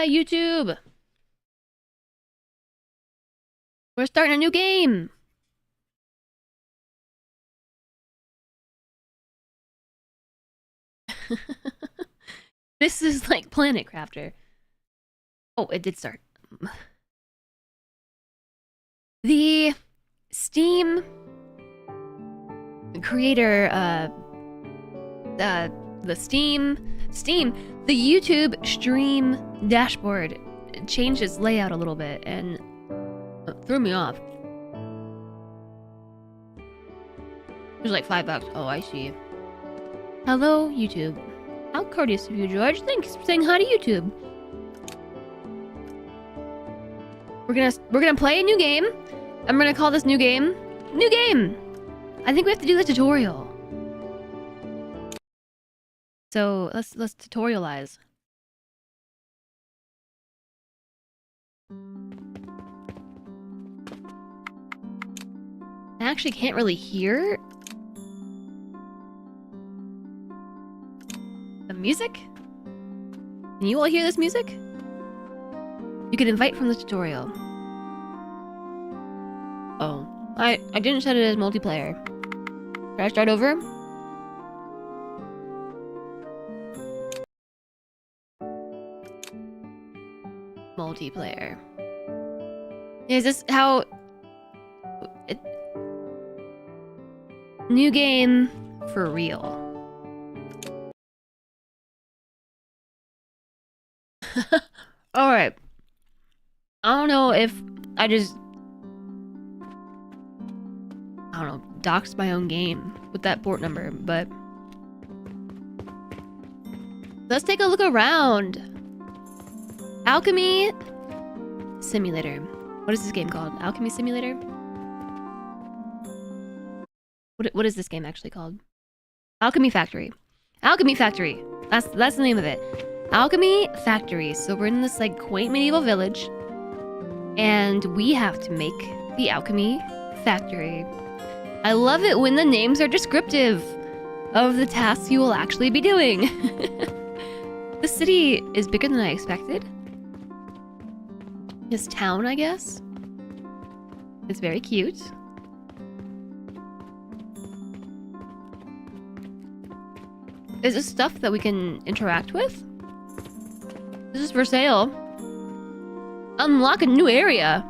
Hi, YouTube! We're starting a new game! This is like Planet Crafter. Oh, it did start. The Steam creator, the the YouTube stream dashboard changed its layout a little bit and threw me off. It was like $5. Oh, I see. Hello, YouTube. How courteous of you, George. Thanks for saying hi to YouTube. We're gonna play a new game. I'm gonna call this new game New Game. I think we have to do the tutorial. So let's tutorialize. I actually can't really hear the music. Can you all hear this music? You can invite from the tutorial. Oh, I didn't set it as multiplayer. Should I start over? Multiplayer. Is this how... New game for real. Alright. I don't know if I just... I don't know, doxed my own game with that port number, but... Let's take a look around. Alchemy Simulator. What is this game called? Alchemy Simulator? What is this game actually called? Alchemy Factory. Alchemy Factory. That's the name of it. Alchemy Factory. So we're in this like quaint medieval village, and we have to make the Alchemy Factory. I love it when the names are descriptive of the tasks you will actually be doing. The city is bigger than I expected. This town, I guess. It's very cute. Is this stuff that we can interact with? This is for sale. Unlock a new area.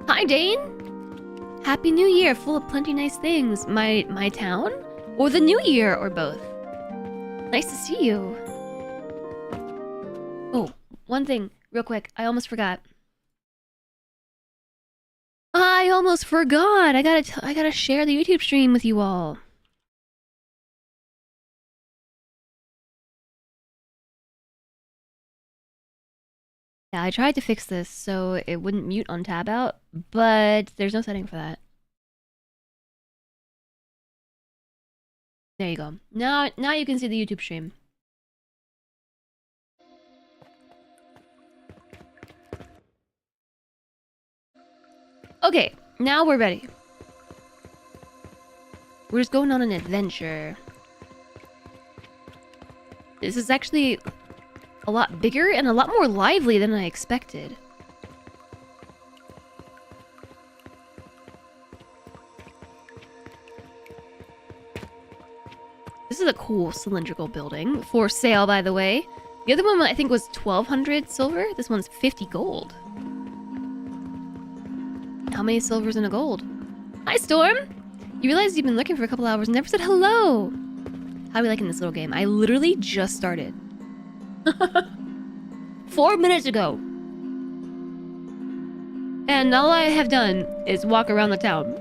Hi, Dane. Happy New Year, full of plenty nice things. My town? Or the New Year, or both. Nice to see you. Oh, one thing, real quick. I almost forgot. I almost forgot. I gotta share the YouTube stream with you all. Yeah, I tried to fix this so it wouldn't mute on tab out, but there's no setting for that. There you go. Now you can see the YouTube stream. Okay, now we're ready. We're just going on an adventure. This is actually a lot bigger and a lot more lively than I expected. This is a cool cylindrical building. For sale, by the way. The other one I think was 1,200 silver. This one's 50 gold. How many silvers in a gold? Hi, Storm! You realize you've been looking for a couple hours and never said hello! How are we liking this little game? I literally just started. 4 minutes ago. And all I have done is walk around the town.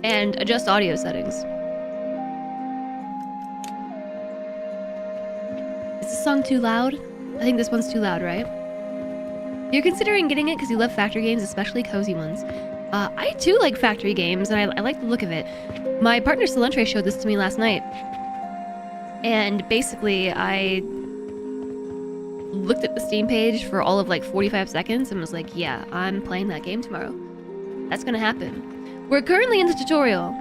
And adjust audio settings. Is this song too loud? I think this one's too loud, right? You're considering getting it because you love factory games, especially cozy ones. I too like factory games, and I like the look of it. My partner Solentre showed this to me last night. And basically, I looked at the Steam page for all of like 45 seconds and was like, yeah, I'm playing that game tomorrow. That's gonna happen. We're currently in the tutorial.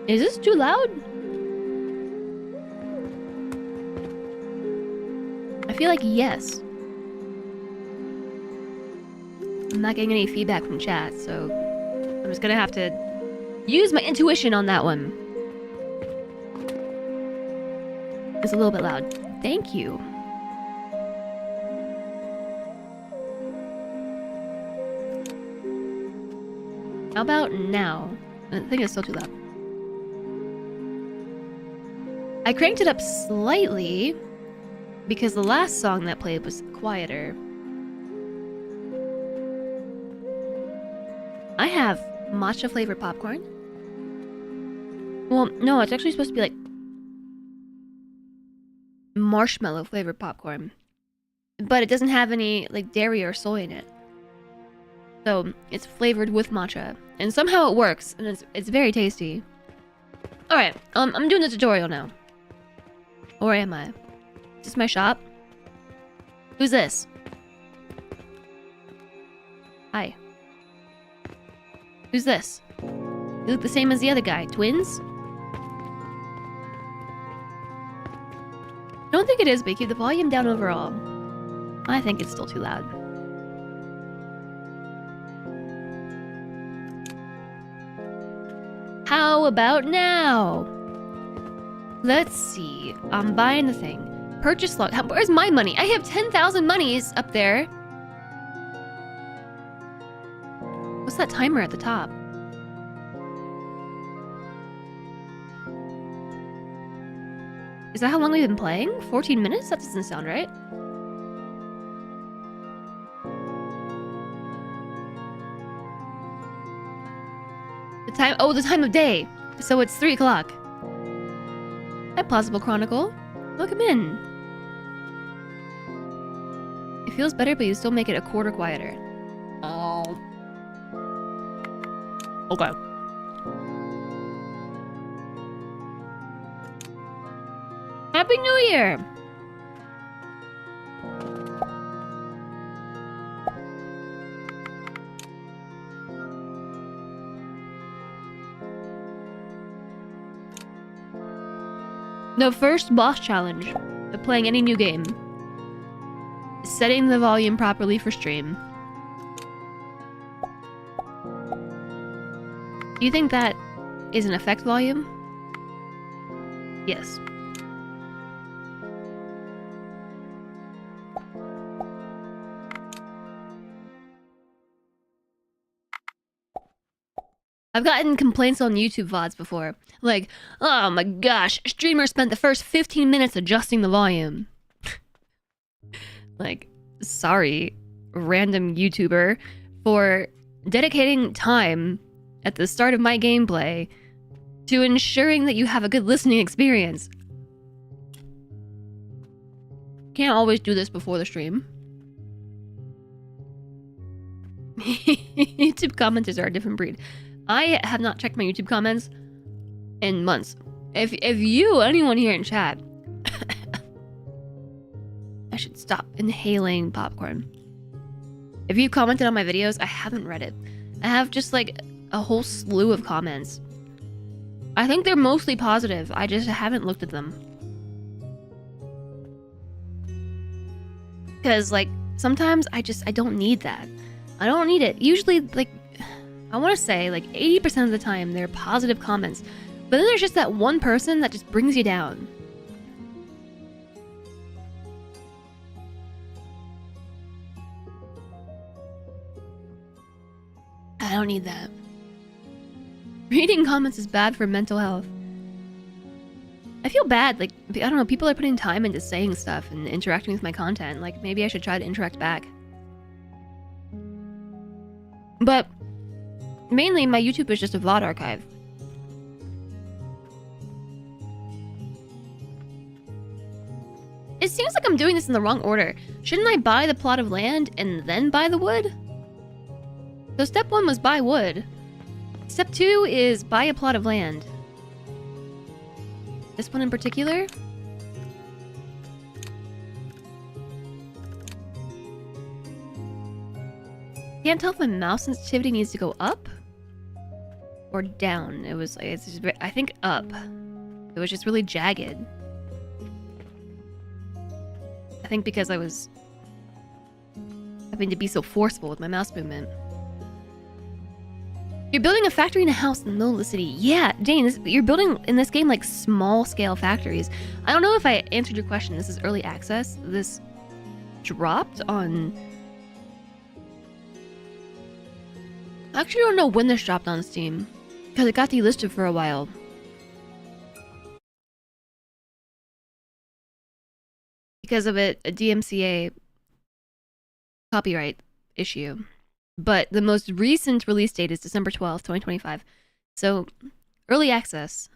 Is this too loud? I feel like yes. I'm not getting any feedback from chat, so I'm just gonna have to use my intuition on that one. It's a little bit loud. Thank you. How about now? I think it's still too loud. I cranked it up slightly because the last song that played was quieter. I have matcha flavored popcorn. Well, no, it's actually supposed to be like marshmallow flavored popcorn. But it doesn't have any like dairy or soy in it. So it's flavored with matcha. And somehow it works, and it's very tasty. Alright, I'm doing the tutorial now. Or am I? Is this my shop? Who's this? Hi. Who's this? You look the same as the other guy. Twins? I don't think it is, but keep the volume down overall. I think it's still too loud. How about now? Let's see. I'm buying the thing. Purchase log. Where's my money? I have 10,000 monies up there. What's that timer at the top? Is that how long we've been playing? 14 minutes? That doesn't sound right. The time... Oh, the time of day. So it's 3 o'clock. That plausible chronicle. Look him in. It feels better, but you still make it a quarter quieter. Oh. Okay. Happy New Year! The first boss challenge of playing any new game. Setting the volume properly for stream. Do you think that is an effect volume? Yes. I've gotten complaints on YouTube VODs before. Like, oh my gosh, streamer spent the first 15 minutes adjusting the volume. Like, sorry, random YouTuber, for dedicating time at the start of my gameplay to ensuring that you have a good listening experience. Can't always do this before the stream. YouTube commenters are a different breed. I have not checked my YouTube comments in months. If anyone here in chat, I should stop inhaling popcorn. If you commented on my videos, I haven't read it. I have just like a whole slew of comments. I think they're mostly positive. I just haven't looked at them. Because like sometimes I don't need that. I don't need it. Usually like I want to say like 80% of the time they're positive comments, but then there's just that one person that just brings you down. I don't need that. Reading comments is bad for mental health. I feel bad, like, I don't know, people are putting time into saying stuff and interacting with my content. Like, maybe I should try to interact back. But mainly, my YouTube is just a VOD archive. It seems like I'm doing this in the wrong order. Shouldn't I buy the plot of land and then buy the wood? So step 1 was buy wood. Step 2 is buy a plot of land. This one in particular? Can't tell if my mouse sensitivity needs to go up or down. It's just, I think up. It was just really jagged. I think because I was having to be so forceful with my mouse movement. You're building a factory in a house in the middle of the city. Yeah, Jane, you're building in this game like small scale factories. I don't know if I answered your question. This is early access. This dropped on... I actually don't know when this dropped on Steam, because it got delisted for a while. Because of a DMCA copyright issue. But the most recent release date is December 12th, 2025. So, early access.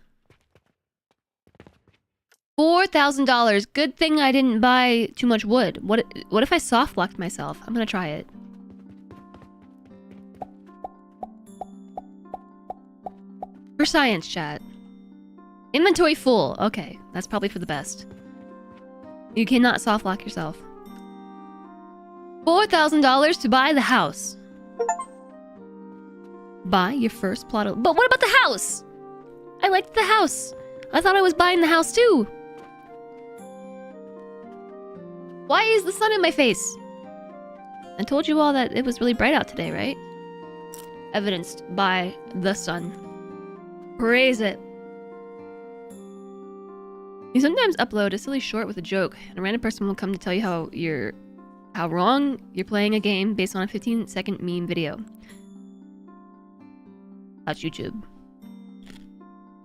$4,000. Good thing I didn't buy too much wood. What if I soft locked myself? I'm gonna try it. For science, chat. Inventory full. Okay, that's probably for the best. You cannot soft lock yourself. $4,000 to buy the house. Buy your first plot of... But what about the house? I liked the house. I thought I was buying the house too. Why is the sun in my face? I told you all that it was really bright out today, right? Evidenced by the sun. Praise it. You sometimes upload a silly short with a joke, and a random person will come to tell you how wrong you're playing a game based on a 15-second meme video. That's YouTube.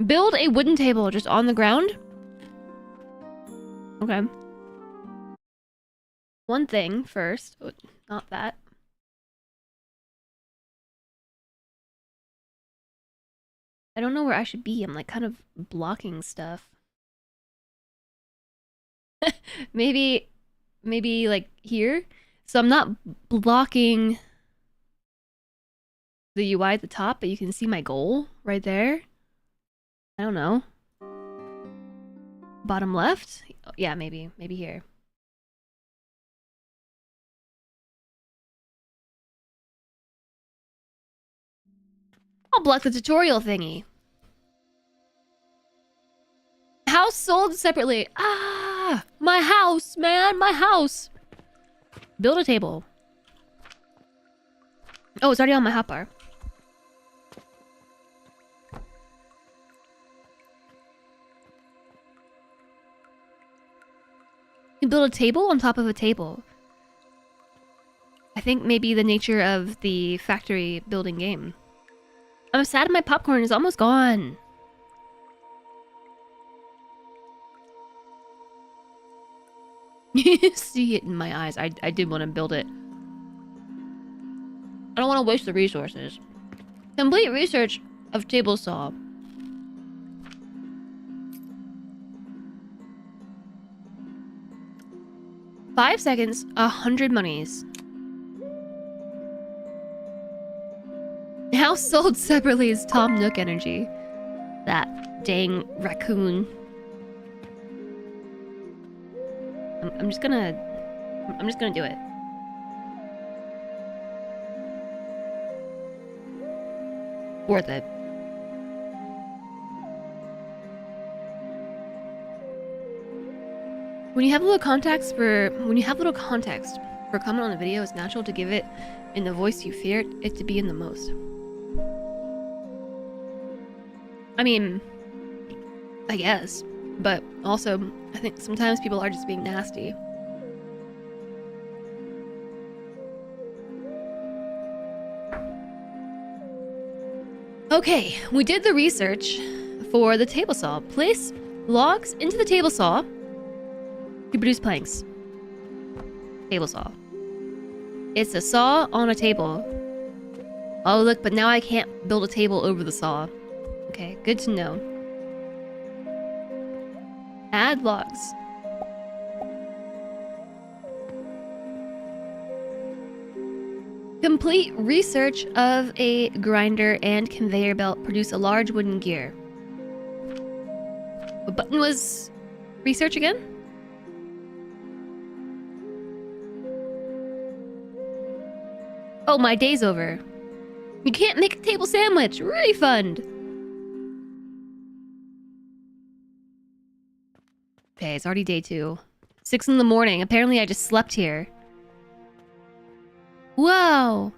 Build a wooden table just on the ground? Okay. One thing first. Oh, not that. I don't know where I should be. I'm like kind of blocking stuff. maybe like here. So I'm not blocking the UI at the top, but you can see my goal right there. I don't know. Bottom left? Yeah, maybe here. I'll block the tutorial thingy. House sold separately. Ah, my house, man, my house. Build a table. Oh, it's already on my hotbar. You can build a table on top of a table. I think maybe the nature of the factory building game. I'm sad my popcorn is almost gone. You see it in my eyes. I did want to build it. I don't want to waste the resources. Complete research of table saw. Five seconds, 100 monies. House sold separately is Tom Nook energy. That dang raccoon. I'm just gonna do it. Worth it. When you have little context for a comment on a video, it's natural to give it in the voice you fear it to be in the most. I mean, I guess, but also I think sometimes people are just being nasty. Okay, we did the research for the table saw. Place logs into the table saw to produce planks. Table saw. It's a saw on a table. Oh look, but now I can't build a table over the saw. Okay, good to know. Add logs. Complete research of a grinder and conveyor belt produce a large wooden gear. What button was research again? Oh, my day's over. You can't make a table sandwich. Refund. Okay, it's already day 2. 6 in the morning. Apparently I just slept here. Wow.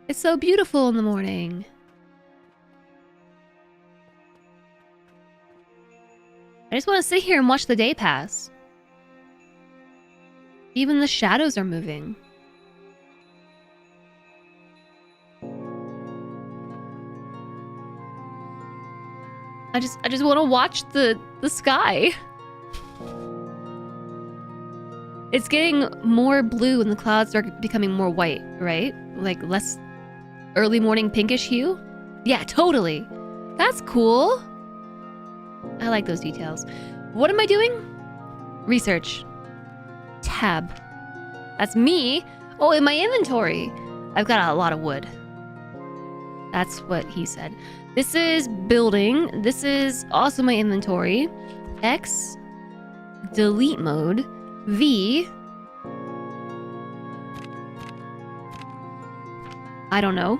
It's so beautiful in the morning. I just want to sit here and watch the day pass. Even the shadows are moving. I just want to watch the sky. It's getting more blue and the clouds are becoming more white, right? Like less early morning pinkish hue? Yeah, totally. That's cool. I like those details. What am I doing? Research. Tab. That's me. Oh, in my inventory. I've got a lot of wood. That's what he said. This is building. This is also my inventory. X. Delete mode. V. I don't know.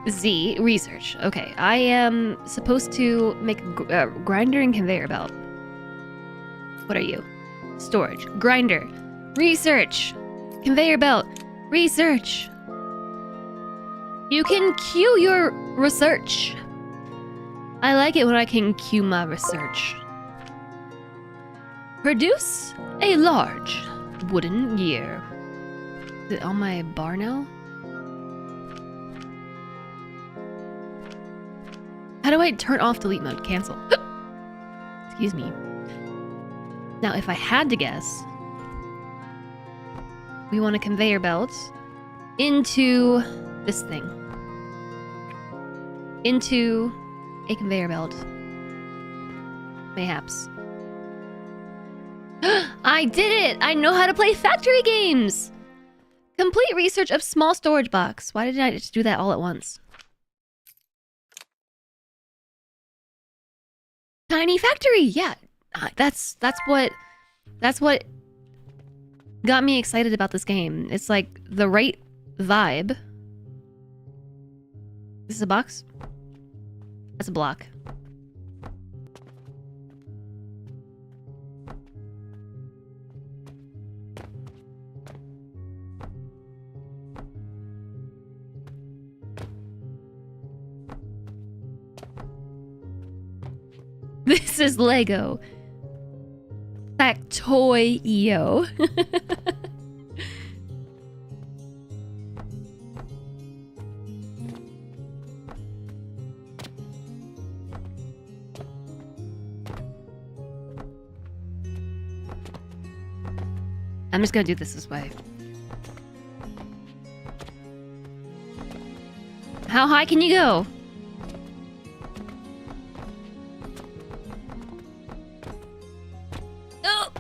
Z. Research. Okay, I am supposed to make a grinder and conveyor belt. What are you? Storage. Grinder. Research. Conveyor belt. Research. You can queue your research. I like it when I can queue my research. Produce a large wooden gear. Is it on my bar now? How do I turn off delete mode? Cancel. Excuse me. Now, if I had to guess, we want a conveyor belt into this thing. Into a conveyor belt. Mayhaps. I did it! I know how to play factory games! Complete research of small storage box. Why didn't I just do that all at once? Tiny factory! Yeah. That's what got me excited about this game. It's like the right vibe. This is a box? That's a block. This is Lego. Factoyo. I'm just gonna do this way. How high can you go? Oh!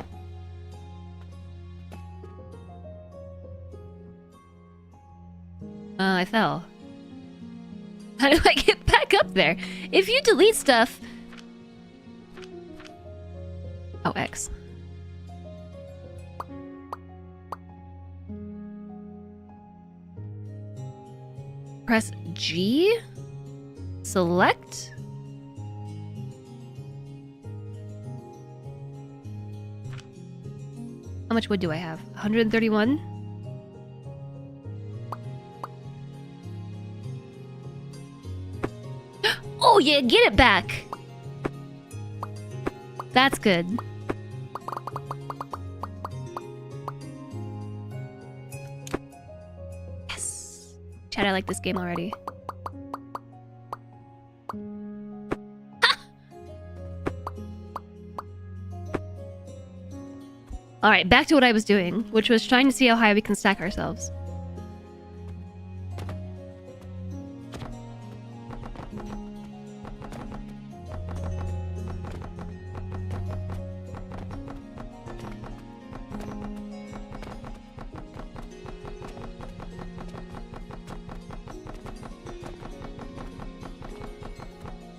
I fell. How do I get back up there? If you delete stuff... Oh, X. Press G? Select? How much wood do I have? 131? Oh yeah, get it back! That's good. Yes! Chat, I like this game already. Alright, back to what I was doing, which was trying to see how high we can stack ourselves.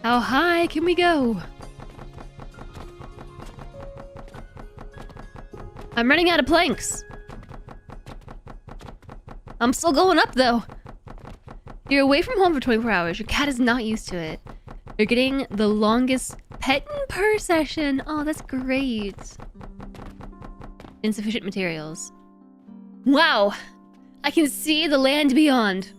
How high can we go? I'm running out of planks. I'm still going up though. You're away from home for 24 hours. Your cat is not used to it. You're getting the longest petting per session. Oh, that's great. Insufficient materials. Wow! I can see the land beyond.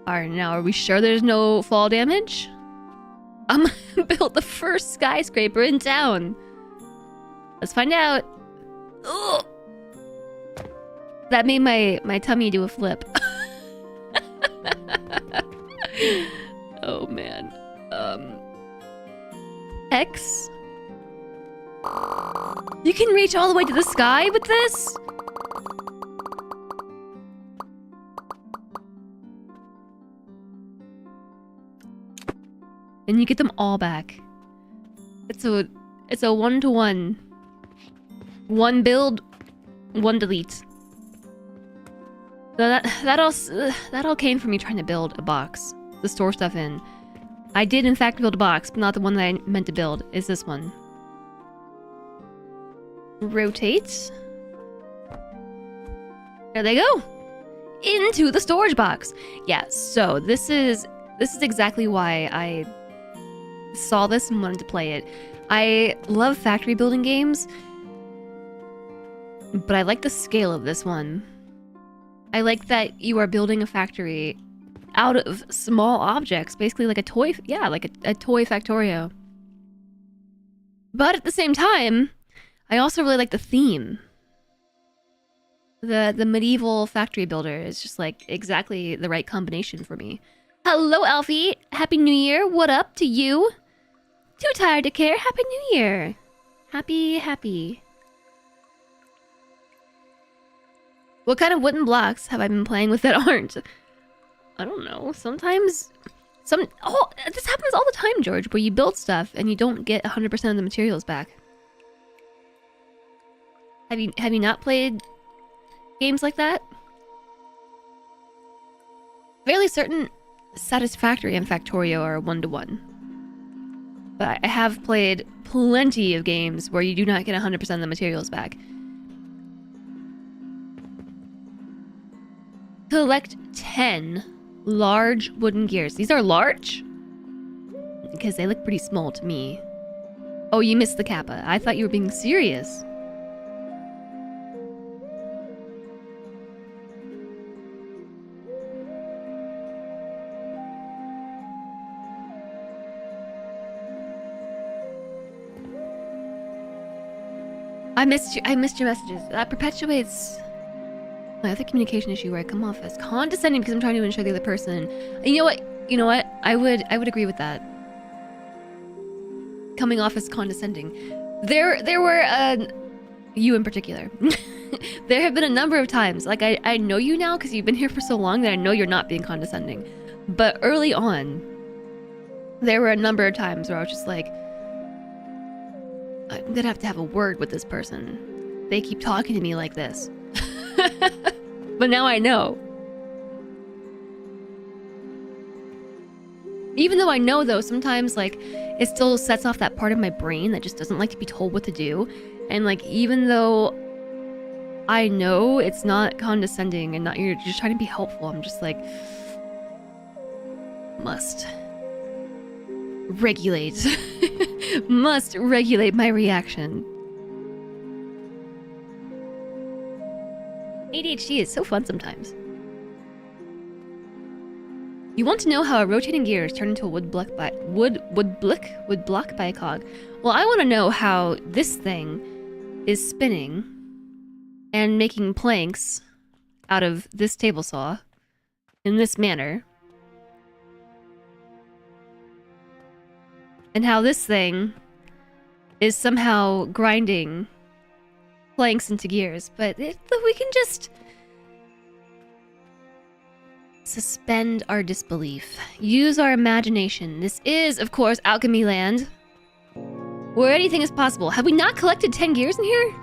Alright, now are we sure there's no fall damage? I'm gonna build the first skyscraper in town. Let's find out. Ugh. That made my tummy do a flip. Oh man. X. You can reach all the way to the sky with this? And you get them all back. It's a 1-to-1. One build, one delete. So that all came from me trying to build a box to store stuff in. I did in fact build a box, but not the one that I meant to build. Is this one. Rotate. There they go. Into the storage box. Yeah, so this is exactly why I saw this and wanted to play it. I love factory building games, but I like the scale of this one. I like that you are building a factory out of small objects, basically like a toy, yeah, like a toy Factorio. But at the same time, I also really like the theme. The medieval factory builder is just like exactly the right combination for me. Hello, Alfie. Happy New Year. What up to you? Too tired to care. Happy New Year. Happy. What kind of wooden blocks have I been playing with that aren't? I don't know. Sometimes... this happens all the time, George, where you build stuff and you don't get 100% of the materials back. Have you not played games like that? Fairly certain Satisfactory and Factorio are 1-to-1. But I have played plenty of games where you do not get 100% of the materials back. Collect 10 large wooden gears. These are large? Because they look pretty small to me. Oh, you missed the kappa. I thought you were being serious. I missed your messages. That perpetuates my other communication issue where I come off as condescending because I'm trying to ensure the other person. And you know what? I would agree with that. Coming off as condescending. There were you in particular. There have been a number of times, like I know you now because you've been here for so long that I know you're not being condescending. But early on, there were a number of times where I was just like, I'm gonna have to have a word with this person. They keep talking to me like this. But now I know. Even though I know, though, sometimes, like, it still sets off that part of my brain that just doesn't like to be told what to do. And, like, even though I know it's not condescending and not you're just trying to be helpful, I'm just like, must regulate. Must regulate my reaction. ADHD is so fun sometimes. You want to know how a rotating gear is turned into a wood block by a cog? Well, I want to know how this thing is spinning and making planks out of this table saw in this manner. And how this thing is somehow grinding planks into gears. But we can just suspend our disbelief. Use our imagination. This is, of course, Alchemy Land, where anything is possible. Have we not collected 10 gears in here?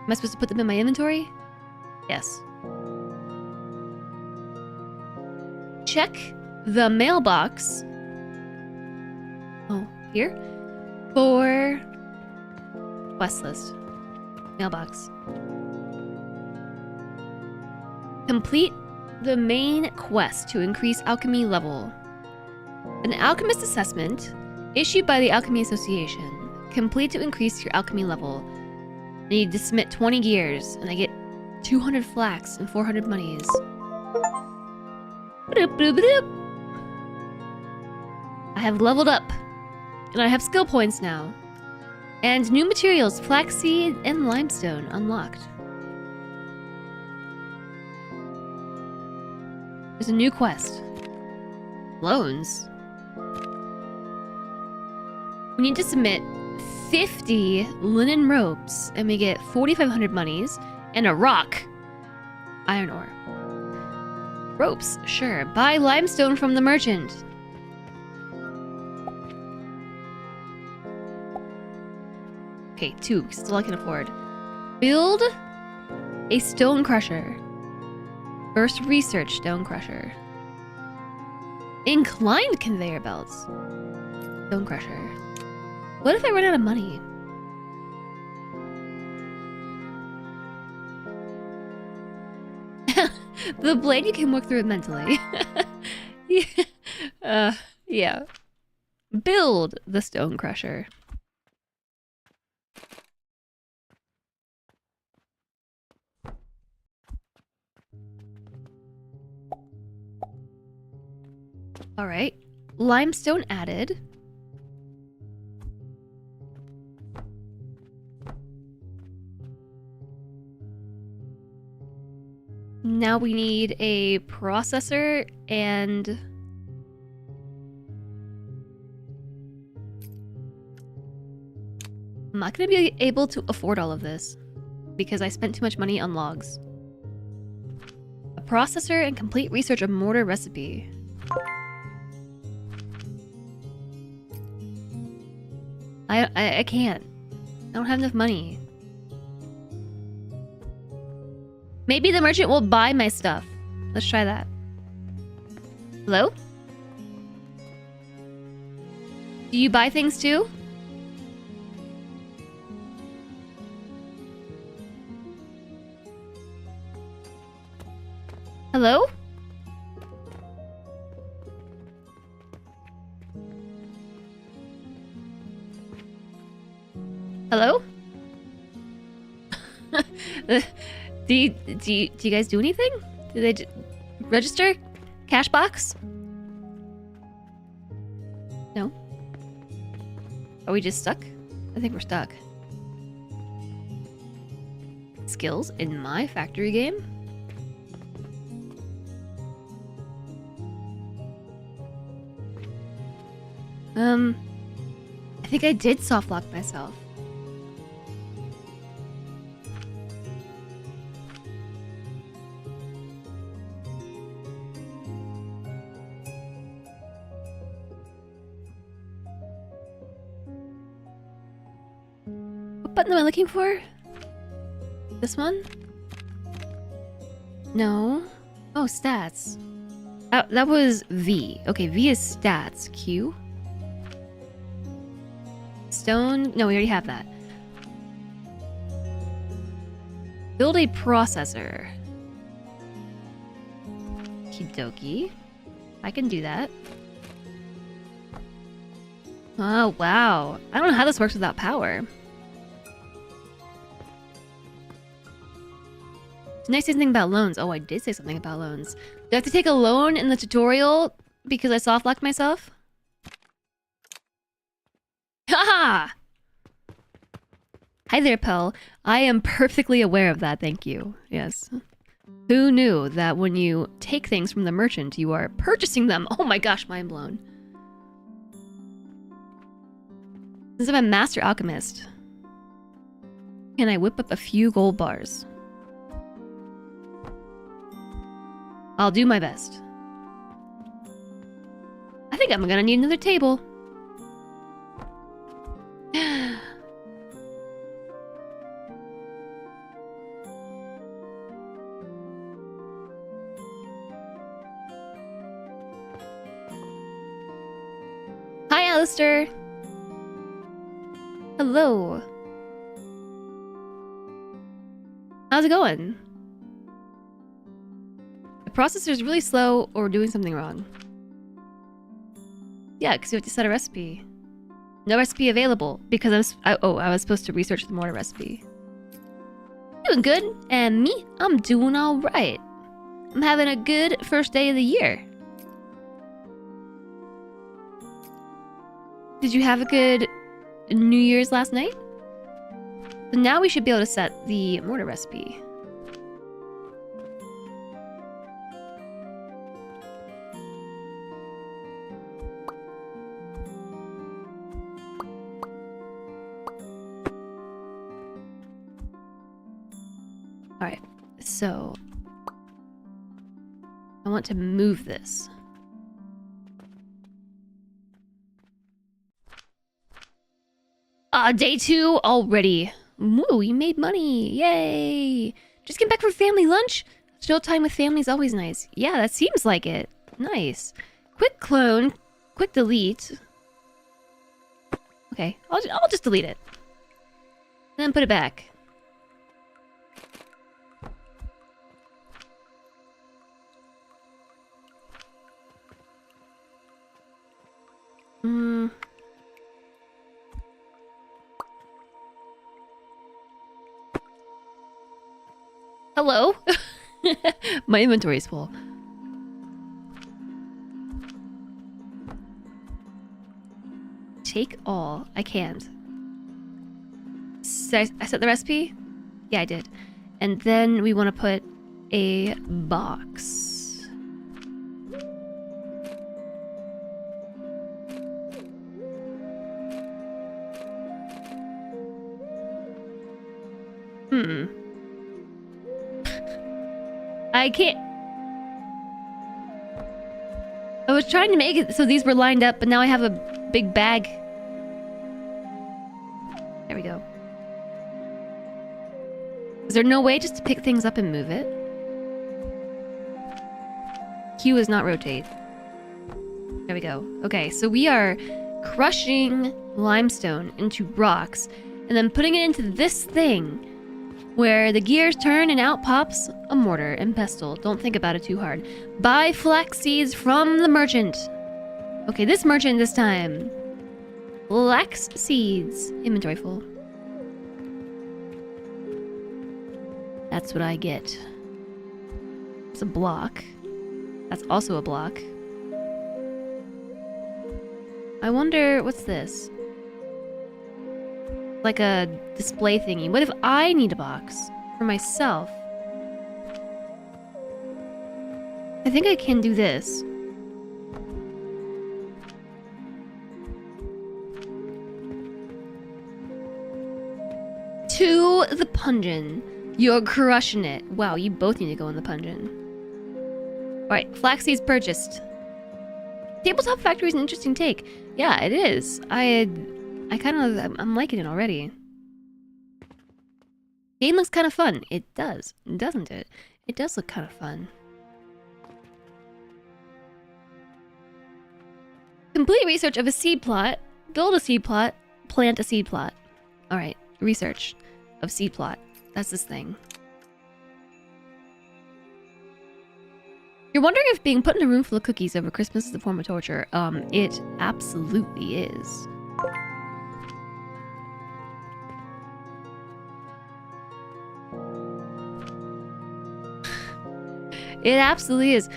Am I supposed to put them in my inventory? Yes. Check the mailbox. Oh, here? For Quest list. Mailbox. Complete the main quest to increase alchemy level. An alchemist assessment issued by the Alchemy Association. Complete to increase your alchemy level. I need to submit 20 gears, and I get 200 flax and 400 monies. I have leveled up, and I have skill points now. And new materials, flaxseed and limestone, unlocked. There's a new quest. Loans. We need to submit 50 linen ropes, and we get 4,500 monies and a rock. Iron ore. Ropes, sure. Buy limestone from the merchant. Okay, 2. Still I can afford. Build a stone crusher. First research stone crusher. Inclined conveyor belts. Stone crusher. What if I run out of money? The blade, you can work through it mentally. Yeah. Build the stone crusher. Alright. Limestone added. Now we need a processor and... I'm not going to be able to afford all of this because I spent too much money on logs. A processor and complete research of mortar recipe. I can't. I don't have enough money. Maybe the merchant will buy my stuff. Let's try that. Hello? Do you buy things too? Hello? Hello? Do you guys do anything? Do they register? Cash box? No? Are we just stuck? I think we're stuck. Skills in my factory game? I think I did soft lock myself. What button am I looking for? This one? No. Oh, stats. That was V. Okay, V is stats. Q? Stone? No, we already have that. Build a processor. Okie I can do that. Oh, wow. I don't know how this works without power. Didn't I say something about loans? Oh, I did say something about loans. Do I have to take a loan in the tutorial because I soft-locked myself? Haha! Hi there, Pell. I am perfectly aware of that, thank you. Yes. Who knew that when you take things from the merchant, you are purchasing them? Oh my gosh, mind blown. Since I'm a master alchemist, can I whip up a few gold bars? I'll do my best. I think I'm gonna need another table. Hi, Alistair. Hello. How's it going? The processor is really slow or we're doing something wrong. Yeah, because you have to set a recipe. No recipe available because I was supposed to research the mortar recipe. Doing good, and me, I'm doing all right. I'm having a good first day of the year. Did you have a good New Year's last night? So now we should be able to set the mortar recipe. Alright, so I want to move this. Day 2 already. Woo, you made money. Yay. Just came back from family lunch. Still time with family is always nice. Yeah, that seems like it. Nice. Quick clone. Quick delete. Okay, I'll just delete it. Then put it back. Hello? My inventory is full. Take all. I can't. I set the recipe? Yeah, I did. And then we want to put a box. I can't. I was trying to make it so these were lined up, but now I have a big bag. There we go. Is there no way just to pick things up and move it? Q is not rotate. There we go. Okay, so we are crushing limestone into rocks and then putting it into this thing where the gears turn and out pops a mortar and pestle. Don't think about it too hard. Buy flax seeds from the merchant. Okay, this merchant this time. Flax seeds. Inventory full. That's what I get. It's a block. That's also a block. I wonder, what's this? Like a display thingy. What if I need a box for myself? I think I can do this. To the Pungeon. You're crushing it. Wow, you both need to go in the Pungeon. Alright, flax seeds purchased. Tabletop Factory is an interesting take. Yeah, it is. I'm liking it already. Game looks kind of fun. It does, doesn't it? It does look kind of fun. Complete research of a seed plot. Build a seed plot. Plant a seed plot. Alright, research of seed plot. That's this thing. You're wondering if being put in a room full of cookies over Christmas is a form of torture. It absolutely is. It absolutely is.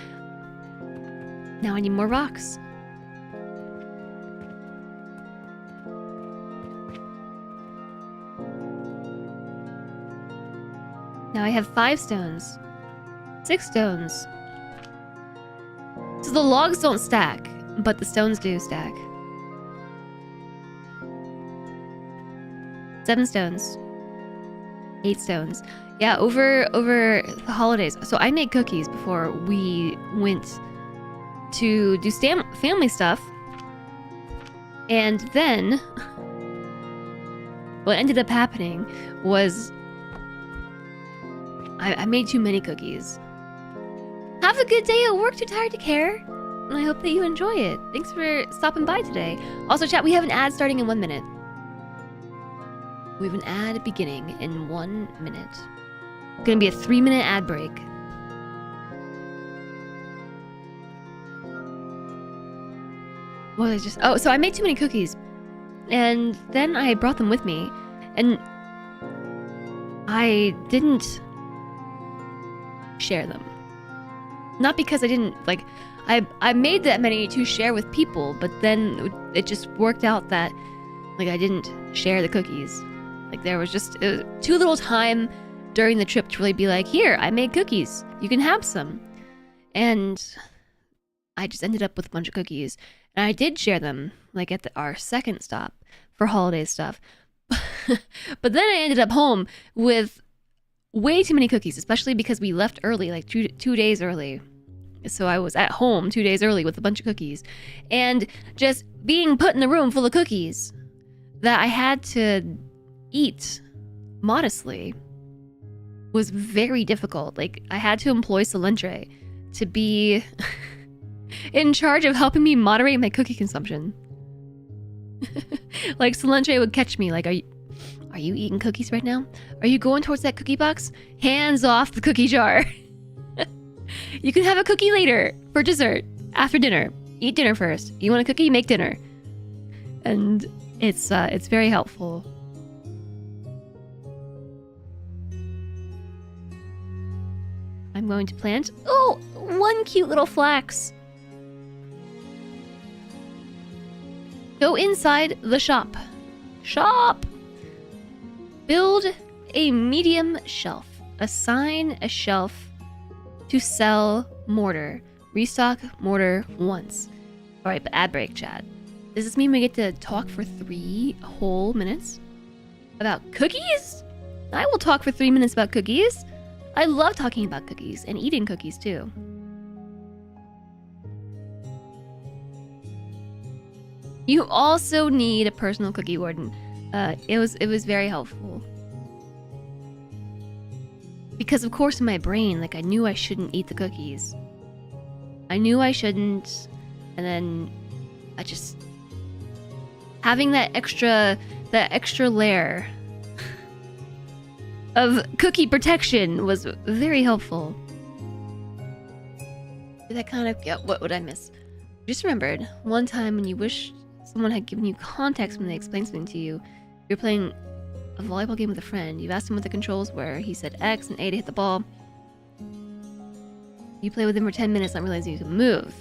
Now I need more rocks. Now I have 5 stones. 6 stones. So the logs don't stack, but the stones do stack. 7 stones. 8 stones. Yeah, over the holidays. So I made cookies before we went to do family stuff. And then what ended up happening was I made too many cookies. Have a good day at work, too tired to care. And I hope that you enjoy it. Thanks for stopping by today. Also, chat, we have an ad starting in 1 minute. We have an ad beginning in 1 minute. It's gonna be a 3-minute ad break. So I made too many cookies. And then I brought them with me. And I didn't share them. Not because I didn't, like, I made that many to share with people, but then it just worked out that, like, I didn't share the cookies. Like, there was just too little time during the trip to really be like, here, I made cookies. You can have some. And I just ended up with a bunch of cookies. And I did share them, like, at our second stop for holiday stuff. But then I ended up home with way too many cookies, especially because we left early, like 2 days early. So I was at home 2 days early with a bunch of cookies. And just being put in a room full of cookies that I had to eat modestly was very difficult. Like, I had to employ Solentre to be in charge of helping me moderate my cookie consumption. Like, Solentre would catch me, like, are you eating cookies right now? Are you going towards that cookie box? Hands off the cookie jar. You can have a cookie later for dessert, after dinner. Eat dinner first. You want a cookie? Make dinner. And it's very helpful. I'm going to plant, one cute little flax. Go inside the shop. Build a medium shelf. Assign a shelf to sell mortar. Restock mortar once. Alright, but ad break, chat. Does this mean we get to talk for 3 whole minutes? About cookies? I will talk for 3 minutes about cookies. I love talking about cookies and eating cookies too. You also need a personal cookie warden. It was very helpful. Because of course in my brain, like, I knew I shouldn't eat the cookies. I knew I shouldn't, and then I just having that extra layer of cookie protection was very helpful. Did that kind of, yeah, what would I miss? Just remembered one time when you wished someone had given you context when they explained something to you. You're playing a volleyball game with a friend. You've asked him what the controls were. He said X and A to hit the ball. You play with him for 10 minutes, not realizing you can move.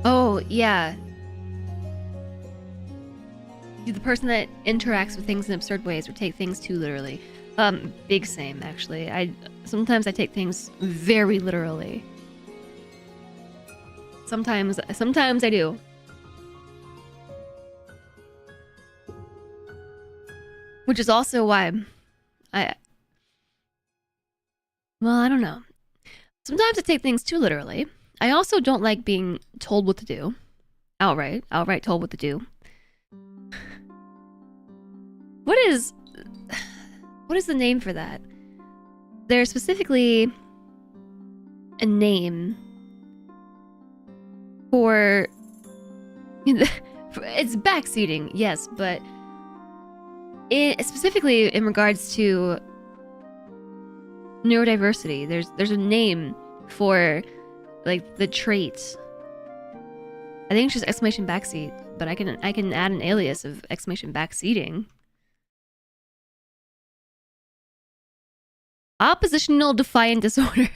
Oh, yeah. You're the person that interacts with things in absurd ways or take things too literally. Big same, actually. Sometimes I take things very literally. Sometimes I do. Which is also why I don't know. Sometimes I take things too literally. I also don't like being told what to do. Outright told what to do. What is the name for that? There's specifically a name for it's backseating, yes, but specifically in regards to neurodiversity, there's a name for, like, the trait. I think it's just exclamation backseat, but I can add an alias of exclamation backseating. Oppositional defiant disorder.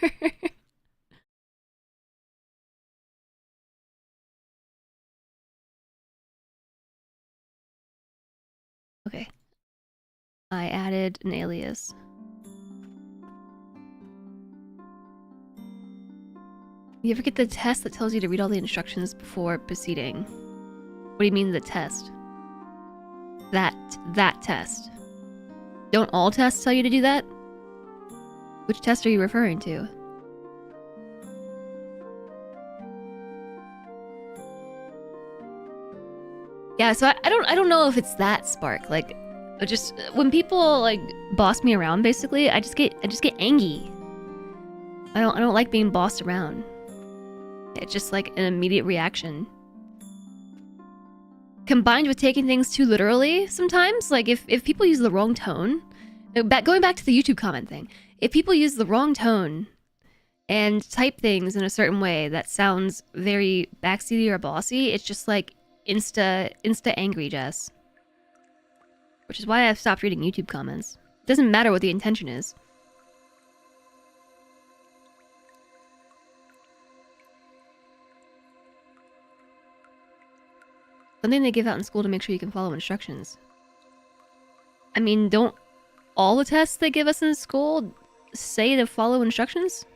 Okay. I added an alias. You ever get the test that tells you to read all the instructions before proceeding? What do you mean the test? That test. Don't all tests tell you to do that? Which test are you referring to? Yeah, so I don't know if it's that spark. Like, just when people, like, boss me around, basically, I just get angry. I don't like being bossed around. It's just like an immediate reaction. combined with taking things too literally sometimes. Like if people use the wrong tone, going back to the YouTube comment thing, if people use the wrong tone and type things in a certain way that sounds very backseaty or bossy, it's just like insta angry Jess. Which is why I've stopped reading YouTube comments. It doesn't matter what the intention is. Something they give out in school to make sure you can follow instructions. I mean, don't all the tests they give us in school say to follow instructions?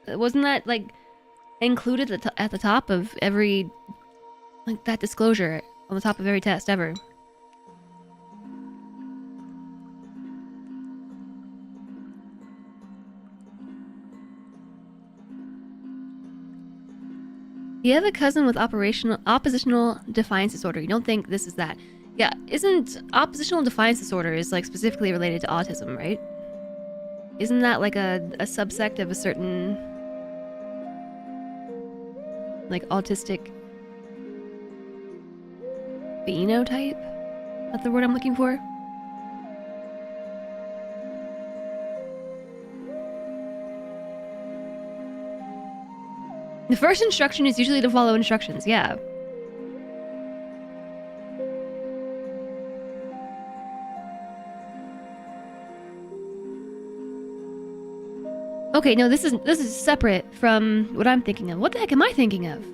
Wasn't that, like, included at the top of every... like, that disclosure on the top of every test ever? You have a cousin with oppositional defiance disorder. You don't think this is that. Yeah, isn't oppositional defiance disorder is like specifically related to autism, right? Isn't that like a subsect of a certain like autistic phenotype? That's the word I'm looking for? The first instruction is usually to follow instructions, yeah. Okay, no, this is separate from what I'm thinking of. What the heck am I thinking of?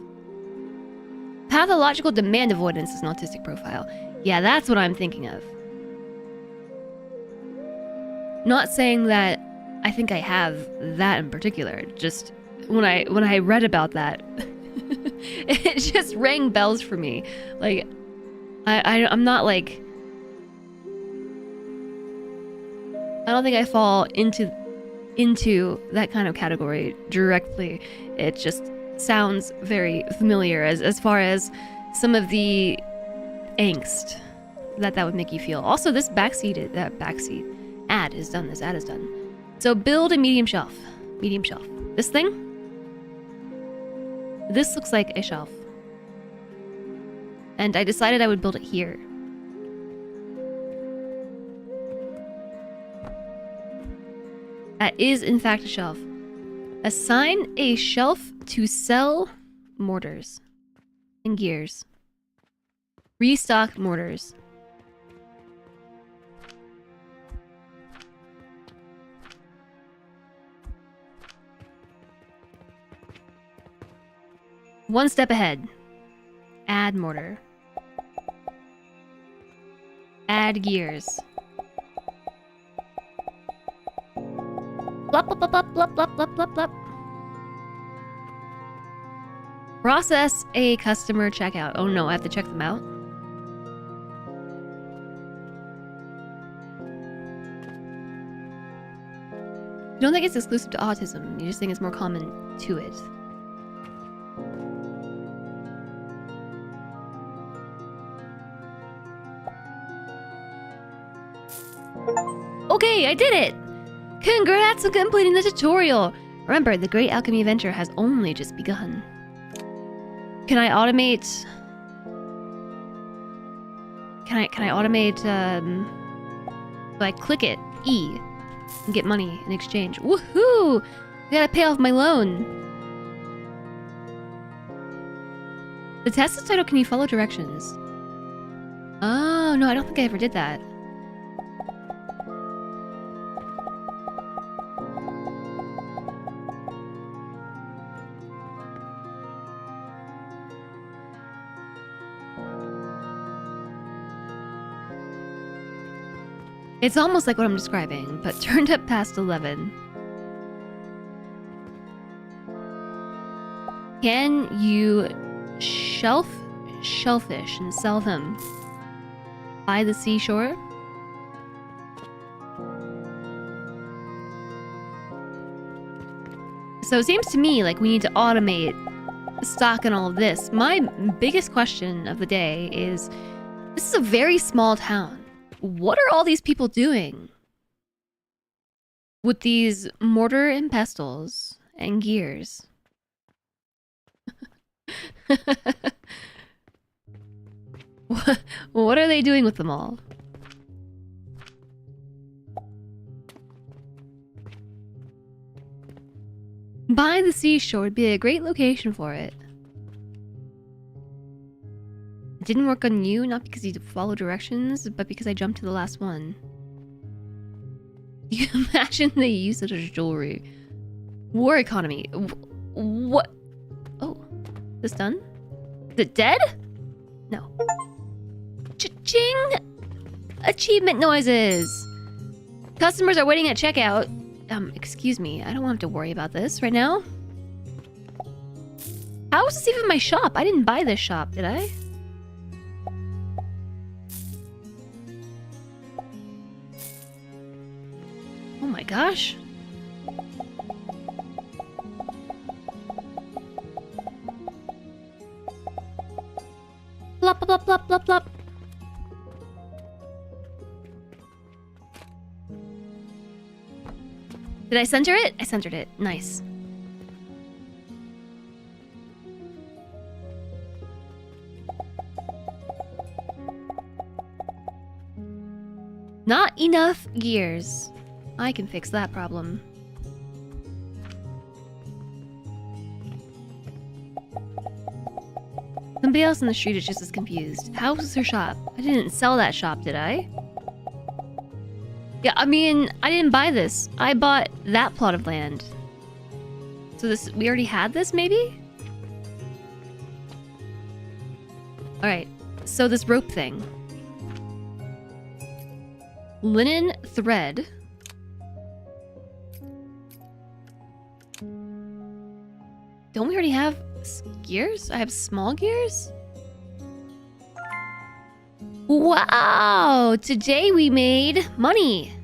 Pathological demand avoidance is an autistic profile. Yeah, that's what I'm thinking of. Not saying that I think I have that in particular, just when I read about that, it just rang bells for me. Like, I'm not like... I don't think I fall into that kind of category directly. It just sounds very familiar as far as some of the angst that would make you feel. Also, this backseat ad is done. This ad is done. So build a medium shelf. Medium shelf. This thing? This looks like a shelf. And I decided I would build it here. That is, in fact, a shelf. Assign a shelf to sell mortars and gears. Restock mortars. One step ahead. Add mortar. Add gears. Blop, blop, blop, blop, blop, blop, blop, blop. Process a customer checkout. Oh no, I have to check them out. You don't think it's exclusive to autism, you just think it's more common to it. Okay, I did it! Congrats on completing the tutorial! Remember, the Great Alchemy adventure has only just begun. Can I automate... Can I automate, So I click it, E, and get money in exchange. Woohoo! I gotta pay off my loan. The test is titled, Can you follow directions? Oh, no, I don't think I ever did that. It's almost like what I'm describing, but turned up past 11. Can you shellfish and sell them by the seashore? So it seems to me like we need to automate stock and all of this. My biggest question of the day is, this is a very small town. What are all these people doing with these mortar and pestles and gears? What are they doing with them all? By the seashore would be a great location for it. It didn't work on you, not because you follow directions, but because I jumped to the last one. You can imagine they use it as jewelry. War economy. What? Oh, this done? Is it dead? No. Cha-ching! Achievement noises! Customers are waiting at checkout. Excuse me, I don't want to have to worry about this right now. How is this even my shop? I didn't buy this shop, did I? Oh my gosh. Plop, plop, plop, plop, plop. Did I center it? I centered it. Nice. Not enough gears. I can fix that problem. Somebody else in the street is just as confused. How was her shop? I didn't sell that shop, did I? Yeah, I mean, I didn't buy this. I bought that plot of land. So this, we already had this, maybe? Alright, so this rope thing. Linen thread. Don't we already have gears? I have small gears? Wow! Today we made money.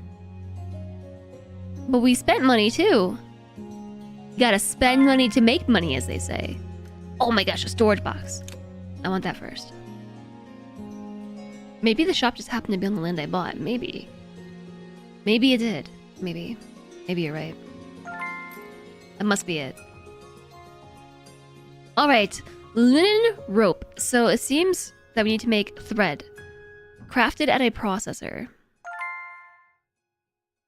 But we spent money too. You gotta spend money to make money, as they say. Oh my gosh, a storage box. I want that first. Maybe the shop just happened to be on the land I bought. Maybe. Maybe it did. Maybe. Maybe you're right. That must be it. Alright. Linen rope. So it seems that we need to make thread. Crafted at a processor.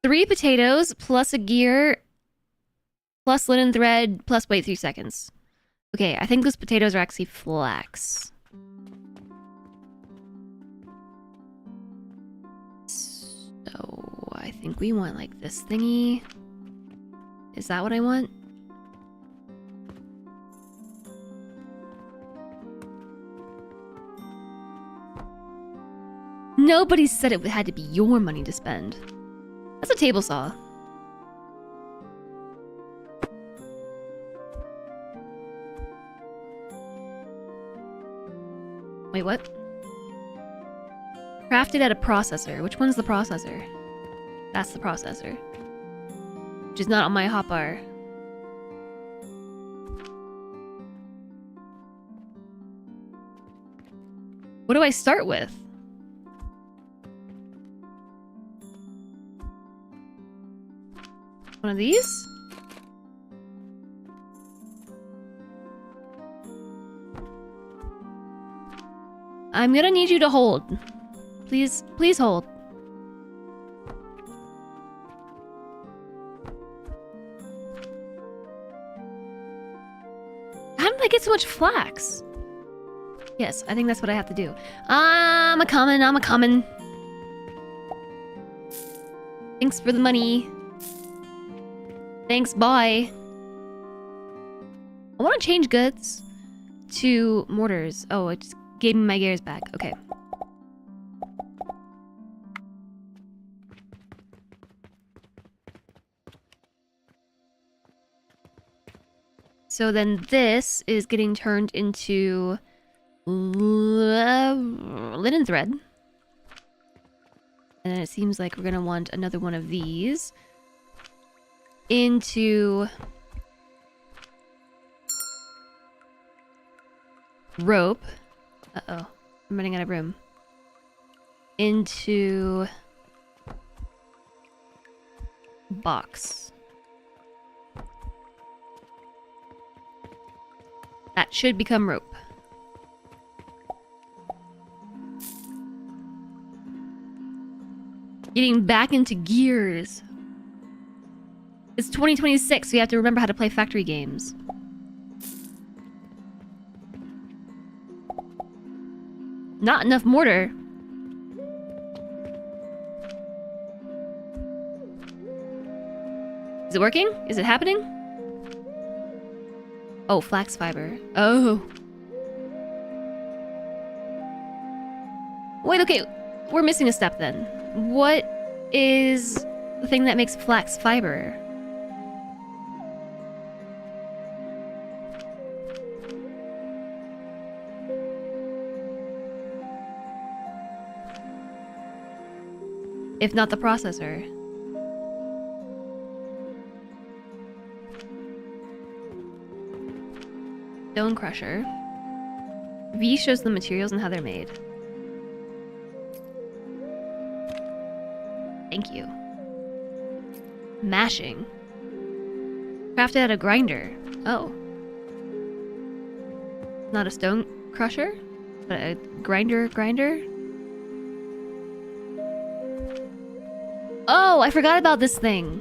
3 potatoes plus a gear plus linen thread plus wait 3 seconds. Okay, I think those potatoes are actually flax. So I think we want like this thingy. Is that what I want? Nobody said it had to be your money to spend. That's a table saw. Wait, what? Crafted at a processor. Which one's the processor? That's the processor. Which is not on my hotbar. What do I start with? One of these? I'm gonna need you to hold. Please, please hold. How did I get so much flax? Yes, I think that's what I have to do. I'm a coming. Thanks for the money. Thanks, bye. I want to change goods to mortars. Oh, it just gave me my gears back. Okay. So then this is getting turned into linen thread. And then it seems like we're going to want another one of these into rope. Uh-oh. I'm running out of room. Into box. That should become rope. Getting back into gears. It's 2026, so you have to remember how to play factory games. Not enough mortar. Is it working? Is it happening? Oh, flax fiber. Oh. Wait, okay. We're missing a step then. What is the thing that makes flax fiber? If not the processor. Stone crusher. V shows the materials and how they're made. Thank you. Mashing. Crafted at a grinder. Oh. Not a stone crusher, but a grinder. Oh, I forgot about this thing.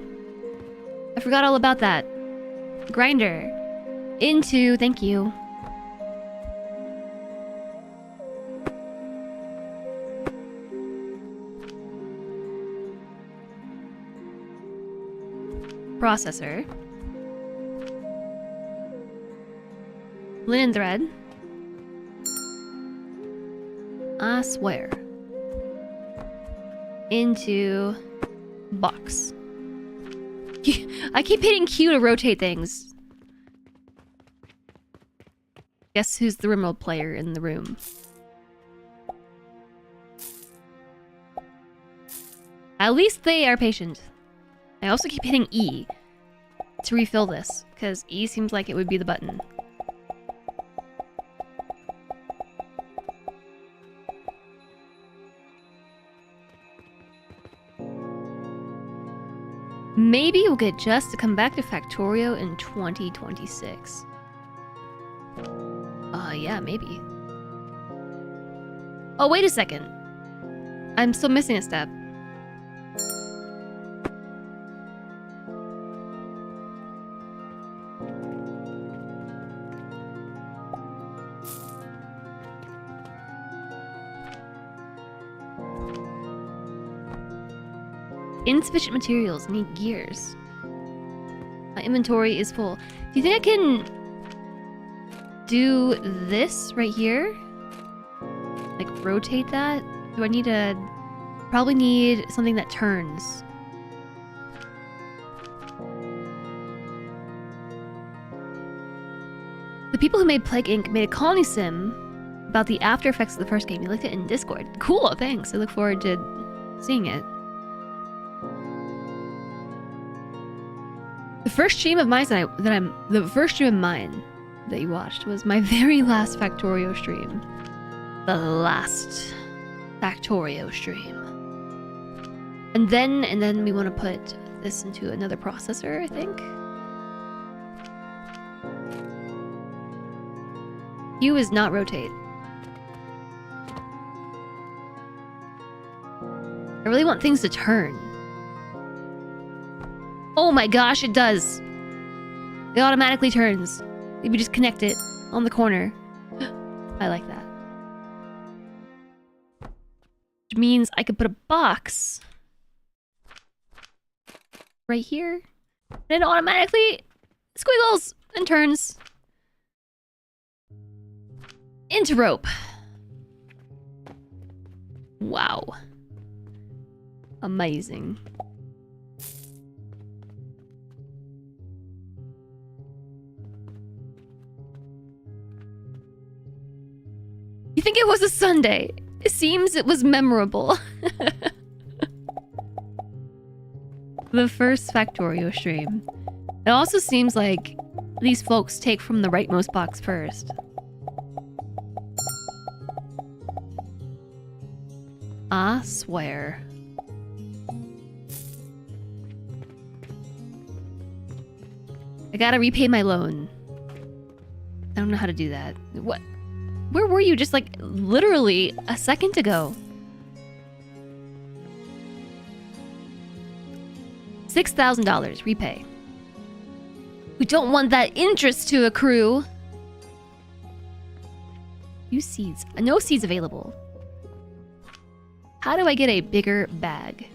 I forgot all about that. Grinder. Into, thank you. Processor. Linen thread. I swear. Into box. I keep hitting Q to rotate things. Guess who's the remote player in the room? At least they are patient. I also keep hitting E to refill this, because E seems like it would be the button. Maybe we'll get Just to come back to Factorio in 2026. Yeah, maybe. Oh, wait a second. I'm still missing a step. Insufficient materials, need gears. My inventory is full. Do you think I can do this right here? Like rotate that? Do I need a... Probably need something that turns. The people who made Plague Inc. made a colony sim about the after effects of the first game. You liked it in Discord. Cool, thanks. I look forward to seeing it. The first stream of mine that you watched was my very last Factorio stream. The last Factorio stream. And then we want to put this into another processor, I think. Q is not rotate. I really want things to turn. Oh my gosh, it does. It automatically turns. Maybe just connect it on the corner. I like that. Which means I could put a box right here. And it automatically squiggles and turns into rope. Wow. Amazing. You think it was a Sunday? It seems it was memorable. The first Factorio stream. It also seems like these folks take from the rightmost box first. I swear. I gotta repay my loan. I don't know how to do that. What? Where were you just like literally a second ago? $6,000. Repay. We don't want that interest to accrue. Use seeds. No seeds available. How do I get a bigger bag?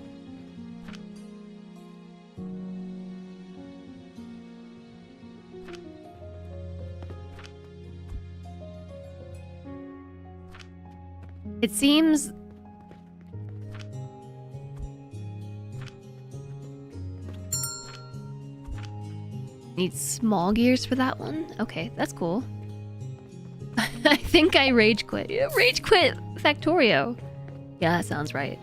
It seems... Need small gears for that one? Okay, that's cool. I think I rage quit. Yeah, rage quit Factorio. Yeah, that sounds right.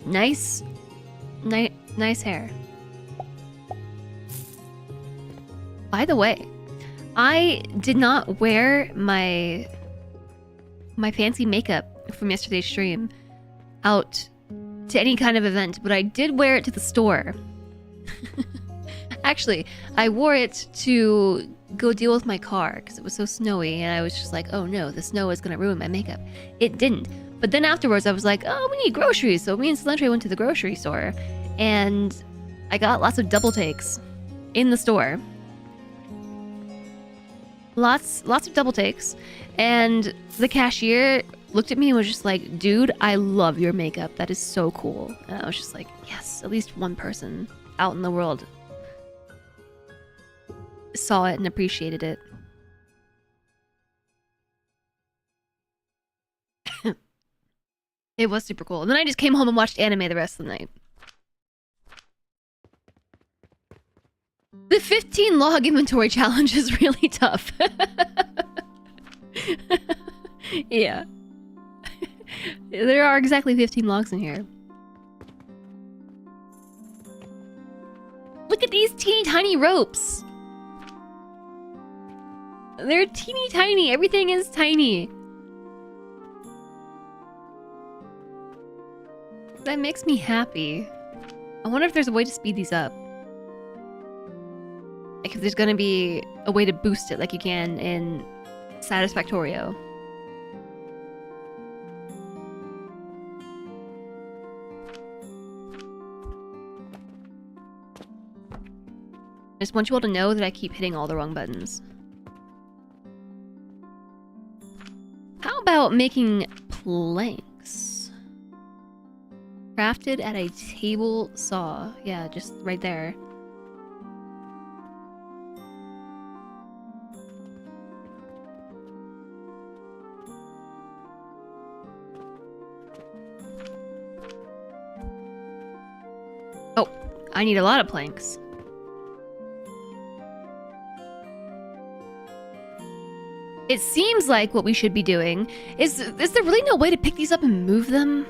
Nice hair. By the way, I did not wear my fancy makeup from yesterday's stream out to any kind of event, but I did wear it to the store. Actually, I wore it to go deal with my car because it was so snowy, and I was just like, oh no, the snow is gonna ruin my makeup. It didn't. But then afterwards, I was like, oh, we need groceries. So me and Celentre went to the grocery store, and I got lots of double takes in the store. Lots of double takes, and the cashier looked at me and was just like, dude, I love your makeup. That is so cool. And I was just like, yes, at least one person out in the world saw it and appreciated it. It was super cool. And then I just came home and watched anime the rest of the night. The 15 log inventory challenge is really tough. Yeah. There are exactly 15 logs in here. Look at these teeny tiny ropes. They're teeny tiny. Everything is tiny. That makes me happy. I wonder if there's a way to speed these up. Like if there's gonna be a way to boost it like you can in Satisfactorio. I just want you all to know that I keep hitting all the wrong buttons. How about making planks? Crafted at a table saw. Yeah, just right there. Oh, I need a lot of planks. It seems like what we should be doing is there really no way to pick these up and move them?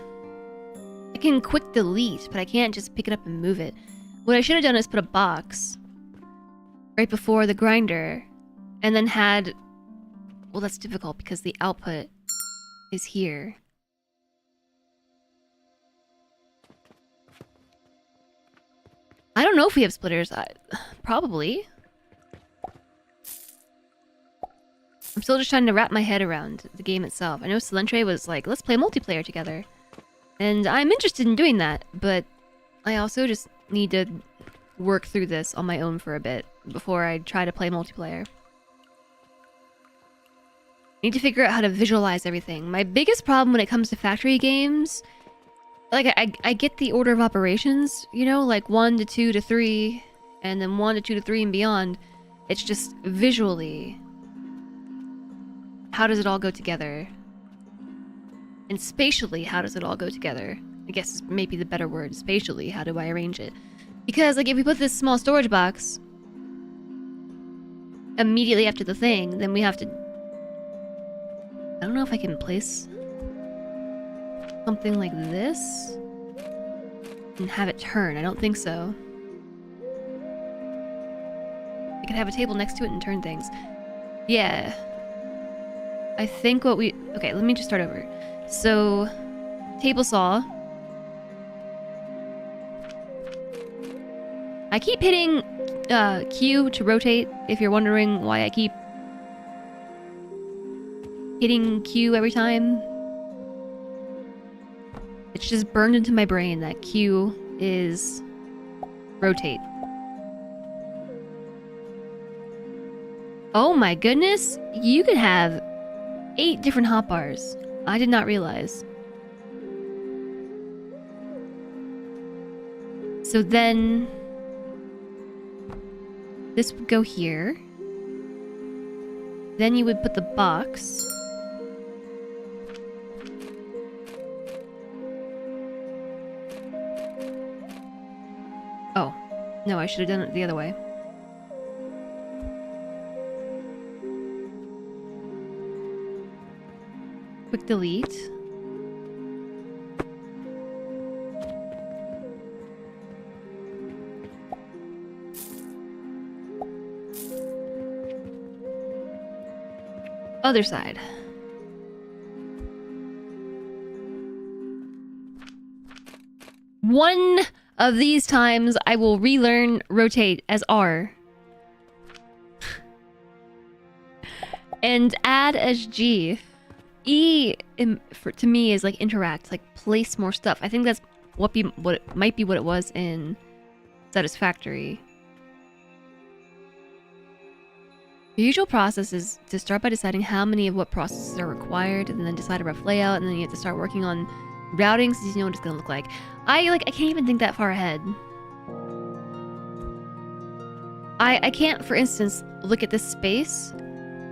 I can quick delete, but I can't just pick it up and move it. What I should have done is put a box right before the grinder and then had... Well, that's difficult because the output is here. I don't know if we have splitters. Probably. I'm still just trying to wrap my head around the game itself. I know Celentre was like, let's play multiplayer together. And I'm interested in doing that, but I also just need to work through this on my own for a bit before I try to play multiplayer. I need to figure out how to visualize everything. My biggest problem when it comes to factory games, like I get the order of operations, you know, like 1 to 2 to 3, and then 1 to 2 to 3 and beyond. It's just visually... How does it all go together? And spatially, how does it all go together? I guess is maybe the better word. Spatially, how do I arrange it? Because, like, if we put this small storage box immediately after the thing, then we have to... I don't know if I can place something like this and have it turn. I don't think so. I could have a table next to it and turn things. Yeah. I think what we... Okay, let me just start over. So, table saw. I keep hitting Q to rotate, if you're wondering why I keep hitting Q every time. It's just burned into my brain that Q is rotate. Oh my goodness, you could have 8 different hotbars. I did not realize. So then this would go here. Then you would put the box. Oh, no, I should have done it the other way. Quick delete. Other side. One of these times I will relearn rotate as R. And add as G. E to me is like interact, like place more stuff. I think that's what it might be what it was in Satisfactory. The usual process is to start by deciding how many of what processes are required, and then decide a rough layout, and then you have to start working on routing so you know what it's gonna look like. I can't even think that far ahead. I can't, for instance, look at this space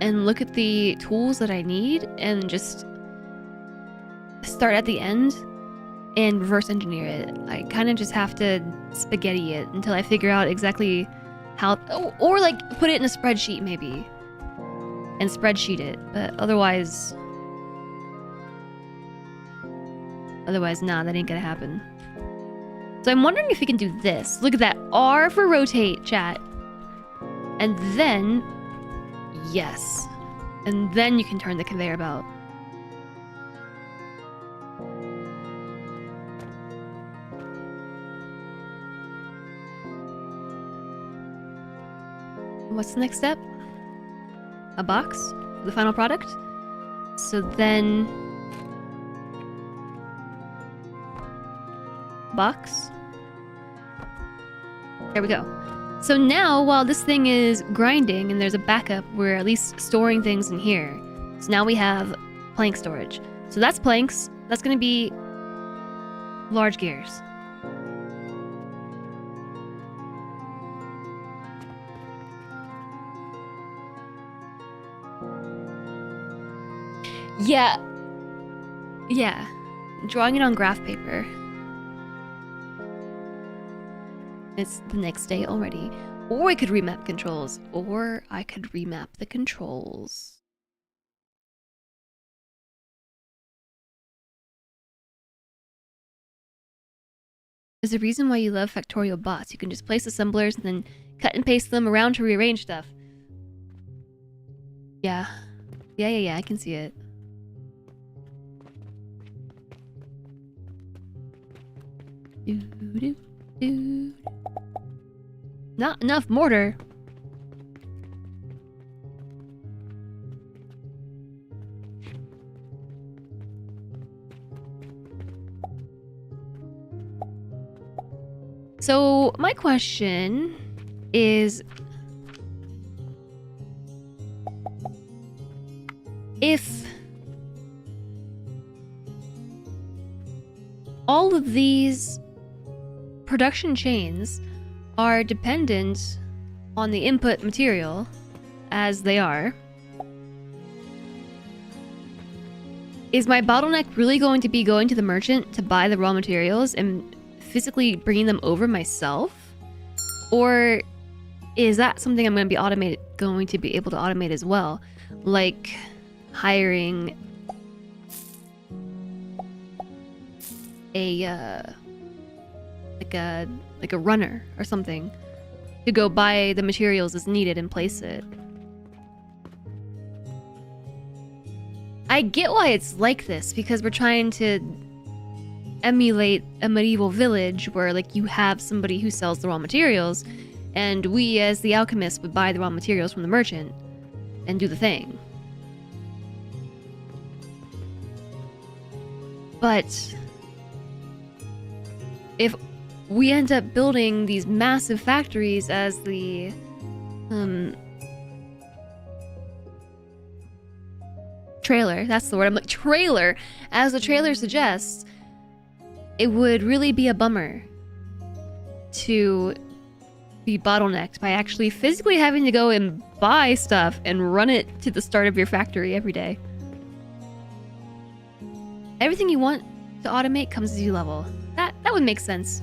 and look at the tools that I need and just start at the end and reverse engineer it. I kind of just have to spaghetti it until I figure out exactly how, or like put it in a spreadsheet maybe and spreadsheet it, but otherwise nah, that ain't gonna happen. So I'm wondering if we can do this. Look at that, R for rotate, chat. And then, yes. And then you can turn the conveyor belt. What's the next step? A box? The final product? So then... box? There we go. So now, while this thing is grinding and there's a backup, we're at least storing things in here. So now we have plank storage. So that's planks. That's going to be large gears. Yeah. Drawing it on graph paper. It's the next day already. Or I could remap controls. Or I could remap the controls. There's a reason why you love Factorial bots. You can just place assemblers and then cut and paste them around to rearrange stuff. Yeah. Yeah, I can see it. Not enough mortar. So my question is, if all of these production chains are dependent on the input material, as they are, is my bottleneck really going to be going to the merchant to buy the raw materials and physically bringing them over myself? Or is that something I'm going to be able to automate as well? Like hiring a like a runner or something to go buy the materials as needed and place it. I get why it's like this, because we're trying to emulate a medieval village where like you have somebody who sells the raw materials, and we as the alchemists would buy the raw materials from the merchant and do the thing. But if we end up building these massive factories as the trailer, that's the word, I'm like, trailer, as the trailer suggests, it would really be a bummer to be bottlenecked by actually physically having to go and buy stuff and run it to the start of your factory every day. Everything you want to automate comes as you level. That would make sense.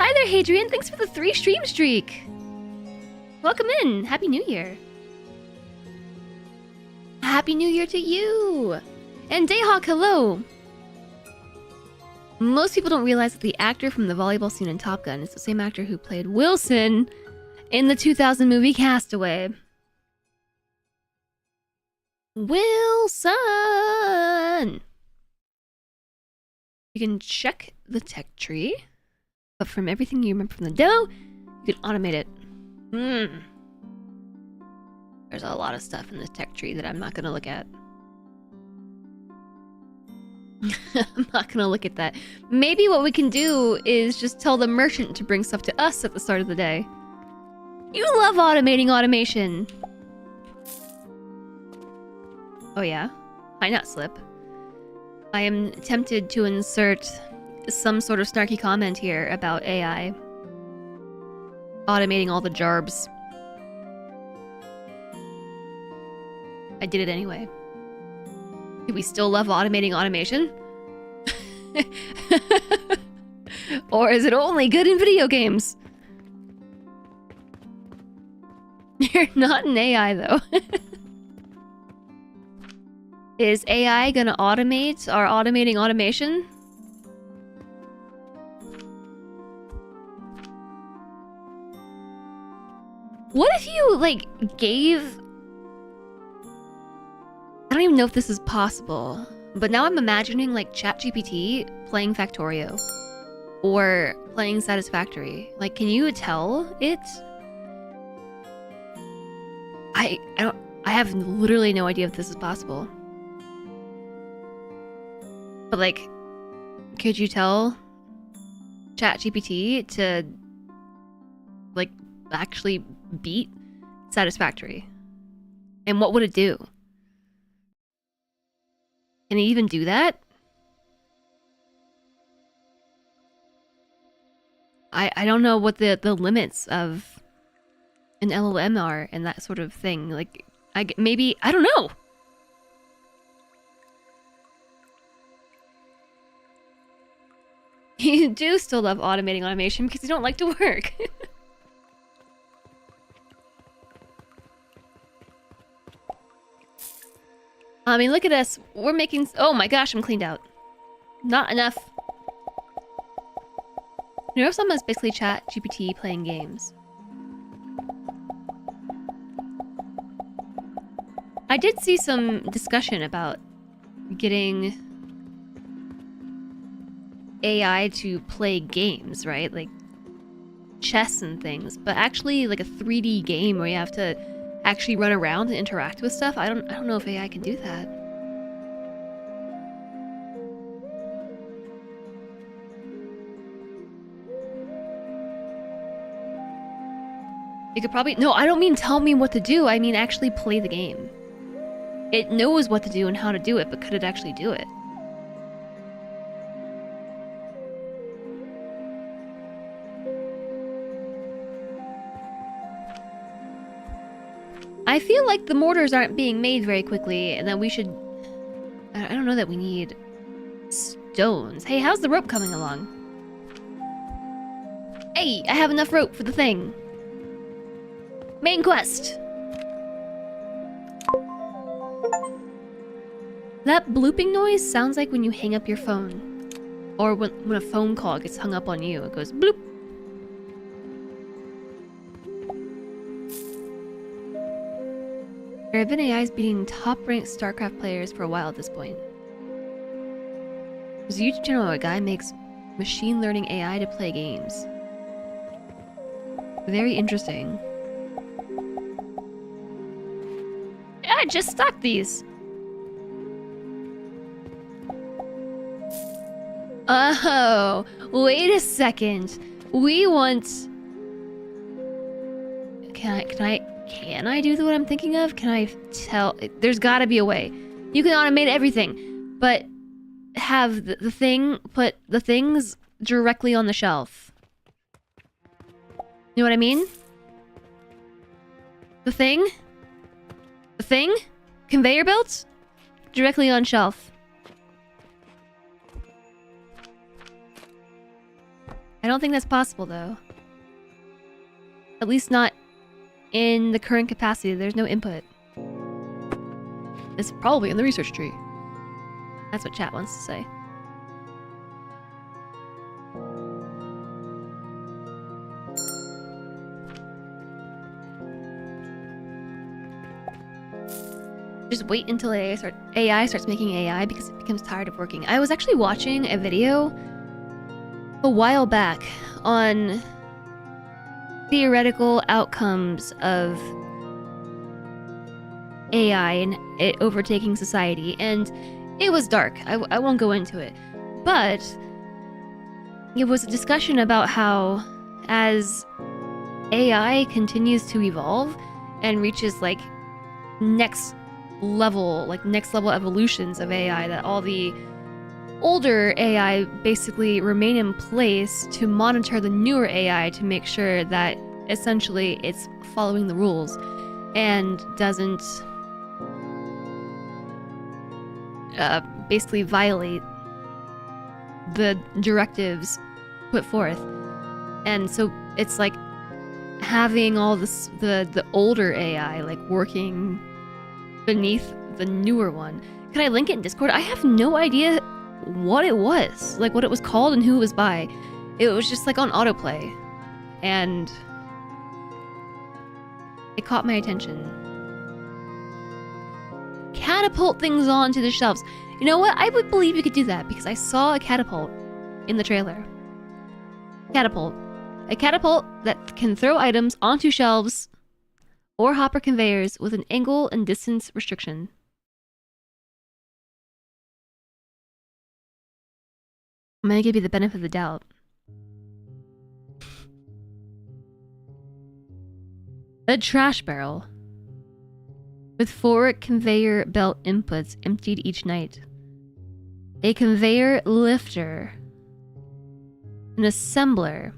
Hi there, Hadrian. Thanks for the 3 stream streak. Welcome in. Happy New Year. Happy New Year to you. And Dayhawk, hello. Most people don't realize that the actor from the volleyball scene in Top Gun is the same actor who played Wilson in the 2000 movie Castaway. Wilson! You can check the tech tree, but from everything you remember from the demo, you can automate it. There's a lot of stuff in the tech tree that I'm not going to look at. I'm not gonna look at that. Maybe what we can do is just tell the merchant to bring stuff to us at the start of the day. You love automating automation! Oh yeah? Why not slip? I am tempted to insert some sort of snarky comment here about AI automating all the jarbs. I did it anyway. Do we still love automating automation? Or is it only good in video games? You're not an AI, though. Is AI gonna automate our automating automation? What if you, like, gave... I don't even know if this is possible, but now I'm imagining like ChatGPT playing Factorio or playing Satisfactory. Like, can you tell it? I have literally no idea if this is possible. But like, could you tell ChatGPT to like actually beat Satisfactory? And what would it do? Can it even do that? I don't know what the limits of an LLM are and that sort of thing. Like, maybe, I don't know. You do still love automating automation because you don't like to work. I mean, look at us. We're making... Oh my gosh, I'm cleaned out. Not enough. Neurosum is basically ChatGPT playing games. I did see some discussion about getting AI to play games, right? Like chess and things. But actually, like a 3D game where you have to actually run around and interact with stuff. I don't know if AI can do that. You could probably... No, I don't mean tell me what to do. I mean actually play the game. It knows what to do and how to do it, but could it actually do it? I feel like the mortars aren't being made very quickly, and that we should... I don't know that we need stones. Hey, how's the rope coming along? Hey, I have enough rope for the thing. Main quest! That blooping noise sounds like when you hang up your phone. Or when a phone call gets hung up on you. It goes bloop. There have been AIs beating top-ranked StarCraft players for a while at this point. There's a YouTube channel where a guy makes machine learning AI to play games. Very interesting. Yeah, I just stocked these. Oh, Wait a second. We want... Can I do what I'm thinking of? Can I tell? There's gotta be a way. You can automate everything, but have the thing put the things directly on the shelf. You know what I mean? The thing? The thing? Conveyor belts? Directly on shelf. I don't think that's possible, though. At least not in the current capacity. There's no input. It's probably in the research tree. That's what chat wants to say. Just wait until AI starts making AI because it becomes tired of working. I was actually watching a video a while back on theoretical outcomes of AI and it overtaking society, and it was dark. I won't go into it, but it was a discussion about how as AI continues to evolve and reaches like next level evolutions of AI, that all the older AI basically remain in place to monitor the newer AI to make sure that essentially it's following the rules and doesn't basically violate the directives put forth. And so it's like having all this the older AI like working beneath the newer one. Can I link it in Discord? I have no idea what it was, like what it was called and who it was by. It was just like on autoplay and it caught my attention. Catapult things onto the shelves. You know what? I would believe you could do that because I saw a catapult in the trailer. Catapult. A catapult that can throw items onto shelves or hopper conveyors with an angle and distance restriction. I'm gonna give you the benefit of the doubt. A trash barrel with 4 conveyor belt inputs emptied each night. A conveyor lifter. An assembler.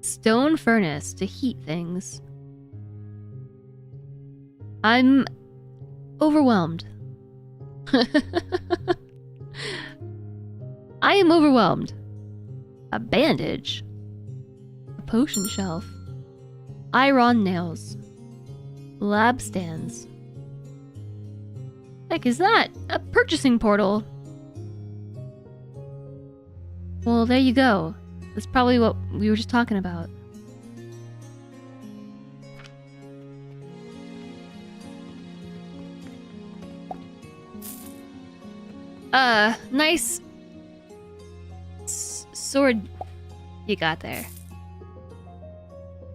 Stone furnace to heat things. I'm overwhelmed. I am overwhelmed. A bandage. A potion shelf. Iron nails. Lab stands. Heck is that? A purchasing portal. Well, there you go. That's probably what we were just talking about. Nice sword you got there.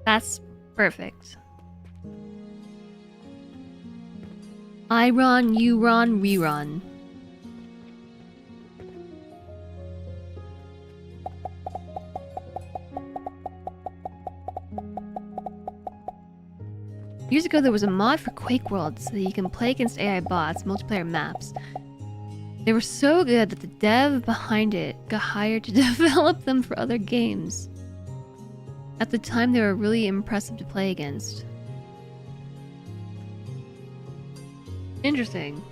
That's perfect. I run, you run, we run. Years ago, there was a mod for Quake World so that you can play against AI bots, multiplayer maps. They were so good that the dev behind it got hired to develop them for other games. At the time, they were really impressive to play against. Interesting.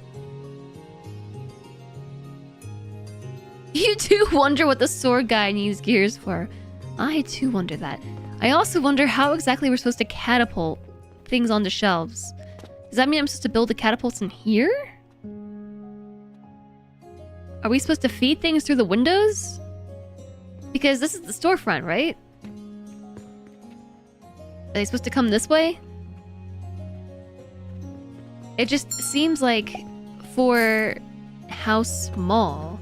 You too wonder what the sword guy needs gears for. I too wonder that. I also wonder how exactly we're supposed to catapult things onto shelves. Does that mean I'm supposed to build the catapults in here? Are we supposed to feed things through the windows? Because this is the storefront, right? Are they supposed to come this way? It just seems like for how small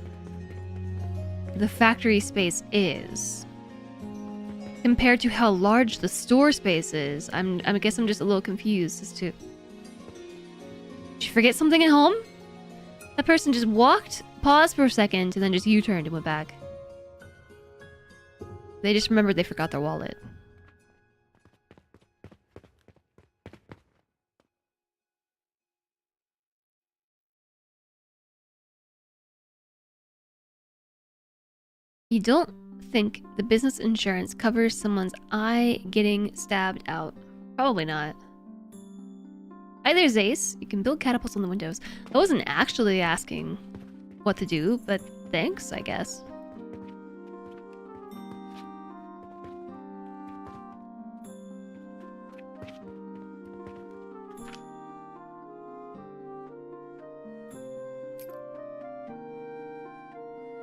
the factory space is compared to how large the store space is. I guess I'm just a little confused as to... Did you forget something at home? That person just walked, paused for a second, and then just U-turned and went back. They just remembered they forgot their wallet. You don't think the business insurance covers someone's eye getting stabbed out? Probably not. Hi there, Zace. You can build catapults on the windows. I wasn't actually asking what to do, but thanks, I guess.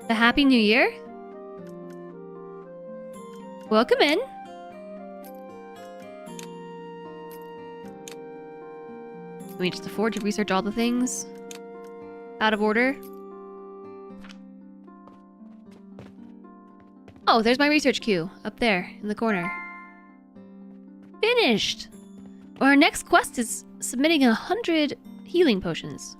A happy new year? Welcome in. Can we just afford to research all the things? Out of order? Oh, there's my research queue. Up there, in the corner. Finished! Our next quest is submitting 100 healing potions.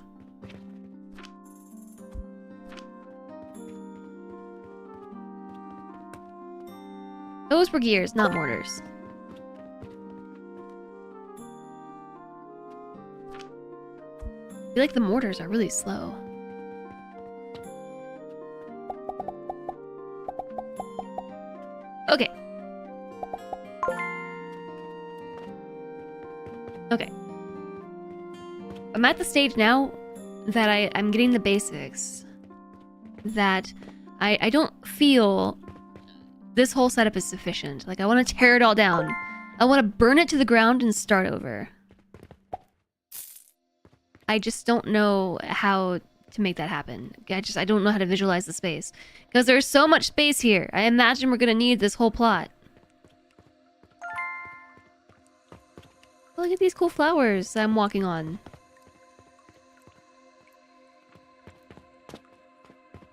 Those were gears, not mortars. I feel like the mortars are really slow. Okay. Okay. I'm at the stage now that I'm getting the basics. That I don't feel this whole setup is sufficient. Like, I want to tear it all down. I want to burn it to the ground and start over. I just don't know how to make that happen. I don't know how to visualize the space. Because there's so much space here. I imagine we're gonna need this whole plot. Look at these cool flowers I'm walking on.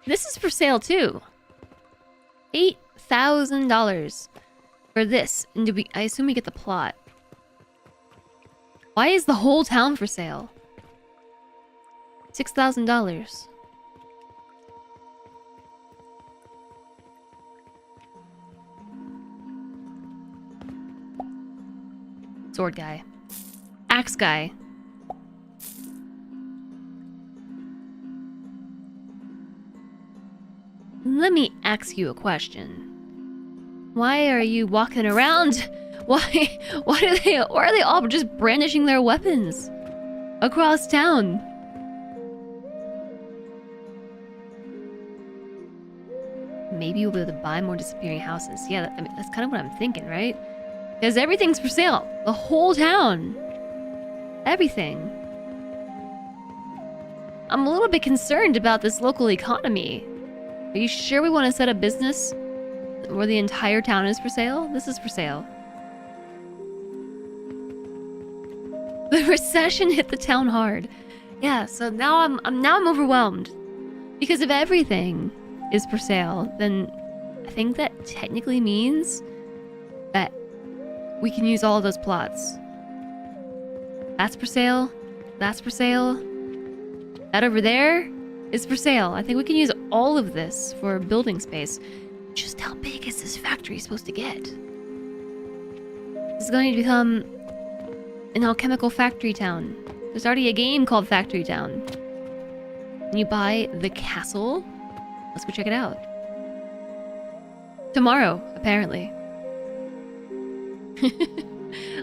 This is for sale too. $8,000 for this. And I assume we get the plot. Why is the whole town for sale? $6,000. Sword guy. Axe guy. Let me ask you a question. Why are you walking around? Why are they all just brandishing their weapons across town? Maybe you'll be able to buy more disappearing houses. Yeah, I mean, that's kind of what I'm thinking, right? Because everything's for sale. The whole town. Everything. I'm a little bit concerned about this local economy. Are you sure we want to set a business where the entire town is for sale? This is for sale. The recession hit the town hard. Yeah, so now I'm overwhelmed. Because if everything is for sale, then I think that technically means that we can use all of those plots. That's for sale. That's for sale. That over there is for sale. I think we can use all of this for building space. Just how big is this factory supposed to get? This is going to become an alchemical factory town. There's already a game called Factory Town. And you buy the castle. Let's go check it out. Tomorrow, apparently.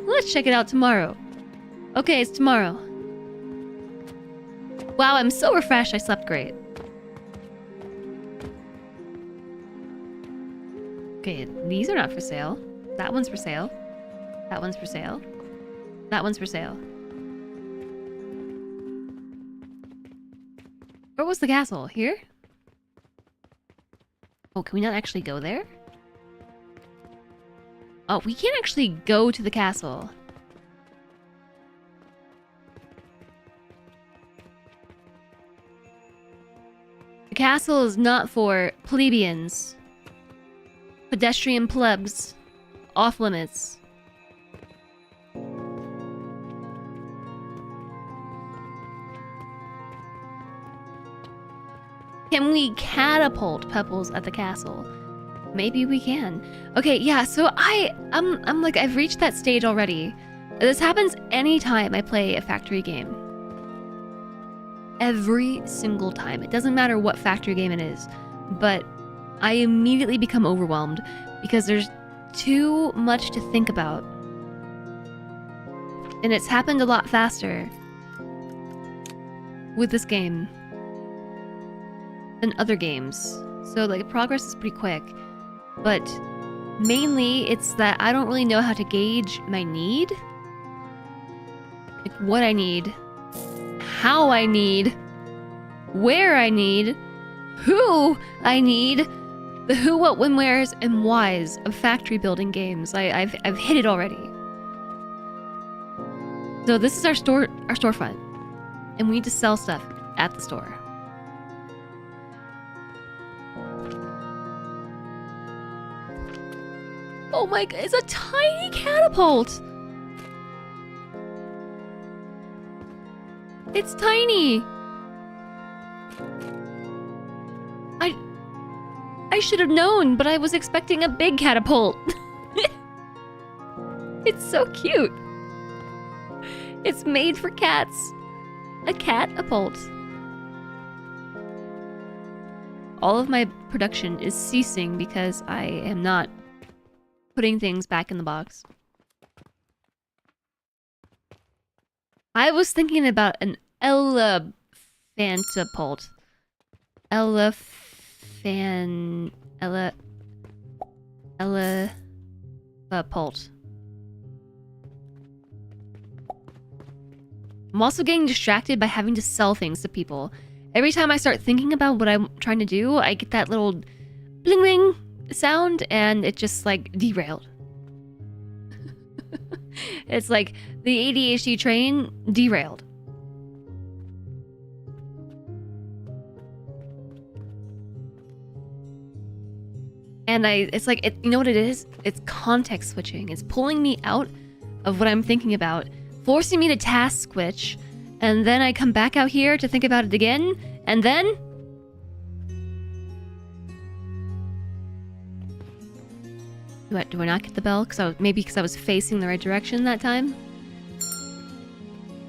Let's check it out tomorrow. Okay, it's tomorrow. Wow, I'm so refreshed. I slept great. Okay, these are not for sale. That one's for sale. That one's for sale. That one's for sale. Where was the castle? Here? Oh, can we not actually go there? Oh, we can't actually go to the castle. The castle is not for plebeians. Pedestrian plebs. Off limits. Can we catapult Pebbles at the castle? Maybe we can. Okay, yeah, so I'm like, I've reached that stage already. This happens anytime I play a factory game. Every single time. It doesn't matter what factory game it is, but I immediately become overwhelmed because there's too much to think about. And it's happened a lot faster with this game than other games. So like progress is pretty quick, but mainly it's that I don't really know how to gauge my need. Like what I need, how I need, where I need, who I need, the who, what, when, wheres, and whys of factory building games. I've hit it already. So this is our storefront, and we need to sell stuff at the store. Oh my god, it's a tiny catapult! It's tiny! I should have known, but I was expecting a big catapult. It's so cute. It's made for cats. A catapult. All of my production is ceasing because I am not putting things back in the box. I was thinking about an elephantapult. Elephantapult. I'm also getting distracted by having to sell things to people. Every time I start thinking about what I'm trying to do, I get that little bling bling sound and it just like derailed. It's like the ADHD train derailed. And it's like, you know what it is? It's context switching. It's pulling me out of what I'm thinking about, forcing me to task switch, and then I come back out here to think about it again, and then... Do I not get the bell? Maybe because I was facing the right direction that time?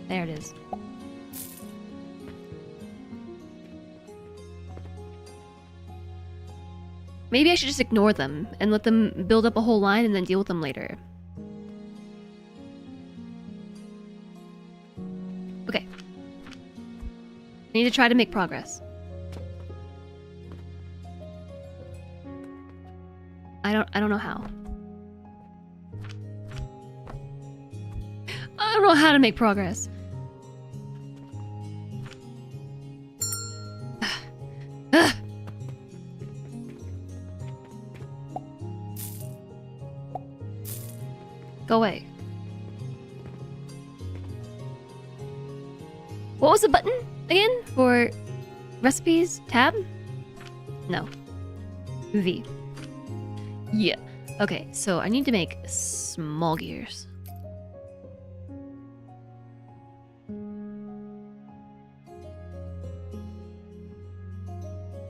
There it is. Maybe I should just ignore them and let them build up a whole line and then deal with them later. Okay. I need to try to make progress. I don't know how. I don't know how to make progress. Go away. What was the button again for recipes? Tab? No. V. Yeah. Okay, so I need to make small gears.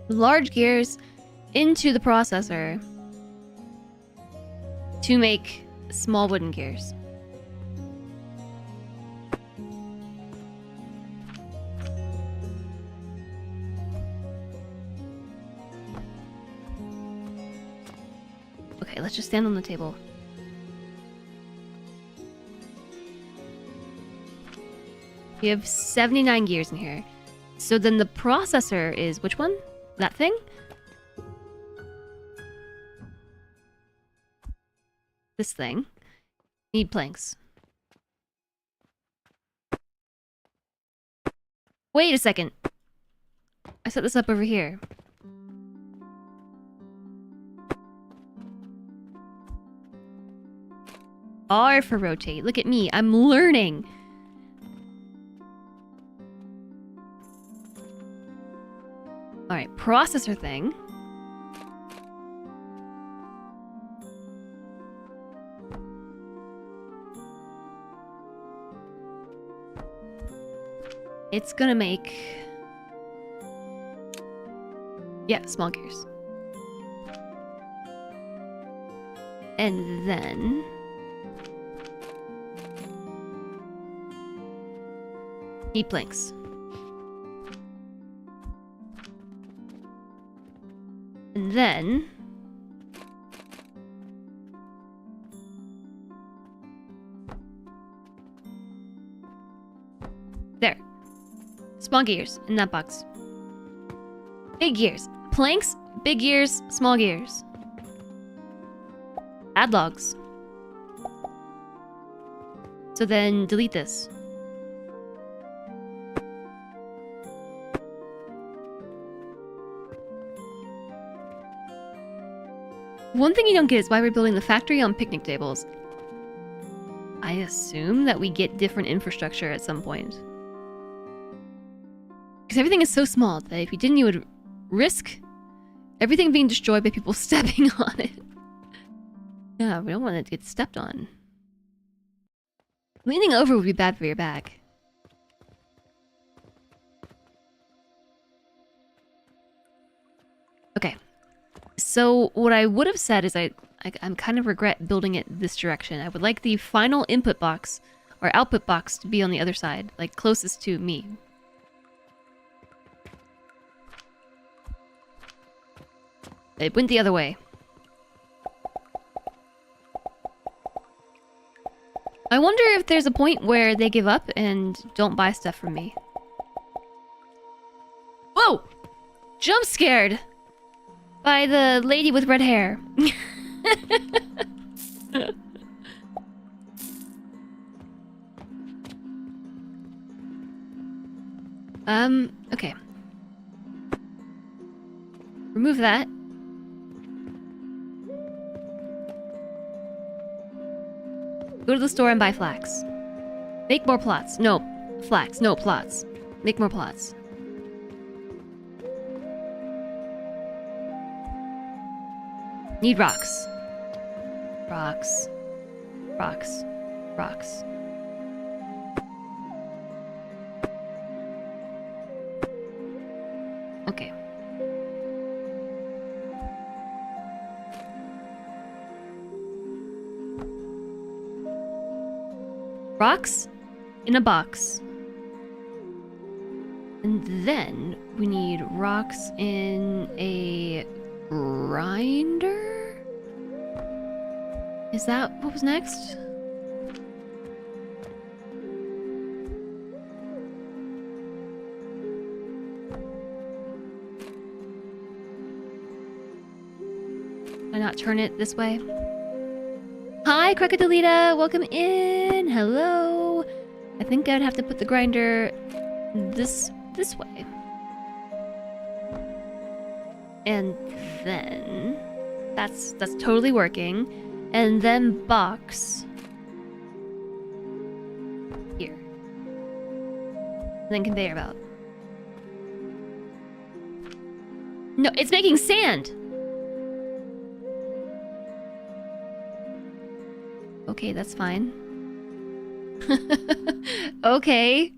Large gears into the processor to make small wooden gears. Okay, let's just stand on the table. We have 79 gears in here. So then the processor is which one? That thing? This thing. Need planks. Wait a second. I set this up over here. R for rotate. Look at me. I'm learning. Alright, processor thing. It's gonna make... yeah, small gears. And then... need planks. And then... there. Small gears in that box. Big gears. Planks, big gears, small gears. Add logs. So then delete this. One thing you don't get is why we're building the factory on picnic tables. I assume that we get different infrastructure at some point. Because everything is so small that if you didn't, you would risk everything being destroyed by people stepping on it. Yeah, we don't want it to get stepped on. Leaning over would be bad for your back. Okay. So what I would have said is I'm kind of regret building it this direction. I would like the final input box or output box to be on the other side, like closest to me. It went the other way. I wonder if there's a point where they give up and don't buy stuff from me. Whoa! Jump scared! By the lady with red hair. Okay. Remove that. Go to the store and buy flax. Make more plots. No, flax. No, plots. Make more plots. Need rocks. Rocks. Rocks. Rocks. Okay. Rocks in a box. And then we need rocks in a grinder? Is that what was next? Can I not turn it this way? Hi, Crocodilita! Welcome in! Hello! I think I'd have to put the grinder this way. And then... That's totally working. And then box... here. And then conveyor belt. No, it's making sand! Okay, that's fine. Okay.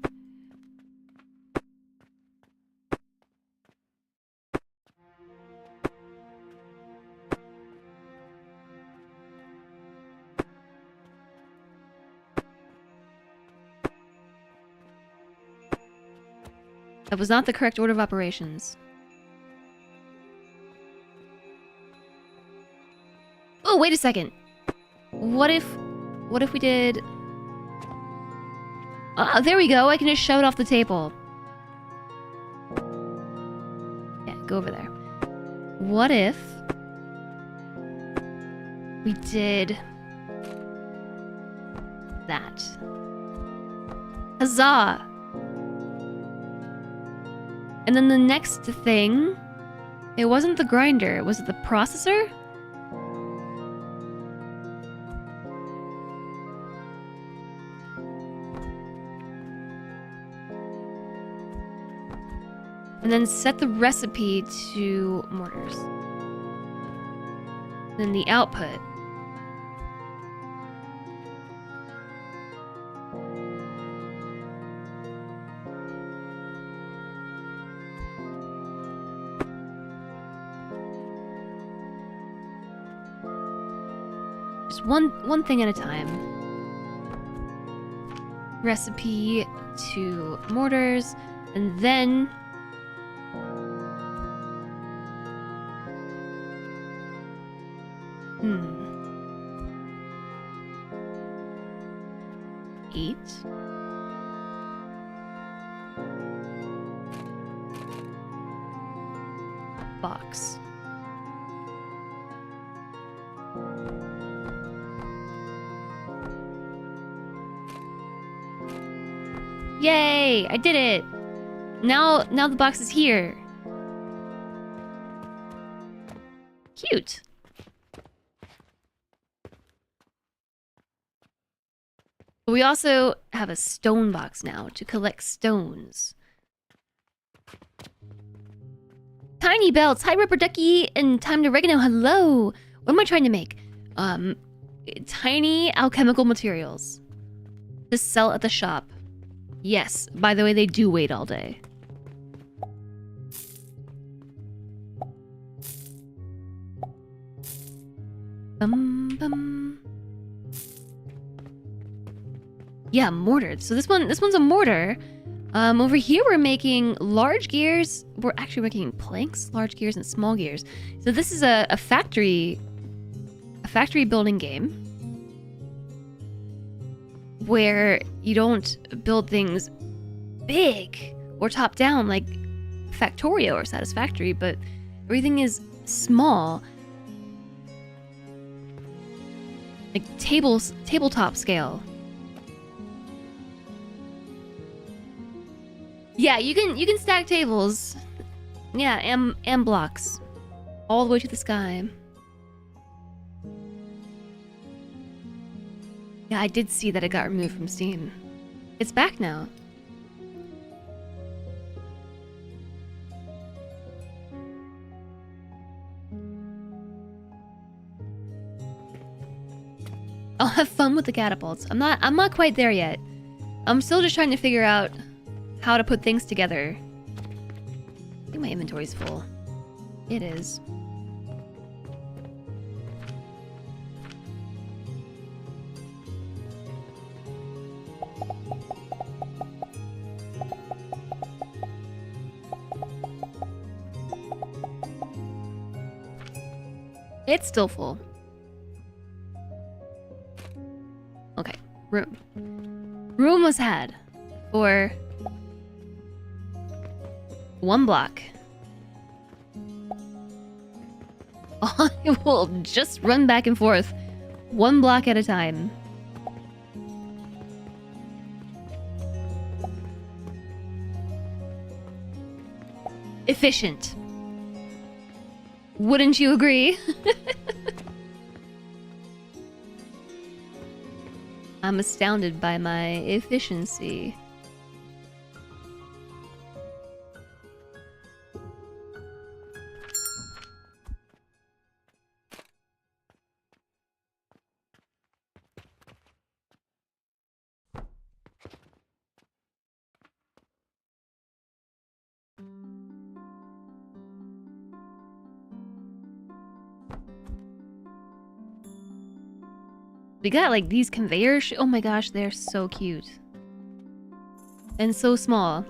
That was not the correct order of operations. Oh, wait a second. What if we did... Ah, there we go. I can just shove it off the table. Yeah, go over there. What if we did that? Huzzah! And then the next thing, it wasn't the grinder, was it the processor? And then set the recipe to mortars. Then the output. Just one thing at a time. Recipe to mortars, and then eat. Box. Yay! I did it! Now the box is here. Cute. We also have a stone box now to collect stones. Tiny belts. Hi, Ripper Ducky and Time to Oregano. Hello. What am I trying to make? Tiny alchemical materials to sell at the shop. Yes. By the way, they do wait all day. Yeah, mortar. So this one's a mortar. Over here we're making large gears. We're actually making planks, large gears, and small gears. So this is a factory building game where you don't build things big or top down like Factorio or Satisfactory, but everything is small, like tabletop scale. Yeah, you can stack tables. Yeah, and blocks all the way to the sky. Yeah, I did see that it got removed from Steam. It's back now. I'll have fun with the catapults. I'm not quite there yet. I'm still just trying to figure out how to put things together. I think my inventory's full. It is. It's still full. Okay, room. Room was had for one block. I will just run back and forth, one block at a time. Efficient. Wouldn't you agree? I'm astounded by my efficiency. We got like these conveyors. Oh my gosh, they're so cute. And so small.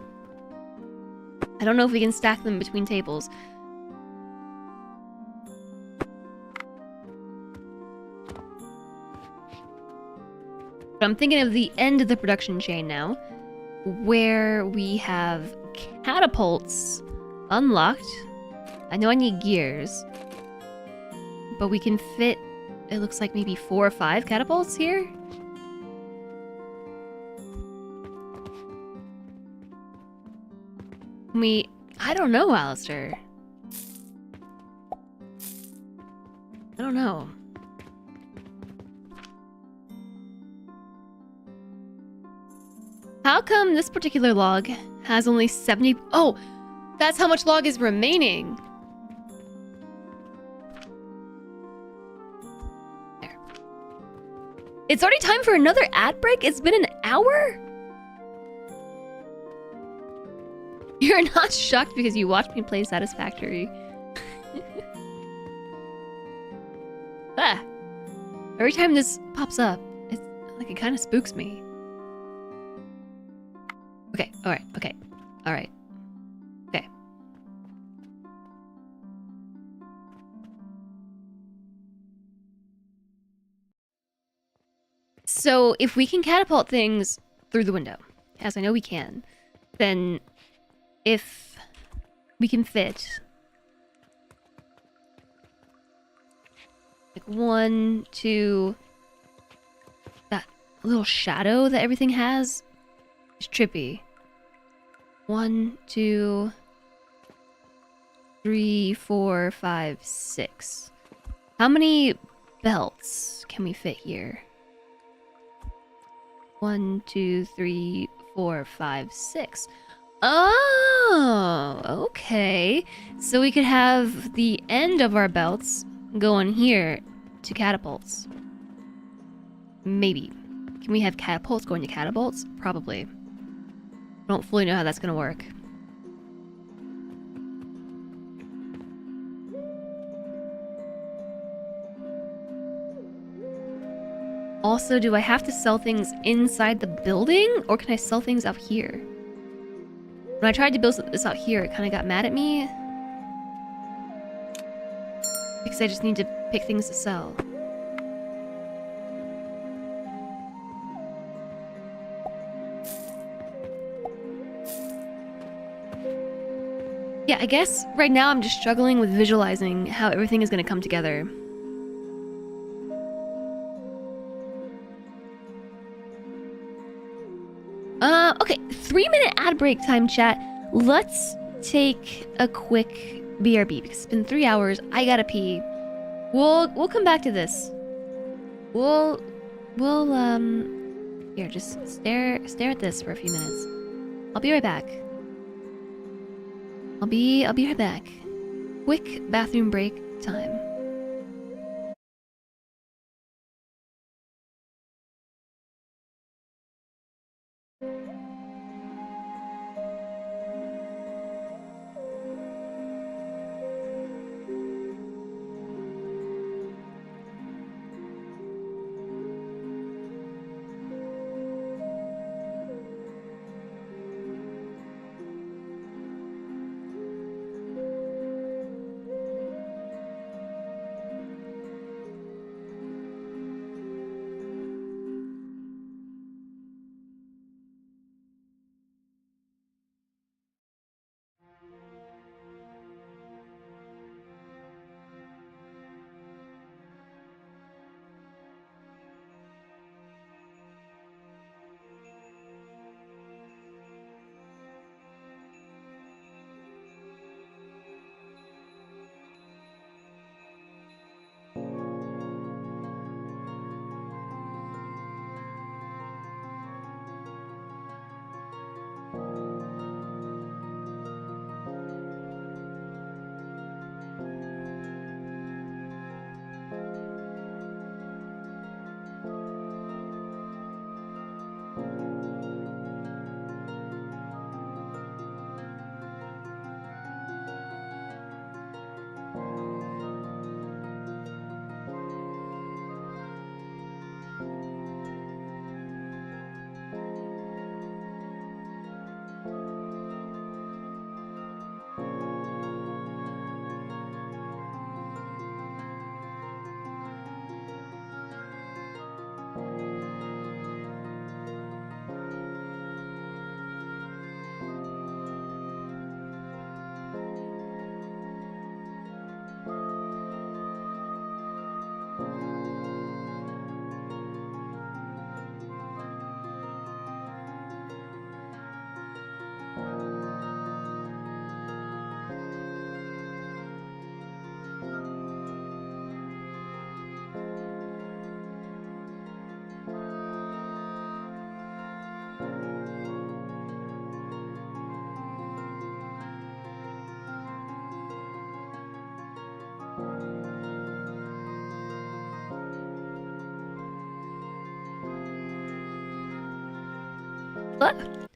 I don't know if we can stack them between tables. But I'm thinking of the end of the production chain now, where we have catapults unlocked. I know I need gears, but we can fit, it looks like maybe 4 or 5 catapults here. I don't know, Alistair. I don't know. How come this particular log has only 70? Oh, that's how much log is remaining. There. It's already time for another ad break? It's been an hour? You're not shocked because you watched me play Satisfactory. Ah. Every time this pops up, it's like it kind of spooks me. Okay, alright, okay. Alright. Okay. So, if we can catapult things through the window, as I know we can, then if we can fit like 1, 2, that little shadow that everything has is trippy. 1, 2, 3, 4, 5, 6. How many belts can we fit here? 1, 2, 3, 4, 5, 6. Oh, okay. So we could have the end of our belts go on here to catapults. Maybe. Can we have catapults going to catapults? Probably. I don't fully know how that's gonna work. Also, do I have to sell things inside the building, or can I sell things out here? When I tried to build this out here, it kind of got mad at me. Because I just need to pick things to sell. Yeah, I guess right now I'm just struggling with visualizing how everything is going to come together. Okay, 3-minute ad break time, chat. Let's take a quick BRB because it's been 3 hours. I gotta pee. We'll come back to this. We'll here, just stare at this for a few minutes. I'll be right back. I'll be right back. Quick bathroom break time.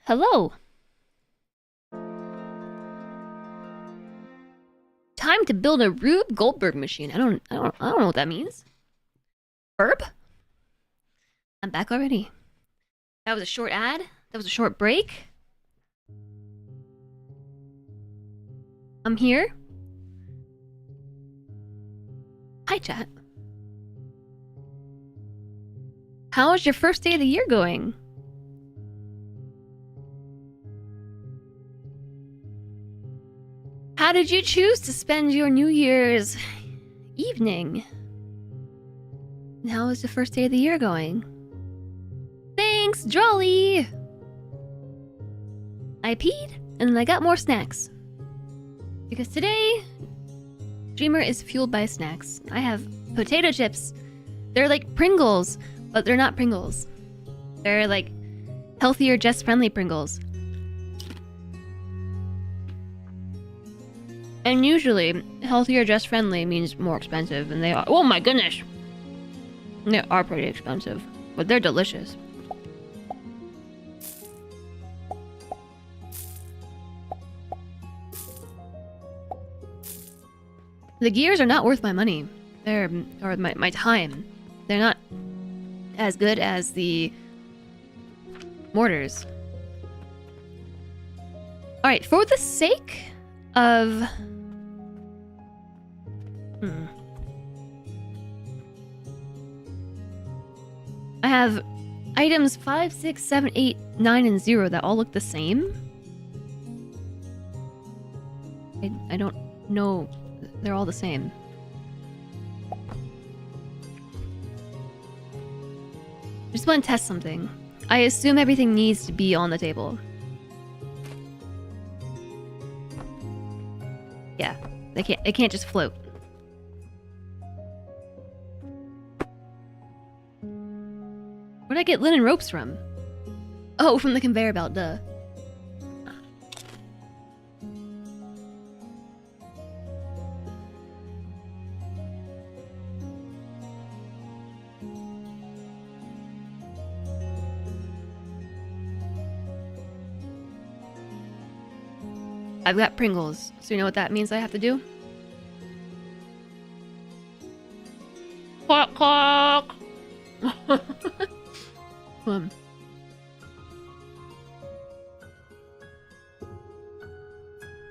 Hello. Time to build a Rube Goldberg machine. I don't know what that means. Herb? back already. That was a short ad. That was a short break. I'm here. Hi, chat. How's your first day of the year going? How did you choose to spend your New Year's evening? And how is the first day of the year going? Thanks, Jolly! I peed, and then I got more snacks. Because today, Dreamer is fueled by snacks. I have potato chips. They're like Pringles, but they're not Pringles. They're like healthier, Jess-friendly Pringles. And usually, healthier, Jess-friendly means more expensive, and they are. Oh my goodness! They are pretty expensive, but they're delicious. The gears are not worth my money. Or my time. They're not as good as the mortars. Alright, for the sake of... I have items 5, 6, 7, 8, 9, and 0 that all look the same. I don't know. They're all the same. I just want to test something. I assume everything needs to be on the table. Yeah, they can't just float. Where'd I get linen ropes from? Oh, from the conveyor belt, duh. I've got Pringles, so you know what that means I have to do? Quack, quack!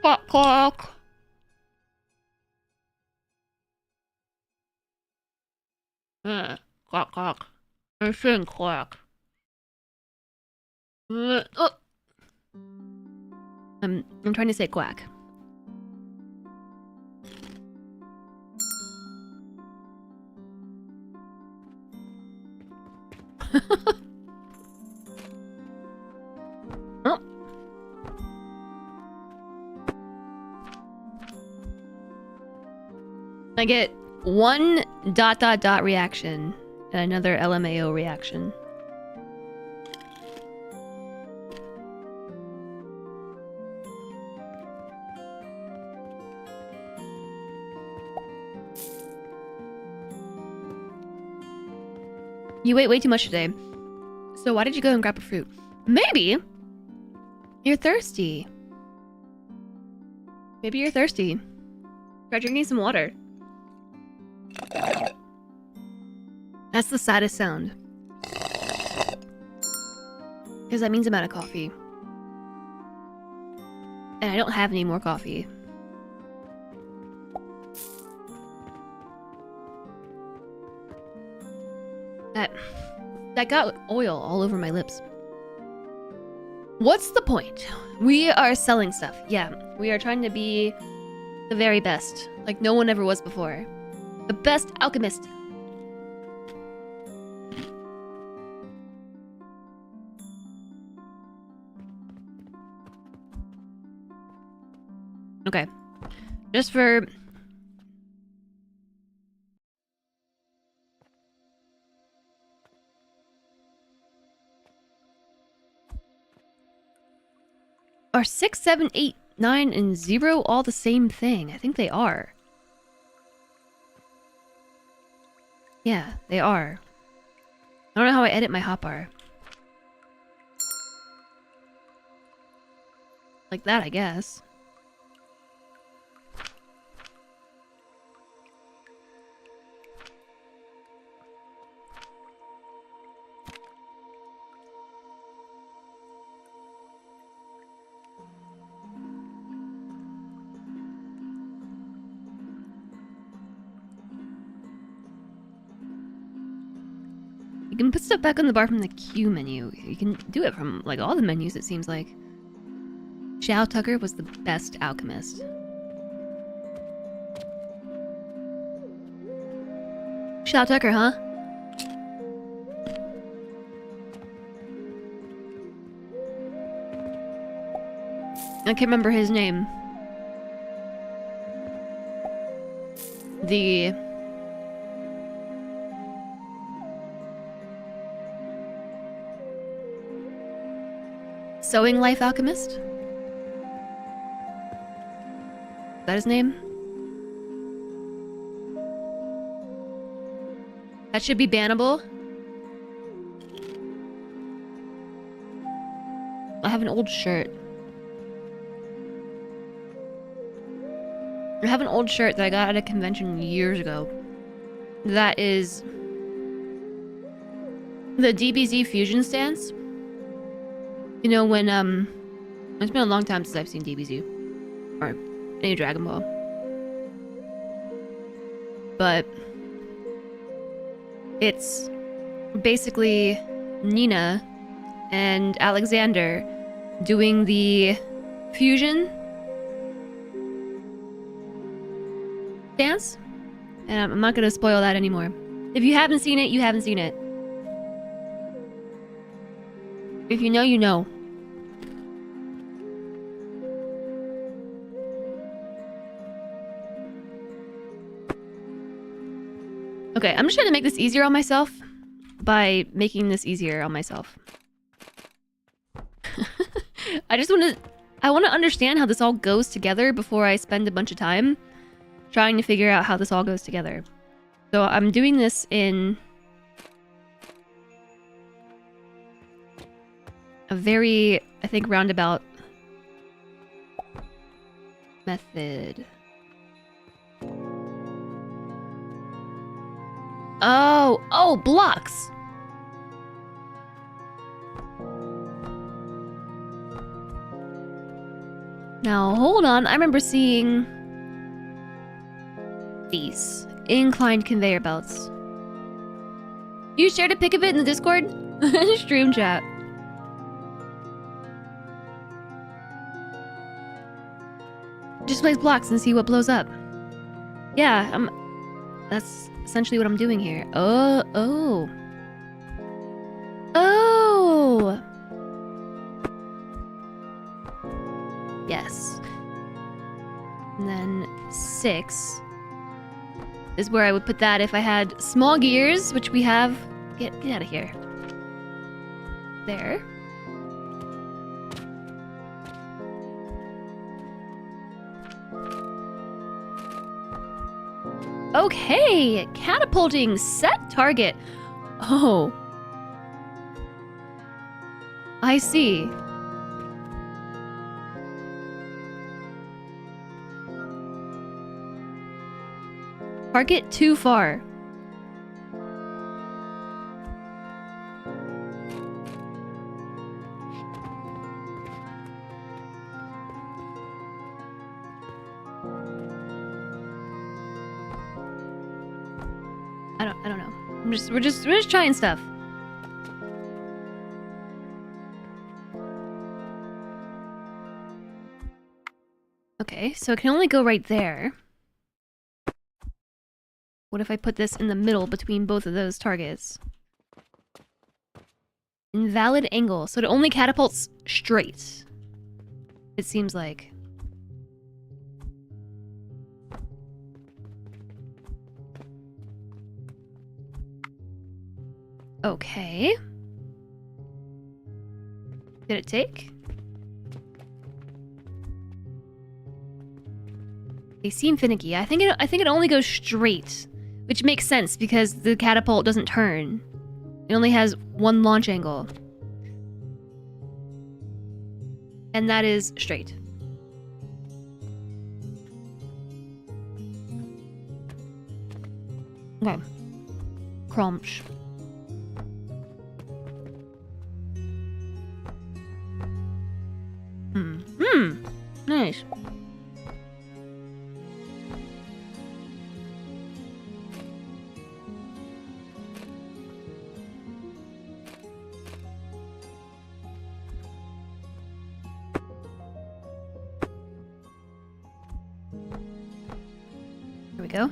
Quack, quack! Quack, quack. I shouldn't quack. Oh. I'm trying to say quack. Oh. I get one ... reaction and another LMAO reaction. You ate way too much today. So why did you go and grab a fruit? Maybe you're thirsty. Maybe you're thirsty. Try drinking some water. That's the saddest sound. Because that means I'm out of coffee. And I don't have any more coffee. That got oil all over my lips. What's the point? We are selling stuff. Yeah, we are trying to be the very best. Like no one ever was before. The best alchemist. Okay. Just for... Are 6, 7, 8, 9, and 0 all the same thing? I think they are. Yeah, they are. I don't know how I edit my hotbar. Like that, I guess. You can put stuff back on the bar from the Q menu. You can do it from, like, all the menus, it seems like. Shao Tucker was the best alchemist. Shao Tucker, huh? I can't remember his name. The... Sewing Life Alchemist? Is that his name? That should be bannable. I have an old shirt. I have an old shirt that I got at a convention years ago. That is the DBZ fusion stance. You know when it's been a long time since I've seen DBZ or any Dragon Ball. But it's basically Nina and Alexander doing the fusion dance, and I'm not gonna spoil that anymore. If you haven't seen it, you haven't seen it. If you know, you know. Okay, I'm just trying to make this easier on myself by making this easier on myself. I want to understand how this all goes together before I spend a bunch of time trying to figure out how this all goes together. So I'm doing this in a very, I think, roundabout method. Oh, blocks! Now, hold on. I remember seeing these inclined conveyor belts. You shared a pic of it in the Discord? Stream chat. Just place blocks and see what blows up. Yeah, that's essentially what I'm doing here. Oh. Yes. And then 6 is where I would put that if I had small gears, which we have. Get out of here. There. Okay, catapulting set target. Oh. I see. Target too far. I don't know. We're just trying stuff. Okay, so it can only go right there. What if I put this in the middle between both of those targets? Invalid angle. So it only catapults straight. It seems like. Okay. Did it take? They seem finicky. I think it only goes straight, which makes sense because the catapult doesn't turn. It only has one launch angle. And that is straight. Okay. Crunch. Nice. go.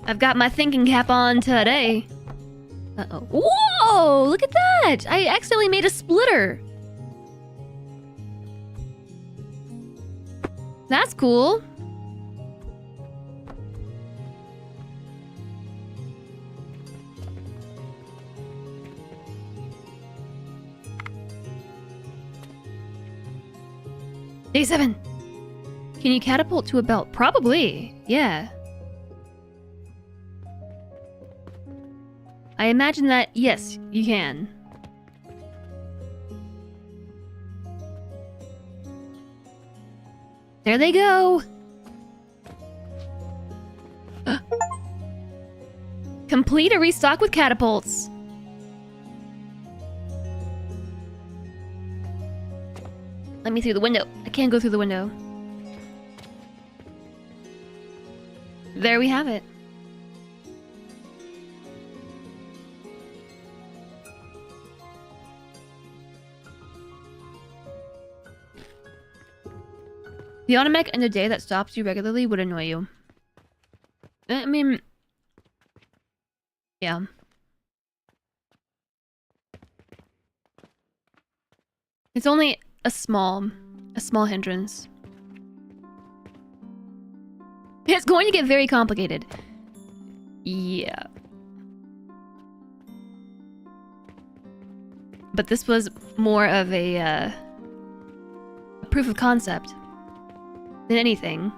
I've got my thinking cap on today. Uh-oh. Whoa! Look at that! I accidentally made a splitter. That's cool. Day 7. Can you catapult to a belt? Probably. Yeah. I imagine that, yes, you can. There they go! Complete a restock with catapults. Let me through the window. I can't go through the window. There we have it. The automatic end of day that stops you regularly would annoy you. I mean... yeah. It's only a small hindrance. It's going to get very complicated. Yeah. But this was more of a proof of concept than anything.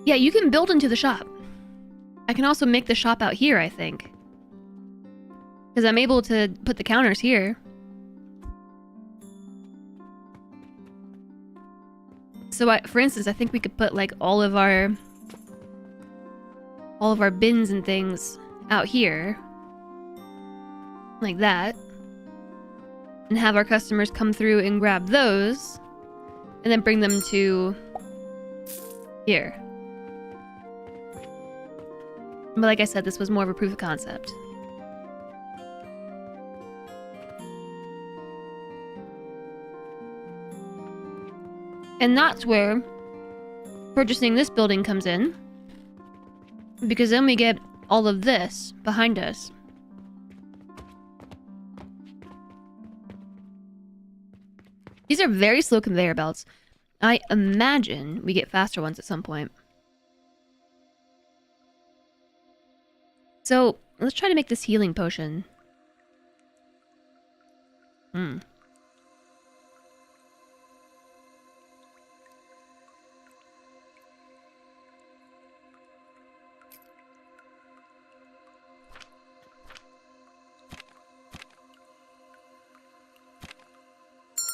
Yeah, you can build into the shop. I can also make the shop out here, I think. Because I'm able to put the counters here. So, for instance, I think we could put like all of our bins and things out here, like that, and have our customers come through and grab those, and then bring them to here. But like I said, this was more of a proof of concept. And that's where purchasing this building comes in. Because then we get all of this behind us. These are very slow conveyor belts. I imagine we get faster ones at some point. So, let's try to make this healing potion.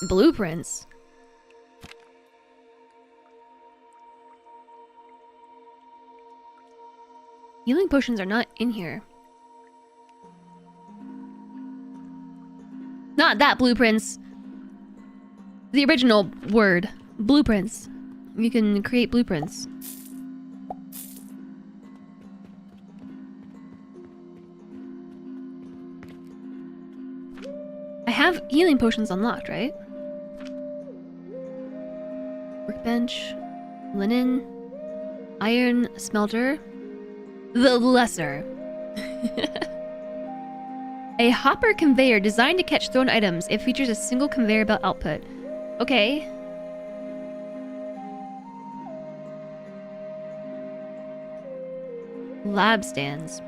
Blueprints. Healing potions are not in here. Not that blueprints. The original word. Blueprints. You can create blueprints. I have healing potions unlocked, right? Workbench. Linen. Iron smelter. The lesser. A hopper conveyor designed to catch thrown items. It features a single conveyor belt output. Okay. Lab stands.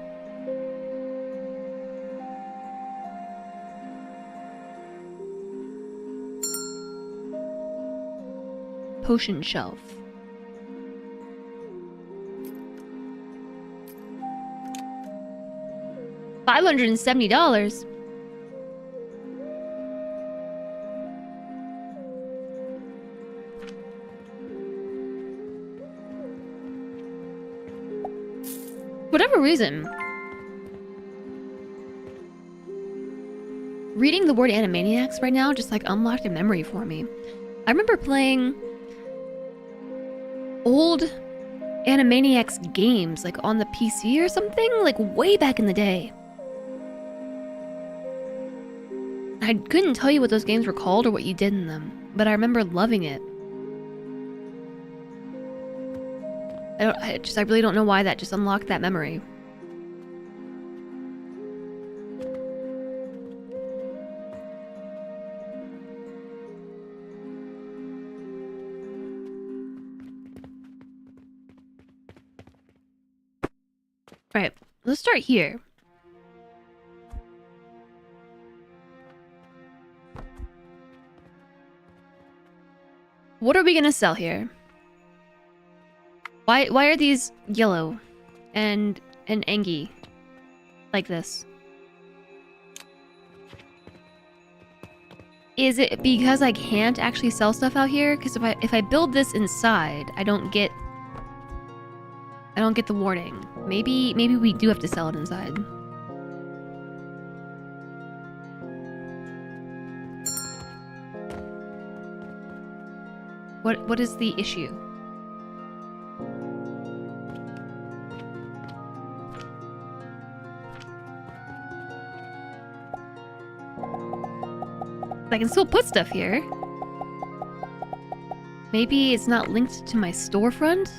Potion shelf. $570. whatever reason, reading the word Animaniacs right now just like unlocked a memory for me. I remember playing old Animaniacs games like on the PC or something, like way back in the day. I couldn't tell you what those games were called or what you did in them, but I remember loving it. I really don't know why that just unlocked that memory. Alright, let's start here. What are we gonna sell here? Why are these yellow and Angie like this? Is it because I can't actually sell stuff out here? Because if I build this inside, I don't get the warning. Maybe we do have to sell it inside. What is the issue? I can still put stuff here. Maybe it's not linked to my storefront?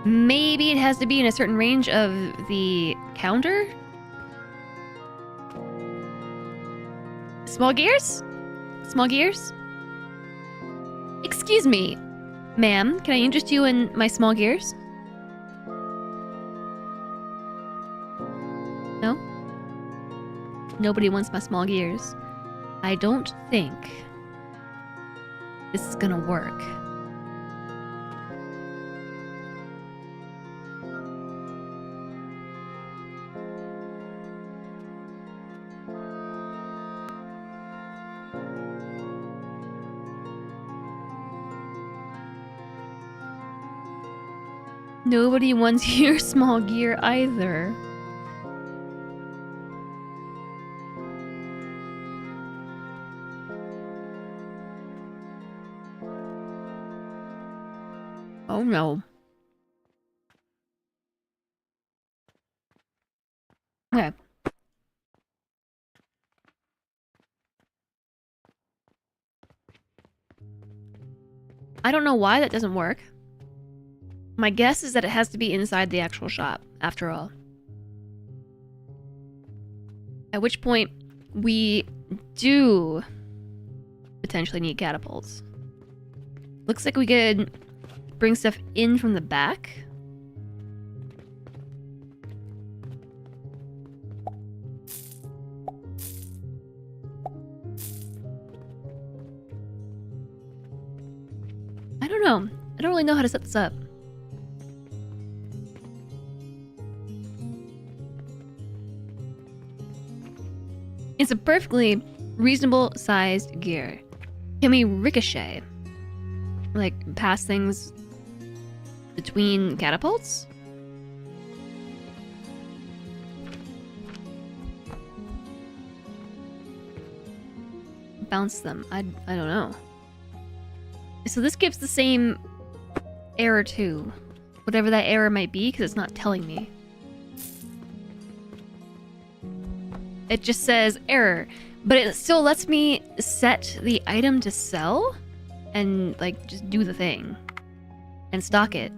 Maybe it has to be in a certain range of the counter? Small gears? Small gears? Excuse me, ma'am, can I interest you in my small gears? No? Nobody wants my small gears. I don't think this is gonna work. Nobody wants your small gear either. Oh no. Okay. I don't know why that doesn't work. My guess is that it has to be inside the actual shop, after all. At which point, we do potentially need catapults. Looks like we could bring stuff in from the back. I don't know. I don't really know how to set this up. It's a perfectly reasonable sized gear. Can we ricochet? Like, pass things between catapults? Bounce them. I don't know. So this gives the same error too. Whatever that error might be, because it's not telling me. It just says error, but it still lets me set the item to sell and like just do the thing and stock it,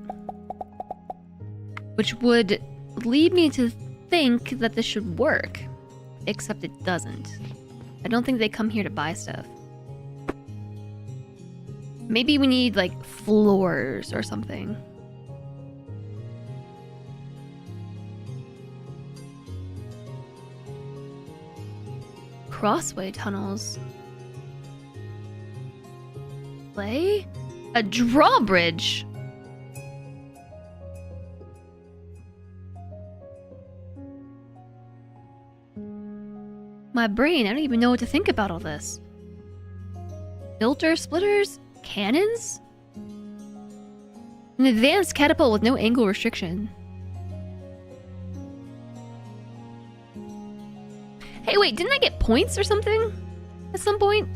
which would lead me to think that this should work, except it doesn't. I don't think they come here to buy stuff. Maybe we need like floors or something. Crossway tunnels. Play? A drawbridge. My brain, I don't even know what to think about all this. Filter splitters? Cannons? An advanced catapult with no angle restriction. Hey, wait, didn't I get points or something at some point?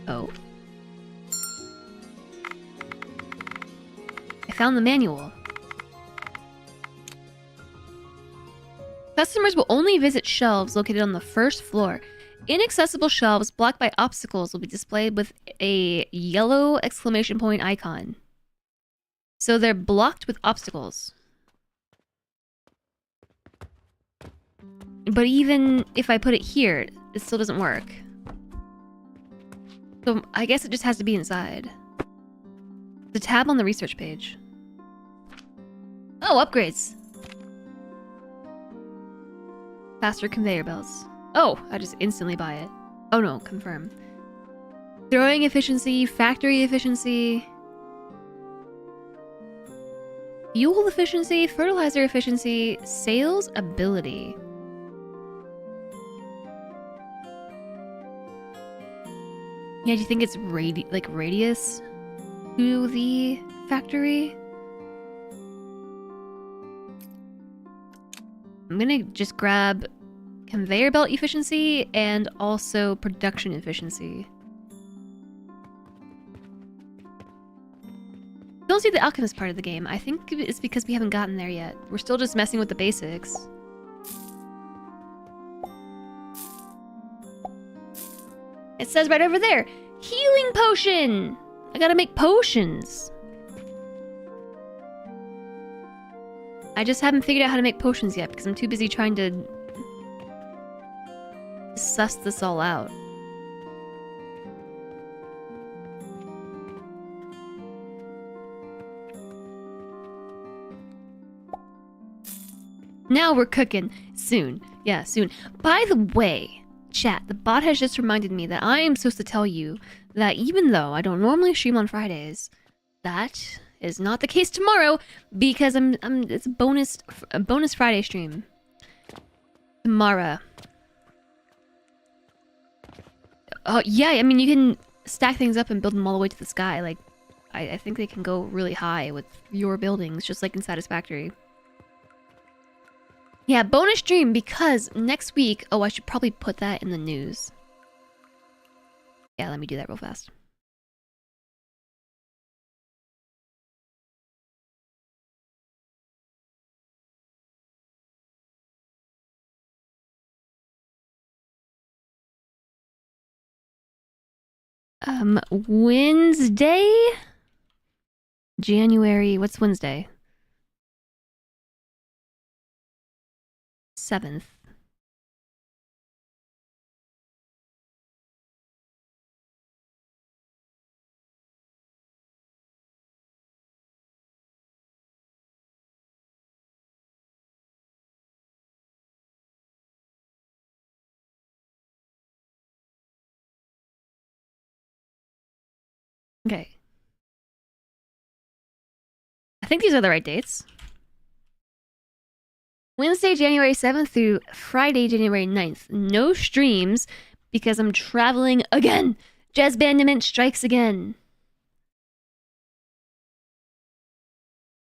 Oh. I found the manual. Customers will only visit shelves located on the first floor. Inaccessible shelves blocked by obstacles will be displayed with a yellow exclamation point icon. So they're blocked with obstacles. But even if I put it here, it still doesn't work. So I guess it just has to be inside. The tab on the research page. Oh, upgrades. Faster conveyor belts. Oh, I just instantly buy it. Oh no, confirm. Throwing efficiency, factory efficiency, fuel efficiency, fertilizer efficiency, sales ability. Yeah, do you think it's radius to the factory? I'm gonna just grab conveyor belt efficiency and also production efficiency. Don't see the alchemist part of the game. I think it's because we haven't gotten there yet. We're still just messing with the basics. It says right over there, healing potion! I gotta make potions. I just haven't figured out how to make potions yet because I'm too busy trying to suss this all out. Now we're cooking. Soon. Yeah, soon. By the way, chat, the bot has just reminded me that I am supposed to tell you that even though I don't normally stream on Fridays, that is not the case tomorrow because it's a bonus Friday stream. Tomorrow. Oh, yeah, I mean, you can stack things up and build them all the way to the sky. Like, I think they can go really high with your buildings, just like in Satisfactory. Yeah, bonus stream because next week... Oh, I should probably put that in the news. Yeah, let me do that real fast. Wednesday? January... What's Wednesday? 7th. Okay. I think these are the right dates. Wednesday, January 7th through Friday, January 9th. No streams because I'm traveling again. Jazz Bandiment strikes again.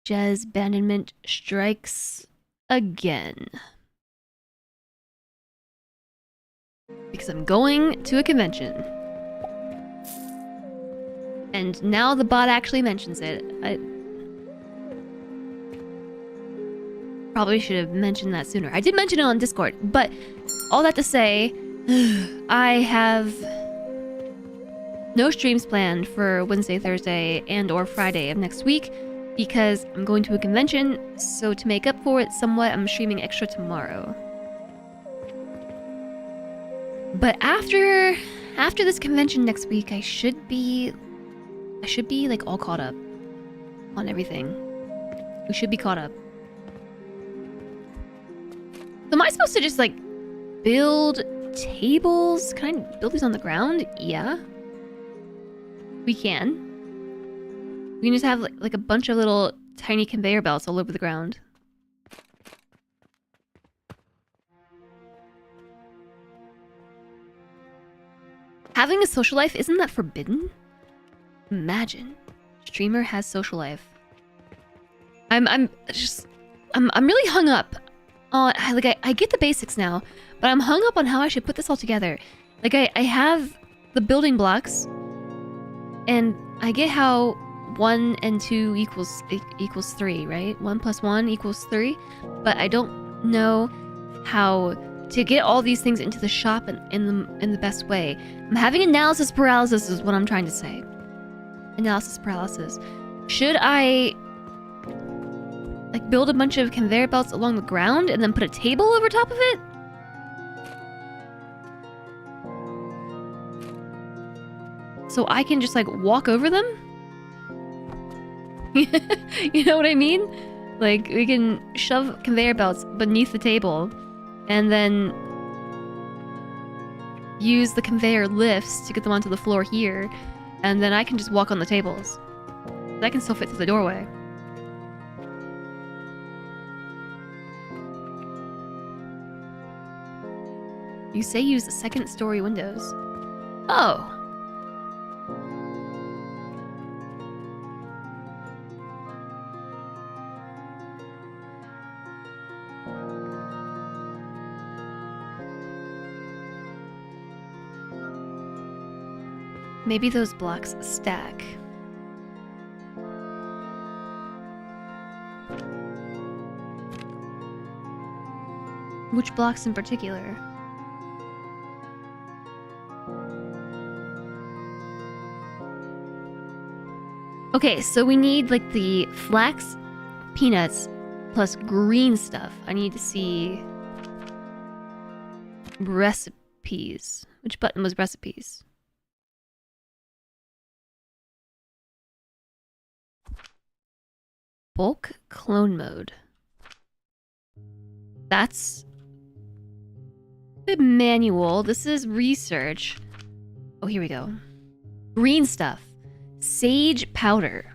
Jazz Bandiment strikes again. Because I'm going to a convention. And now the bot actually mentions it. I probably should have mentioned that sooner. I did mention it on Discord, but all that to say, I have no streams planned for Wednesday, Thursday, and or Friday of next week because I'm going to a convention, so to make up for it somewhat, I'm streaming extra tomorrow. But after this convention next week, I should be like all caught up on everything. We should be caught up. So am I supposed to just like build tables? Can I build these on the ground? Yeah. We can. We can just have like a bunch of little tiny conveyor belts all over the ground. Having a social life, isn't that forbidden? Imagine. Streamer has social life. I'm really hung up on, I get the basics now, but I'm hung up on how I should put this all together. Like, I have the building blocks, and I get how 1 and 2 equals 3, right? 1 plus 1 equals 3, but I don't know how to get all these things into the shop in the best way. I'm having analysis paralysis is what I'm trying to say. Analysis paralysis. Should I like build a bunch of conveyor belts along the ground and then put a table over top of it? So I can just like walk over them? You know what I mean? Like we can shove conveyor belts beneath the table and then use the conveyor lifts to get them onto the floor here, and then I can just walk on the tables. That can still fit through the doorway. You say use the second story windows. Oh. Maybe those blocks stack. Which blocks in particular? Okay, so we need like the flax, peanuts, plus green stuff. I need to see recipes. Which button was recipes? Bulk clone mode. That's the manual. This is research. Oh, here we go. Green stuff. Sage powder.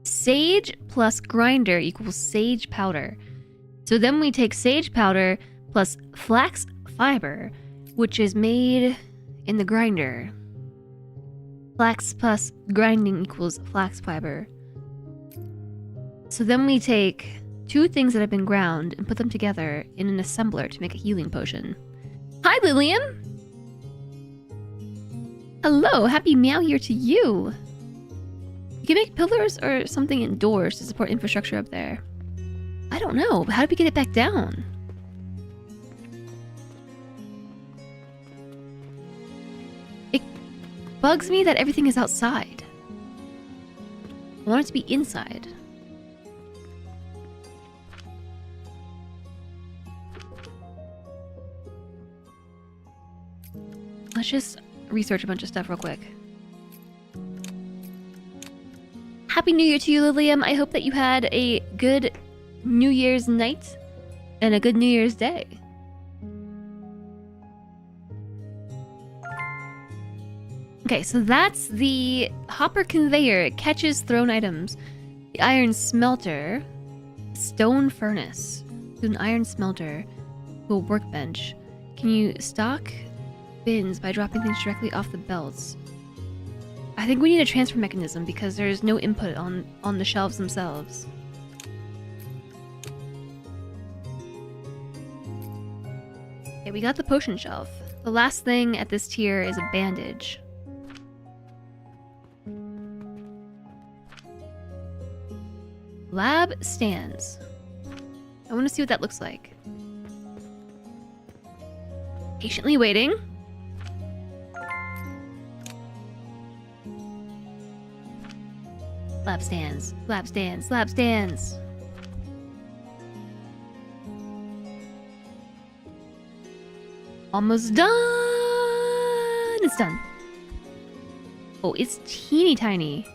Sage plus grinder equals sage powder. So then we take sage powder plus flax fiber, which is made in the grinder. Flax plus grinding equals flax fiber. So then we take 2 things that have been ground and put them together in an assembler to make a healing potion. Hi, Lillian! Hello, happy meow year to you! You can make pillars or something indoors to support infrastructure up there. I don't know, but how do we get it back down? It bugs me that everything is outside. I want it to be inside. Let's just research a bunch of stuff real quick. Happy New Year to you, Lilium. I hope that you had a good New Year's night and a good New Year's day. Okay, so that's the hopper conveyor. It catches thrown items. The iron smelter. Stone furnace. To an iron smelter. To a workbench. Can you stock bins by dropping things directly off the belts? I think we need a transfer mechanism because there's no input on the shelves themselves. Okay, we got the potion shelf. The last thing at this tier is a bandage. Lab stands. I want to see what that looks like. Patiently waiting. Lab stands, lab stands, lab stands. Almost done. It's done. Oh, it's teeny tiny.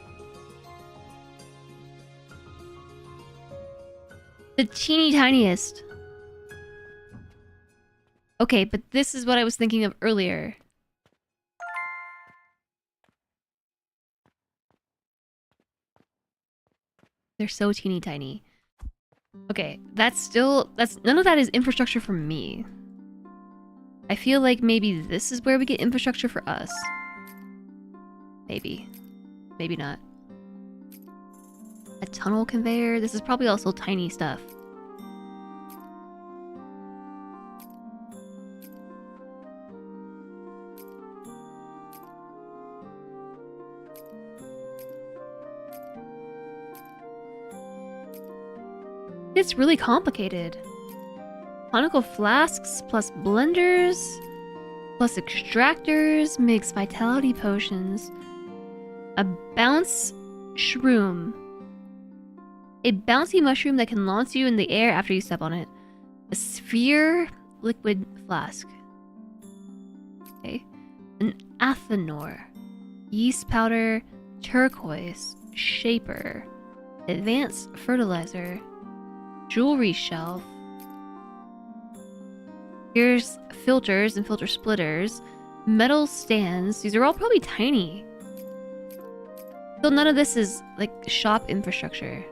The teeny tiniest. Okay, but this is what I was thinking of earlier. They're so teeny tiny. Okay, that's none of that is infrastructure for me. I feel like maybe this is where we get infrastructure for us. Maybe. Maybe not. A tunnel conveyor? This is probably also tiny stuff. It's really complicated. Conical flasks plus blenders plus extractors makes vitality potions. A bounce shroom. A bouncy mushroom that can launch you in the air after you step on it. A sphere liquid flask. Okay. An athanor. Yeast powder. Turquoise. Shaper. Advanced fertilizer. Jewelry shelf. Here's filters and filter splitters. Metal stands. These are all probably tiny. So none of this is like shop infrastructure.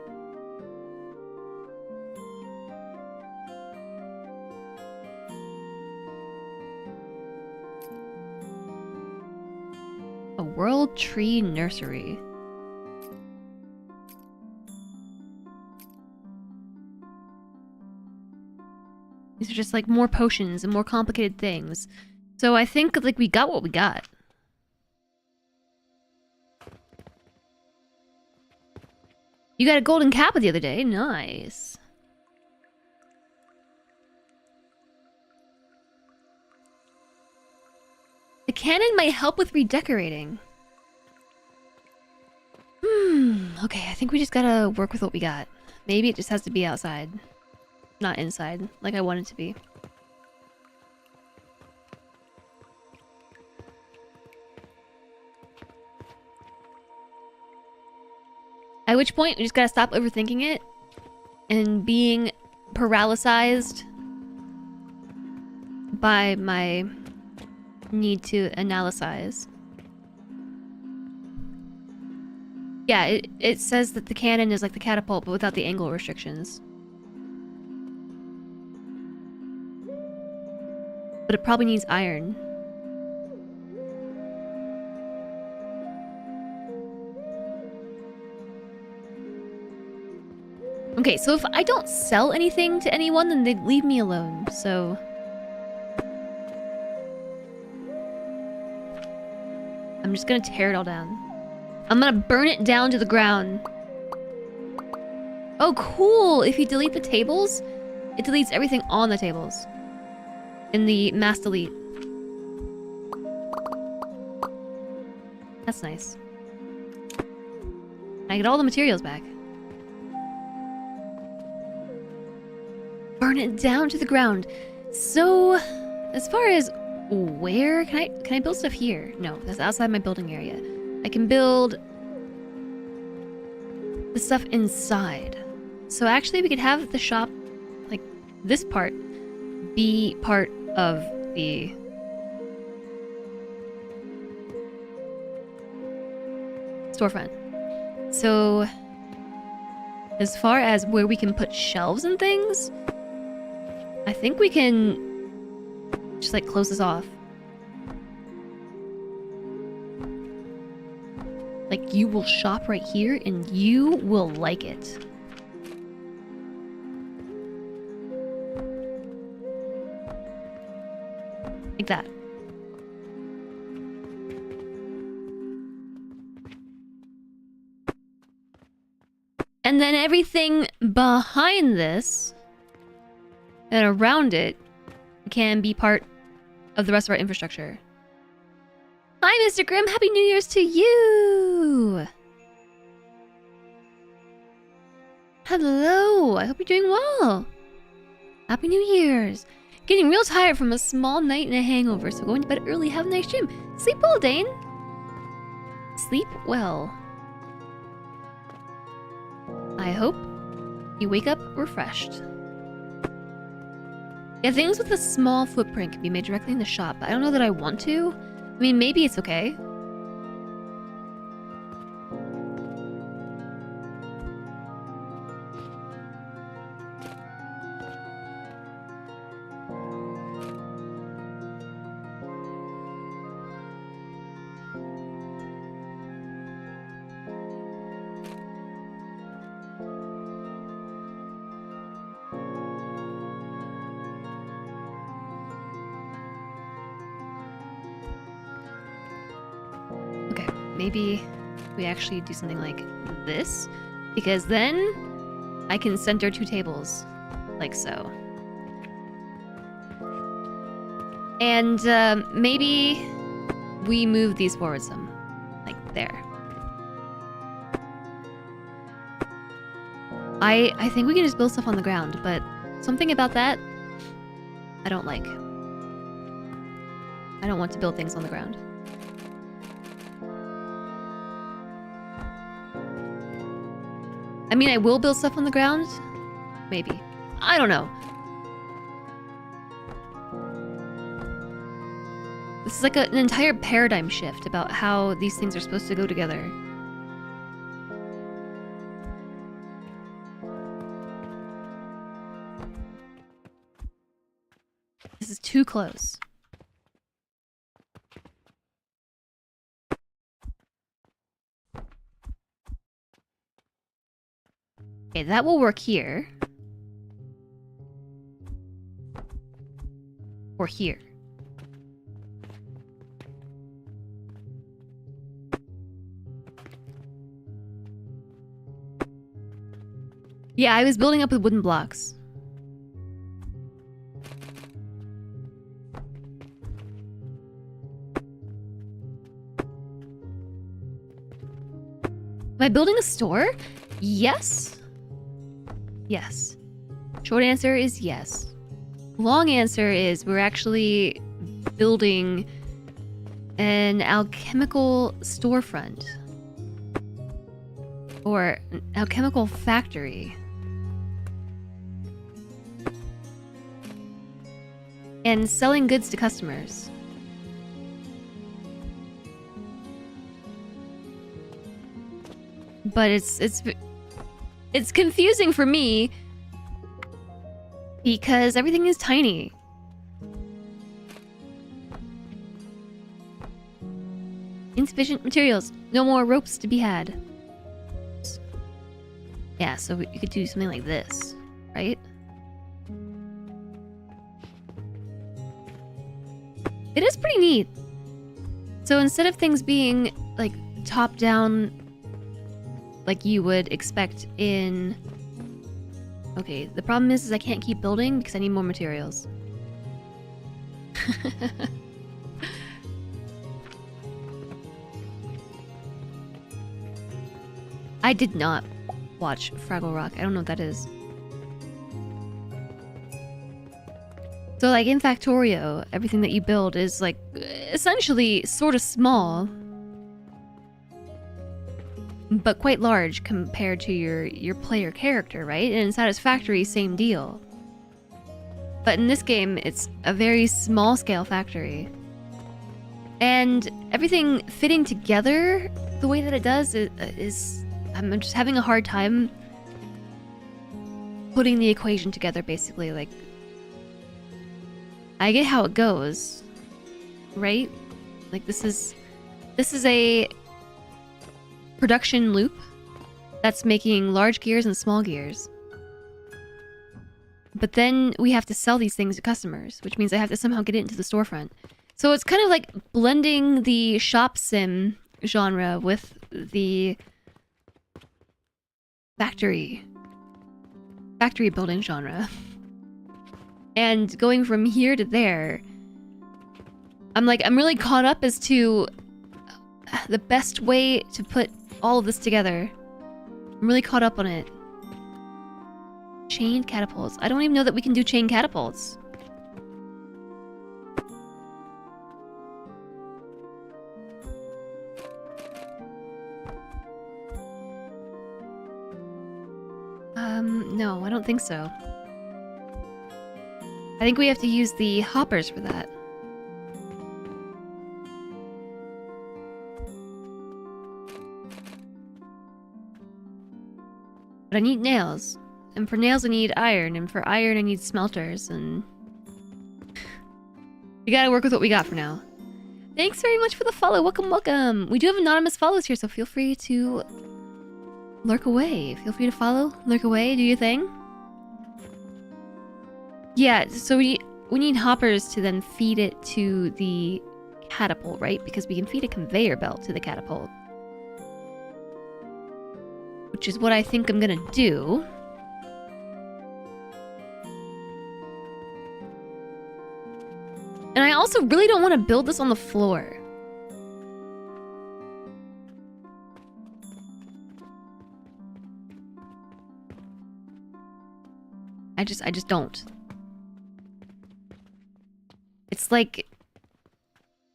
A World Tree Nursery. These are just like more potions and more complicated things. So I think like we got what we got. You got a golden kappa the other day. Nice. The cannon might help with redecorating. Okay, I think we just gotta work with what we got. Maybe it just has to be outside. Not inside, like I want it to be. At which point, we just gotta stop overthinking it and being paralyzed by my need to analyze. Yeah, it says that the cannon is like the catapult, but without the angle restrictions. But it probably needs iron. Okay, so if I don't sell anything to anyone, then they'd leave me alone, so... I'm just gonna tear it all down. I'm gonna burn it down to the ground. Oh, cool! If you delete the tables, it deletes everything on the tables. In the mass delete. That's nice. I get all the materials back. Burn it down to the ground. So, as far as where can I build stuff here? No, that's outside my building area. I can build the stuff inside. So actually we could have the shop, like this part, be part of the storefront. So as far as where we can put shelves and things, I think we can just like close this off. Like you will shop right here and you will like it. Like that. And then everything behind this and around it can be part of the rest of our infrastructure. Hi, Mr. Grimm. Happy New Year's to you. Hello. I hope you're doing well. Happy New Year's. Getting real tired from a small night and a hangover, so going to bed early. Have a nice dream. Sleep well, Dane. Sleep well. I hope you wake up refreshed. Yeah, things with a small footprint can be made directly in the shop, but I don't know that I want to. I mean, maybe it's okay. maybe we actually do something like this, because then I can center 2 tables, like so. And maybe we move these forward some, like there. I think we can just build stuff on the ground, but something about that I don't like. I don't want to build things on the ground. I mean, I will build stuff on the ground. Maybe. I don't know. This is like an entire paradigm shift about how these things are supposed to go together. This is too close. Okay, that will work here. Or here. Yeah, I was building up with wooden blocks. Am I building a store? Yes. Yes. Short answer is yes. Long answer is we're actually building an alchemical storefront. Or an alchemical factory. And selling goods to customers. But it's confusing for me because everything is tiny. Insufficient materials. No more ropes to be had. Yeah, so you could do something like this, right? It is pretty neat. So instead of things being like top down, like you would expect in... Okay, the problem is I can't keep building because I need more materials. I did not watch Fraggle Rock. I don't know what that is. So like in Factorio, everything that you build is like essentially sort of small, but quite large compared to your player character, right? And in Satisfactory, same deal. But in this game, it's a very small scale factory. And everything fitting together the way that it does is I'm just having a hard time putting the equation together, basically. Like, I get how it goes, right? Like this is a production loop that's making large gears and small gears. But then we have to sell these things to customers, which means I have to somehow get it into the storefront. So it's kind of like blending the shop sim genre with the factory building genre. And going from here to there, I'm really caught up as to the best way to put all of this together. I'm really caught up on it. Chained catapults. I don't even know that we can do chain catapults. No, I don't think so. I think we have to use the hoppers for that. But I need nails. And for nails I need iron. And for iron I need smelters. And we gotta work with what we got for now. Thanks very much for the follow. Welcome, welcome. We do have anonymous follows here, so feel free to lurk away. Feel free to follow, lurk away, do your thing. Yeah, so we need hoppers to then feed it to the catapult, right? Because we can feed a conveyor belt to the catapult. which is what I think I'm gonna do. And I also really don't want to build this on the floor. I just don't. It's like,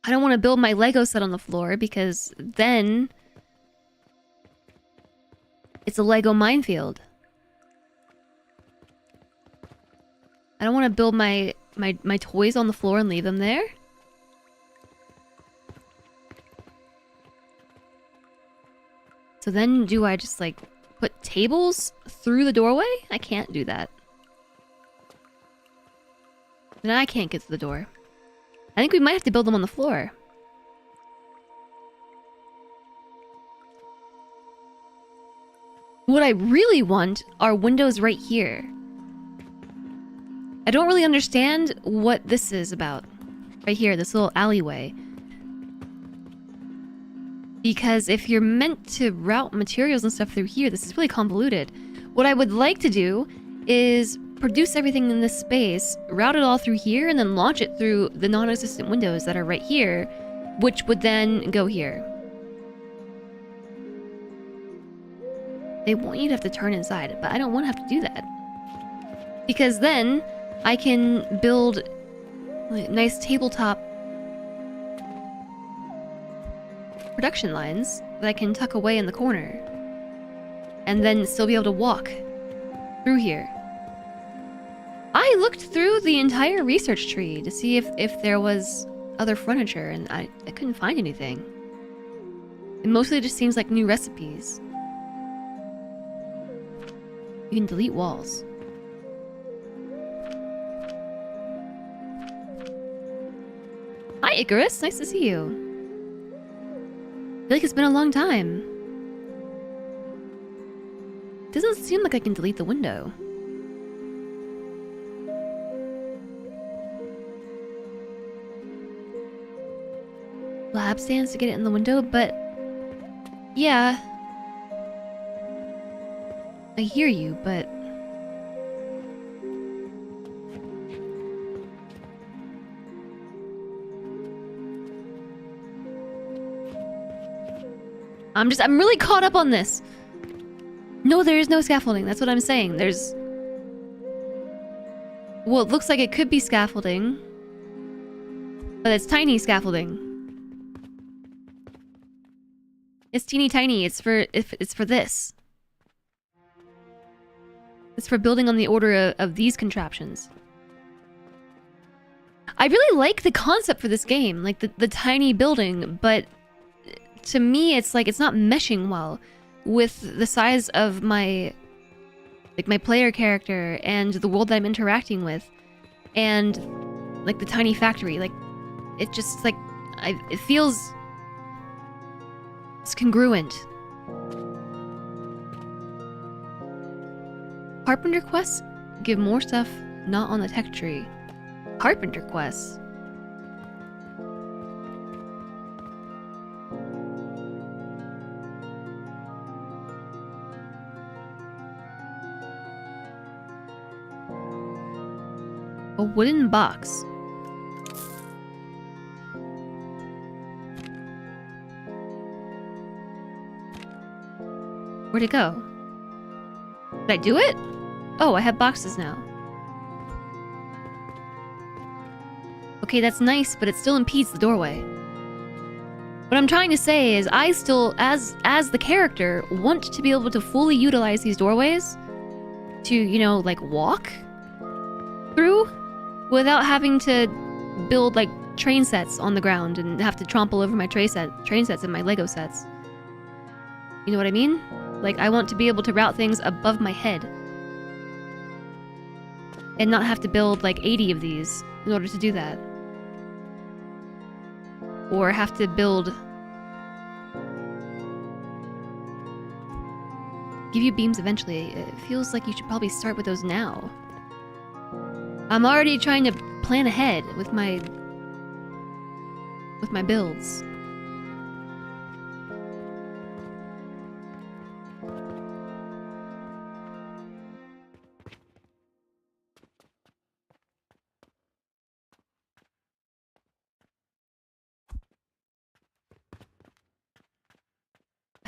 I don't want to build my Lego set on the floor because then it's a Lego minefield. I don't want to build my toys on the floor and leave them there. So then do I just like put tables through the doorway? I can't do that. Then I can't get to the door. I think we might have to build them on the floor. What I really want are windows right here. I don't really understand what this is about. Right here, this little alleyway. Because if you're meant to route materials and stuff through here, this is really convoluted. What I would like to do is produce everything in this space, route it all through here, and then launch it through the non-existent windows that are right here, which would then go here. They want you to have to turn inside, but I don't want to have to do that. Because then I can build like nice tabletop production lines that I can tuck away in the corner. And then still be able to walk through here. I looked through the entire research tree to see if there was other furniture, and I couldn't find anything. It mostly just seems like new recipes. You can delete walls. Hi, Icarus. Nice to see you. I feel like it's been a long time. Doesn't seem like I can delete the window. Lab stands to get it in the window, but yeah, I hear you, but I'm really caught up on this. No, there is no scaffolding. That's what I'm saying. There's, well, it looks like it could be scaffolding, but it's tiny scaffolding. It's teeny tiny. It's for this. It's for building on the order of these contraptions. I really like the concept for this game, like the tiny building, but to me it's like it's not meshing well with the size of my player character and the world that I'm interacting with, and like the tiny factory. Like it just like it feels. It's congruent. Carpenter quests give more stuff not on the tech tree. Carpenter quests. A wooden box. Where'd it go? Did I do it? Oh, I have boxes now. Okay, that's nice, but it still impedes the doorway. What I'm trying to say is I still, as the character, want to be able to fully utilize these doorways to, you know, like walk through without having to build like train sets on the ground and have to trample over my train sets in my Lego sets. You know what I mean? Like, I want to be able to route things above my head. And not have to build, like, 80 of these in order to do that. Or have to build... Give you beams eventually. It feels like you should probably start with those now. I'm already trying to plan ahead with my builds.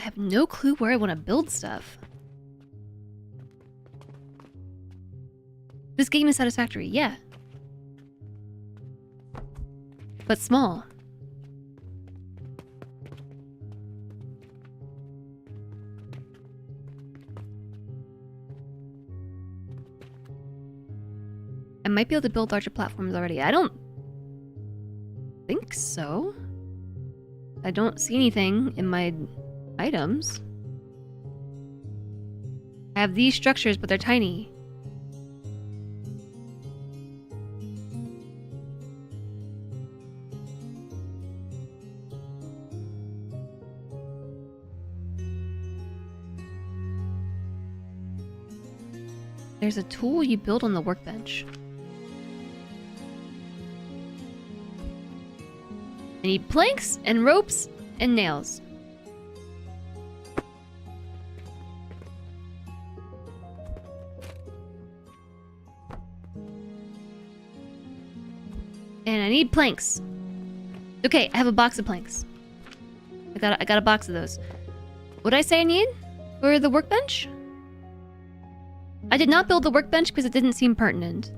I have no clue where I want to build stuff. This game is satisfactory, yeah. But small. I might be able to build larger platforms already. I don't think so. I don't see anything in my items. I have these structures, but they're tiny. There's a tool you build on the workbench. I need planks and ropes and nails. And I need planks. Okay, I have a box of planks. I got a box of those. What did I say I need for the workbench? I did not build the workbench because it didn't seem pertinent.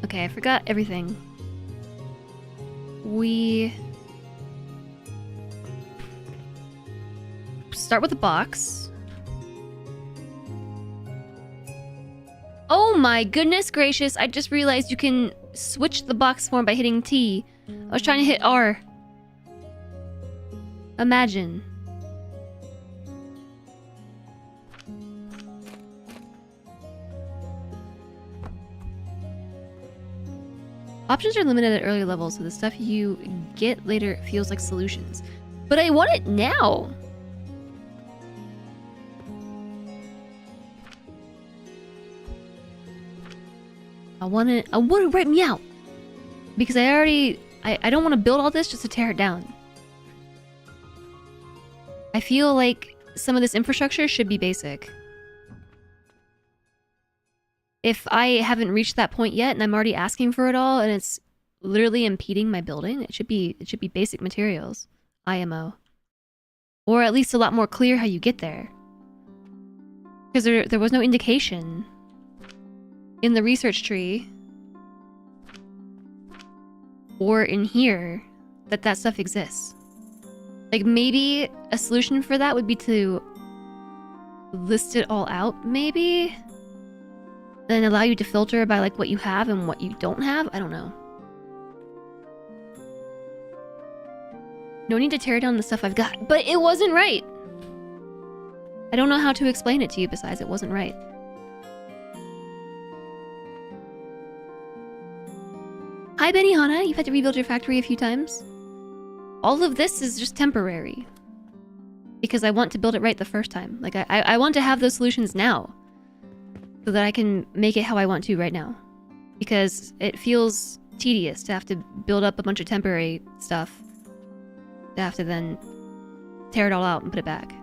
Okay, I forgot everything. We start with a box. Oh my goodness gracious, I just realized you can switch the box form by hitting T. I was trying to hit R. Imagine. Options are limited at early levels, so the stuff you get later feels like solutions. But I want it now! I want it right meow! Because I don't want to build all this just to tear it down. I feel like some of this infrastructure should be basic. If I haven't reached that point yet and I'm already asking for it all and it's literally impeding my building, it should be basic materials. IMO. Or at least a lot more clear how you get there. Because there was no indication in the research tree or in here that stuff exists. Like maybe a solution for that would be to list it all out, maybe? Then allow you to filter by like what you have and what you don't have? I don't know. No need to tear down the stuff I've got. But it wasn't right! I don't know how to explain it to you besides it wasn't right. Hi Benihana, you've had to rebuild your factory a few times. All of this is just temporary. Because I want to build it right the first time. Like I want to have those solutions now. So that I can make it how I want to right now. Because it feels tedious to have to build up a bunch of temporary stuff. To have to then tear it all out and put it back.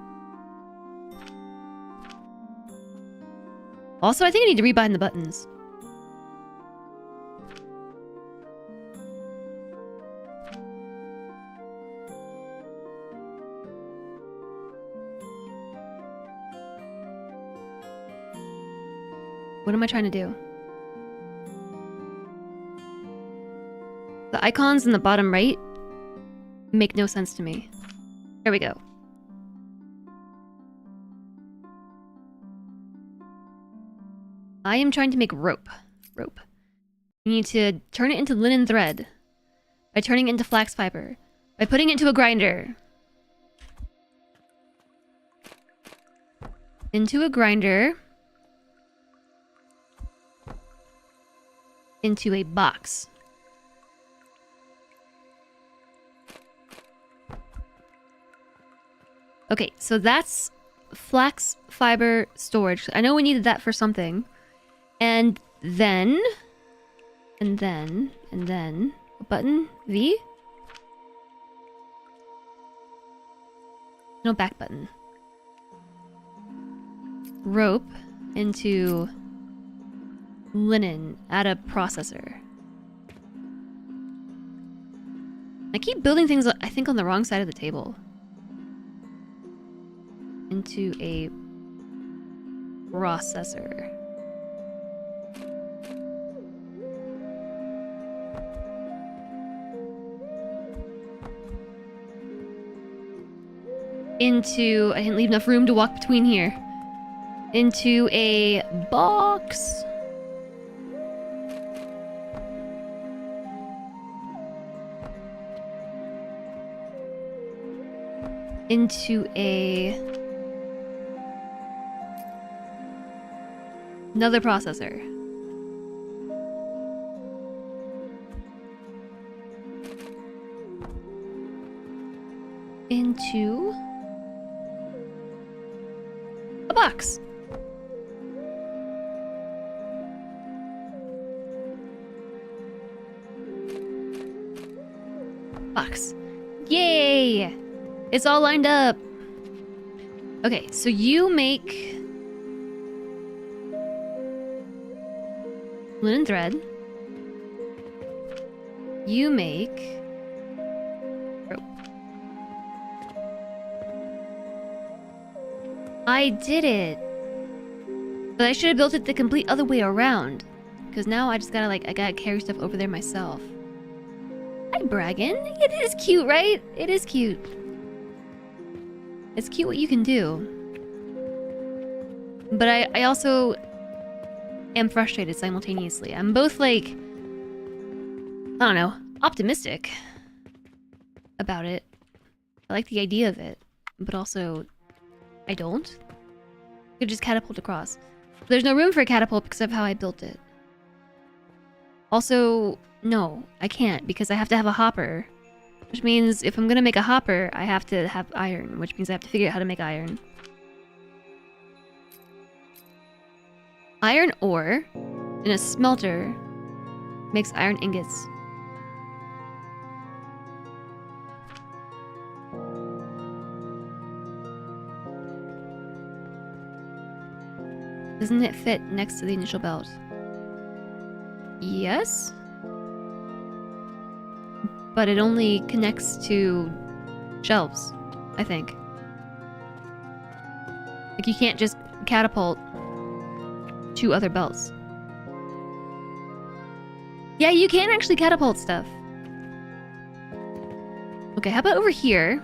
Also, I think I need to rebind the buttons. What am I trying to do? The icons in the bottom right make no sense to me. There we go. I am trying to make rope. Rope. You need to turn it into linen thread. By turning it into flax fiber. By putting it into a grinder. Into a grinder. Into a box. Okay, so that's flax fiber storage. I know we needed that for something. And then... what button? V? No back button. Rope into linen. Add a processor. I keep building things, I think, on the wrong side of the table. Into a processor. Into... I didn't leave enough room to walk between here. Into a box. Into another processor. Into a box. Box. Yay! It's all lined up. Okay, so you make linen thread. You make rope. I did it. But I should have built it the complete other way around. Because now I just gotta, like, I gotta carry stuff over there myself. Hi, bragging. It is cute, right? It is cute. It's cute what you can do. But I also am frustrated simultaneously. I'm both, like, I don't know, optimistic about it. I like the idea of it, but also I don't. I could just catapult across. There's no room for a catapult because of how I built it. Also, no, I can't because I have to have a hopper. Which means if I'm gonna make a hopper, I have to have iron, which means I have to figure out how to make iron. Iron ore in a smelter makes iron ingots. Doesn't it fit next to the initial belt? Yes? But it only connects to shelves, I think. Like, you can't just catapult 2 other belts. Yeah, you can actually catapult stuff. Okay, how about over here?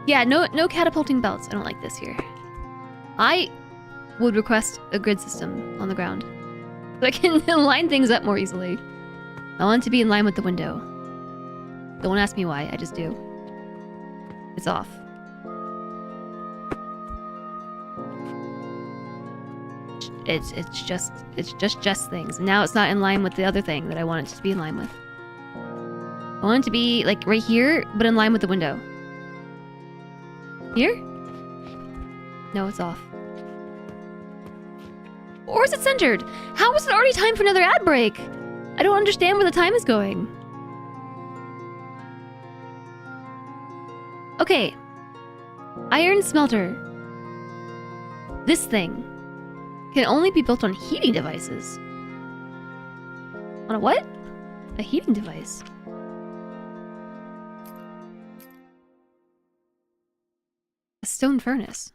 Yeah, no catapulting belts. I don't like this here. I would request a grid system on the ground. So I can line things up more easily. I want it to be in line with the window. Don't ask me why, I just do. It's off. It's just things. And now it's not in line with the other thing that I want it to be in line with. I want it to be like right here, but in line with the window. Here? No, it's off. Or is it centered? How is it already time for another ad break? I don't understand where the time is going. Okay. Iron smelter. This thing can only be built on heating devices. On a what? A heating device. A stone furnace.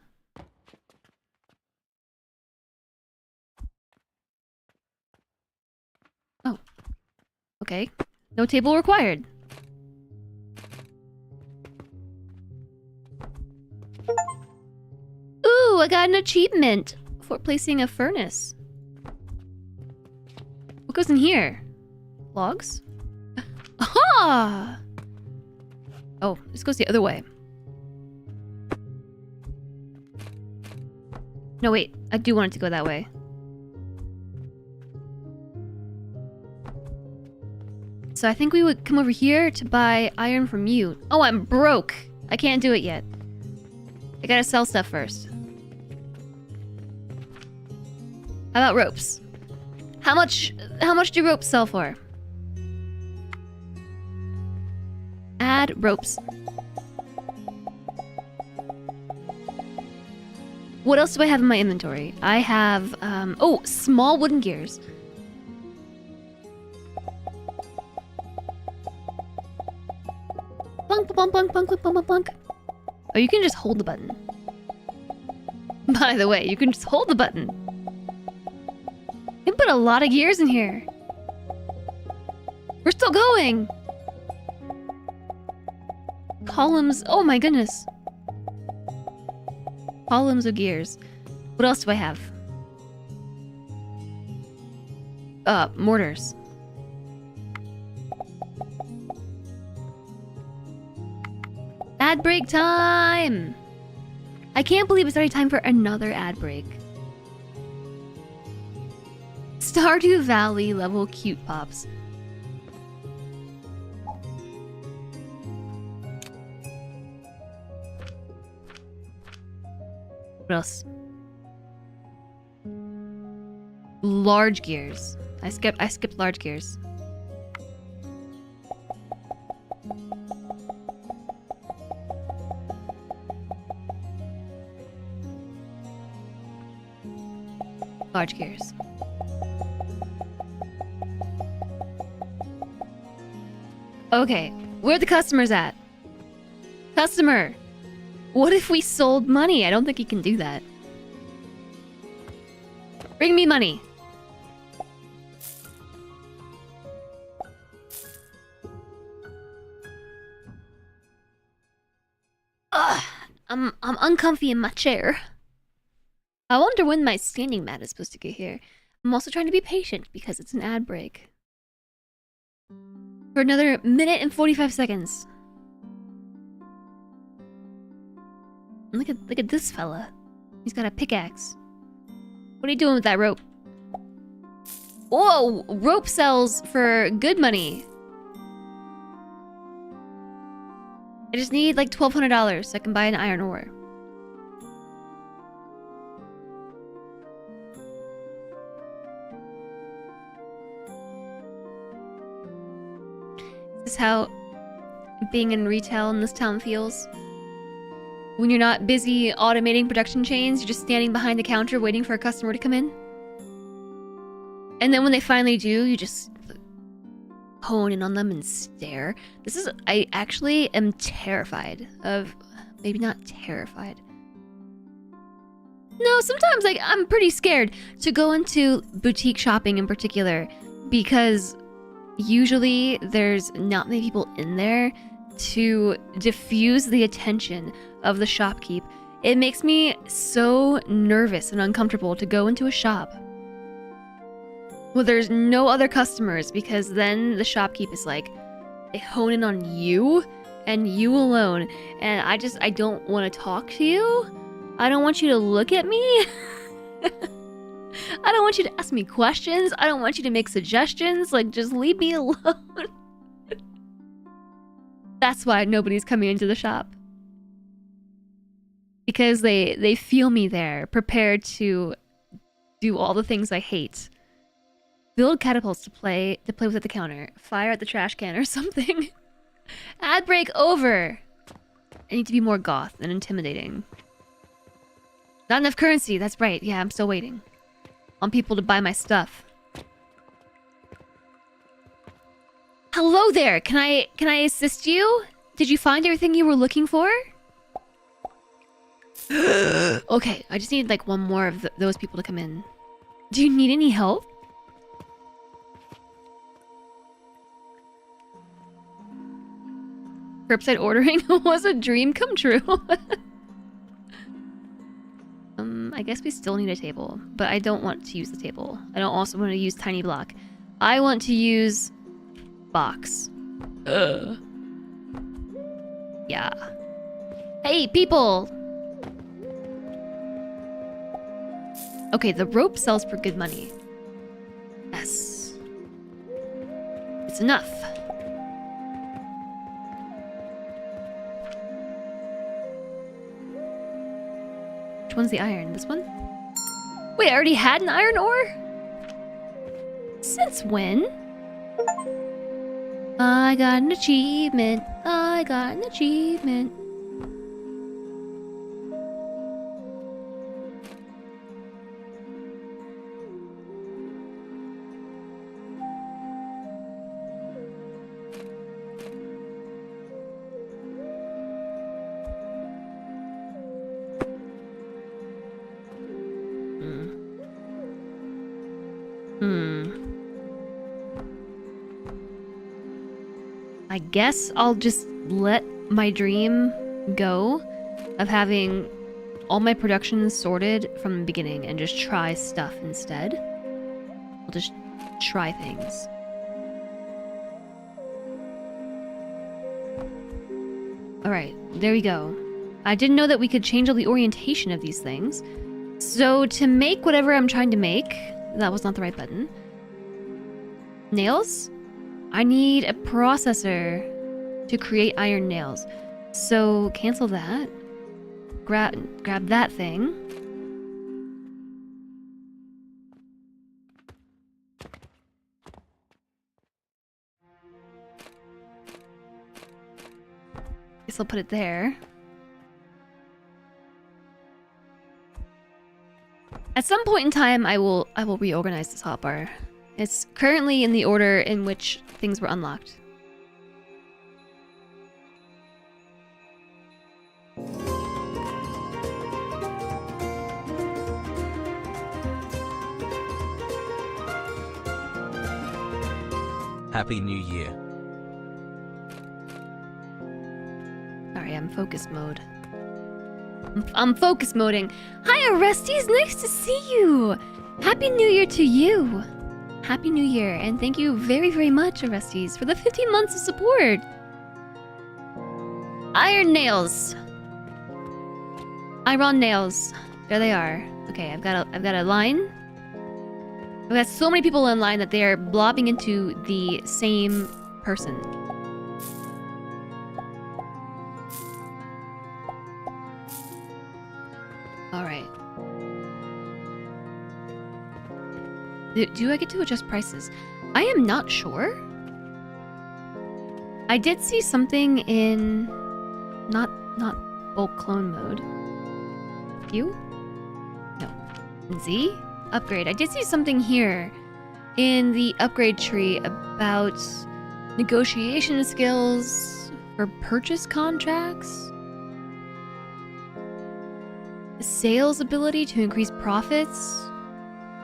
Oh. Okay. No table required. Ooh, I got an achievement for placing a furnace. What goes in here? Logs? Aha! Oh, this goes the other way. No, wait. I do want it to go that way. So I think we would come over here to buy iron from you. Oh, I'm broke. I can't do it yet. I gotta sell stuff first. How about ropes? How much do ropes sell for? add ropes. What else do I have in my inventory? I have, oh, small wooden gears. Plunk, plunk, plunk, plunk, plunk, plunk, plunk. Oh, you can just hold the button. By the way, you can just hold the button. You put a lot of gears in here. We're still going. Columns, oh my goodness. Columns of gears. What else do I have? Mortars. Ad break time! I can't believe it's already time for another ad break. Stardew Valley level cute pops. What else? Large gears. I skipped large gears. Large gears. Okay, where are the customers at? Customer! What if we sold money? I don't think he can do that. Bring me money. Ugh, I'm uncomfy in my chair. I wonder when my standing mat is supposed to get here. I'm also trying to be patient because it's an ad break. For another minute and 45 seconds. Look at this fella. He's got a pickaxe. What are you doing with that rope? Whoa! Rope sells for good money. I just need like $1,200 so I can buy an iron ore. Is this how being in retail in this town feels? When you're not busy automating production chains, you're just standing behind the counter waiting for a customer to come in. And then when they finally do, you just hone in on them and stare. I actually am terrified of, maybe not terrified. No, sometimes like I'm pretty scared to go into boutique shopping in particular because usually there's not many people in there to diffuse the attention of the shopkeep. It makes me so nervous and uncomfortable to go into a shop. Well, there's no other customers because then the shopkeep is like, they hone in on you and you alone. And I don't want to talk to you. I don't want you to look at me. I don't want you to ask me questions. I don't want you to make suggestions. Like, just leave me alone. That's why nobody's coming into the shop. Because they feel me there, prepared to do all the things I hate. Build catapults to play with at the counter. Fire at the trash can or something. Ad break over. I need to be more goth and intimidating. Not enough currency, that's right. Yeah, I'm still waiting. On people to buy my stuff. Hello there. Can I assist you? Did you find everything you were looking for? Okay, I just need like one more of those people to come in. Do you need any help? Curbside ordering was a dream come true. I guess we still need a table, but I don't want to use the table. I don't also want to use tiny block. I want to use box. Yeah. Hey, people! Okay, the rope sells for good money. Yes. It's enough. Which one's the iron? This one? Wait, I already had an iron ore? Since when? I got an achievement. I got an achievement. I guess I'll just let my dream go of having all my productions sorted from the beginning and just try stuff instead. I'll just try things. Alright, there we go. I didn't know that we could change all the orientation of these things. So to make whatever I'm trying to make, that was not the right button. Nails? I need a processor to create iron nails. So cancel that. Grab that thing. Guess I'll put it there. At some point in time, I will reorganize this hotbar. It's currently in the order in which things were unlocked. Happy New Year. Sorry, I'm focus mode. I'm focus moding. Hi, Orestes. Nice to see you. Happy New Year to you. Happy New Year, and thank you very, very much, Orestes, for the 15 months of support. Iron nails. Iron nails. There they are. Okay, I've got a line. I've got so many people in line that they are blobbing into the same person. Alright. Do I get to adjust prices? I am not sure. I did see something in... Not bulk clone mode. Q? No. Z? Upgrade. I did see something here in the upgrade tree about negotiation skills for purchase contracts. Sales ability to increase profits.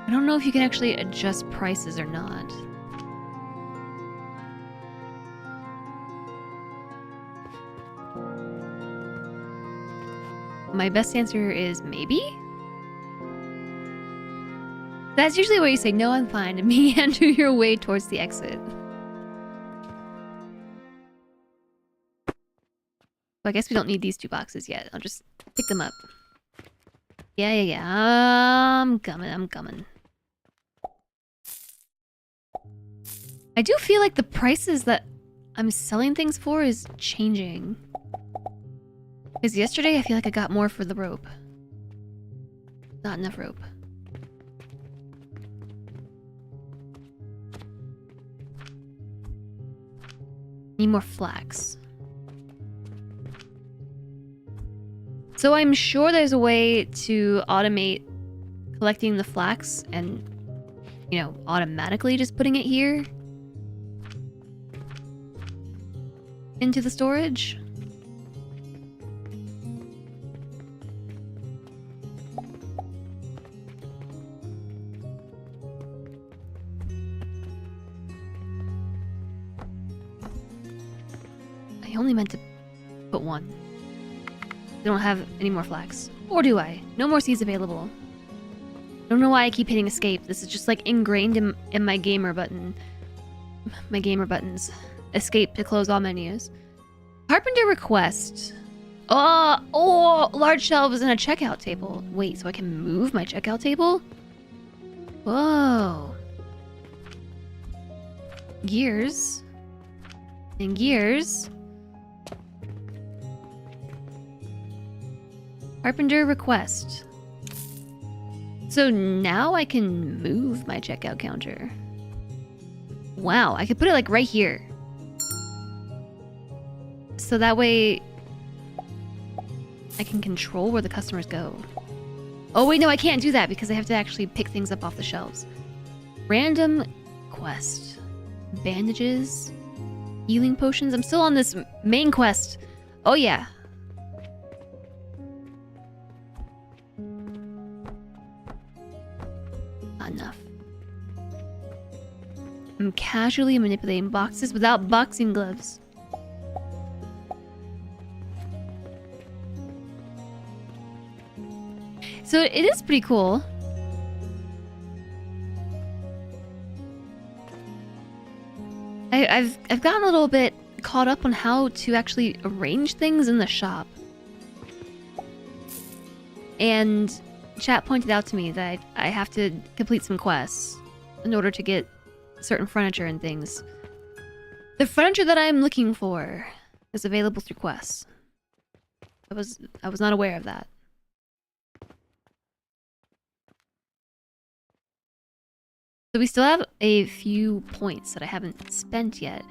I don't know if you can actually adjust prices or not. My best answer is maybe? That's usually where you say, no, I'm fine, and meander your way towards the exit. So I guess we don't need these 2 boxes yet. I'll just pick them up. Yeah. I'm coming. I do feel like the prices that I'm selling things for is changing. Because yesterday I feel like I got more for the rope. Not enough rope. Need more flax. So I'm sure there's a way to automate collecting the flax and, you know, automatically just putting it here into the storage. I only meant to put 1. I don't have any more flax. Or do I? No more seeds available. I don't know why I keep hitting escape. This is just like ingrained in my gamer button. My gamer buttons. Escape to close all menus. Carpenter request. Oh, large shelves and a checkout table. Wait, so I can move my checkout table? Whoa. Gears. And gears. Carpenter request. So now I can move my checkout counter. Wow, I could put it like right here. So that way I can control where the customers go. Oh wait, no, I can't do that because I have to actually pick things up off the shelves. Random quest. Bandages. Healing potions. I'm still on this main quest. Oh yeah. Not enough. I'm casually manipulating boxes without boxing gloves. So it is pretty cool. I've gotten a little bit caught up on how to actually arrange things in the shop. And chat pointed out to me that I have to complete some quests in order to get certain furniture and things. The furniture that I'm looking for is available through quests. I was not aware of that. So we still have a few points that I haven't spent yet.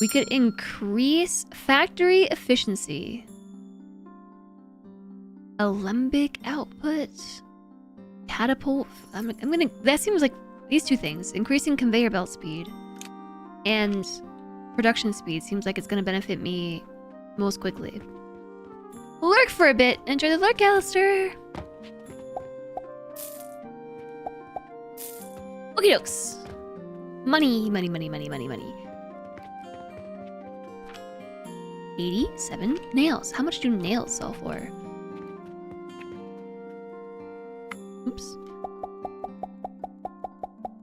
We could increase factory efficiency. Alembic output. Catapult. I'm gonna... That seems like these two things. Increasing conveyor belt speed. And production speed seems like it's gonna benefit me most quickly. Lurk for a bit. Enjoy the lurk, Alistair. Okie dokes. Money, money, money, money, money, money. 87 nails. How much do nails sell for? Oops.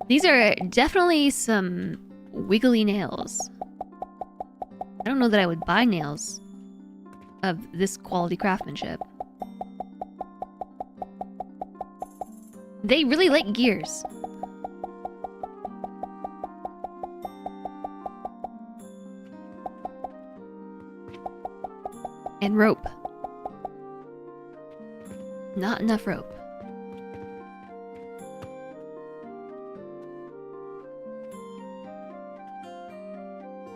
These are definitely some wiggly nails. I don't know that I would buy nails of this quality craftsmanship. They really like gears. And rope. Not enough rope.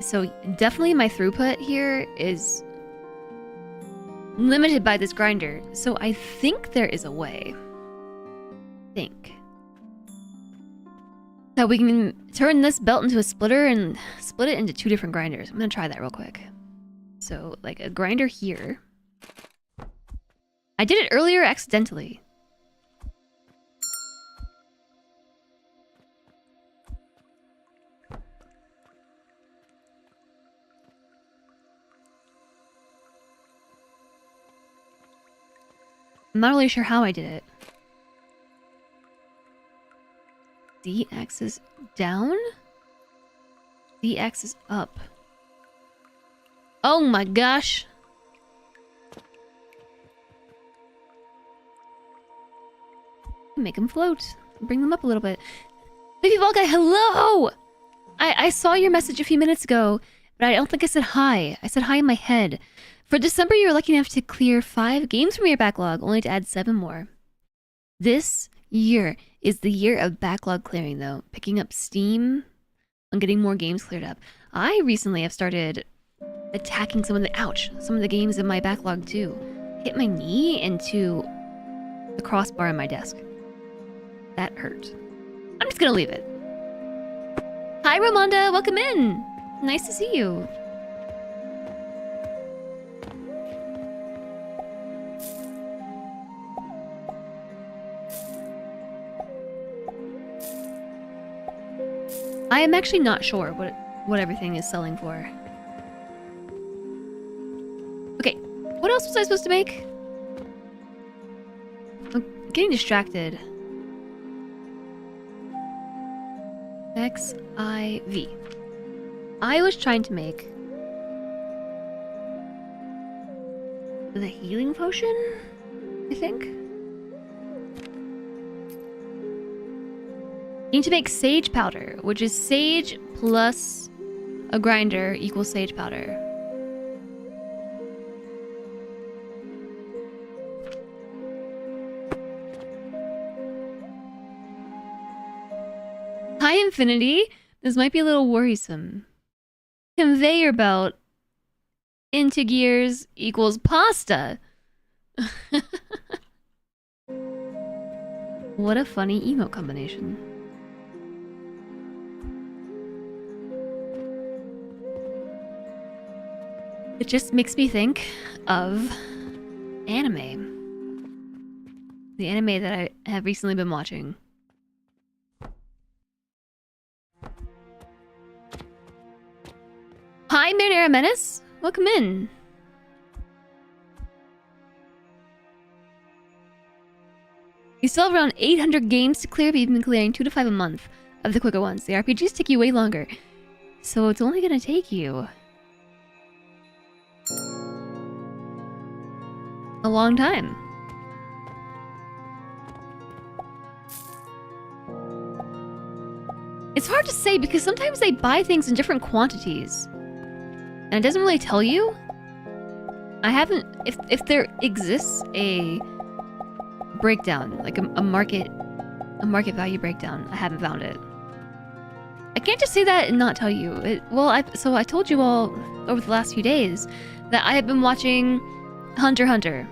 So definitely my throughput here is limited by this grinder. So I think there is a way. That we can turn this belt into a splitter and split it into two different grinders. I'm gonna try that real quick. So, like a grinder here. I did it earlier accidentally. I'm not really sure how I did it. D-axis down? D-axis up. Oh my gosh. Make them float. Bring them up a little bit. Baby Ball Guy, hello! I saw your message a few minutes ago, but I don't think I said hi. I said hi in my head. For December, you were lucky enough to clear 5 games from your backlog, only to add 7 more. This year is the year of backlog clearing, though. Picking up steam and getting more games cleared up. I recently have started attacking some of the games in my backlog too. Hit my knee into the crossbar on my desk. That hurt. I'm just gonna leave it. Hi Ramonda, welcome in. Nice to see you. I am actually not sure what everything is selling for. Okay, what else was I supposed to make? I'm getting distracted. XIV. I was trying to make the healing potion, I think. Need to make sage powder, which is sage plus a grinder equals sage powder. Hi, Infinity. This might be a little worrisome. Conveyor belt into gears equals pasta. What a funny emote combination. It just makes me think of anime. The anime that I have recently been watching. Hi, Marinara Menace. Welcome in. You still have around 800 games to clear, but you've been clearing 2 to 5 a month of the quicker ones. The RPGs take you way longer, so it's only gonna take you a long time. It's hard to say because sometimes they buy things in different quantities, and it doesn't really tell you. I haven't. If there exists a breakdown, like a market value breakdown, I haven't found it. I can't just say that and not tell you. So I told you all over the last few days that I have been watching Hunter x Hunter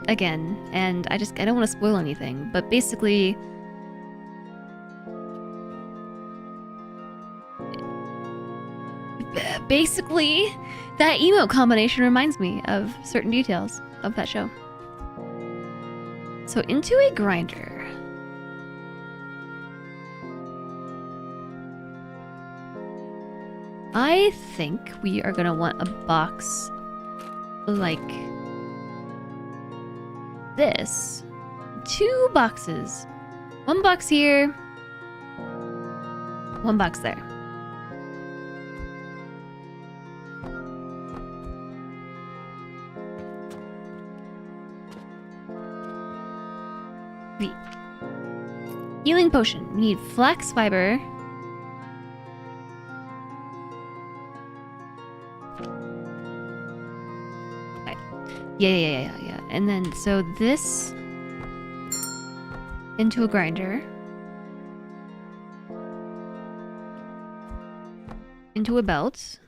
again, and I don't want to spoil anything, but basically that emote combination reminds me of certain details of that show. So into a grinder. I think we are gonna want a box like this. 2 boxes. 1 box here. 1 box there. The healing potion. We need flax fiber. Okay. Yeah. And then, so this into a grinder. Into a belt.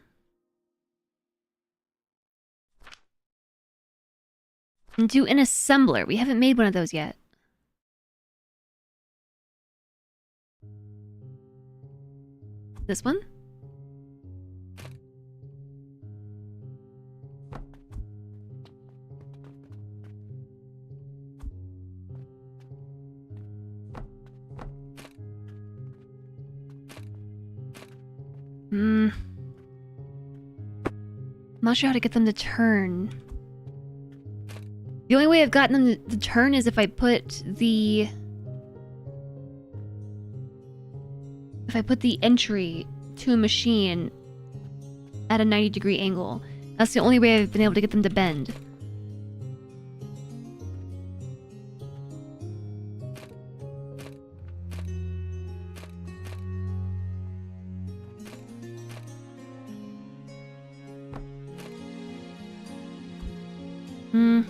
Into an assembler. We haven't made one of those yet. This one? I'm not sure how to get them to turn. The only way I've gotten them to turn is if I put the entry to a machine at a 90-degree angle. That's the only way I've been able to get them to bend.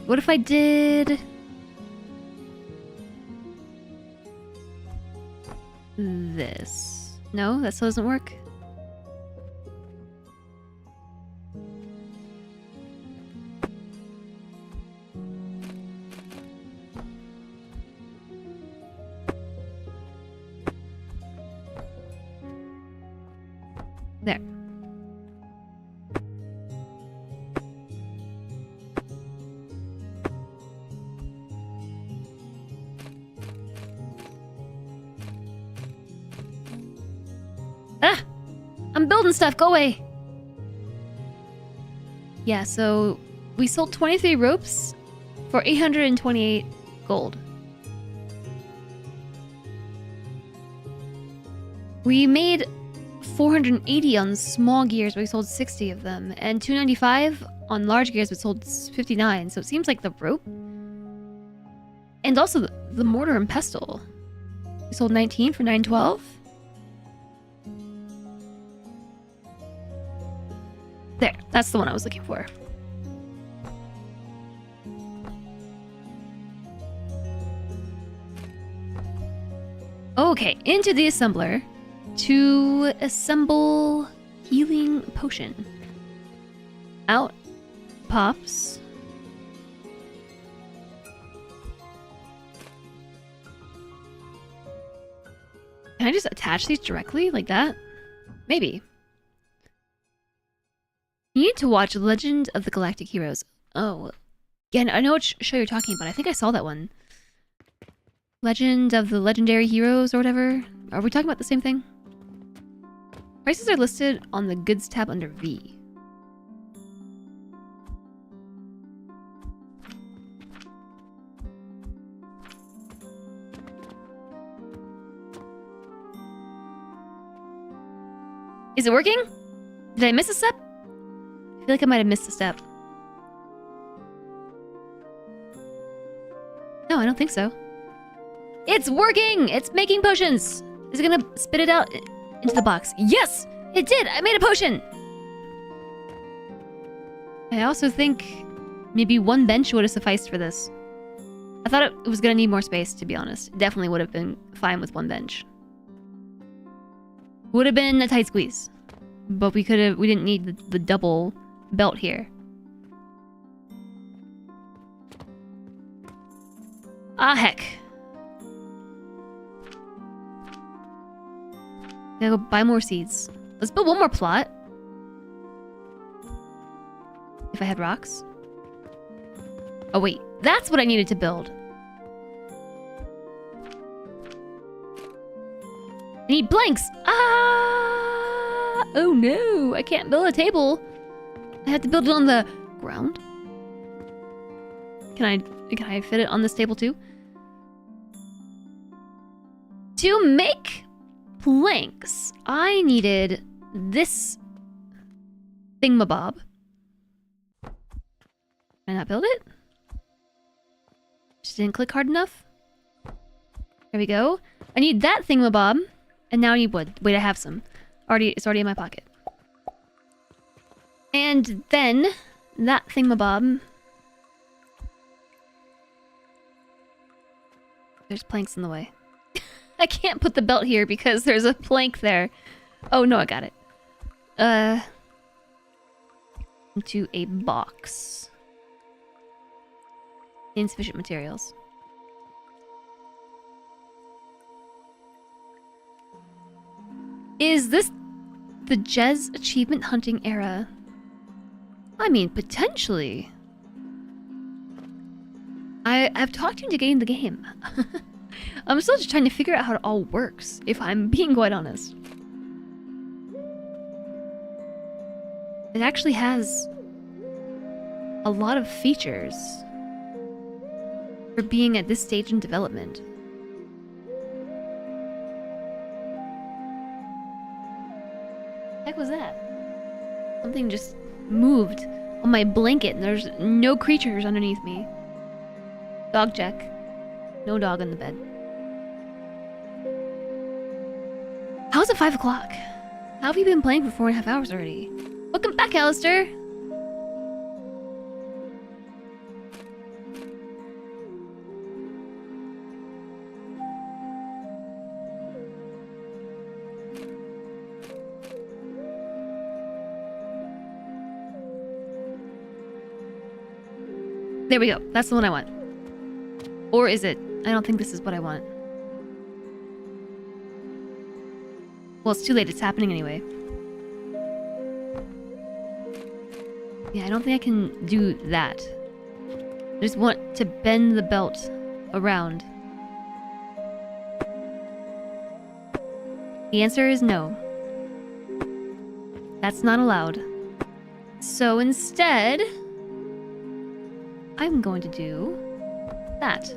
What if I did this? No, that still doesn't work. There. I'm building stuff, go away! Yeah, so we sold 23 ropes for 828 gold. We made 480 on small gears, we sold 60 of them, and 295 on large gears, we sold 59, so it seems like the rope. And also the mortar and pestle. We sold 19 for 912. There, that's the one I was looking for. Okay, into the assembler to assemble healing potion. Out pops. Can I just attach these directly like that? Maybe. You need to watch Legend of the Galactic Heroes. Oh. Yeah, I know which show you're talking about. I think I saw that one. Legend of the Legendary Heroes or whatever. Are we talking about the same thing? Prices are listed on the goods tab under V. Is it working? Did I miss a step? I feel like I might have missed a step. No, I don't think so. It's working! It's making potions! Is it gonna spit it out into the box? Yes! It did! I made a potion! I also think maybe one bench would have sufficed for this. I thought it was gonna need more space, to be honest. It definitely would have been fine with one bench. Would have been a tight squeeze. But we didn't need the double belt here. Ah, heck. Gotta go buy more seeds. Let's build one more plot. If I had rocks. Oh wait, that's what I needed to build. I need blanks. Ah! Oh no, I can't build a table. I have to build it on the ground. Can I fit it on this table too? To make planks, I needed this thingamabob. Can I not build it? Just didn't click hard enough. There we go. I need that thingamabob, and now I need wood. Wait, I have some. It's already in my pocket. And then that thingamabob. There's planks in the way. I can't put the belt here because there's a plank there. Oh no, I got it. Into a box. Insufficient materials. Is this the Jez achievement hunting era? I mean, potentially. I've talked you into getting the game. I'm still just trying to figure out how it all works, if I'm being quite honest. It actually has a lot of features for being at this stage in development. What the heck was that? Something just moved on my blanket and there's no creatures underneath me. Dog check. No dog in the bed. How's it 5 o'clock? How have you been playing for 4.5 hours already? Welcome back, Alistair! There we go. That's the one I want. Or is it? I don't think this is what I want. Well, it's too late. It's happening anyway. Yeah, I don't think I can do that. I just want to bend the belt around. The answer is no. That's not allowed. So instead, I'm going to do that.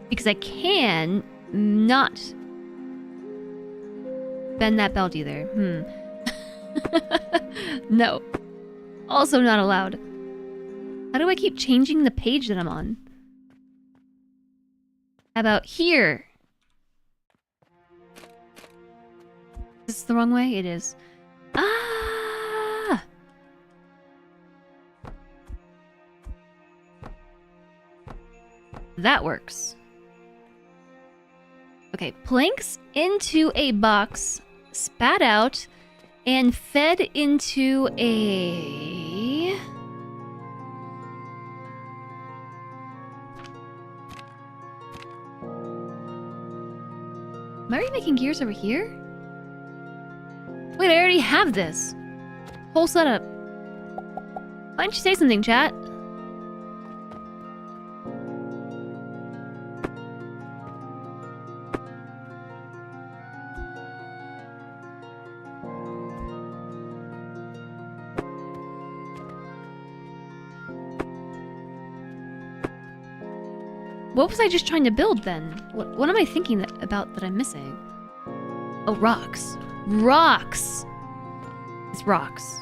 Because I can not bend that belt either. No. Also not allowed. How do I keep changing the page that I'm on? How about here? Is this the wrong way? It is. Ah! That works. Okay, planks into a box, spat out, and fed into a Am I already making gears over here? Wait, I already have this. Whole setup. Why don't you say something, chat? What was I just trying to build then? What am I thinking about that I'm missing? Oh, rocks. Rocks! It's rocks.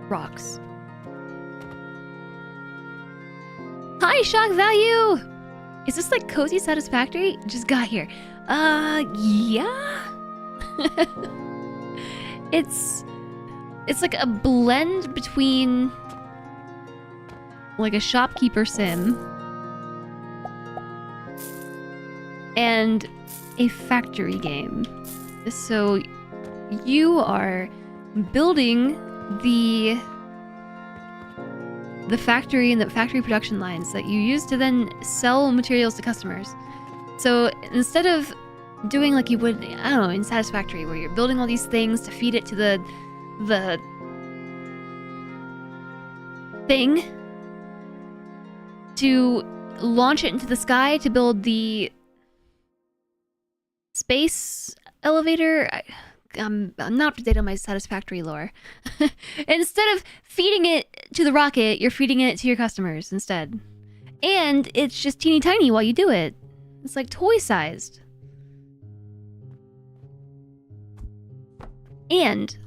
Rocks. Hi, shock value! Is this like cozy satisfactory? Just got here. Yeah? It's like a blend between like a shopkeeper sim and a factory game. So you are building the factory and the factory production lines that you use to then sell materials to customers. So instead of doing like you would, I don't know, in Satisfactory, where you're building all these things to feed it to the thing, to launch it into the sky to build the space elevator. I'm not up to date on my Satisfactory lore. Instead of feeding it to the rocket, you're feeding it to your customers instead. And it's just teeny tiny while you do it. It's like toy-sized. And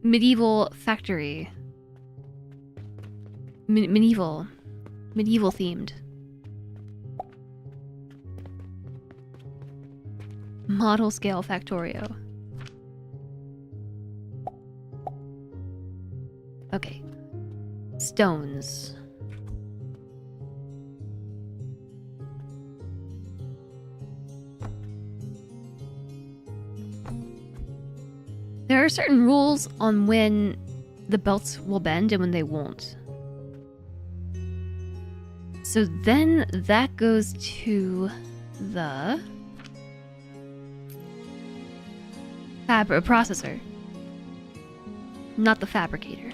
medieval factory. Medieval themed. Model scale Factorio. Okay. Stones. There are certain rules on when the belts will bend and when they won't. So then that goes to the processor, not the fabricator.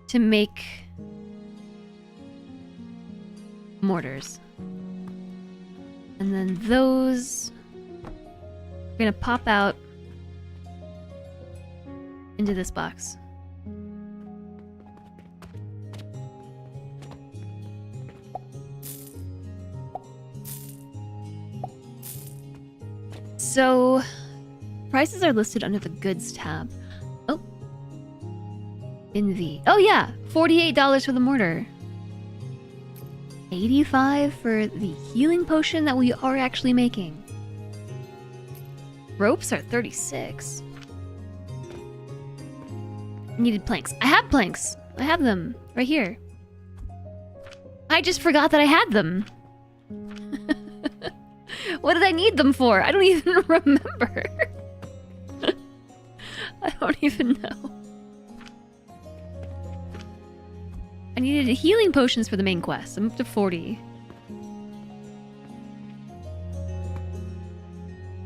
To make mortars. And then those are gonna pop out into this box. So, prices are listed under the goods tab. Oh. Oh yeah, $48 for the mortar. $85 for the healing potion that we are actually making. Ropes are $36. Needed planks. I have planks. I have them right here. I just forgot that I had them. What did I need them for? I don't even remember. I don't even know. I needed healing potions for the main quest. I'm up to 40.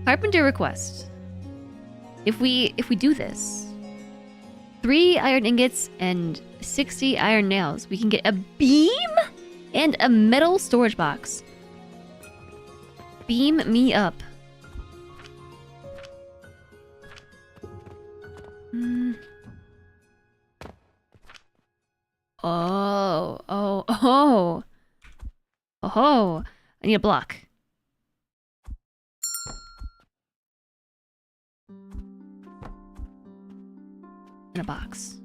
Carpenter request. If we do this, 3 iron ingots and 60 iron nails, we can get a beam and a metal storage box. Beam me up. Oh. I need a block. In a box.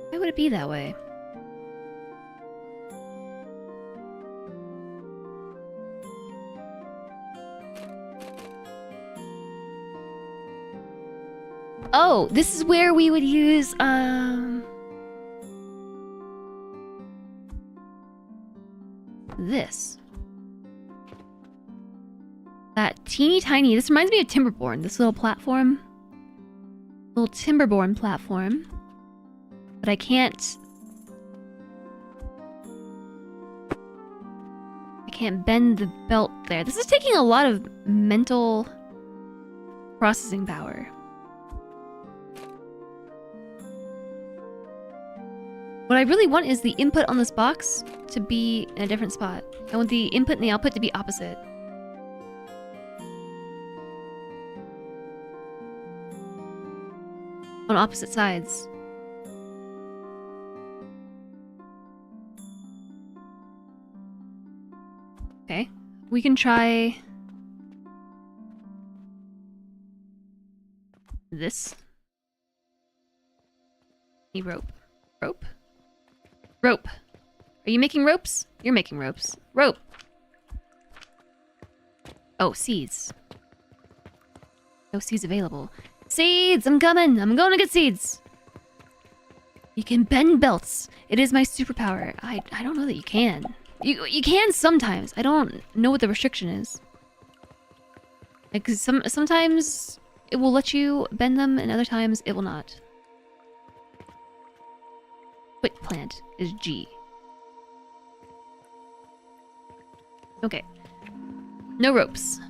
Why would it be that way? Oh, this is where we would use, this. That teeny tiny, this reminds me of Timberborn, this little platform. Little Timberborn platform. But I can't bend the belt there. This is taking a lot of mental processing power. What I really want is the input on this box to be in a different spot. I want the input and the output to be opposite. On opposite sides. Okay, we can try this. Need rope. Rope? Rope. Are you making ropes? You're making ropes. Rope. Oh, seeds. No seeds available. Seeds! I'm coming! I'm going to get seeds! You can bend belts. It is my superpower. I don't know that you can. You can sometimes. I don't know what the restriction is. Like, sometimes it will let you bend them, and other times it will not. Quick plant is G. Okay. No ropes.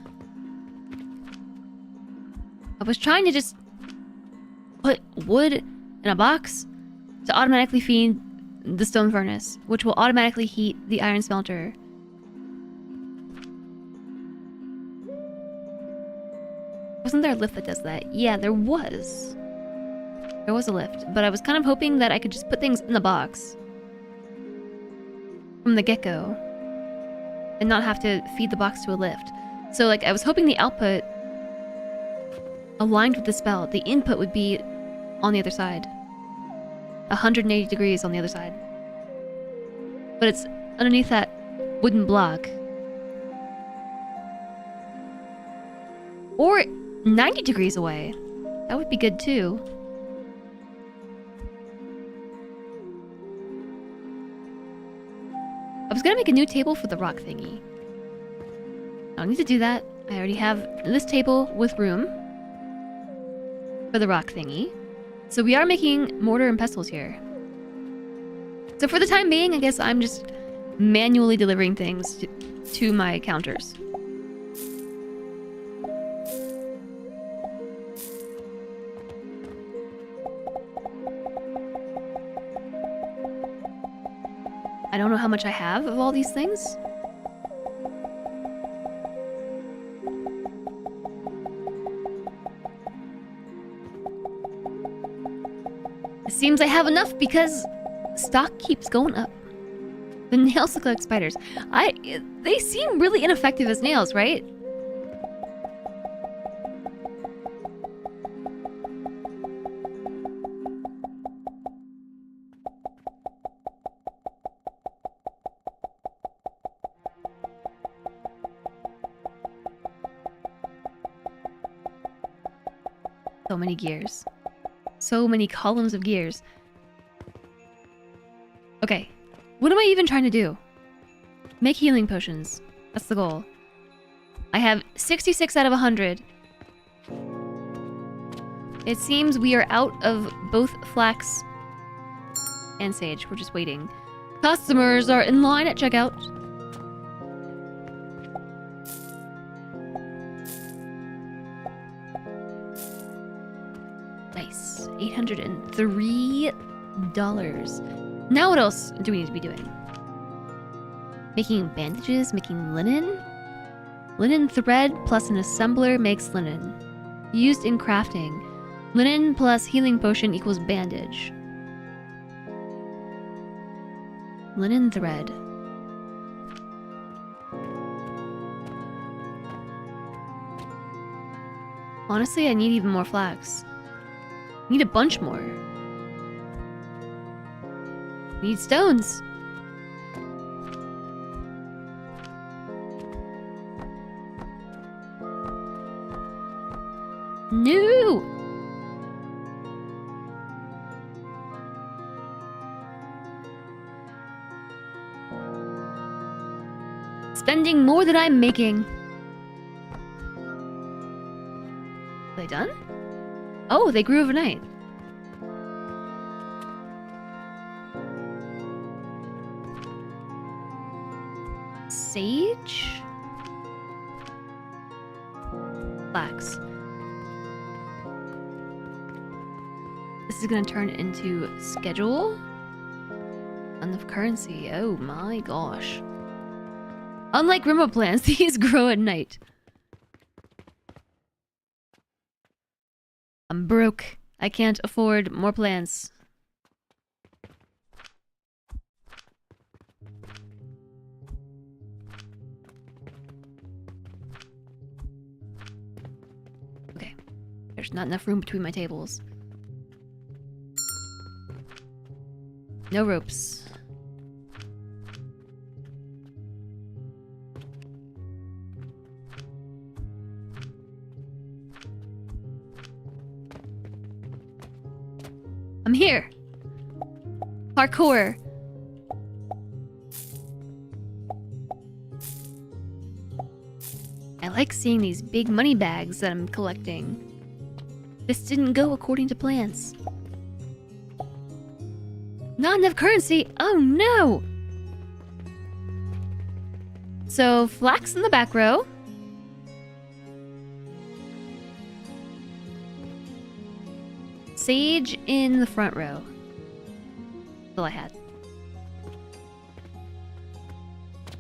I was trying to just put wood in a box to automatically feed the stone furnace, which will automatically heat the iron smelter. Wasn't there a lift that does that? Yeah, there was. There was a lift, but I was kind of hoping that I could just put things in the box from the get-go and not have to feed the box to a lift. So, like, I was hoping the output aligned with the spell. The input would be on the other side. 180 degrees on the other side. But it's underneath that wooden block. Or 90 degrees away. That would be good too. I was gonna make a new table for the rock thingy. I don't need to do that. I already have this table with room for the rock thingy. So we are making mortar and pestles here. So for the time being, I guess I'm just manually delivering things to my counters. I don't know how much I have of all these things. It seems I have enough because stock keeps going up. The nails look like spiders. They seem really ineffective as nails, right? So many gears. So many columns of gears. Okay. What am I even trying to do? Make healing potions. That's the goal. I have 66 out of 100. It seems we are out of both flax and sage. We're just waiting. Customers are in line at checkout. Nice. $803. Now what else do we need to be doing? Making bandages, making linen? Linen thread plus an assembler makes linen. Used in crafting. Linen plus healing potion equals bandage. Linen thread. Honestly, I need even more flax. Need a bunch more. Need stones. No! spending more than I'm making. Are they done? Oh, they grew overnight. Sage? Flax. This is gonna turn into schedule? Enough currency. Oh my gosh. Unlike remote plants, these grow at night. I'm broke. I can't afford more plants. Okay. There's not enough room between my tables. No ropes. I'm here! Parkour! I like seeing these big money bags that I'm collecting. This didn't go according to plans. Not enough currency? Oh no! So, flax in the back row. Sage in the front row. That's all I had.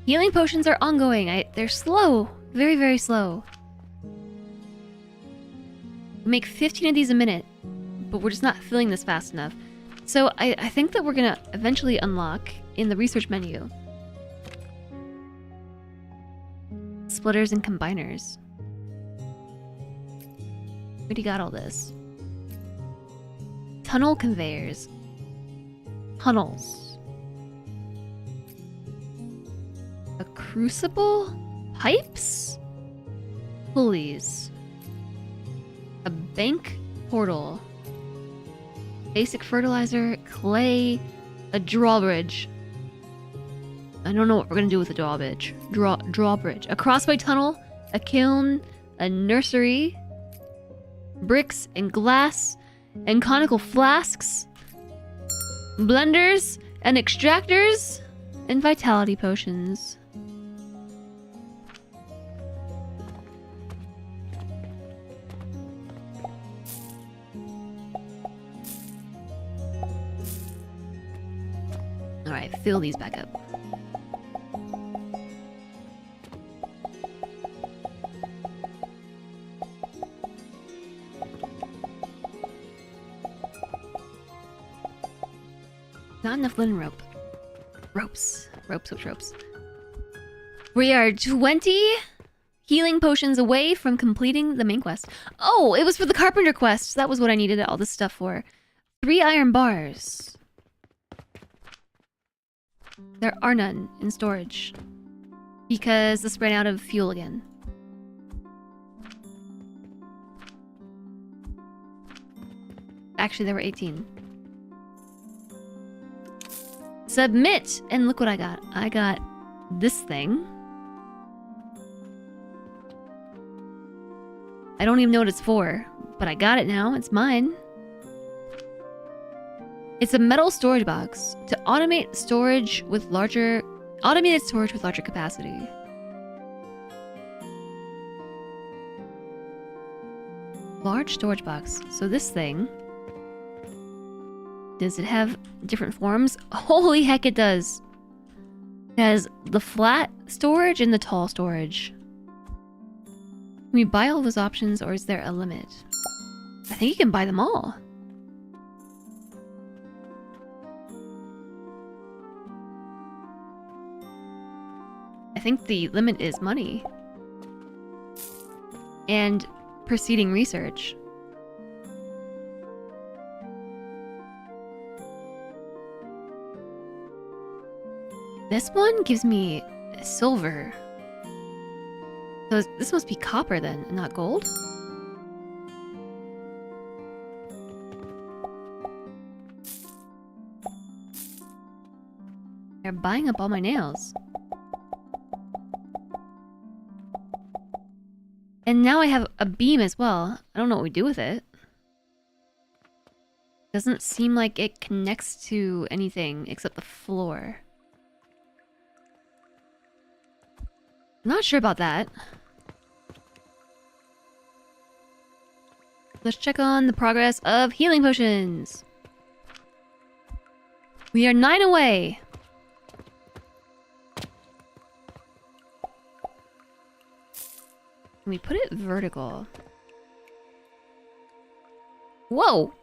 Healing potions are ongoing. They're slow. Very, very slow. We make 15 of these a minute, but we're just not filling this fast enough. So I think that we're gonna eventually unlock in the research menu splitters and combiners. We already got all this. Tunnel conveyors. Tunnels. A crucible? Pipes? Pulleys. A bank portal. Basic fertilizer, clay, a drawbridge. I don't know what we're gonna do with the drawbridge. Drawbridge. A crossway tunnel, a kiln, a nursery, bricks and glass, and conical flasks, blenders and extractors, and vitality potions. Alright, fill these back up. Not enough linen rope. Ropes. Ropes. We are 20 healing potions away from completing the main quest. Oh, it was for the carpenter quest. That was what I needed all this stuff for. 3 iron bars. There are none in storage. Because this ran out of fuel again. Actually, there were 18. Submit! And look what I got. I got this thing. I don't even know what it's for, but I got it now. It's mine. It's a metal storage box to automate storage with automated storage with larger capacity. Large storage box. So this thing, does it have different forms? Holy heck, it does. It has the flat storage and the tall storage. Can we buy all those options, or is there a limit? I think you can buy them all. I think the limit is money. And proceeding research. This one gives me silver. So this must be copper then, and not gold? They're buying up all my nails. And now I have a beam as well. I don't know what we do with it. Doesn't seem like it connects to anything except the floor. Not sure about that. Let's check on the progress of healing potions. We are 9 away. Can we put it vertical? Whoa!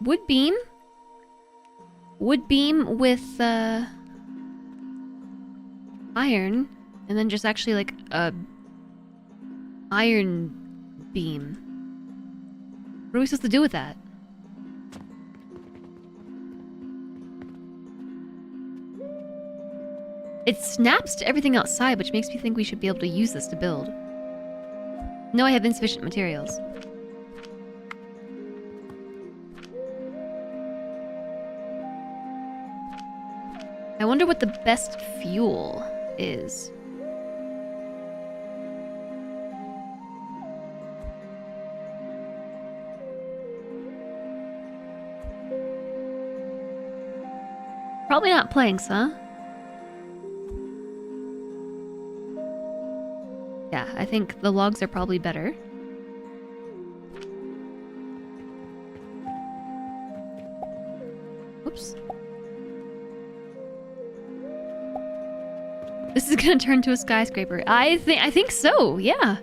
Wood beam? Wood beam with iron, and then just actually like a iron beam. What are we supposed to do with that? It snaps to everything outside, which makes me think we should be able to use this to build. No, I have insufficient materials. I wonder what the best fuel is. Probably not planks, huh? Yeah, I think the logs are probably better. Oops. This is gonna turn to a skyscraper. I think so, yeah.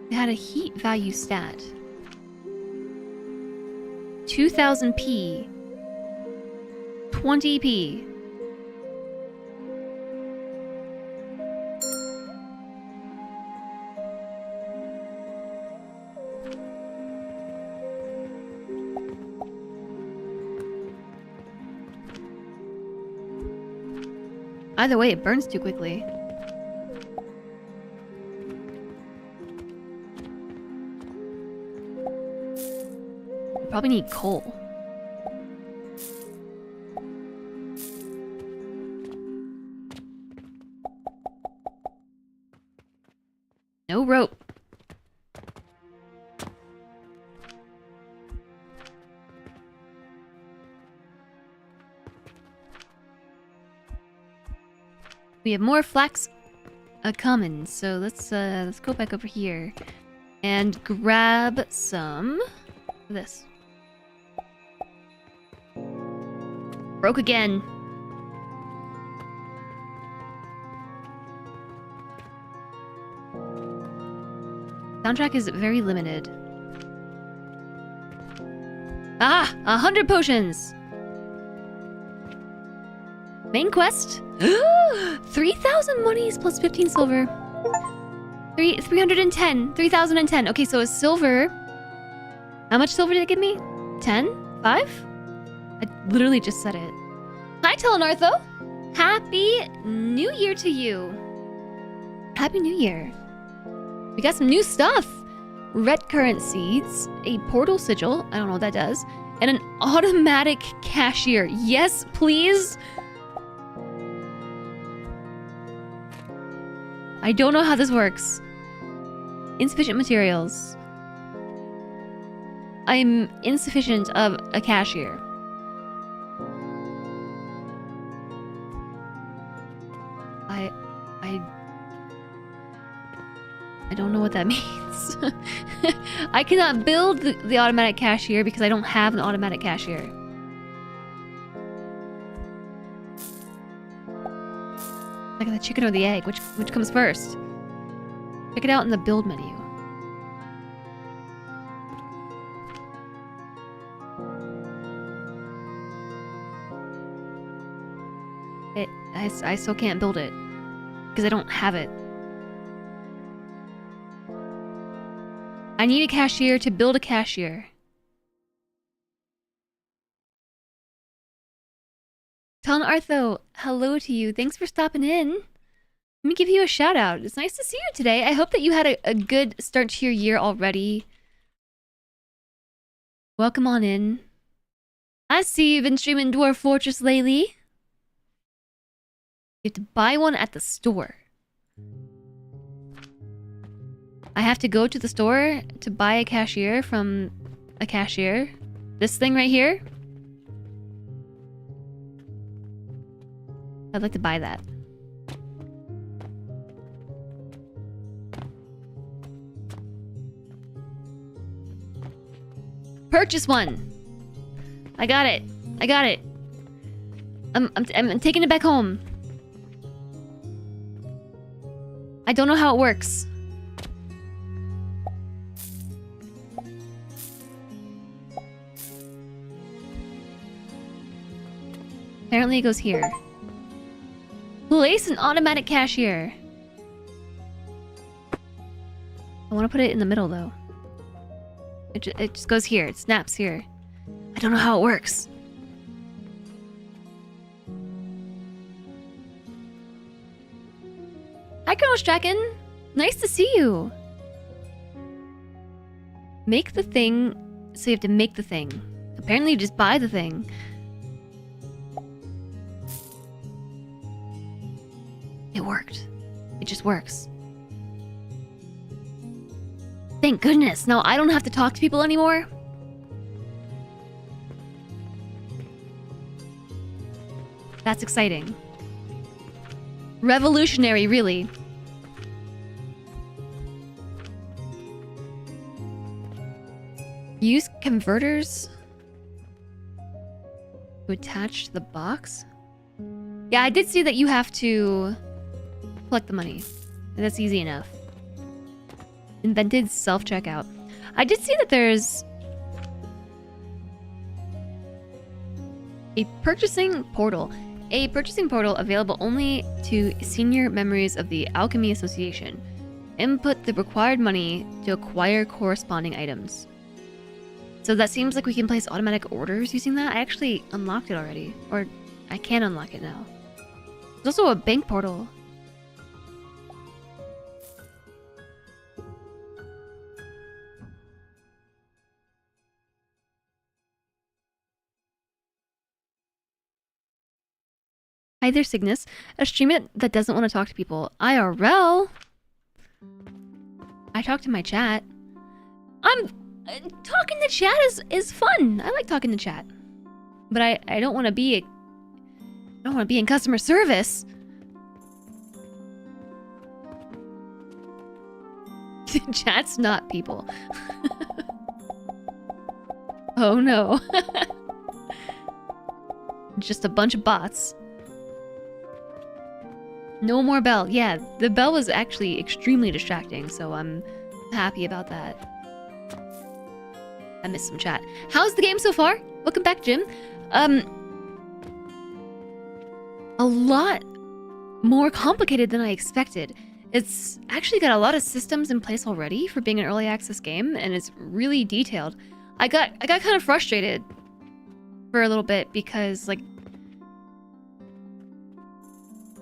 It had a heat value stat. 2000p. 20p. Either way, it burns too quickly. We probably need coal. No rope. We have more flax common, so let's go back over here and grab some of this. Broke again. Soundtrack is very limited. Ah! 100 potions! Main quest? 3,000 monies plus 15 silver. 310. 3,010. Okay, so a silver. How much silver did it give me? 10? 5? I literally just said it. Hi, Telenartho! Happy New Year to you. Happy New Year. We got some new stuff. Red current seeds, a portal sigil, I don't know what that does, and an automatic cashier. Yes, please. I don't know how this works. Insufficient materials. I'm insufficient of a cashier. I don't know what that means. I cannot build the automatic cashier because I don't have an automatic cashier. Like the chicken or the egg, which comes first? Check it out in the build menu. I still can't build it because I don't have it. I need a cashier to build a cashier. Telenartho, hello to you. Thanks for stopping in. Let me give you a shout out. It's nice to see you today. I hope that you had a good start to your year already. Welcome on in. I see you've been streaming Dwarf Fortress lately. You have to buy one at the store. I have to go to the store to buy a cashier from a cashier. This thing right here. I'd like to buy that. Purchase one. I got it. I got it. I'm taking it back home. I don't know how it works. Apparently it goes here. Place an automatic cashier. I want to put it in the middle though. It just goes here. It snaps here. I don't know how it works. Hi, Colonel Straken. Nice to see you. Make the thing. So you have to make the thing. Apparently you just buy the thing. It worked. It just works. Thank goodness. Now I don't have to talk to people anymore. That's exciting. Revolutionary, really. Use converters to attach to the box? Yeah, I did see that you have to collect the money. That's easy enough. Invented self-checkout. I did see that there's a purchasing portal. A purchasing portal available only to senior members of the Alchemy Association. Input the required money to acquire corresponding items. So that seems like we can place automatic orders using that. I actually unlocked it already. Or I can unlock it now. There's also a bank portal. Hi there, Cygnus. A streamer that doesn't want to talk to people. IRL? I talk to my chat. Talking to chat is fun. I like talking to chat. But I don't want to be I don't want to be in customer service. Chat's not people. Oh no. Just a bunch of bots. No more bell. Yeah, the bell was actually extremely distracting, so I'm happy about that. I missed some chat. How's the game so far? Welcome back, Jim. A lot more complicated than I expected. It's actually got a lot of systems in place already for being an early access game, and it's really detailed. I got kind of frustrated for a little bit because, like,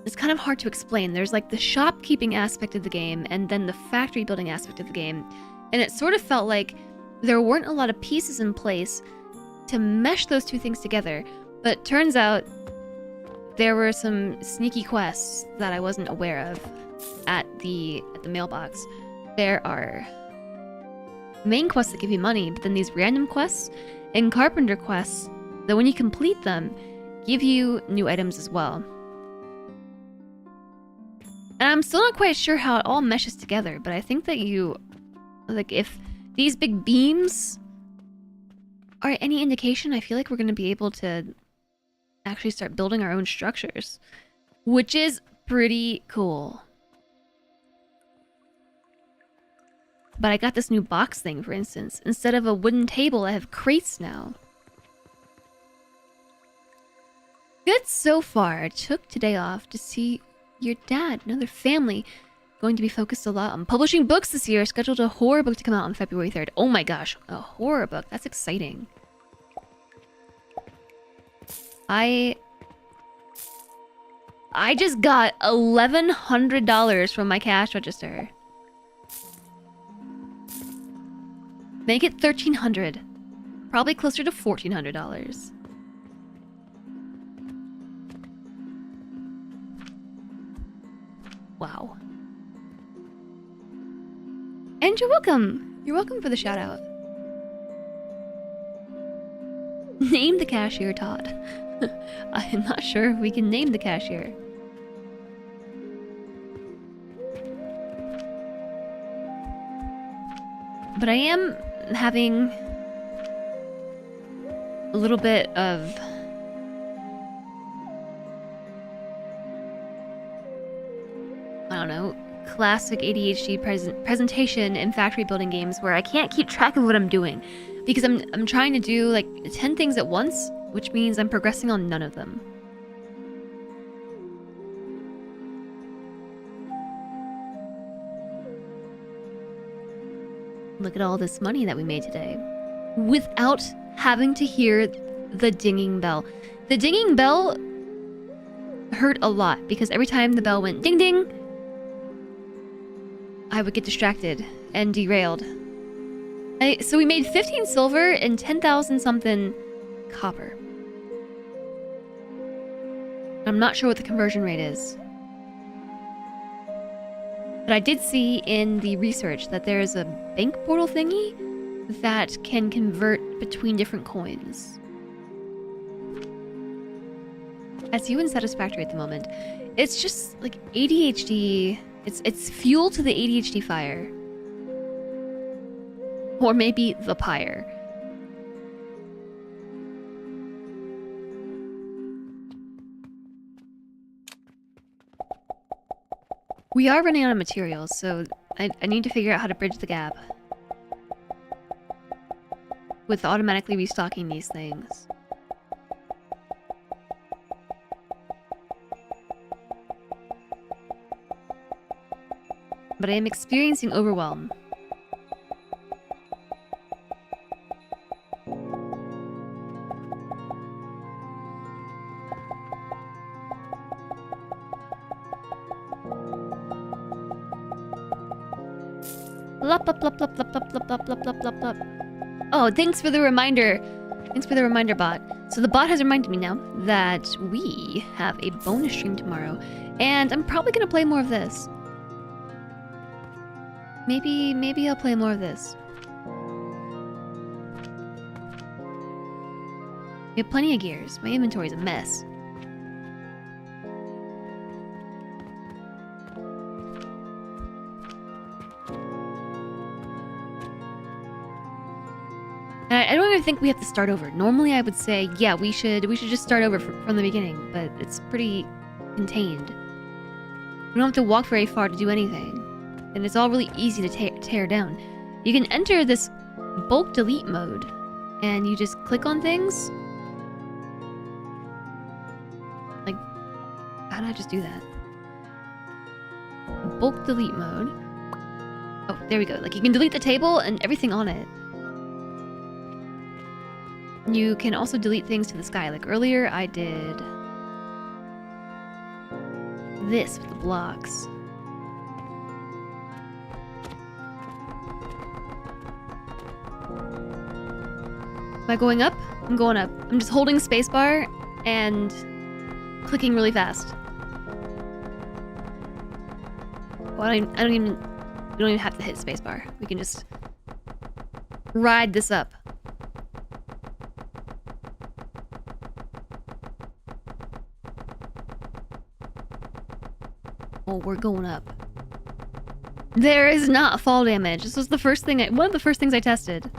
it's kind of hard to explain. There's like the shopkeeping aspect of the game and then the factory building aspect of the game. And it sort of felt like there weren't a lot of pieces in place to mesh those two things together. But turns out there were some sneaky quests that I wasn't aware of at the mailbox. There are main quests that give you money, but then these random quests and carpenter quests that when you complete them, give you new items as well. And I'm still not quite sure how it all meshes together, but I think that if these big beams are any indication, I feel like we're going to be able to actually start building our own structures, which is pretty cool. But I got this new box thing, for instance. Instead of a wooden table, I have crates now. Good so far. I took today off to see your dad, another family. Going to be focused a lot on publishing books this year. Scheduled a horror book to come out on February 3rd. Oh my gosh, a horror book. That's exciting. I just got $1,100 from my cash register. Make it $1,300. Probably closer to $1,400. Wow. And you're welcome. You're welcome for the shout out. Name the cashier, Todd. I'm not sure if we can name the cashier. But I am having a little bit of I don't know, classic ADHD presentation in factory building games where I can't keep track of what I'm doing because I'm trying to do like 10 things at once, which means I'm progressing on none of them. Look at all this money that we made today without having to hear the dinging bell. The dinging bell hurt a lot because every time the bell went ding ding, I would get distracted and derailed. So we made 15 silver and 10,000 something copper. I'm not sure what the conversion rate is. But I did see in the research that there's a bank portal thingy that can convert between different coins. As you unsatisfactory at the moment. It's just like ADHD. It's fuel to the ADHD fire. Or maybe the pyre. We are running out of materials, so I need to figure out how to bridge the gap with automatically restocking these things. But I am experiencing overwhelm. Oh, thanks for the reminder. Thanks for the reminder, bot. So the bot has reminded me now that we have a bonus stream tomorrow, and I'm probably gonna play more of this. Maybe I'll play more of this. We have plenty of gears. My inventory's a mess. I don't even think we have to start over. Normally I would say, yeah, we should just start over from the beginning, but it's pretty contained. We don't have to walk very far to do anything. And it's all really easy to tear down. You can enter this bulk delete mode, and you just click on things. Like, how did I just do that? Bulk delete mode. Oh, there we go. Like, you can delete the table and everything on it. You can also delete things to the sky. Like earlier, I did this with the blocks. Am I going up? I'm going up. I'm just holding spacebar and clicking really fast. Well, we don't even have to hit spacebar. We can just ride this up. Oh, we're going up. There is not fall damage. This was the first thing one of the first things I tested.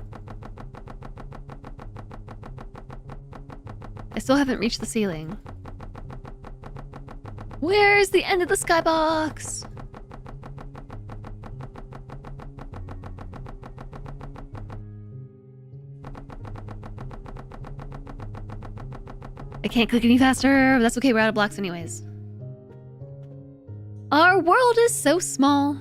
I still haven't reached the ceiling. Where's the end of the skybox? I can't click any faster, but that's okay, we're out of blocks anyways. Our world is so small.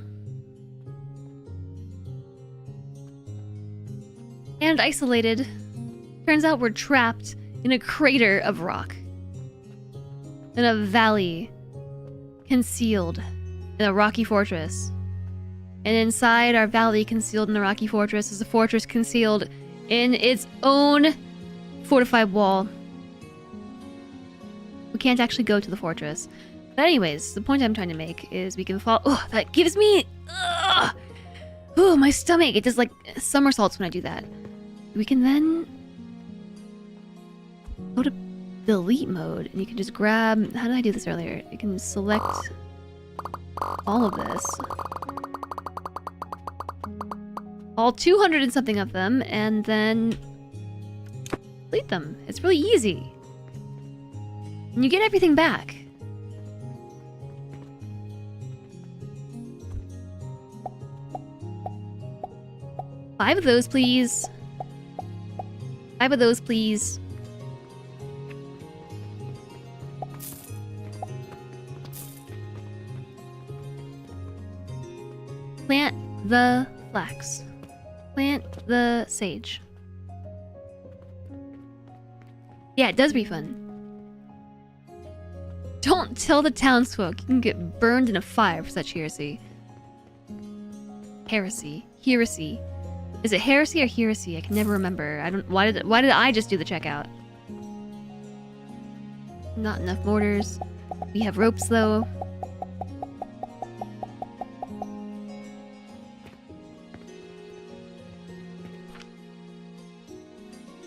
And isolated. Turns out we're trapped in a crater of rock. In a valley. Concealed in a rocky fortress. And inside our valley concealed in a rocky fortress is a fortress concealed in its own fortified wall. We can't actually go to the fortress. But anyways, the point I'm trying to make is we can follow. Oh, that gives me. Oh, my stomach. It does like somersaults when I do that. We can then go to delete mode, and you can just grab. How did I do this earlier? You can select all of this, all 200 and something of them, and then delete them. It's really easy, and you get everything back. Five of those, please. 5 of those, please. Plant the flax. Plant the sage. Yeah, it does refund. Don't tell the townsfolk. You can get burned in a fire for such heresy. Heresy. Heresy. Is it heresy or heresy? I can never remember. I don't. Why did I just do the checkout? Not enough mortars. We have ropes though.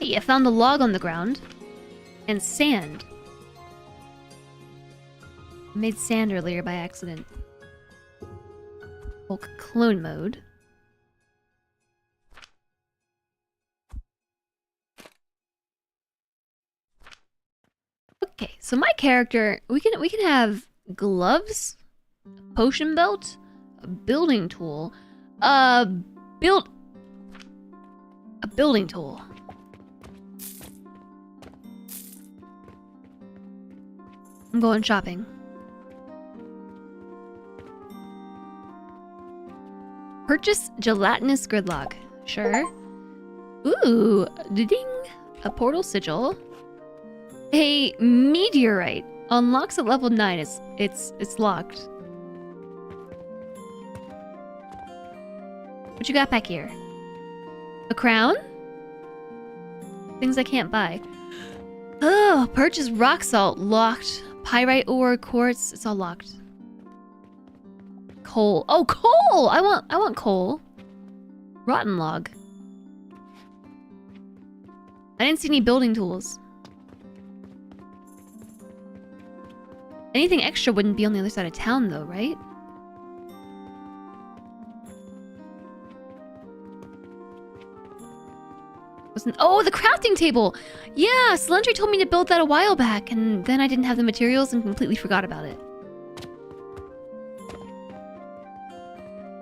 Hey, I found a log on the ground and sand. I made sand earlier by accident. Bulk clone mode. Okay, so my character, we can have gloves, potion belt, a building tool, a building tool. I'm going shopping. Purchase gelatinous gridlock. Sure. Ooh, ding! A portal sigil. A meteorite unlocks at level 9. It's locked. What you got back here? A crown? Things I can't buy. Oh, purchase rock salt locked. Pyrite ore, quartz, it's all locked. Coal. Oh, coal! I want coal. Rotten log. I didn't see any building tools. Anything extra wouldn't be on the other side of town, though, right? Oh, the crafting table! Yeah, Celentri told me to build that a while back, and then I didn't have the materials and completely forgot about it.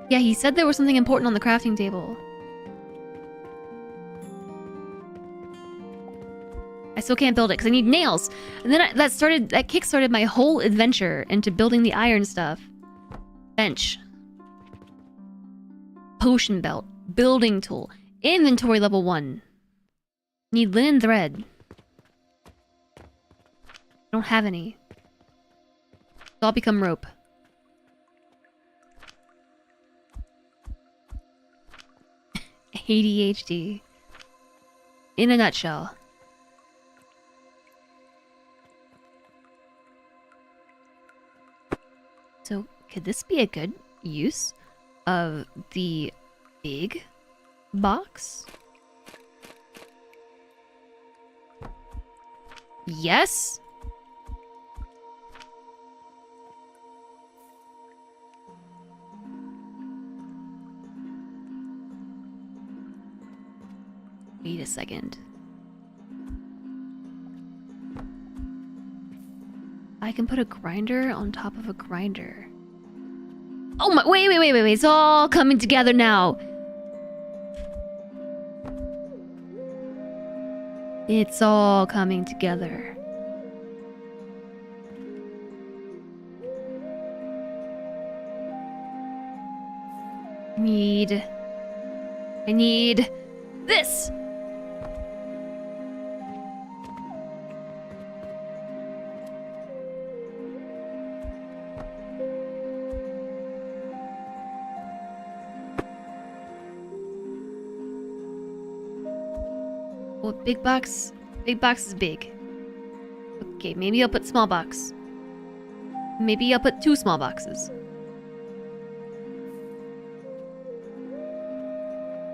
Yeah, he said there was something important on the crafting table. I still can't build it because I need nails. And then that kick-started my whole adventure into building the iron stuff. Bench. Potion belt. Building tool. Inventory level 1. Need linen thread. I don't have any. So I'll become rope. ADHD. In a nutshell. So, could this be a good use of the big box? Yes? Wait a second. I can put a grinder on top of a grinder. Oh my, wait. It's all coming together now. It's all coming together. I need this. Well, big box is big. Okay, maybe I'll put small box. Maybe I'll put 2 small boxes.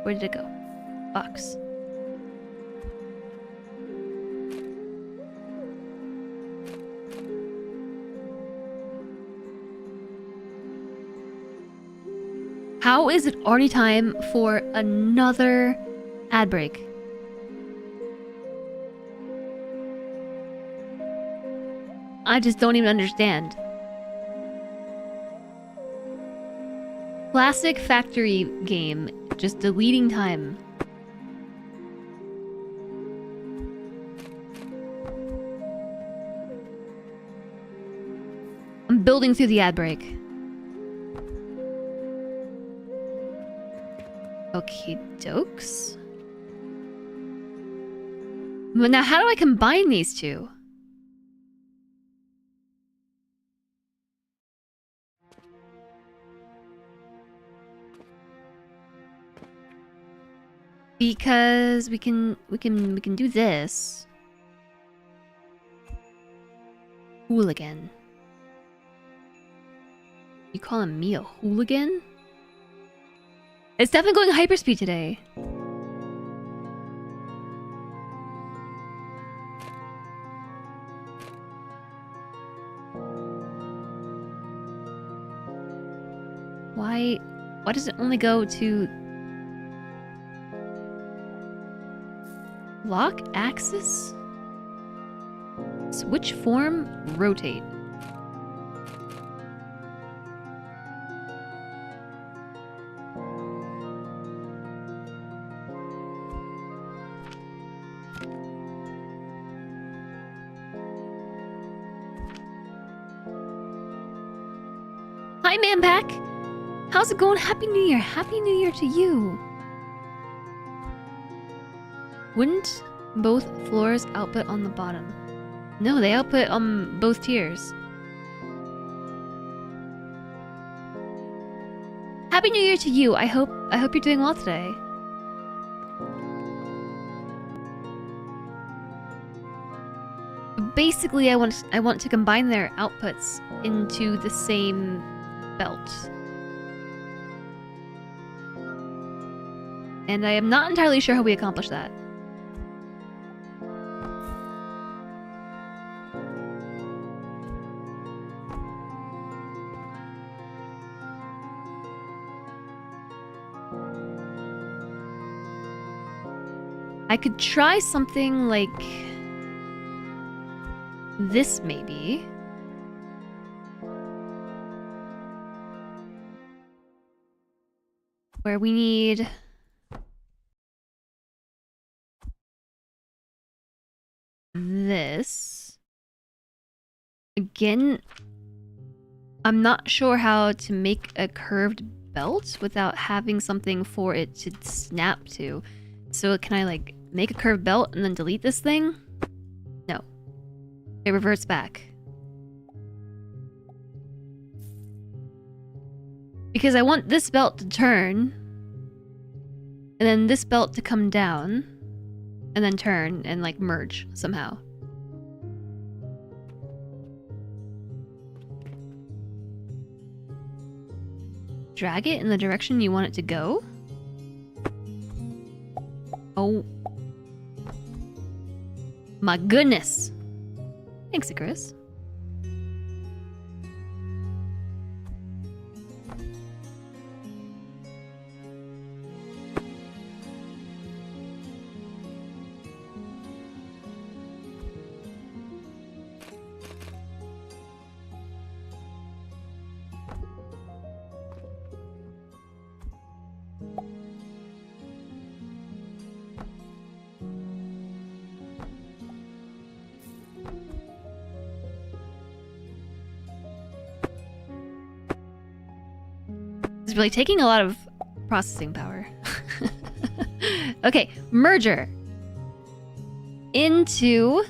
Where did it go? Box. How is it already time for another ad break? I just don't even understand. Classic factory game, just deleting time. I'm building through the ad break. Okay, dokes. But now how do I combine these two? Because we can do this. Hooligan. You calling me a hooligan? It's definitely going hyperspeed today. Why does it only go to lock axis? Switch form, rotate. Hi, Manpack! How's it going? Happy New Year! Happy New Year to you! Wouldn't both floors output on the bottom? No, they output on both tiers. Happy New Year to you! I hope you're doing well today. Basically, I want to combine their outputs into the same belt. And I am not entirely sure how we accomplish that. I could try something like this, maybe. Where we need this. Again, I'm not sure how to make a curved belt without having something for it to snap to. So can I like make a curved belt and then delete this thing? No. It reverts back. Because I want this belt to turn, and then this belt to come down, and then turn and like merge somehow. Drag it in the direction you want it to go? Oh. My goodness. Thanks, Icarus. It's really taking a lot of processing power. Okay, merger into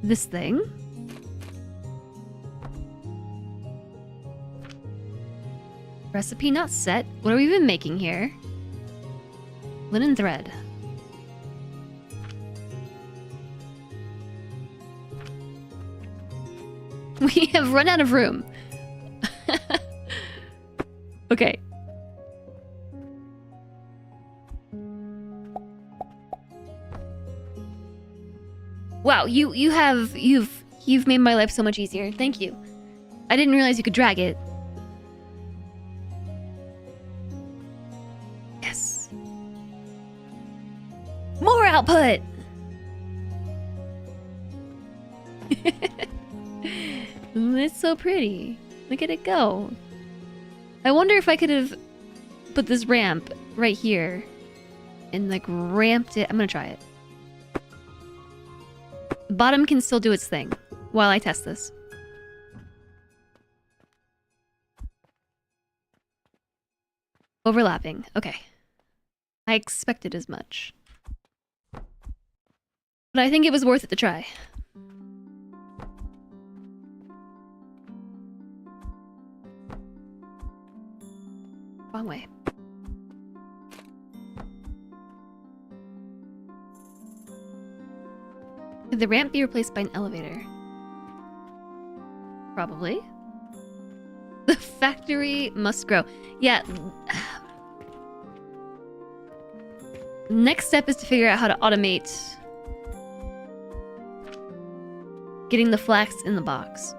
this thing. Recipe not set. What are we even making here? Linen thread. We have run out of room. Okay. Wow, you've made my life so much easier. Thank you. I didn't realize you could drag it. Yes. More output. It's so pretty. Look at it go. I wonder if I could have put this ramp right here and like ramped it. I'm gonna try it. The bottom can still do its thing while I test this. Overlapping. Okay. I expected as much. But I think it was worth it to try. Wrong way. Could the ramp be replaced by an elevator? Probably. The factory must grow. Yeah. Next step is to figure out how to automate getting the flax in the box.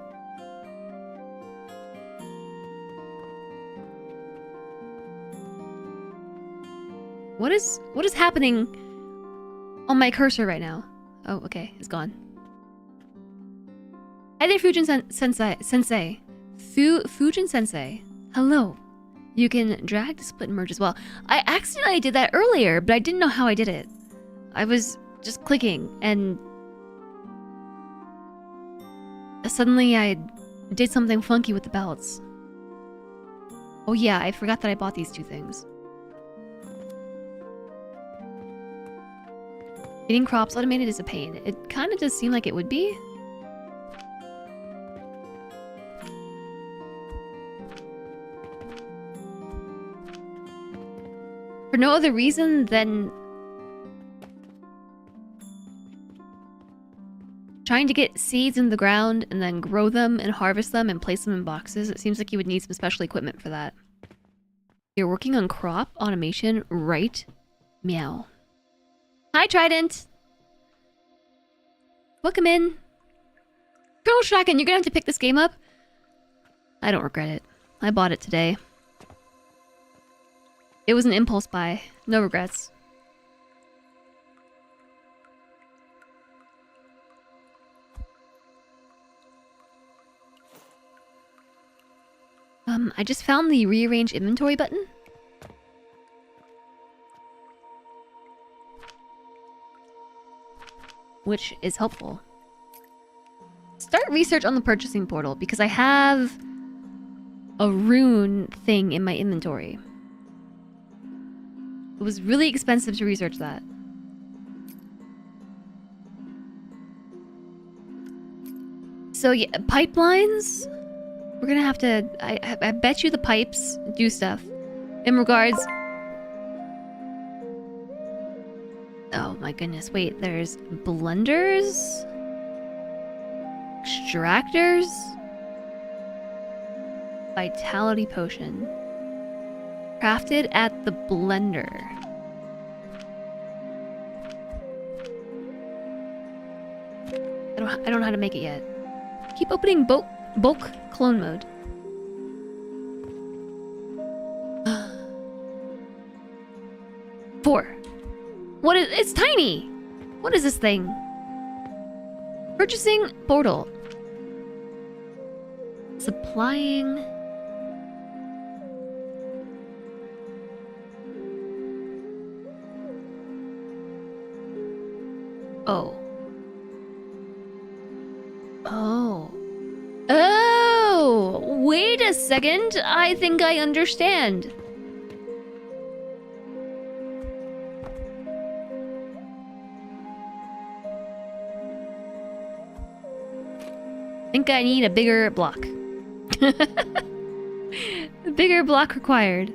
What is happening on my cursor right now? Oh, okay, it's gone. Hi there, Fujin-sensei. Fujin-sensei. Hello. You can drag to split and merge as well. I accidentally did that earlier, but I didn't know how I did it. I was just clicking, and suddenly I did something funky with the belts. Oh yeah, I forgot that I bought these two things. Getting crops automated is a pain. It kind of does seem like it would be. For no other reason than trying to get seeds in the ground and then grow them and harvest them and place them in boxes. It seems like you would need some special equipment for that. You're working on crop automation, right? Meow. Hi, Trident. Welcome in. Colonel Shaken, you're gonna have to pick this game up. I don't regret it. I bought it today. It was an impulse buy. No regrets. I just found the rearrange inventory button. Which is helpful. Start research on the purchasing portal because I have a rune thing in my inventory. It was really expensive to research that. So yeah, pipelines? We're gonna have to... I bet you the pipes do stuff. In regards... Oh my goodness, wait, there's blenders? Extractors? Vitality potion. Crafted at the blender. I don't know how to make it yet. Keep opening bulk clone mode. Four. What is... It's tiny! What is this thing? Purchasing portal. Supplying... Oh. Oh. Oh! Wait a second! I think I understand. I think I need a bigger block. A bigger block required.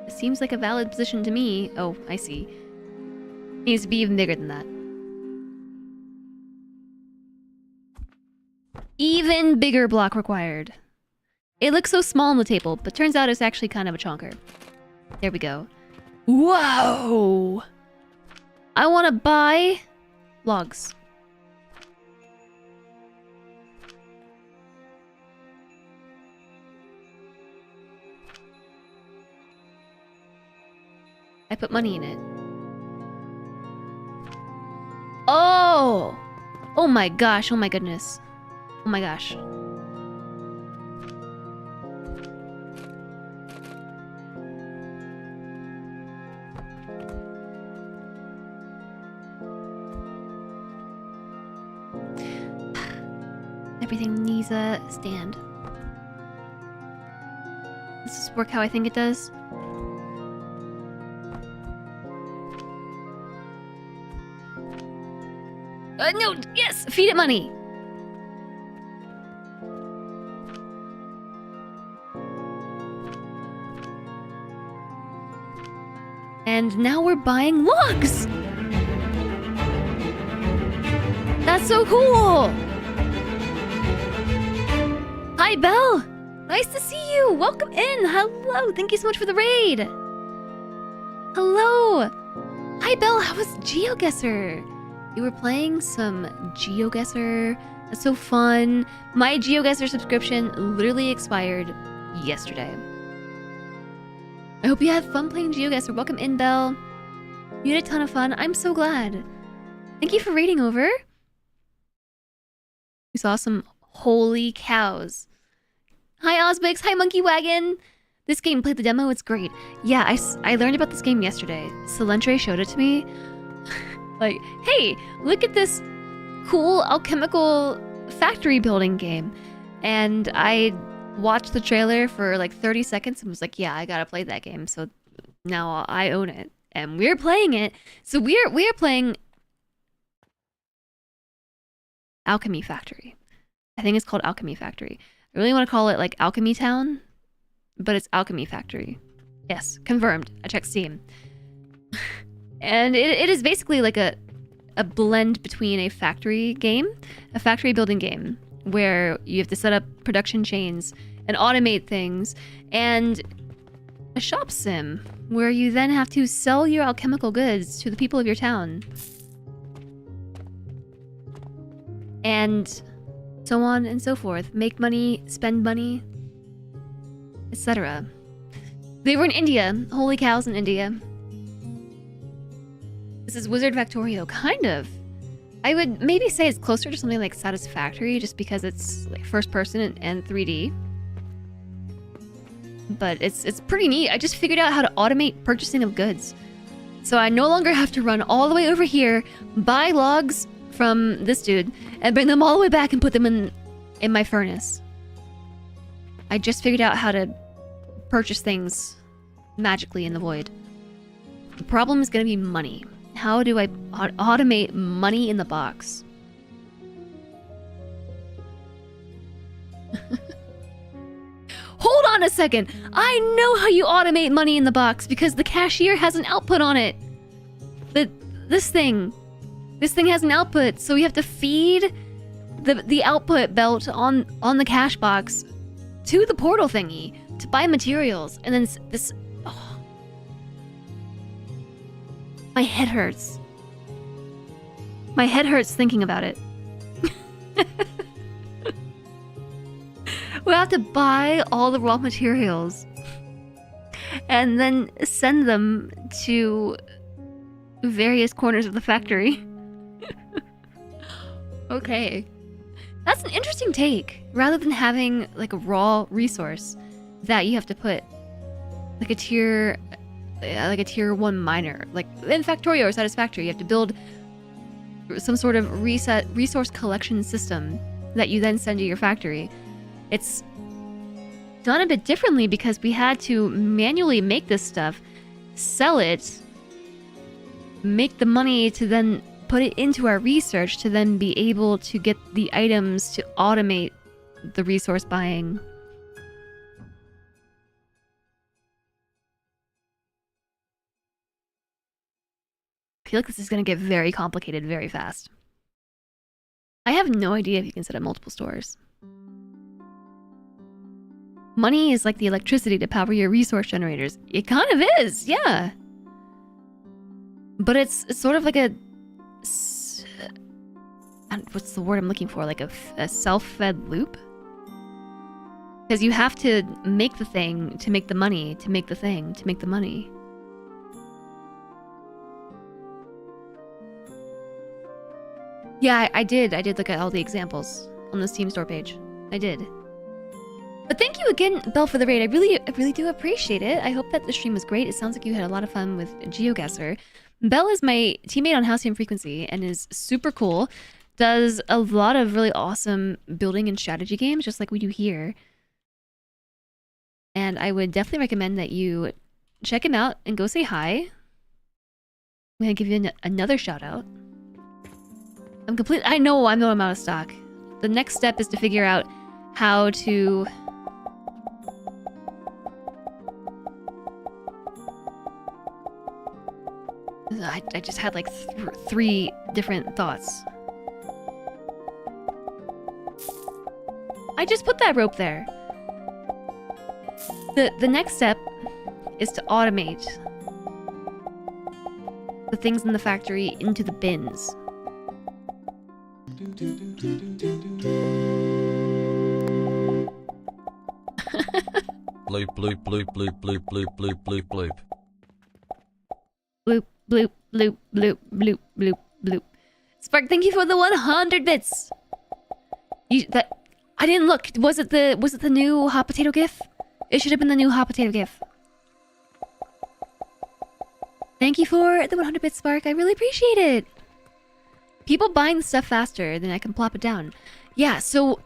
It seems like a valid position to me. Oh, I see. Needs to be even bigger than that. Even bigger block required. It looks so small on the table, but turns out it's actually kind of a chonker. There we go. Whoa! I want to buy logs. I put money in it. Oh! Oh my gosh, oh my goodness. Oh my gosh. Everything needs a stand. Does this work how I think it does? No, yes! Feed it money! And now we're buying logs! That's so cool! Hi, Belle! Nice to see you! Welcome in! Hello! Thank you so much for the raid! Hello! Hi, Belle! How was GeoGuessr? You were playing some GeoGuessr. That's so fun. My GeoGuessr subscription literally expired yesterday. I hope you had fun playing GeoGuessr. Welcome in, Belle. You had a ton of fun. I'm so glad. Thank you for raiding over. We saw some holy cows. Hi, Osbix. Hi, Monkey Wagon. This game, played the demo. It's great. Yeah, I learned about this game yesterday. Solentre showed it to me. Like, hey, look at this cool alchemical factory building game. And I watched the trailer for like 30 seconds and was like, yeah, I gotta play that game. So now I own it. And we're playing it. So we're playing Alchemy Factory. I think it's called Alchemy Factory. I really want to call it like Alchemy Town, but it's Alchemy Factory. Yes, confirmed. I checked Steam. And it is basically like a blend between a factory game, a factory building game, where you have to set up production chains and automate things, and a shop sim, where you then have to sell your alchemical goods to the people of your town. And so on and so forth. Make money, spend money, etc. They were in India. Holy cows in India. This is Wizard Factorio, kind of. I would maybe say it's closer to something like Satisfactory, just because it's like first person and 3D. But it's pretty neat. I just figured out how to automate purchasing of goods. So I no longer have to run all the way over here, buy logs from this dude, and bring them all the way back and put them in my furnace. I just figured out how to purchase things magically in the void. The problem is going to be money. How do I automate money in the box? Hold on a second! I know how you automate money in the box because the cashier has an output on it. This thing has an output, so we have to feed the output belt on the cash box to the portal thingy to buy materials, and then this. Oh. My head hurts. My head hurts thinking about it. We have to buy all the raw materials and then send them to various corners of the factory. Okay. That's an interesting take. Rather than having like a raw resource that you have to put like a tier 1 miner. Like in Factorio or Satisfactory, you have to build some sort of resource collection system that you then send to your factory. It's done a bit differently because we had to manually make this stuff, sell it, make the money to then put it into our research to then be able to get the items to automate the resource buying. I feel like this is going to get very complicated very fast. I have no idea if you can set up multiple stores. Money is like the electricity to power your resource generators. It kind of is, yeah. But it's sort of like a... what's the word I'm looking for? Like a self-fed loop? Because you have to make the thing to make the money, to make the thing to make the money. Yeah, I did look at all the examples on the Steam store page. I did. But thank you again, Belle, for the raid. I really do appreciate it. I hope that the stream was great. It sounds like you had a lot of fun with GeoGuessr. Belle is my teammate on Halcyon Frequency and is super cool. Does a lot of really awesome building and strategy games, just like we do here. And I would definitely recommend that you check him out and go say hi. I'm gonna give you another shout out. I know I'm out of stock. The next step is to figure out how to... I just had like three different thoughts. I just put that rope there. The next step is to automate the things in the factory into the bins. Bloop, bloop, bloop, bloop, bloop, bloop, bloop, bloop, bloop. Bloop, bloop, bloop, bloop, bloop, bloop, bloop. Spark, thank you for the 100 bits. I didn't look. Was it the new hot potato gif? It should have been the new hot potato gif. Thank you for the 100 bits, Spark. I really appreciate it. People buying the stuff faster than I can plop it down. Yeah, so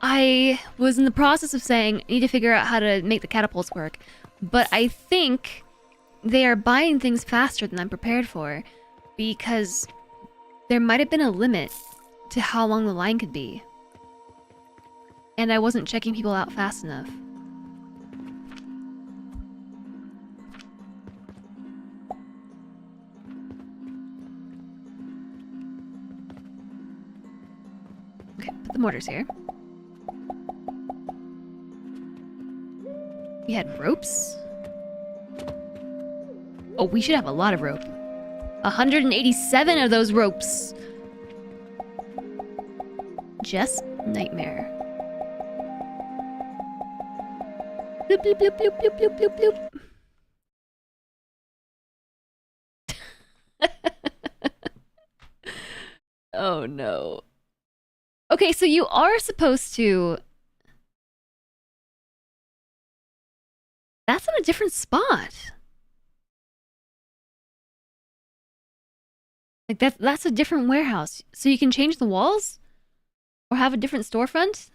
I was in the process of saying I need to figure out how to make the catapults work, but I think they are buying things faster than I'm prepared for because there might have been a limit to how long the line could be. And I wasn't checking people out fast enough. Okay, put the mortars here. We had ropes? Oh, we should have a lot of rope. 187 of those ropes. Just nightmare. Bloop, bloop, bloop, bloop, bloop, bloop, bloop, bloop. Oh no. Okay, so you are supposed to... That's in a different spot. Like that's a different warehouse. So you can change the walls? Or have a different storefront?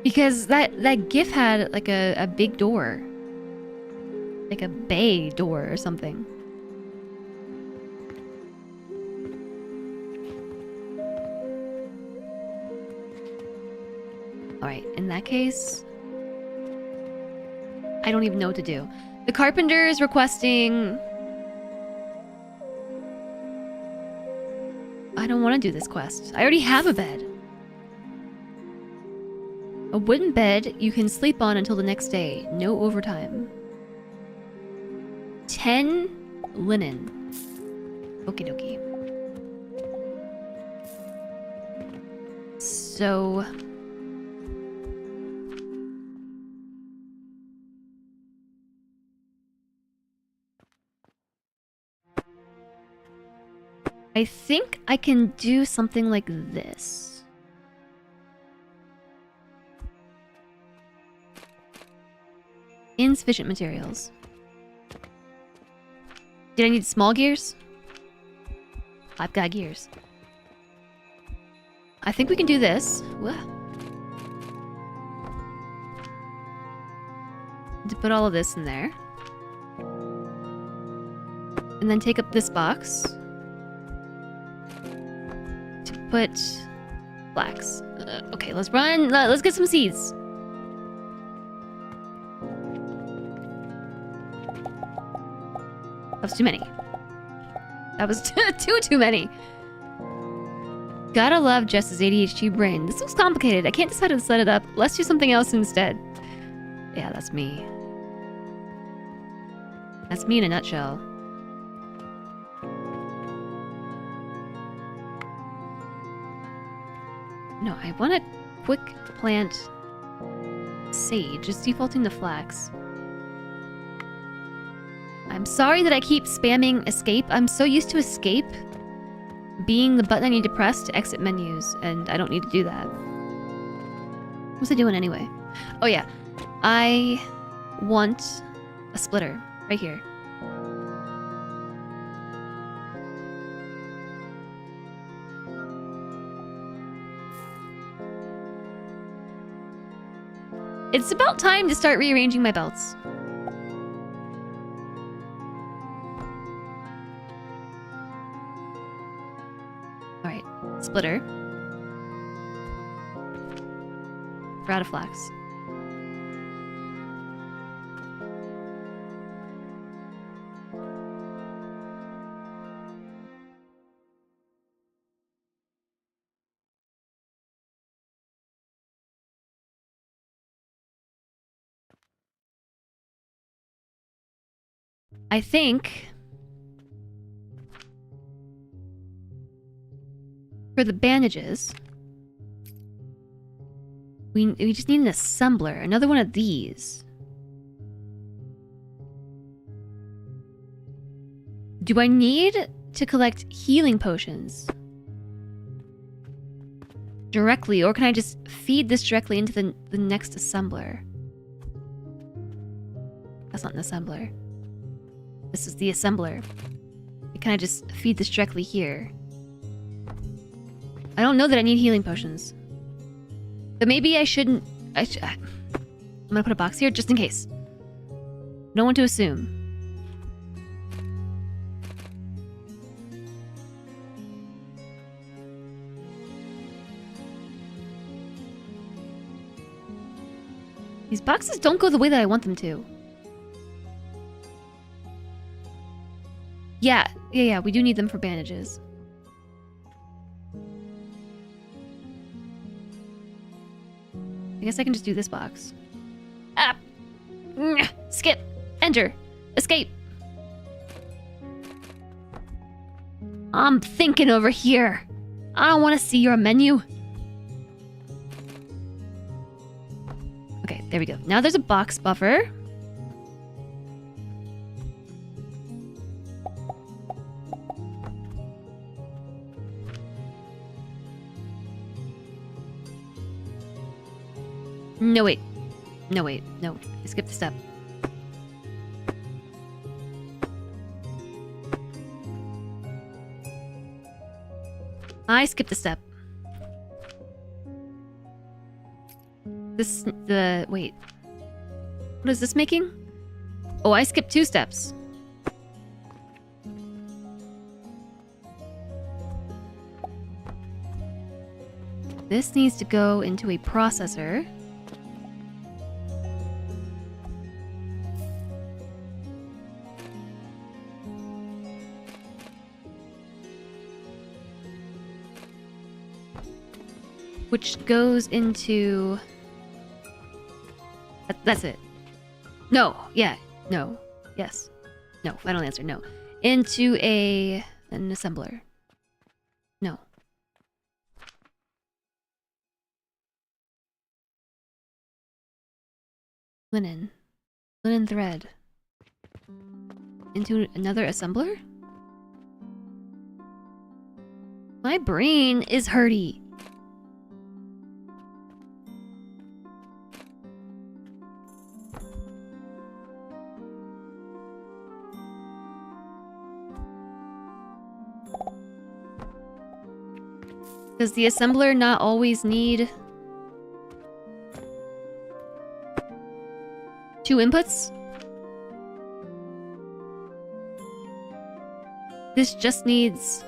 Because that GIF had like a big door. Like a bay door or something. Alright, in that case... I don't even know what to do. The carpenter is requesting... I don't want to do this quest. I already have a bed. A wooden bed you can sleep on until the next day. No overtime. 10 linen. Okie dokie. So... I think I can do something like this. Insufficient materials. Did I need small gears? I've got gears. I think we can do this. Whoa. To put all of this in there. And then take up this box. To put flax. Okay, let's run. Let's get some seeds. was too many. That was too many. Gotta love Jess's ADHD brain. This looks complicated. I can't decide how to set it up. Let's do something else instead. Yeah, that's me. That's me in a nutshell. No, I want to quick plant sage. Just defaulting to flax. I'm sorry that I keep spamming escape. I'm so used to escape being the button I need to press to exit menus, and I don't need to do that. What's I doing anyway? Oh yeah, I want a splitter right here. It's about time to start rearranging my belts. Alright, splitter. We're out of flax. I think for the bandages, we just need an assembler, another one of these. Do I need to collect healing potions directly, or can I just feed this directly into the next assembler? That's not an assembler. This is the assembler. Can I just feed this directly here? I don't know that I need healing potions. But maybe I shouldn't... I'm gonna put a box here just in case. Don't want to assume. These boxes don't go the way that I want them to. Yeah, we do need them for bandages. I guess I can just do this box. Ah! Skip! Enter! Escape! I'm thinking over here. I don't want to see your menu. Okay, there we go. Now there's a box buffer. No, wait. No, wait. No. I skipped a step. I skipped a step. Wait. What is this making? Oh, I skipped 2 steps. This needs to go into a processor. Which goes into... That's it. No. Yeah. No. Yes. No. Final answer. No. Into an assembler. No. Linen. Linen thread. Into another assembler? My brain is hurty. Does the assembler not always need 2 inputs? This just needs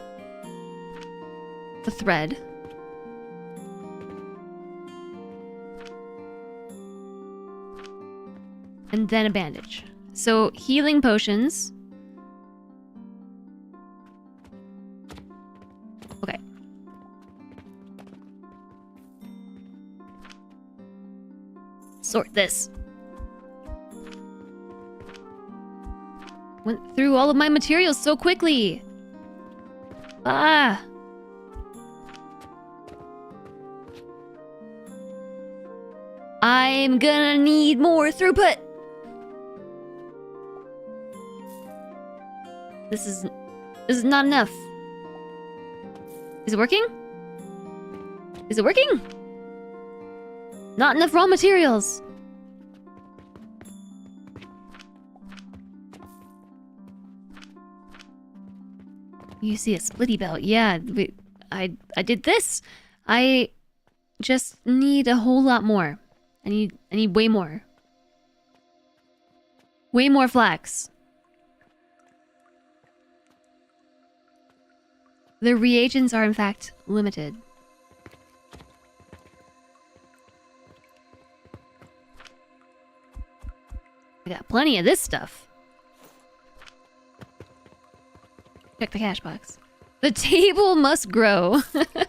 the thread. And then a bandage. So healing potions sort this. Went through all of my materials so quickly. Ah. I'm gonna need more throughput. This is not enough. Is it working? Is it working? Not enough raw materials. You see a splitty belt. Yeah, I did this. I just need a whole lot more. I need way more. Way more flax. The reagents are in fact limited. I got plenty of this stuff. Check the cash box. The table must grow. Are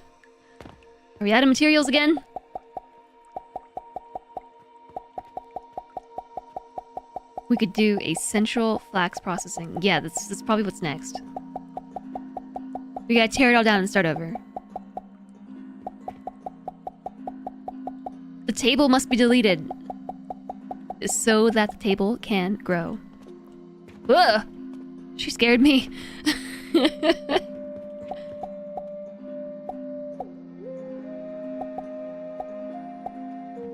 we out of materials again? We could do a central flax processing. Yeah, that's probably what's next. We gotta tear it all down and start over. The table must be deleted so that the table can grow. Ugh! She scared me.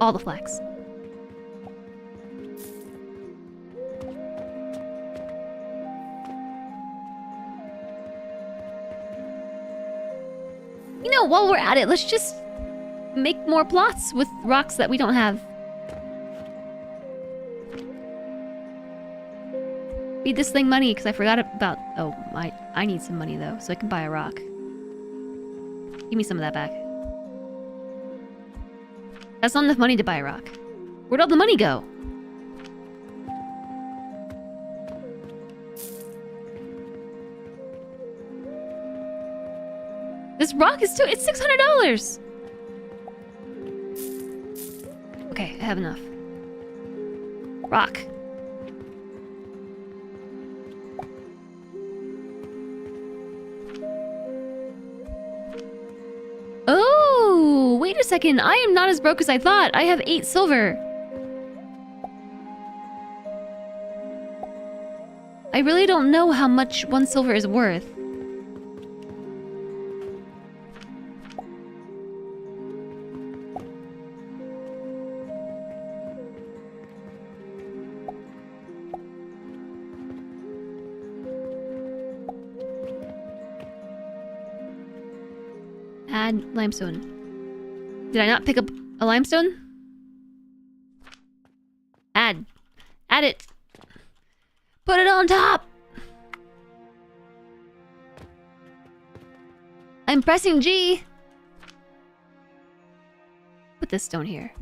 All the flax. You know, while we're at it, let's just make more plots with rocks that we don't have. Feed this thing money, because I forgot about... Oh, I need some money, though, so I can buy a rock. Give me some of that back. That's not enough money to buy a rock. Where'd all the money go? This rock is it's $600! Okay, I have enough. Rock. Oh, wait a second. I am not as broke as I thought. I have 8 silver. I really don't know how much 1 silver is worth. Add limestone. Did I not pick up a limestone? Add it. Put it on top. I'm pressing G. Put this stone here.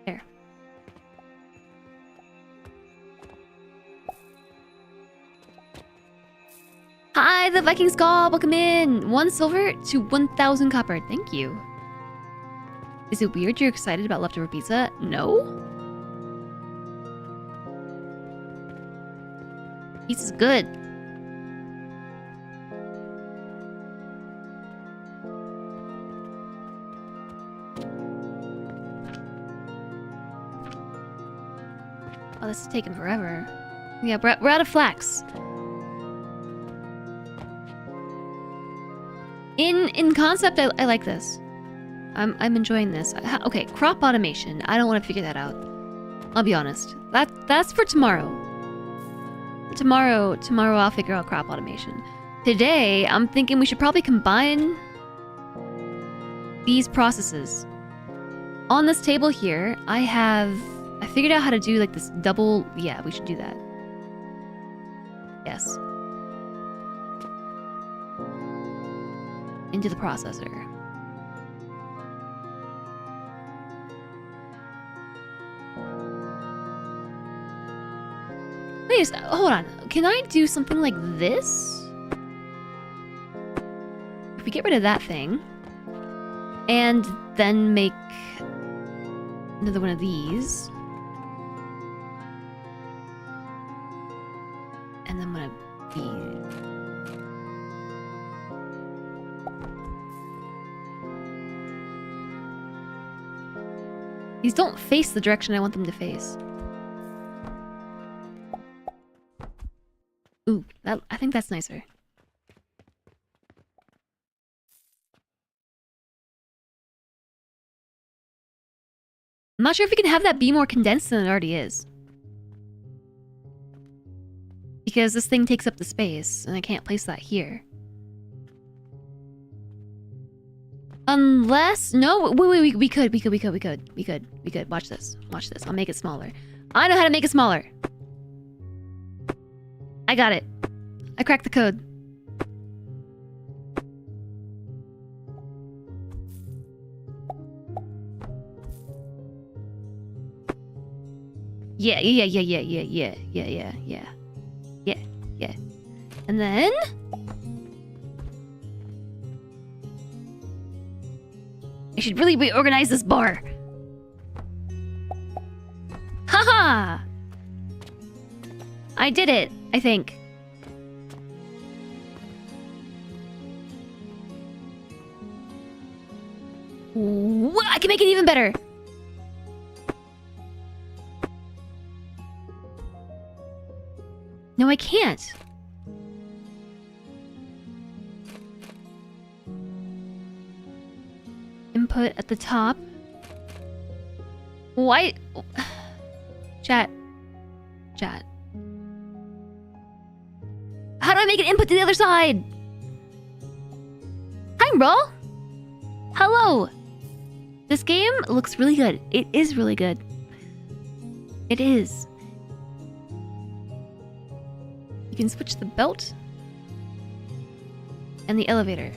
There. Hi, the Viking Skull. Welcome in. 1 silver to 1,000 copper. Thank you. Is it weird you're excited about leftover pizza? No. Pizza's good. Oh, this is taking forever. Yeah, we're out of flax. In concept, I like this. I'm enjoying this. Okay, crop automation. I don't want to figure that out. I'll be honest. That's for tomorrow. Tomorrow I'll figure out crop automation. Today, I'm thinking we should probably combine these processes. On this table here, I figured out how to do like this double... Yeah, we should do that. Yes. Into the processor. Wait, hold on. Can I do something like this? If we get rid of that thing, and then make Another one of these. And then one of these. These don't face the direction I want them to face. Ooh, I think that's nicer. I'm not sure if we can have that be more condensed than it already is. Because this thing takes up the space, and I can't place that here. Unless... No, wait, we could. Watch this. Watch this. I'll make it smaller. I know how to make it smaller. I got it. I cracked the code. Yeah. And then... I should really reorganize this bar. Haha! I did it, I think. Ooh, I can make it even better. No, I can't. Input at the top. Why? Chat. How do I make an input to the other side? Hi, bro. Hello. This game looks really good. It is really good. It is. You can switch the belt and the elevator.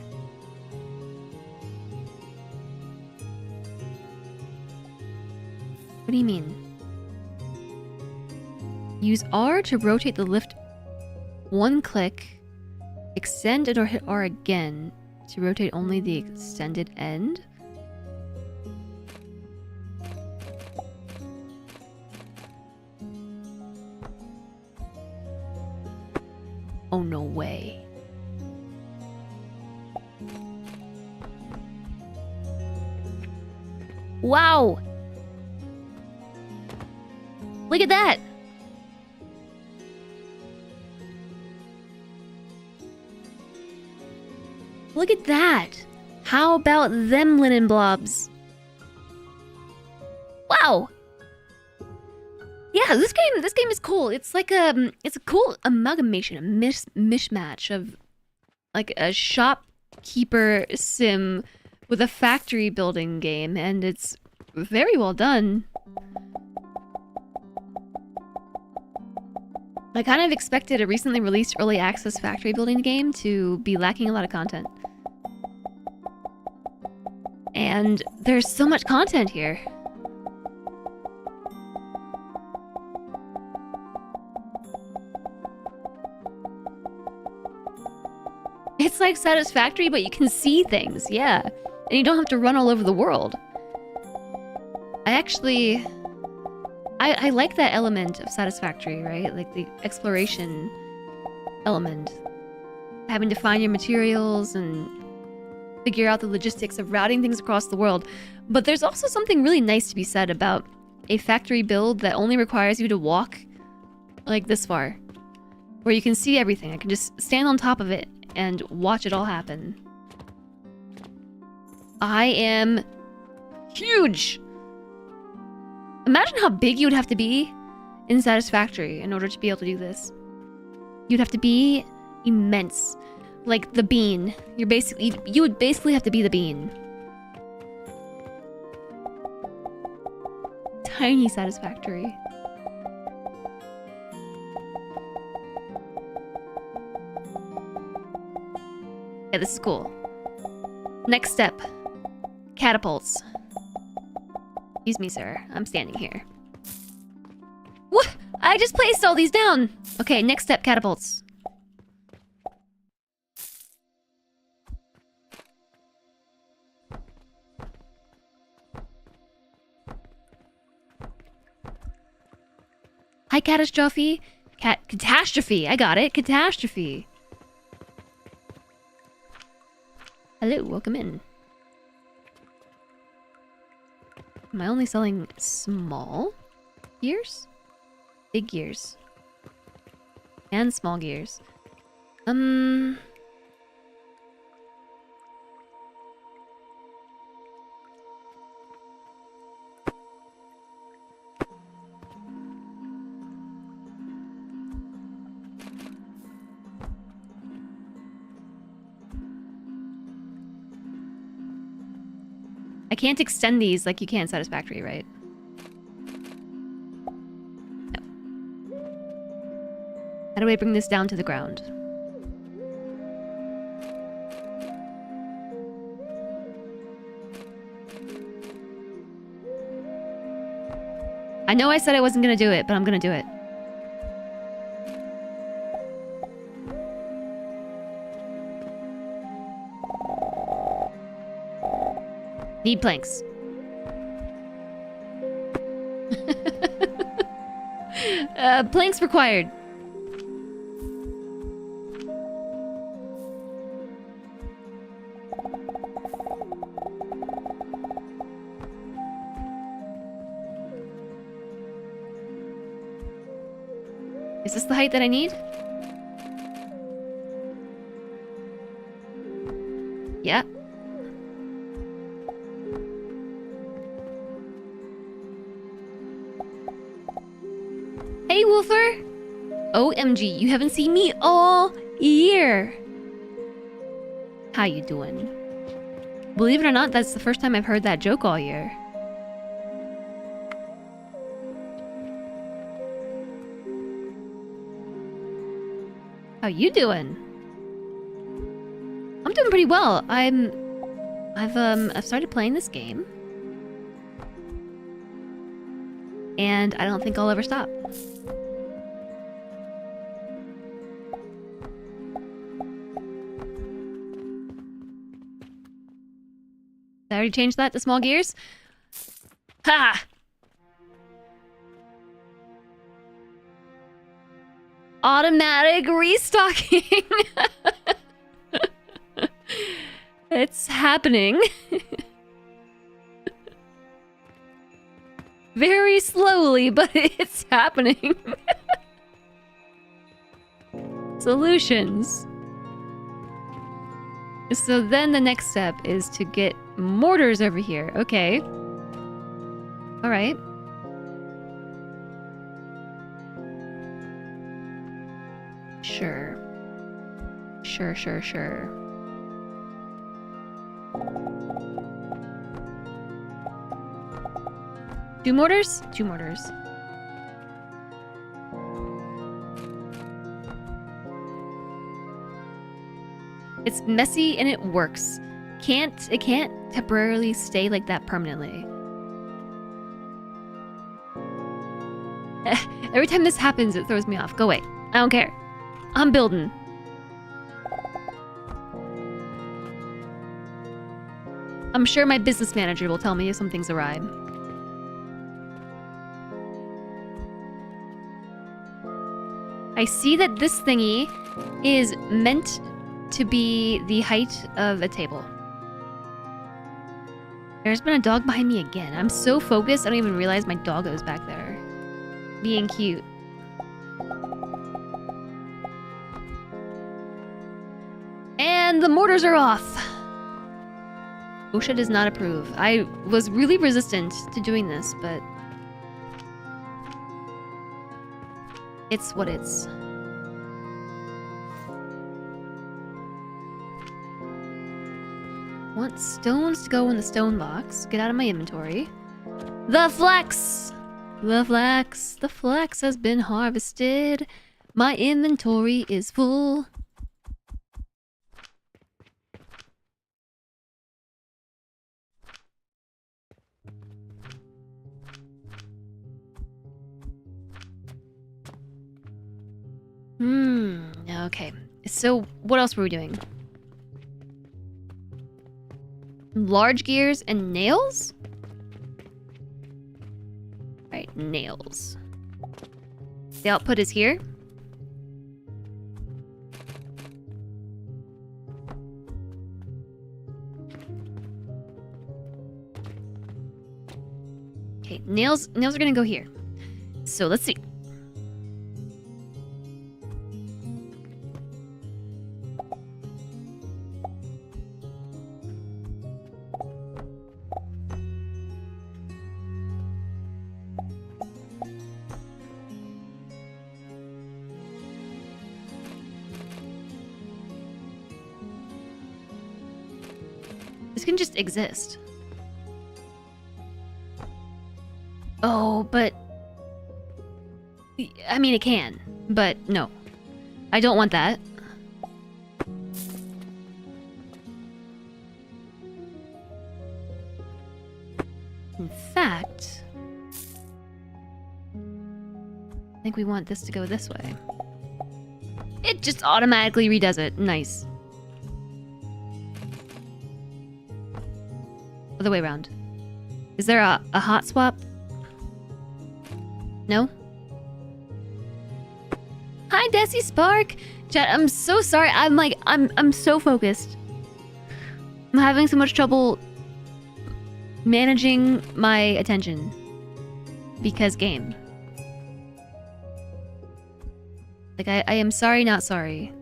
What do you mean? Use R to rotate the lift one click. Extend it or hit R again to rotate only the extended end. Oh, no way. Wow! Look at that! Look at that! How about them linen blobs? Wow! Yeah, this game is cool. It's like it's a cool amalgamation, a mishmash of like a shopkeeper sim with a factory building game, and it's very well done. I kind of expected a recently released early access factory building game to be lacking a lot of content. And there's so much content here. It's like Satisfactory, but you can see things, yeah. And you don't have to run all over the world. I like that element of Satisfactory, right? Like the exploration element. Having to find your materials and figure out the logistics of routing things across the world. But there's also something really nice to be said about a factory build that only requires you to walk like this far. Where you can see everything. I can just stand on top of it and watch it all happen. I am huge! Imagine how big you would have to be in Satisfactory in order to be able to do this. You'd have to be immense. Like the bean. You would basically have to be the bean. Tiny Satisfactory. Yeah, this is cool. Next step. Catapults. Excuse me, sir. I'm standing here. What? I just placed all these down! Okay, next step, catapults. Hi, catastrophe. Catastrophe. I got it. Catastrophe. Hello, welcome in. Am I only selling small gears? Big gears. And small gears. I can't extend these like you can Satisfactory, right? No. How do I bring this down to the ground? I know I said I wasn't gonna do it, but I'm gonna do it. Need planks. Planks required. Is this the height that I need? Yeah. Hey, Wolfer! OMG, you haven't seen me all year. How you doing? Believe it or not, that's the first time I've heard that joke all year. How you doing? I'm doing pretty well. I've started playing this game. And I don't think I'll ever stop. Did I already change that to small gears? Ha! Automatic restocking! It's happening. Very slowly, but it's happening. Solutions. So then the next step is to get mortars over here. Okay. Alright. Sure. Sure. Two mortars? Two mortars. It's messy and it works. It can't temporarily stay like that permanently. Every time this happens, it throws me off. Go away. I don't care. I'm building. I'm sure my business manager will tell me if something's awry. I see that this thingy is meant to be the height of a table. There's been a dog behind me again. I'm so focused, I don't even realize my doggo is back there. Being cute. And the mortars are off. OSHA does not approve. I was really resistant to doing this, but it's what it's. Want stones to go in the stone box. Get out of my inventory. The flax! The flax has been harvested. My inventory is full. Okay. So, what else were we doing? Large gears and nails? Right, nails. The output is here. Okay, nails are gonna go here. So let's see. This can just exist. Oh, but... I mean, it can. But no. I don't want that. In fact... I think we want this to go this way. It just automatically redoes it. Nice. Other way around. Is there a hot swap? No? Hi, Desi Spark! Chat, I'm so sorry. I'm so focused. I'm having so much trouble managing my attention. Because game. Like, I am sorry, not sorry.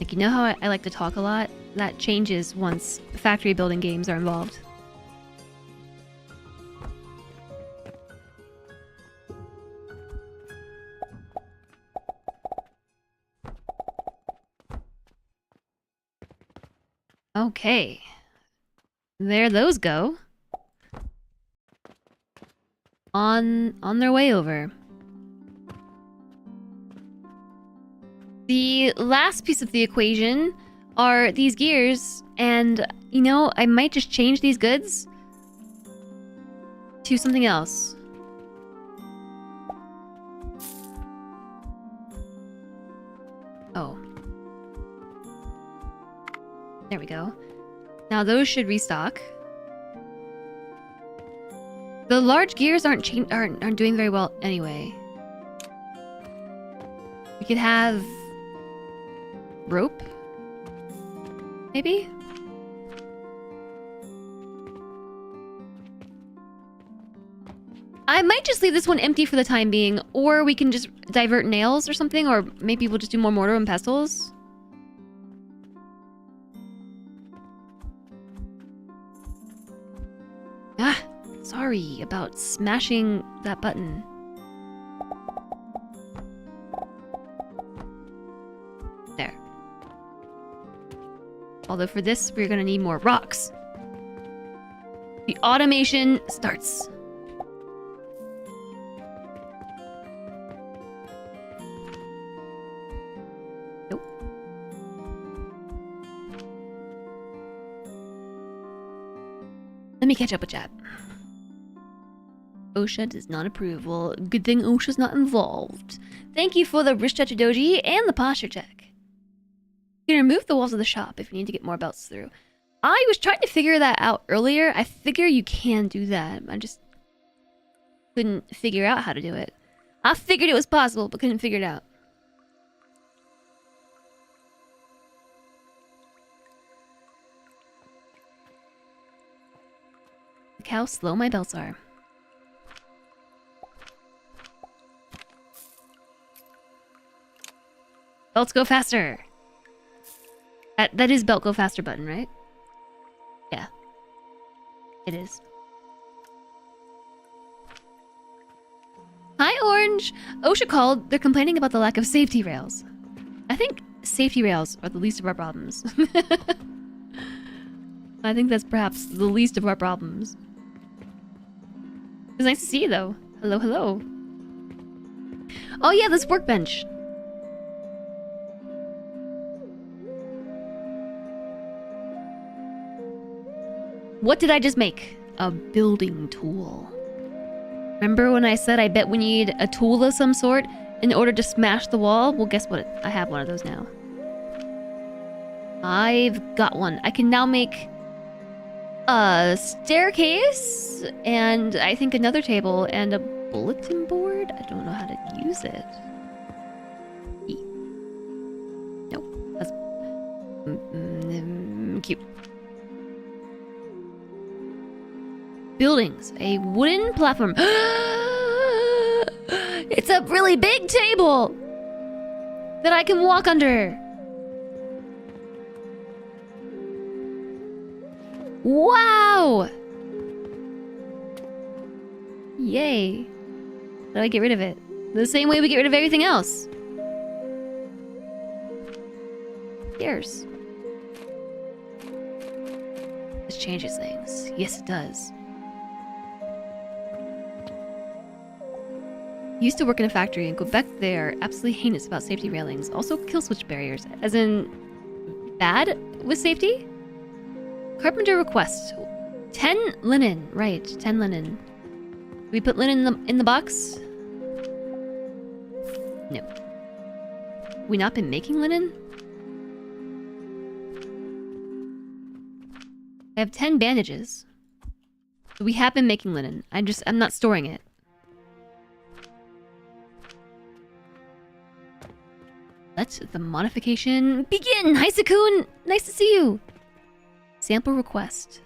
Like, you know how I like to talk a lot? That changes once factory building games are involved. Okay. There those go. On their way over. The last piece of the equation are these gears, and, you know, I might just change these goods to something else. Oh. There we go. Now those should restock. The large gears aren't doing very well anyway. We could have rope, maybe? I might just leave this one empty for the time being, or we can just divert nails or something, or maybe we'll just do more mortar and pestles. Ah, sorry about smashing that button. There. Although for this, we're gonna need more rocks. The automation starts. Nope. Let me catch up with chat. OSHA does not approve. Well, good thing OSHA's not involved. Thank you for the wrist touch doji and the posture check. You can remove the walls of the shop if you need to get more belts through. I was trying to figure that out earlier. I figure you can do that. I just couldn't figure out how to do it. I figured it was possible, but couldn't figure it out. Look how slow my belts are. Belts go faster. That is belt go faster button, right? Yeah. It is. Hi, Orange! OSHA called. They're complaining about the lack of safety rails. I think safety rails are the least of our problems. I think that's perhaps the least of our problems. It's nice to see you, though. Hello, hello. Oh yeah, this workbench. What did I just make? A building tool. Remember when I said I bet we need a tool of some sort in order to smash the wall? Well, guess what? I have one of those now. I've got one. I can now make a staircase and I think another table and a bulletin board. I don't know how to use it. Nope. That's cute. Buildings. A wooden platform. It's a really big table that I can walk under. Wow! Yay. How do I get rid of it? The same way we get rid of everything else. Stairs. This changes things. Yes, it does. Used to work in a factory in Quebec. They are absolutely heinous about safety railings. Also kill switch barriers. As in, bad with safety? Carpenter request. 10 linen. Right, 10 linen. We put linen in the box? No. We not been making linen? I have 10 bandages. We have been making linen. I'm not storing it. Let the modification begin! Hi, Sakun! Nice to see you! Sample request.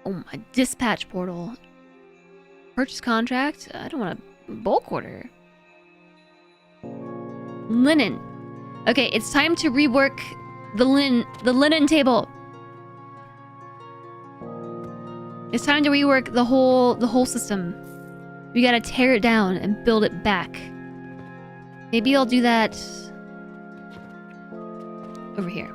Oh, my dispatch portal. Purchase contract? I don't want a bulk order. Linen. Okay, it's time to rework the linen table. It's time to rework the whole system. We gotta tear it down and build it back. Maybe I'll do that over here.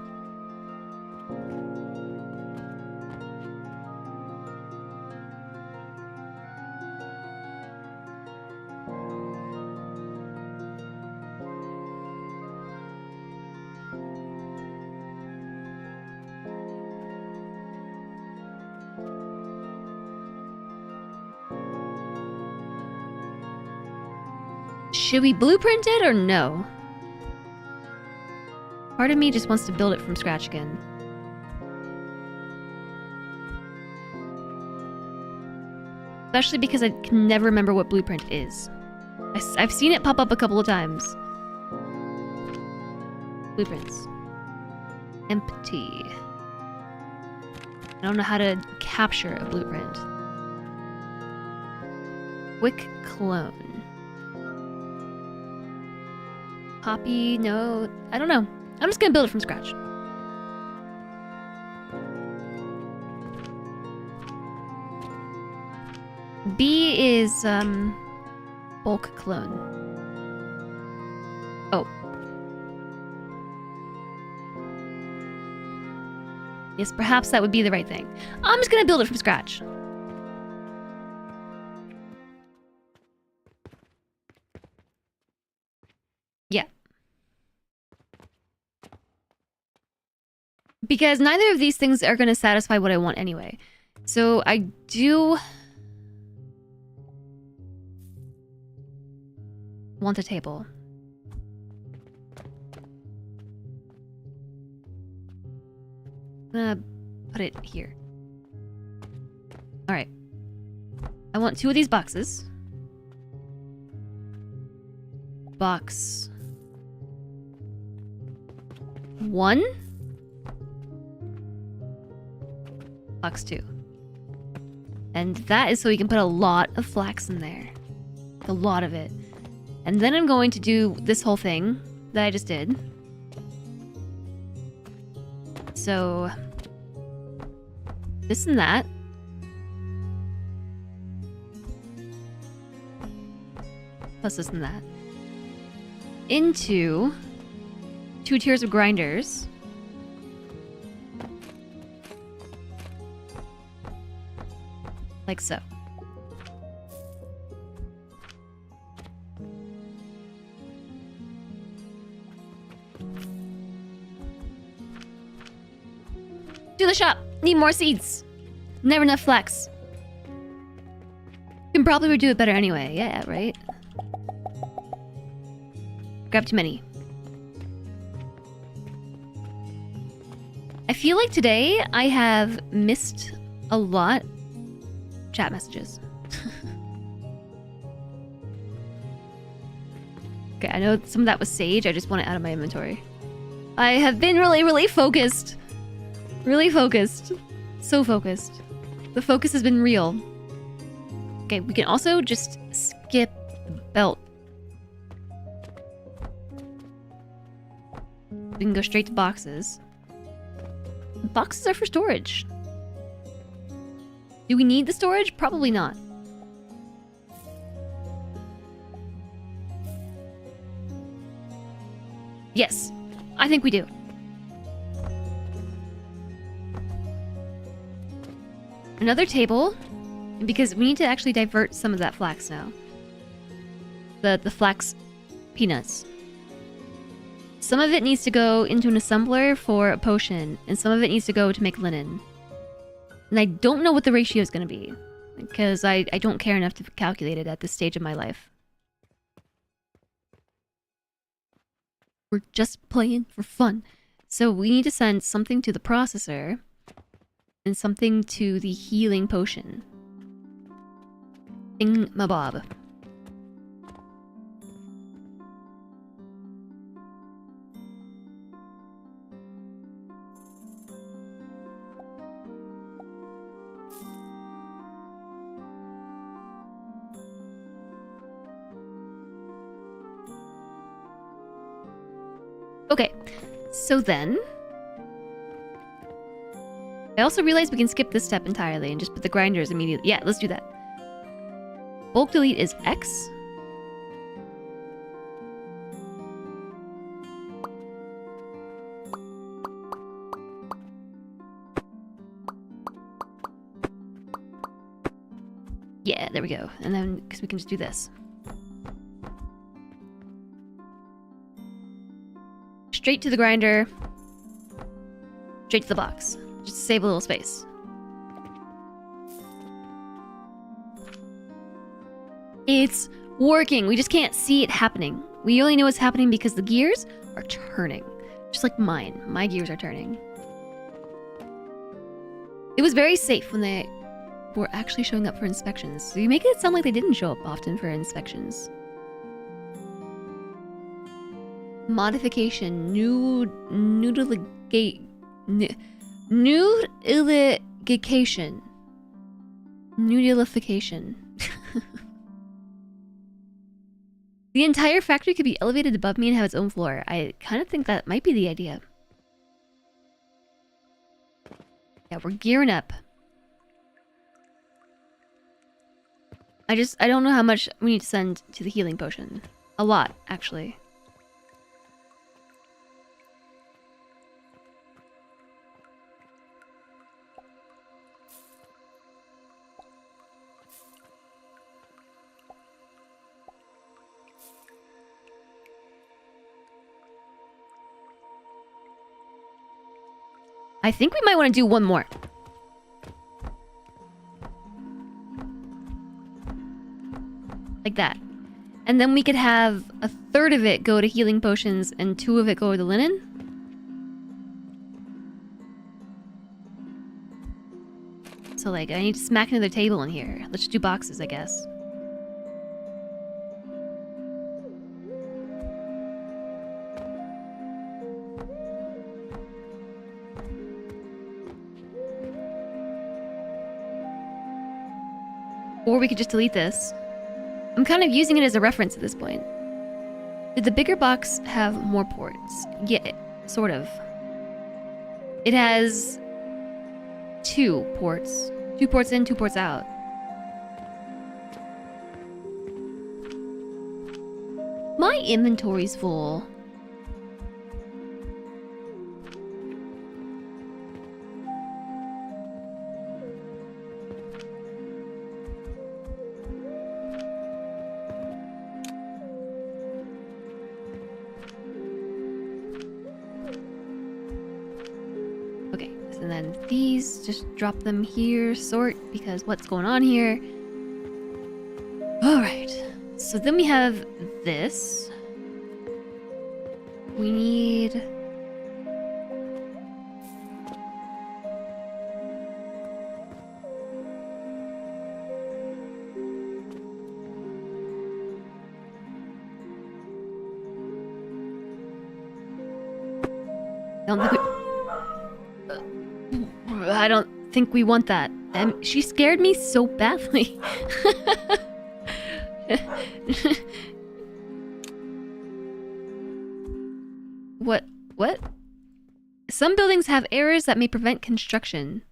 Should we blueprint it or no? Part of me just wants to build it from scratch again. Especially because I can never remember what blueprint is. I've seen it pop up a couple of times. Blueprints. Empty. I don't know how to capture a blueprint. Quick clone. Copy, no, I don't know. I'm just gonna build it from scratch. B is, bulk clone. Oh. Yes, perhaps that would be the right thing. I'm just gonna build it from scratch. Yeah. Because neither of these things are going to satisfy what I want anyway. So I do want a table. I'm gonna put it here. Alright. I want 2 of these boxes. Box 1. Box 2. And that is so we can put a lot of flax in there. A lot of it. And then I'm going to do this whole thing that I just did. So this and that. Plus this and that. Into 2 tiers of grinders. Like so. Do the shop. Need more seeds. Never enough flax. Can probably do it better anyway. Yeah, right? Grab too many. I feel like today I have missed a lot chat messages. Okay, I know some of that was sage. I just want it out of my inventory. I have been really focused. Really focused. So focused. The focus has been real. Okay, we can also just skip the belt. We can go straight to boxes. Boxes are for storage. Do we need the storage? Probably not. Yes, I think we do. Another table, because we need to actually divert some of that flax now. The flax peanuts. Some of it needs to go into an assembler for a potion, and some of it needs to go to make linen. And I don't know what the ratio is going to be, because I don't care enough to calculate it at this stage of my life. We're just playing for fun. So we need to send something to the processor and something to the healing potion. Thingamabob. Okay, so then... I also realized we can skip this step entirely and just put the grinders immediately. Yeah, let's do that. Bulk delete is X. Yeah, there we go. And then, because we can just do this. Straight to the grinder. Straight to the box. Just to save a little space. It's working. We just can't see it happening. We only know it's happening because the gears are turning. Just like mine. My gears are turning. It was very safe when they were actually showing up for inspections. So you make it sound like they didn't show up often for inspections. Modification. Noodlification. Noodlification. The entire factory could be elevated above me and have its own floor. I kind of think that might be the idea. Yeah, we're gearing up. I don't know how much we need to send to the healing potion. A lot, actually. I think we might want to do one more. Like that. And then we could have a third of it go to healing potions and 2 of it go to linen. So like, I need to smack another table in here. Let's just do boxes, I guess. Or we could just delete this. I'm kind of using it as a reference at this point. Did the bigger box have more ports? Yeah, sort of. It has 2 ports. 2 ports in, 2 ports out. My inventory's full. And these, just drop them here, sort, because what's going on here? Alright, so then we have this. We need... I don't think we want that. She scared me so badly. What? Some buildings have errors that may prevent construction.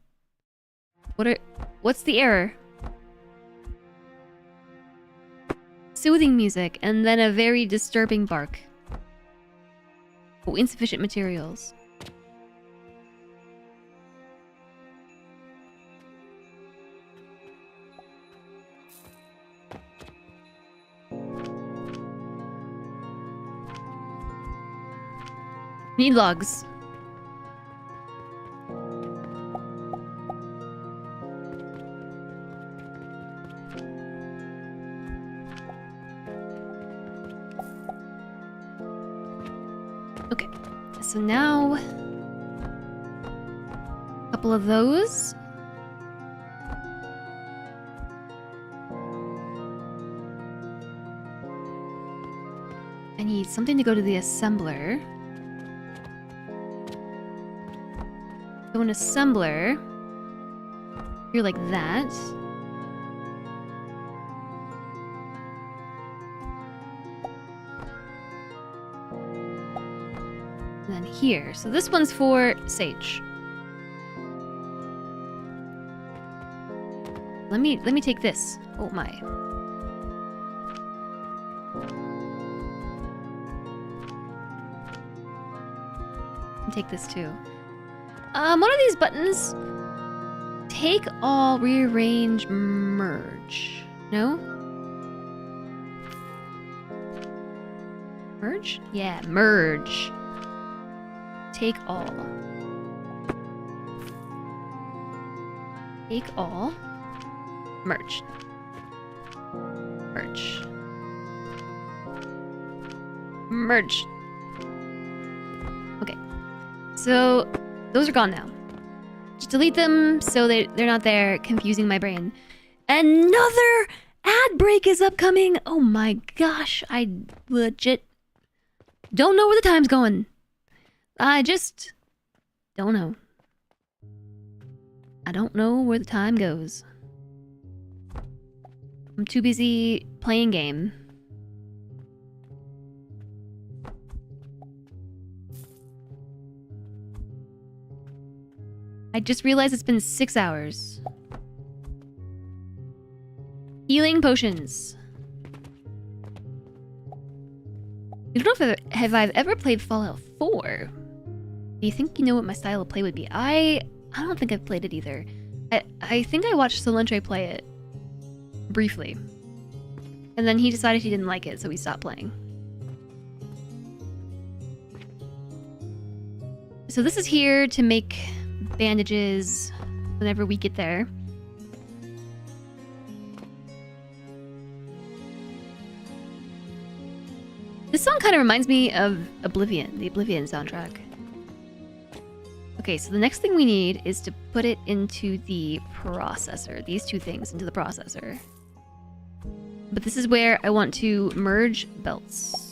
What's the error? Soothing music, and then a very disturbing bark. Oh, insufficient materials. Need logs. Okay, so now a couple of those. I need something to go to the assembler. So an assembler, here like that. And then here. So this one's for Sage. Let me take this. Oh my. And take this too. What are these buttons? Take all, rearrange, merge. No? Merge? Yeah, merge. Take all. Take all. Merge. Merge. Merge. Okay. So those are gone now. Just delete them so they're not there confusing my brain. Another ad break is upcoming! Oh my gosh, I legit don't know where the time's going. I just don't know. I don't know where the time goes. I'm too busy playing game. I just realized it's been 6 hours. Healing potions. I don't know if I've ever played Fallout 4. Do you think you know what my style of play would be? I don't think I've played it either. I think I watched Solentre play it briefly. And then he decided he didn't like it, so we stopped playing. So this is here to make bandages whenever we get there. This song kind of reminds me of Oblivion, the Oblivion soundtrack. Okay, so the next thing we need is to put it into the processor. These two things into the processor. But this is where I want to merge belts.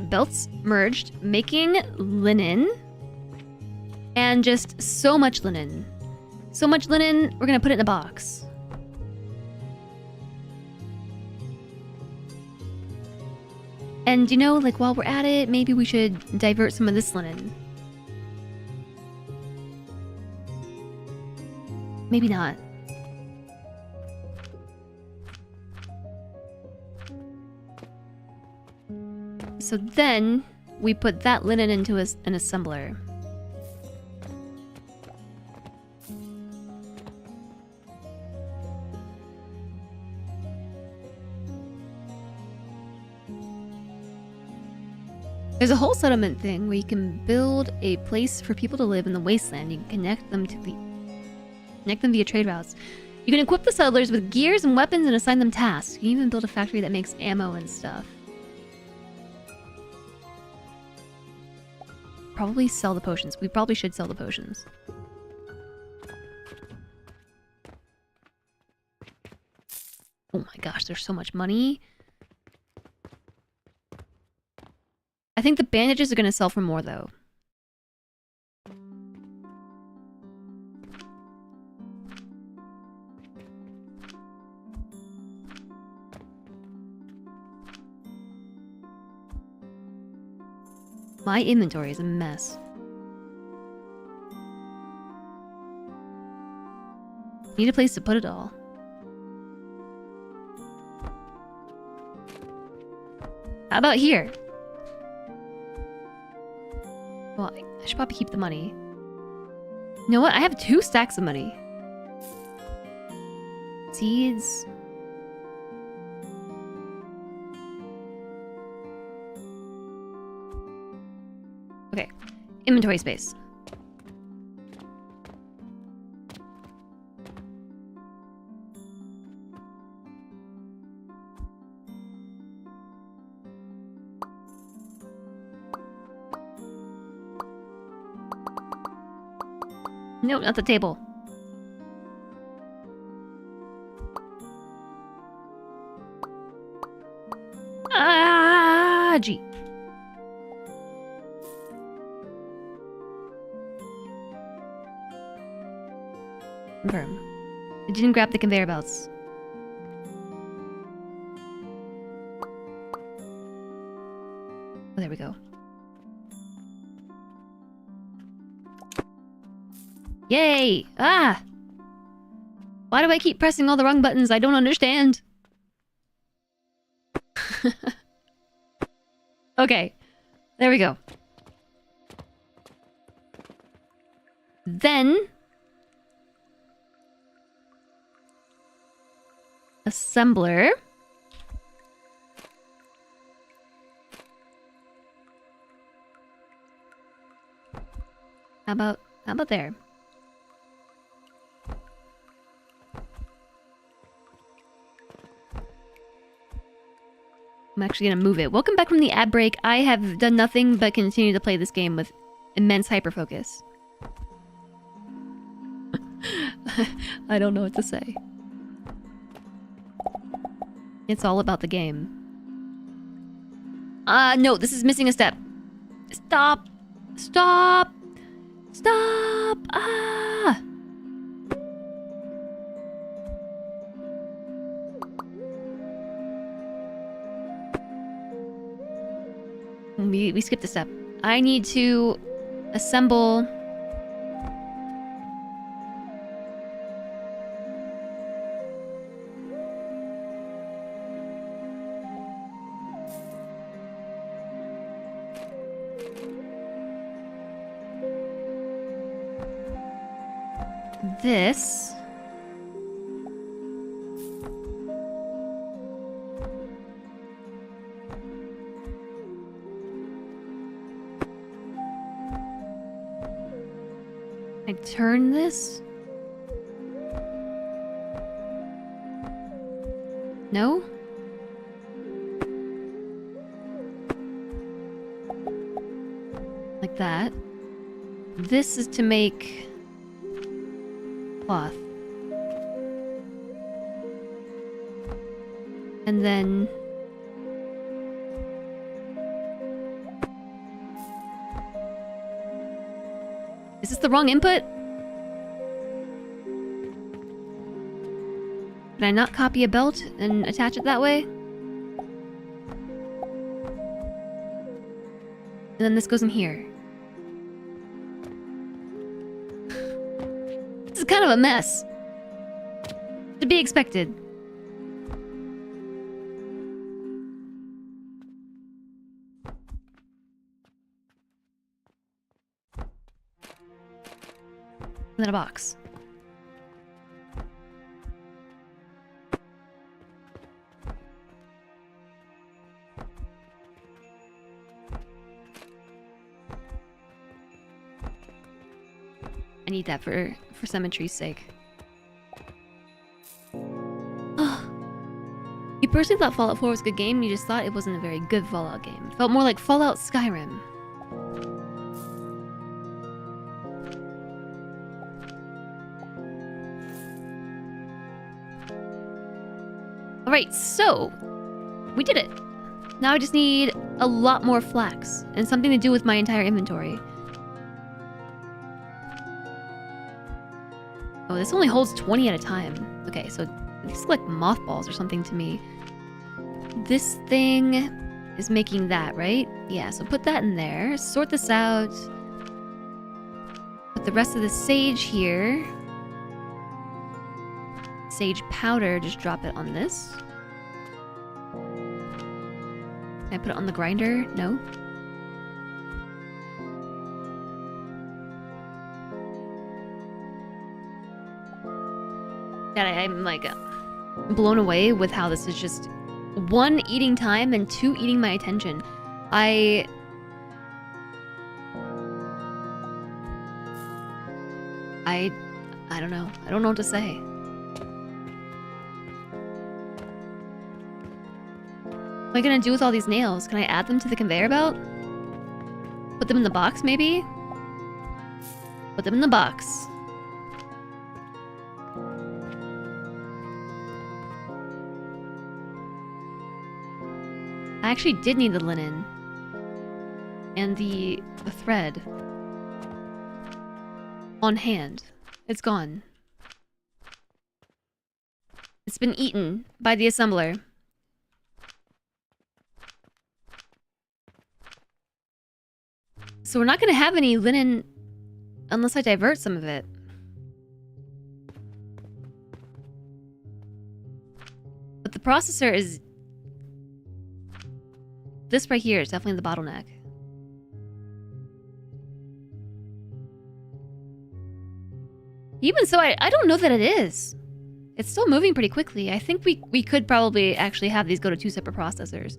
Belts merged, making linen. And just so much linen. So much linen, we're gonna put it in a box. And you know, like while we're at it, maybe we should divert some of this linen. Maybe not. So then we put that linen into an assembler. There's a whole settlement thing where you can build a place for people to live in the wasteland. You can connect them via trade routes. You can equip the settlers with gears and weapons and assign them tasks. You can even build a factory that makes ammo and stuff. Probably sell the potions. We probably should sell the potions. Oh my gosh, there's so much money. I think the bandages are going to sell for more, though. My inventory is a mess. Need a place to put it all. How about here? Well, I should probably keep the money. You know what? I have 2 stacks of money. Seeds. Okay. Inventory space. No, not the table. Ah, gee. Confirm. I didn't grab the conveyor belts. Oh, there we go. Yay! Ah! Why do I keep pressing all the wrong buttons? I don't understand. Okay. There we go. Then... assembler. How about there? I'm actually gonna move it. Welcome back from the ad break. I have done nothing but continue to play this game with immense hyperfocus. I don't know what to say. It's all about the game. No, this is missing a step. Stop! Stop! Stop! Ah! We skipped a step. I need to assemble... this. I turn this? No? Like that. This is to make cloth. And then is this the wrong input? Can I not copy a belt and attach it that way? And then this goes in here. This is kind of a mess. To be expected. And then a box. need that for symmetry's sake. You personally thought Fallout 4 was a good game, you just thought it wasn't a very good Fallout game. It felt more like Fallout Skyrim. Alright, so we did it. Now I just need a lot more flax and something to do with my entire inventory. Oh, this only holds 20 at a time. Okay, so these look like mothballs or something to me. This thing is making that, right? Yeah, so put that in there. Sort this out. Put the rest of the sage here. Sage powder, just drop it on this. Can I put it on the grinder? No. God, I'm like blown away with how this is just 1, eating time, and 2, eating my attention. I don't know. I don't know what to say. What am I gonna do with all these nails? Can I add them to the conveyor belt? Put them in the box, maybe? Put them in the box. I actually did need the linen. And the thread. On hand. It's gone. It's been eaten by the assembler. So we're not going to have any linen unless I divert some of it. But the processor is... This right here is definitely the bottleneck. Even so, I don't know that it is. It's still moving pretty quickly. I think we could probably actually have these go to 2 separate processors.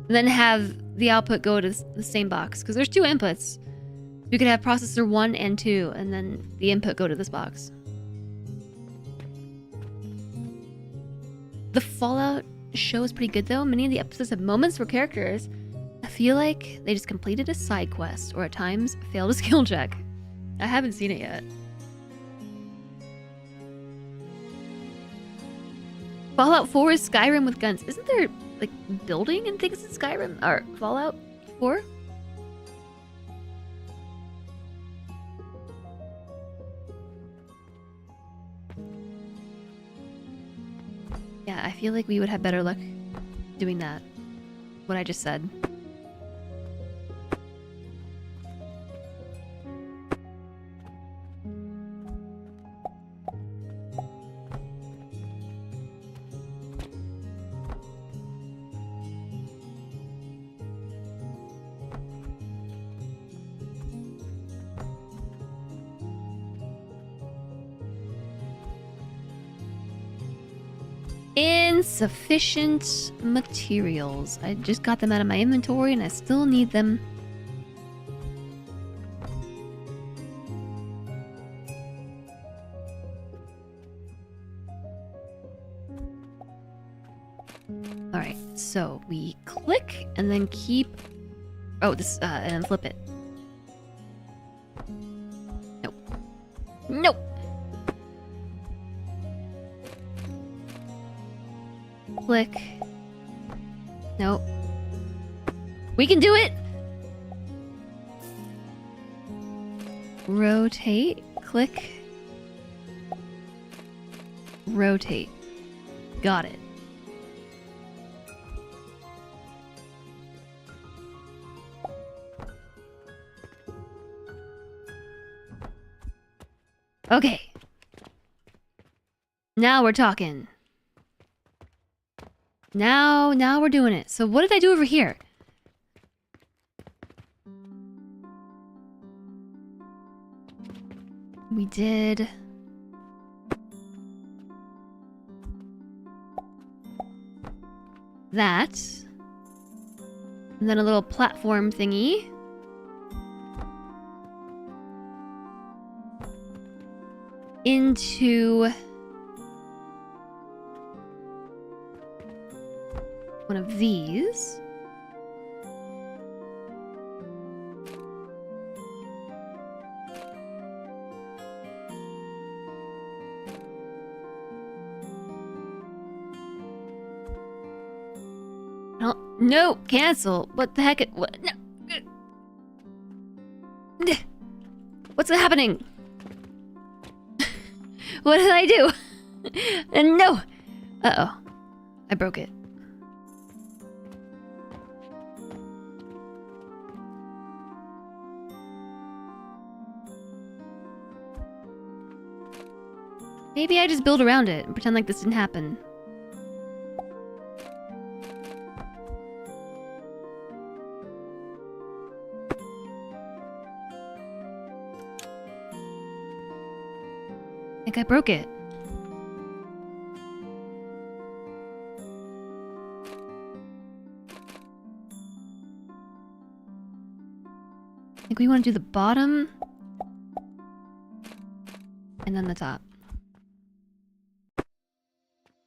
And then have the output go to the same box. Because there's 2 inputs. We could have processor 1 and 2. And then the input go to this box. The Fallout show is pretty good though. Many of the episodes have moments where characters... I feel like they just completed a side quest. Or at times, failed a skill check. I haven't seen it yet. Fallout 4 is Skyrim with guns. Isn't there, like, building and things in Skyrim? Or Fallout 4? Yeah, I feel like we would have better luck doing that. What I just said. Insufficient materials. I just got them out of my inventory and I still need them. Alright, so we click and then keep... Oh, this, and then flip it. Nope. Nope! Click. Nope. We can do it! Rotate. Click. Rotate. Got it. Okay. Now we're talking. Now we're doing it. So what did I do over here? We did... that. And then a little platform thingy. into one of these. Oh, no, cancel. What the heck? What? No. What's happening? What did I do? No. Uh-oh. I broke it. Maybe I just build around it and pretend like this didn't happen. I think I broke it. I think we want to do the bottom and then the top.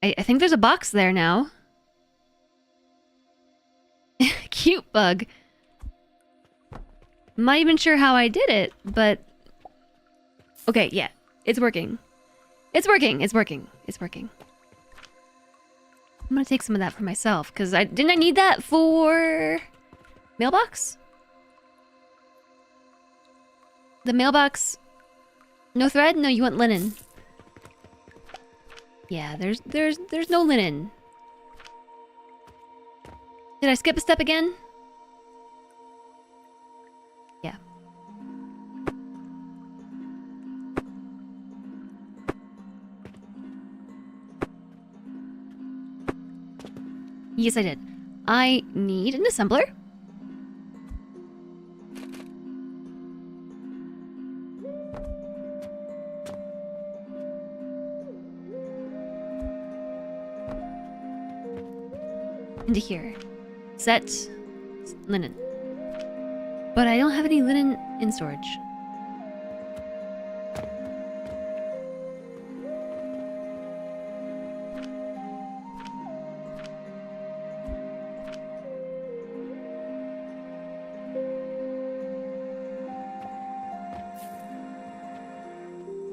I think there's a box there now. Cute bug. I'm not even sure how I did it, but... Okay, yeah. It's working. It's working. It's working. It's working. I'm gonna take some of that for myself, because didn't I need that for... mailbox? The mailbox... No thread? No, you want linen. Yeah, there's no linen. Did I skip a step again? Yeah. Yes, I did. I need an assembler. Into here. Set linen. But I don't have any linen in storage.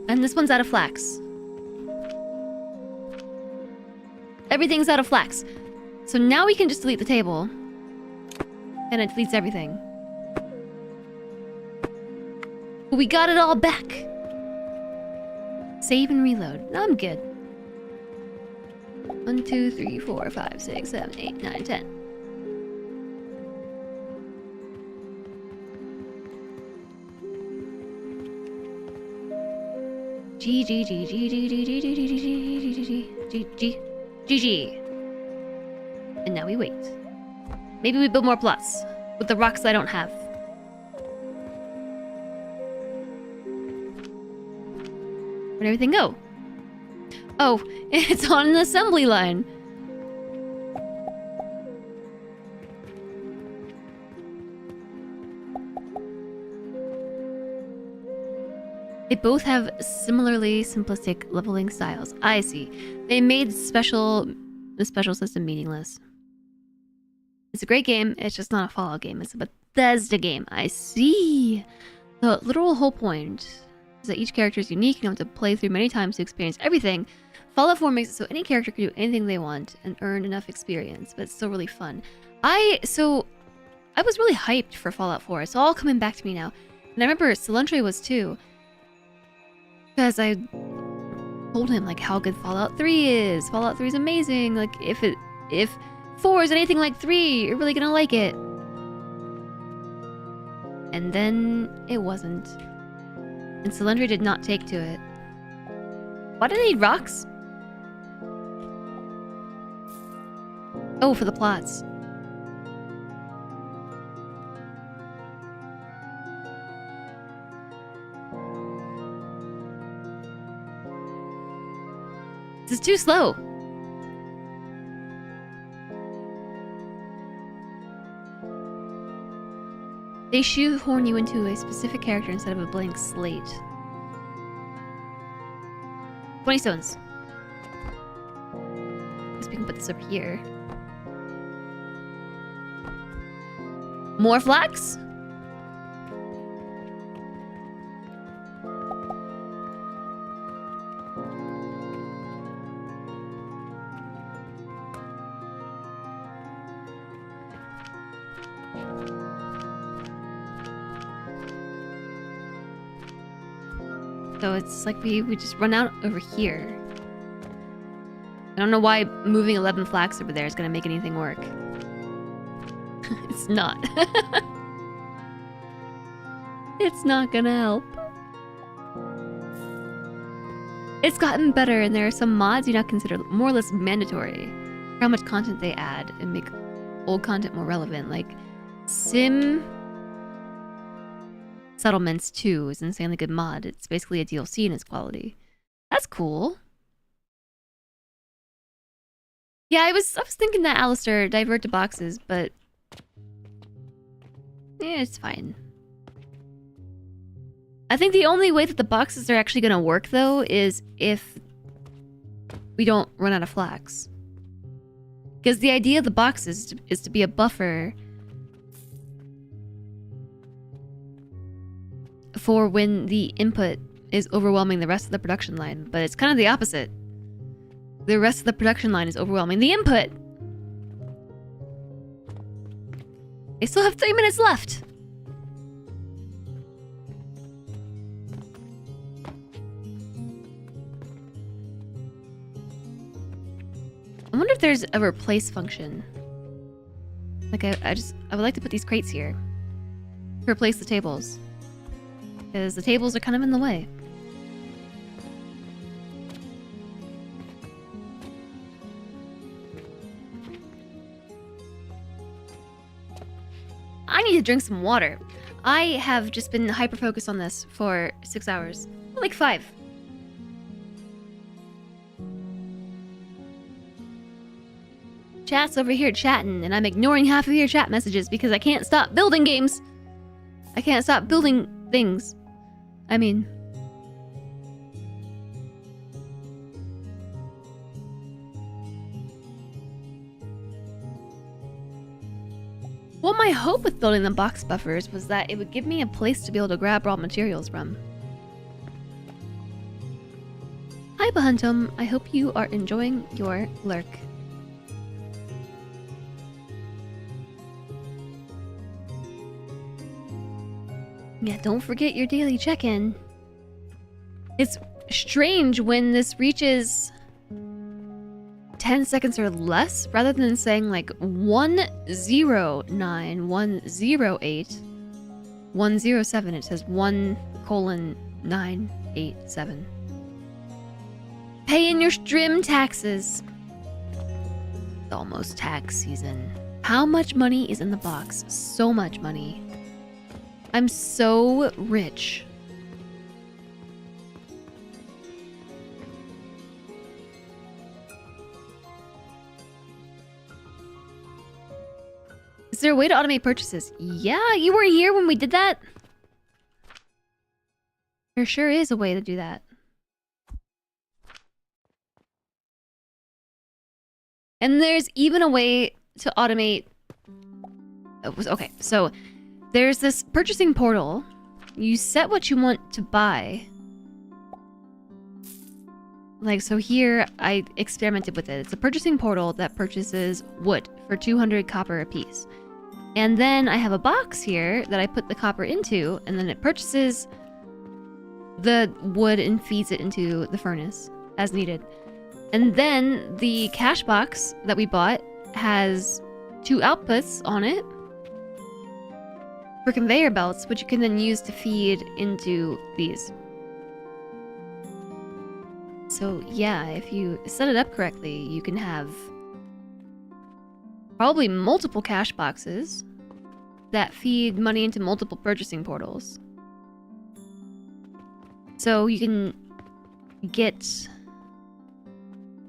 And this one's out of flax. Everything's out of flax. So now we can just delete the table. And it deletes everything. But we got it all back. Save and reload. Now I'm good. 1, 2, 3, 4, 5, 6, 7, 8, 9, 10. G G G G G G G G G G G G G G. And now we wait. Maybe we build more plots with the rocks I don't have. Where'd everything go? Oh, it's on an assembly line. They both have similarly simplistic leveling styles. I see. They made the special system meaningless. It's a great game, it's just not a Fallout game. It's a Bethesda game. I see. The literal whole point is that each character is unique and you have to play through many times to experience everything. Fallout 4 makes it so any character can do anything they want and earn enough experience, but it's still really fun. I was really hyped for Fallout 4. It's all coming back to me now. And I remember Cilantro was too. Because I told him like how good Fallout 3 is. Fallout 3 is amazing. Like if 4 is anything like 3, you're really gonna like it. And then it wasn't. And Cilantro did not take to it. Why do they need rocks? Oh, for the plots. This is too slow. They shoehorn you into a specific character instead of a blank slate. 20 stones. Guess we can put this over here. More flax? So it's like we just run out over here. I don't know why moving 11 flax over there is gonna make anything work. It's not. It's not gonna help. It's gotten better, and there are some mods you now consider more or less mandatory. How much content they add and make old content more relevant, like Sim Settlements 2 is an insanely good mod. It's basically a DLC in its quality. That's cool. Yeah, I was thinking that Alistair divert to boxes, but yeah, it's fine. I think the only way that the boxes are actually gonna work though is if we don't run out of flax. Because the idea of the boxes is to be a buffer for when the input is overwhelming the rest of the production line, but it's kind of the opposite. The rest of the production line is overwhelming the input. I still have 3 minutes left. I wonder if there's a replace function. Like I would like to put these crates here to replace the tables. Because the tables are kind of in the way. I need to drink some water. I have just been hyper-focused on this for 6 hours. Like 5. Chat's over here chatting, and I'm ignoring half of your chat messages because I can't stop building games. I can't stop building things. I mean... Well, my hope with building the box buffers was that it would give me a place to be able to grab raw materials from. Hi, Bahuntum. I hope you are enjoying your lurk. Yeah, don't forget your daily check-in. It's strange when this reaches 10 seconds or less, rather than saying like 109, 108, 107. It says 1:987. Pay in your stream taxes. It's almost tax season. How much money is in the box? So much money. I'm so rich. Is there a way to automate purchases? Yeah, you were here when we did that. There sure is a way to do that. And there's even a way to automate... Okay, so there's this purchasing portal. You set what you want to buy. Like, so here, I experimented with it. It's a purchasing portal that purchases wood for 200 copper apiece. And then I have a box here that I put the copper into, and then it purchases the wood and feeds it into the furnace as needed. And then the cash box that we bought has 2 outputs on it for conveyor belts, which you can then use to feed into these. So yeah, if you set it up correctly, you can have probably multiple cash boxes that feed money into multiple purchasing portals. So you can get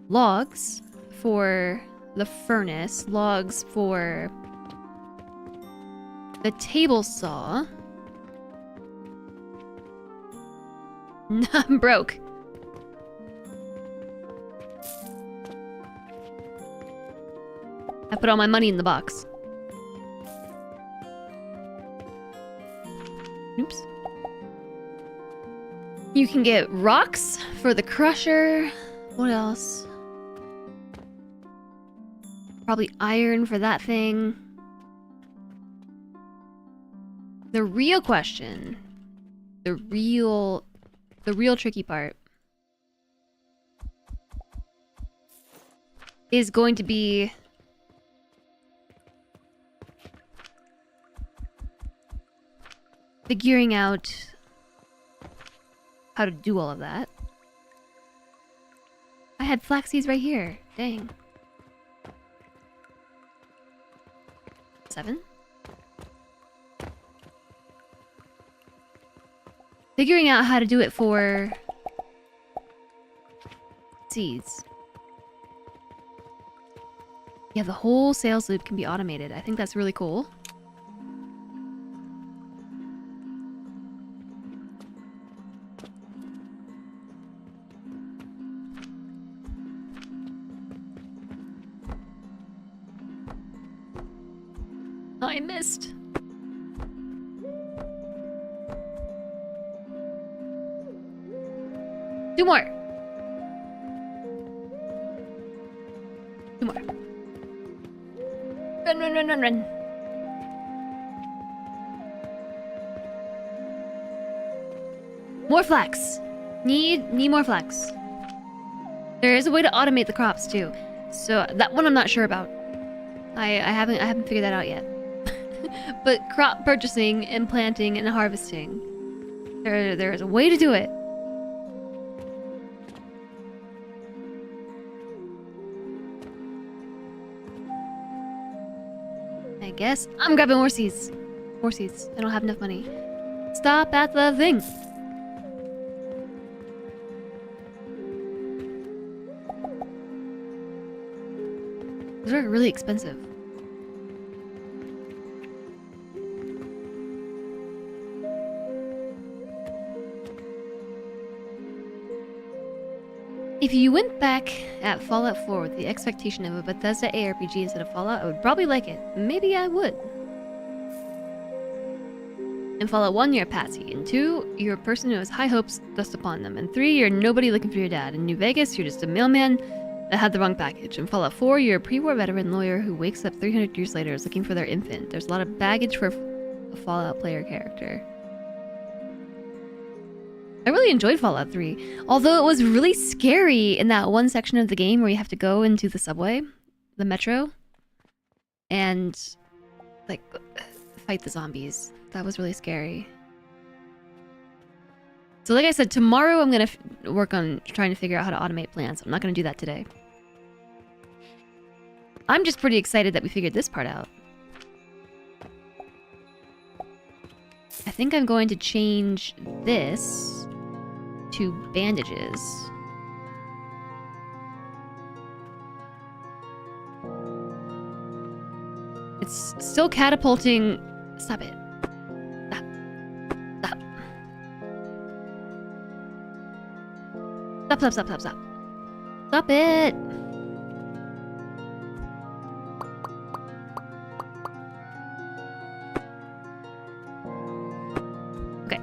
logs for the furnace, logs for the table saw. I'm broke. I put all my money in the box. Oops. You can get rocks for the crusher. What else? Probably iron for that thing. The real question, the real tricky part is going to be figuring out how to do all of that. I had flax seeds right here. Dang. 7. Figuring out how to do it for seeds. Yeah, the whole sales loop can be automated. I think that's really cool. I missed. Two more. Two more. Run, run, run, run, run. More flax. Need more flax. There is a way to automate the crops too. So that one I'm not sure about. I haven't figured that out yet. But crop purchasing and planting and harvesting. There is a way to do it. I guess I'm grabbing more seeds. More seeds. I don't have enough money. Stop at the thing. Those are really expensive. If you went back at Fallout 4 with the expectation of a Bethesda ARPG instead of Fallout, I would probably like it. Maybe I would. In Fallout 1, you're a patsy. In 2, you're a person who has high hopes thrust upon them. In 3, you're nobody looking for your dad. In New Vegas, you're just a mailman that had the wrong package. In Fallout 4, you're a pre-war veteran lawyer who wakes up 300 years later is looking for their infant. There's a lot of baggage for a Fallout player character. I really enjoyed Fallout 3, although it was really scary in that one section of the game where you have to go into the subway, the metro, and like fight the zombies. That was really scary. So like I said, tomorrow I'm gonna work on trying to figure out how to automate plants. I'm not gonna do that today. I'm just pretty excited that we figured this part out. I think I'm going to change this to bandages. It's still catapulting. Stop it. Stop. Stop. Stop, stop, stop, stop, stop. Stop it. Okay.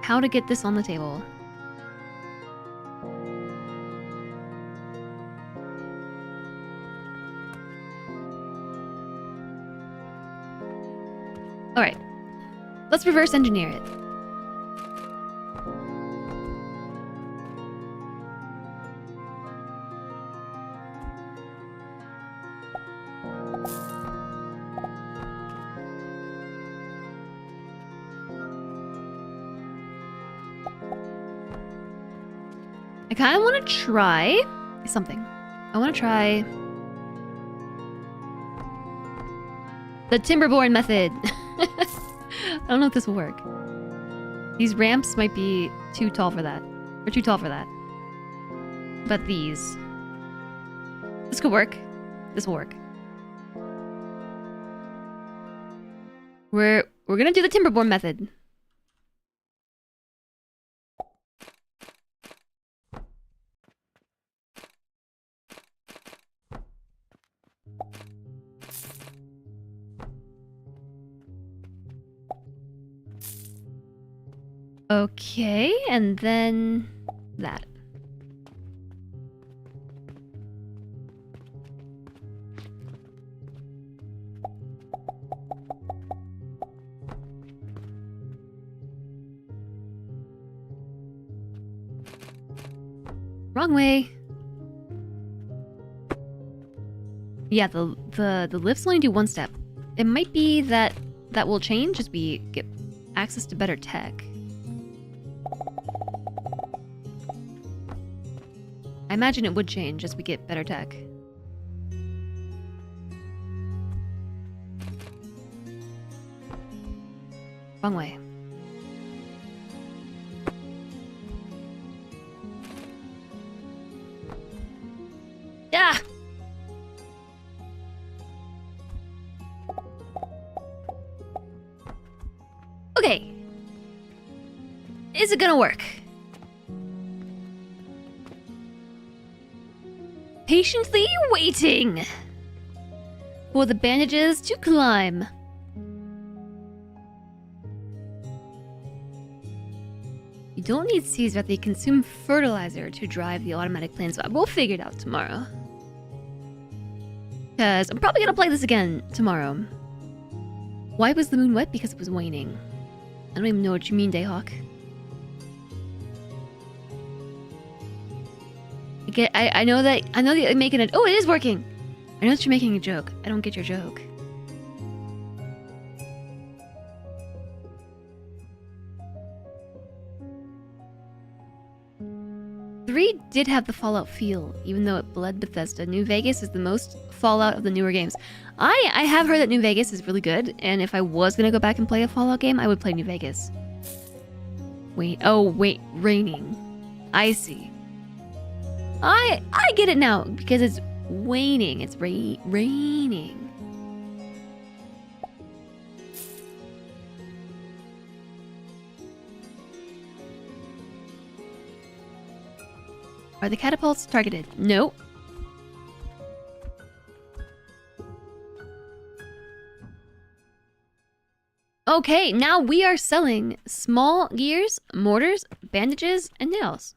How to get this on the table. All right, let's reverse engineer it. I kind of want to try something. I want to try the Timberborn method. I don't know if this will work. These ramps might be too tall for that. Or too tall for that. But these. This could work. This will work. We're gonna do the timberborn method. Okay, and then that. Wrong way. Yeah, the lifts only do one step. It might be that will change as we get access to better tech. I imagine it would change as we get better tech. Wrong way. Ah! Okay. Is it gonna work? Patiently waiting for the bandages to climb. You don't need seeds, but they consume fertilizer to drive the automatic plane, so we'll figure it out tomorrow. Because I'm probably gonna play this again tomorrow. Why was the moon wet? Because it was waning. I don't even know what you mean, Dayhawk. I know that you're making it. Oh, it is working. I know that you're making a joke. I don't get your joke. Three did have the Fallout feel, even though it bled Bethesda. New Vegas is the most Fallout of the newer games. I have heard that New Vegas is really good, and if I was gonna go back and play a Fallout game, I would play New Vegas. Wait, raining. I see. I get it now, because it's waning. It's raining. Are the catapults targeted? No. Okay, now we are selling small gears, mortars, bandages, and nails.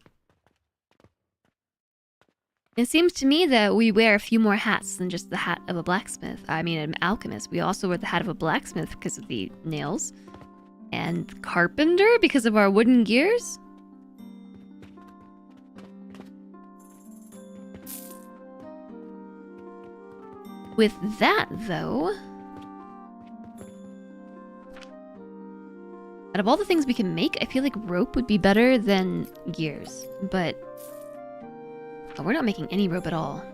It seems to me that we wear a few more hats than just the hat of a blacksmith. I mean, an alchemist. We also wear the hat of a blacksmith because of the nails. And carpenter because of our wooden gears. With that, though... out of all the things we can make, I feel like rope would be better than gears. But... oh, we're not making any rope at all.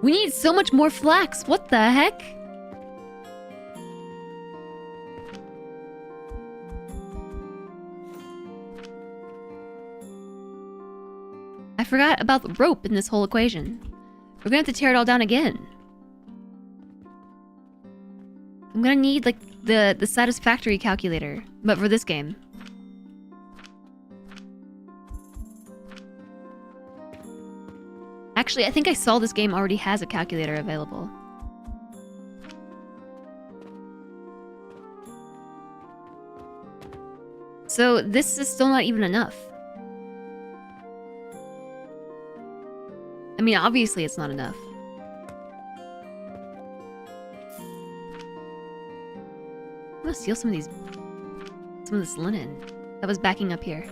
We need so much more flax! What the heck? I forgot about the rope in this whole equation. We're gonna have to tear it all down again. I'm gonna need, like, the satisfactory calculator, but for this game. Actually, I think I saw this game already has a calculator available. So this is still not even enough. I mean, obviously it's not enough. I'm gonna steal some of this linen that was backing up here.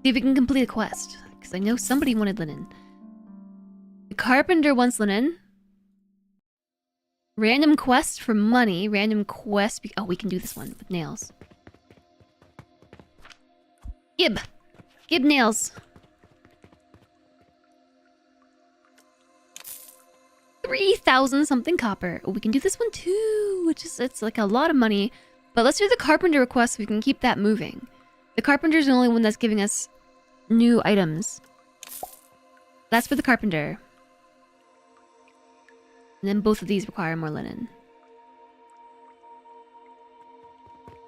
See if we can complete a quest, because I know somebody wanted linen. The carpenter wants linen. Random quest for money. Random quest. Oh, we can do this one with nails. Gib nails. 3,000 something copper. Oh, we can do this one too, which is, it's like a lot of money. But let's do the carpenter request so we can keep that moving. The carpenter's the only one that's giving us new items. That's for the carpenter. And then both of these require more linen.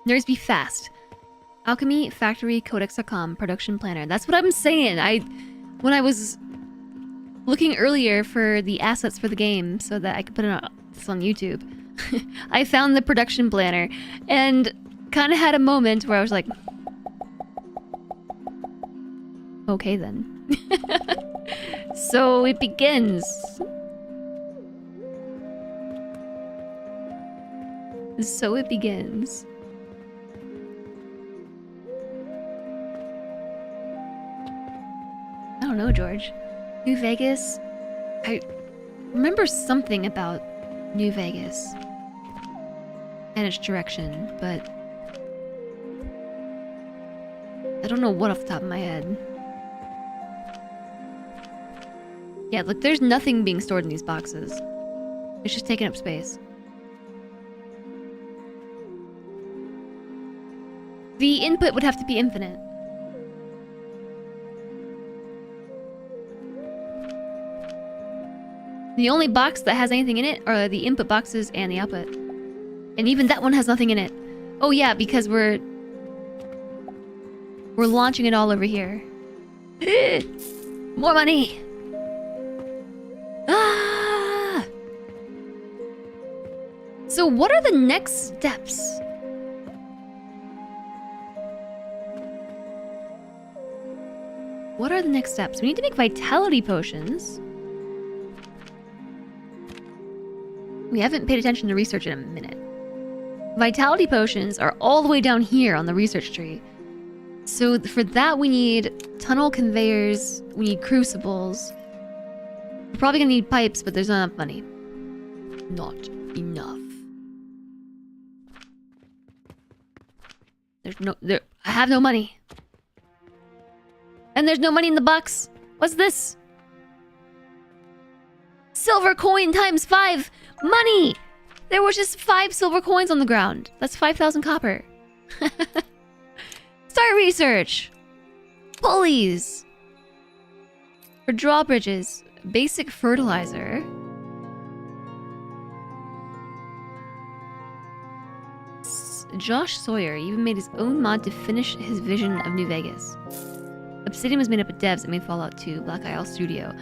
Nerds be fast. Alchemy Factory Codex.com production planner. That's what I'm saying. When I was looking earlier for the assets for the game so that I could put it on, this on YouTube, I found the production planner and kind of had a moment where I was like, okay then. So it begins. So it begins. I don't know, George. New Vegas? I remember something about New Vegas and its direction, but I don't know what off the top of my head. Yeah, look, there's nothing being stored in these boxes. It's just taking up space. The input would have to be infinite. The only box that has anything in it are the input boxes and the output. And even that one has nothing in it. Oh yeah, because we're launching it all over here. More money! Ah! So what are the next steps? What are the next steps? We need to make vitality potions. We haven't paid attention to research in a minute. Vitality potions are all the way down here on the research tree. So for that we need tunnel conveyors, we need crucibles. We're probably gonna need pipes, but there's not enough money. Not enough. I have no money. And there's no money in the box. What's this? Silver coin times 5 money! There was just 5 silver coins on the ground. That's 5,000 copper. Start research! Pulleys! For drawbridges, basic fertilizer. Josh Sawyer even made his own mod to finish his vision of New Vegas. Obsidian was made up of devs that made Fallout 2, Black Isle Studio.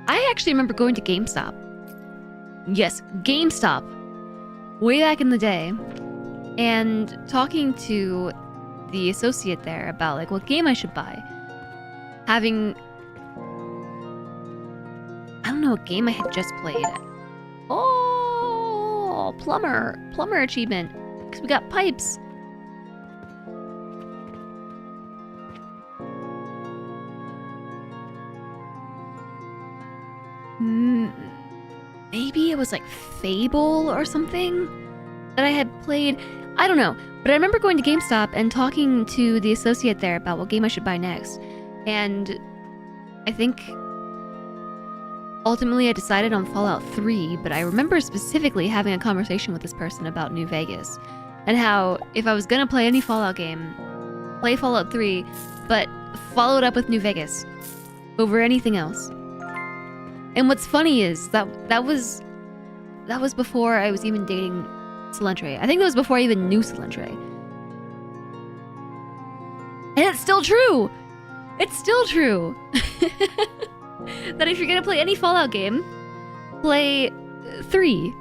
I actually remember going to GameStop. Yes, GameStop. Way back in the day. And talking to the associate there about like what game I should buy. Having... I don't know what game I had just played. Oh, plumber achievement. Because we got pipes. Maybe it was like Fable or something that I had played. I don't know. But I remember going to GameStop and talking to the associate there about what game I should buy next. And I think ultimately I decided on Fallout 3, but I remember specifically having a conversation with this person about New Vegas. And how if I was gonna play any Fallout game, play Fallout 3, but follow it up with New Vegas over anything else. And what's funny is that was before I was even dating Celentre. I think that was before I even knew Celentre. And it's still true! It's still true! That if you're gonna play any Fallout game, play 3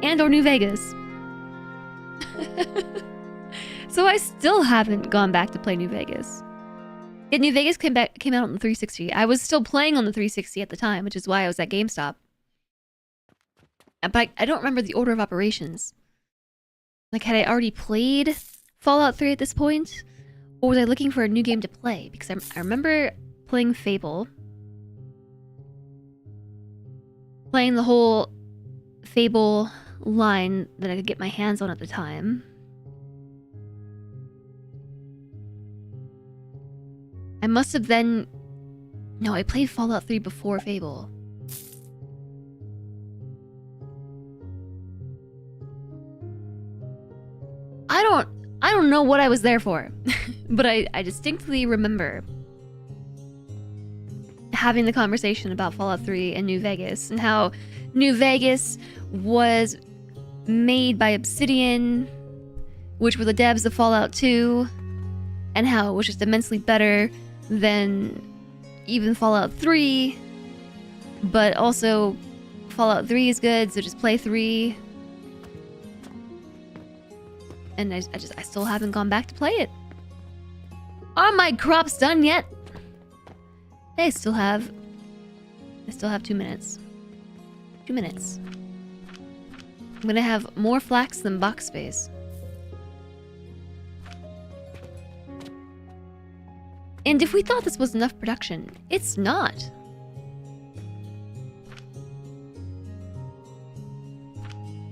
and or New Vegas. So I still haven't gone back to play New Vegas. Yet New Vegas came out on the 360. I was still playing on the 360 at the time, which is why I was at GameStop. But I don't remember the order of operations. Like, had I already played Fallout 3 at this point? Or was I looking for a new game to play? Because I remember playing Fable. Playing the whole Fable line that I could get my hands on at the time. I must have then... No, I played Fallout 3 before Fable. I don't know what I was there for. But I distinctly remember having the conversation about Fallout 3 and New Vegas and how New Vegas was made by Obsidian, which were the devs of Fallout 2, and how it was just immensely better than even Fallout 3. But also, Fallout 3 is good, so just play 3. And I still haven't gone back to play it. Are my crops done yet? I still have 2 minutes. 2 minutes. I'm gonna have more flax than box space. And if we thought this was enough production, it's not.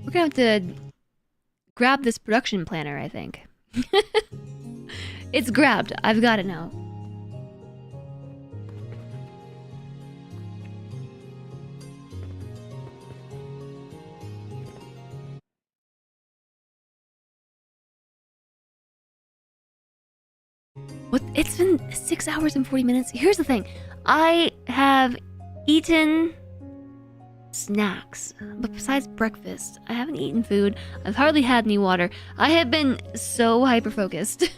We're gonna have to grab this production planner, I think. It's grabbed. I've got it now. What? It's been 6 hours and 40 minutes. Here's the thing. I have eaten snacks, but besides breakfast, I haven't eaten food. I've hardly had any water. I have been so hyper-focused.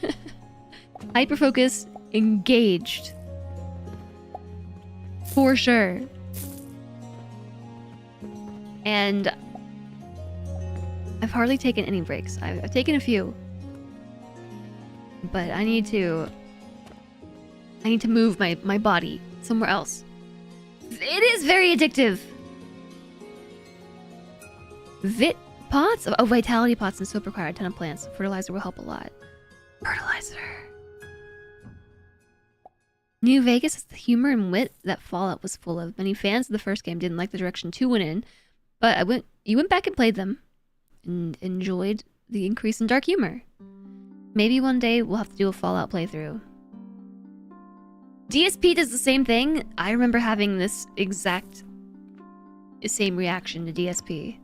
Hyper-focused, engaged. For sure. And I've hardly taken any breaks. I've taken a few. But I need to move my body somewhere else. It is very addictive. Vit pots? Oh, vitality pots and soap require a ton of plants. Fertilizer will help a lot. Fertilizer. New Vegas is the humor and wit that Fallout was full of. Many fans of the first game didn't like the direction 2 went in, but you went back and played them and enjoyed the increase in dark humor. Maybe one day we'll have to do a Fallout playthrough. DSP does the same thing. I remember having this exact same reaction to DSP.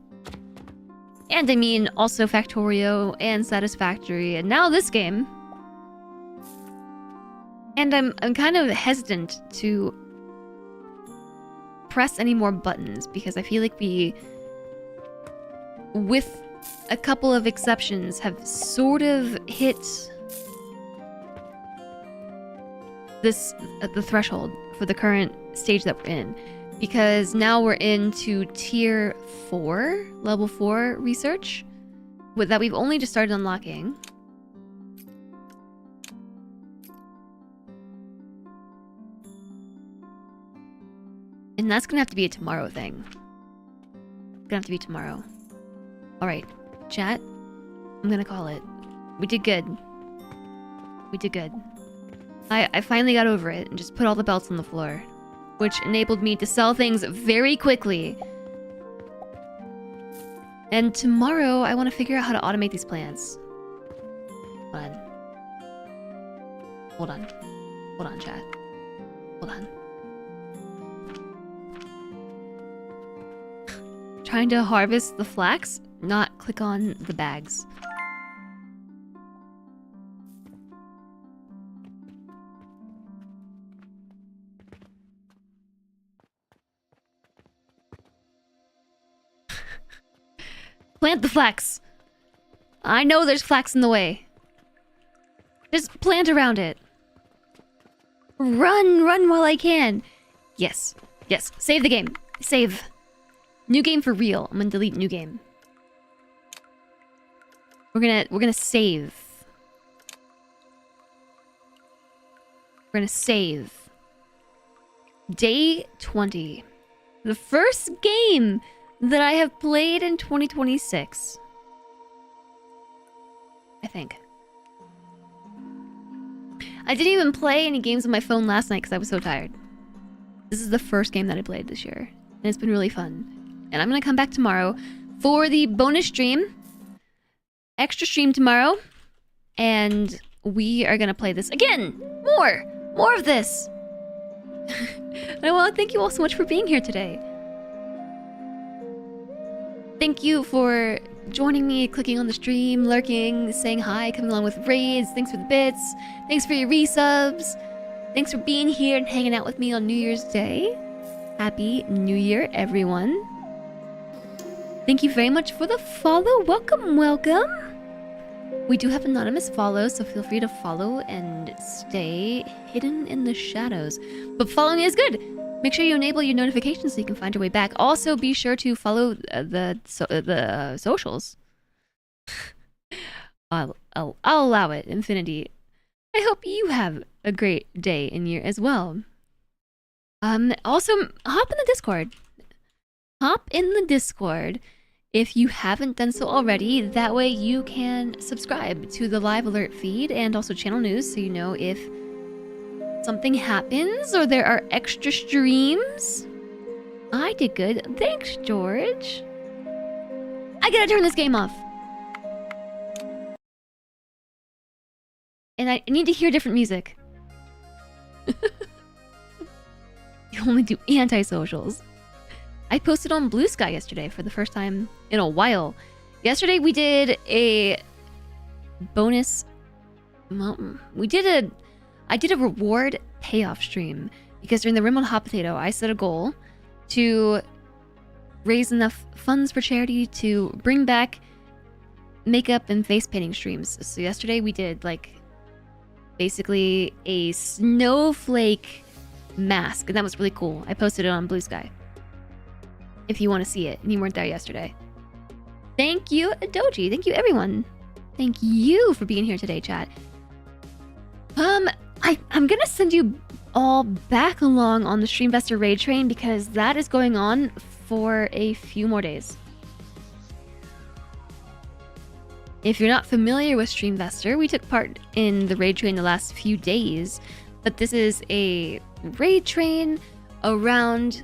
And I mean, also Factorio and Satisfactory, and now this game. And I'm kind of hesitant to press any more buttons because I feel like we, with a couple of exceptions, have sort of hit the threshold for the current stage that we're in. Because now we're into tier 4, level 4 research, that we've only just started unlocking. And that's gonna have to be a tomorrow thing. It's gonna have to be tomorrow. Alright, chat. I'm gonna call it. We did good. We did good. I finally got over it and just put all the belts on the floor, which enabled me to sell things very quickly. And tomorrow, I want to figure out how to automate these plants. Hold on. Hold on. Hold on, chat. Hold on. Trying to harvest the flax, not click on the bags. Plant the flax. I know there's flax in the way. Just plant around it. Run while I can. Yes. Yes. Save the game. Save. New game for real. I'm gonna delete new game. We're gonna save. We're gonna save. Day 20. The first game that I have played in 2026. I think. I didn't even play any games on my phone last night because I was so tired. This is the first game that I played this year, and it's been really fun. And I'm gonna come back tomorrow for the bonus stream. Extra stream tomorrow. And we are gonna play this again! More of this! And I want to thank you all so much for being here today. Thank you for joining me, clicking on the stream, lurking, saying hi, coming along with raids. Thanks for the bits. Thanks for your resubs. Thanks for being here and hanging out with me on New Year's Day. Happy New Year, everyone. Thank you very much for the follow. Welcome, welcome. We do have anonymous follows, so feel free to follow and stay hidden in the shadows. But following is good. Make sure you enable your notifications so you can find your way back. Also, be sure to follow the socials. I'll allow it, Infinity. I hope you have a great day and year as well. Also, hop in the Discord. Hop in the Discord if you haven't done so already. That way you can subscribe to the live alert feed and also channel news so you know if something happens or there are extra streams. I did good. Thanks, George. I gotta turn this game off. And I need to hear different music. You only do anti-socials. I posted on Blue Sky yesterday for the first time in a while. Yesterday we did a bonus... Well, I did a reward payoff stream because during the Remote Hot Potato, I set a goal to raise enough funds for charity to bring back makeup and face painting streams. So yesterday we did like basically a snowflake mask, and that was really cool. I posted it on Blue Sky if you want to see it and you weren't there yesterday. Thank you, Doji. Thank you, everyone. Thank you for being here today, chat. I'm gonna send you all back along on the Streamvestor raid train because that is going on for a few more days. If you're not familiar with Streamvestor, we took part in the raid train the last few days, but this is a raid train around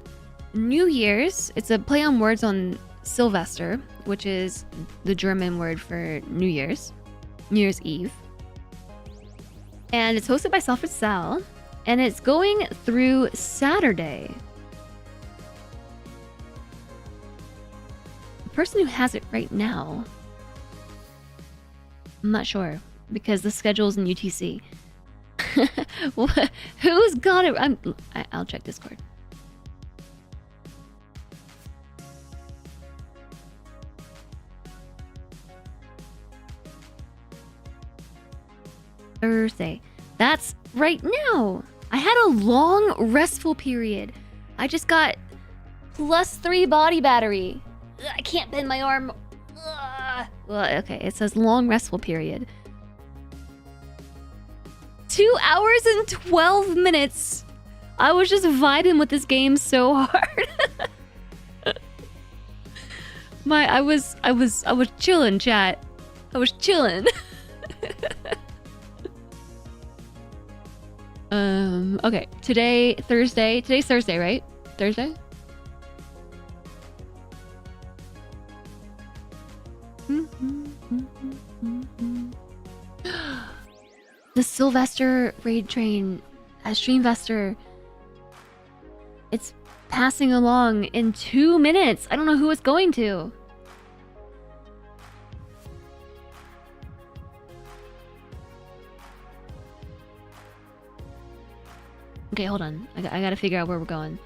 New Year's. It's a play on words on Sylvester, which is the German word for New Year's Eve. And it's hosted by Selfred Sal, and it's going through Saturday. The person who has it right now, I'm not sure, because the schedule's in UTC. Who's got it? I'll check Discord. Thursday. That's right now. I had a long restful period. I just got +3 body battery. Ugh, I can't bend my arm. Ugh. Well, okay, it says long restful period. 2 hours and 12 minutes. I was just vibing with this game so hard. I was chilling, chat. I was chilling. Okay. Today's Thursday, right? Thursday? The Sylvester raid train at Streamvestor. It's passing along in 2 minutes. I don't know who it's going to. Okay, hold on. I gotta figure out where we're going.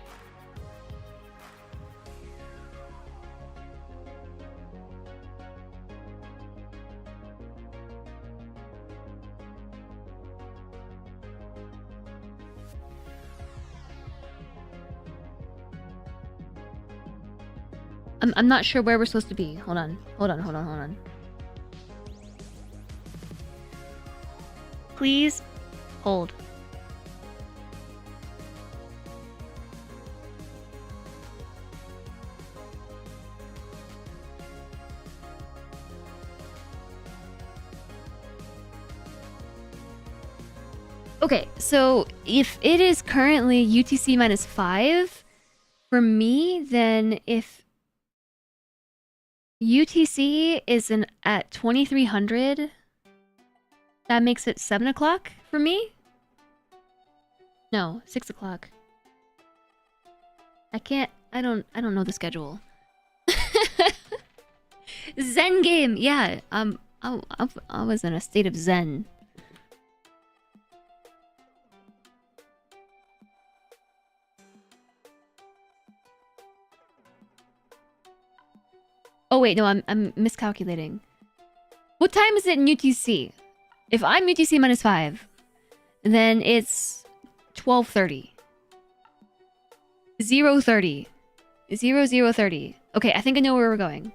I'm not sure where we're supposed to be. Hold on. Please hold. Okay, so if it is currently UTC -5 for me, then if UTC is at 2300, that makes it 7 o'clock for me? No, 6 o'clock. I don't know the schedule. Zen game, yeah. I was in a state of zen. Oh wait, no, I'm miscalculating. What time is it in UTC? If I'm UTC minus 5, then it's 12:30. 0:30. 00:30. Okay, I think I know where we're going.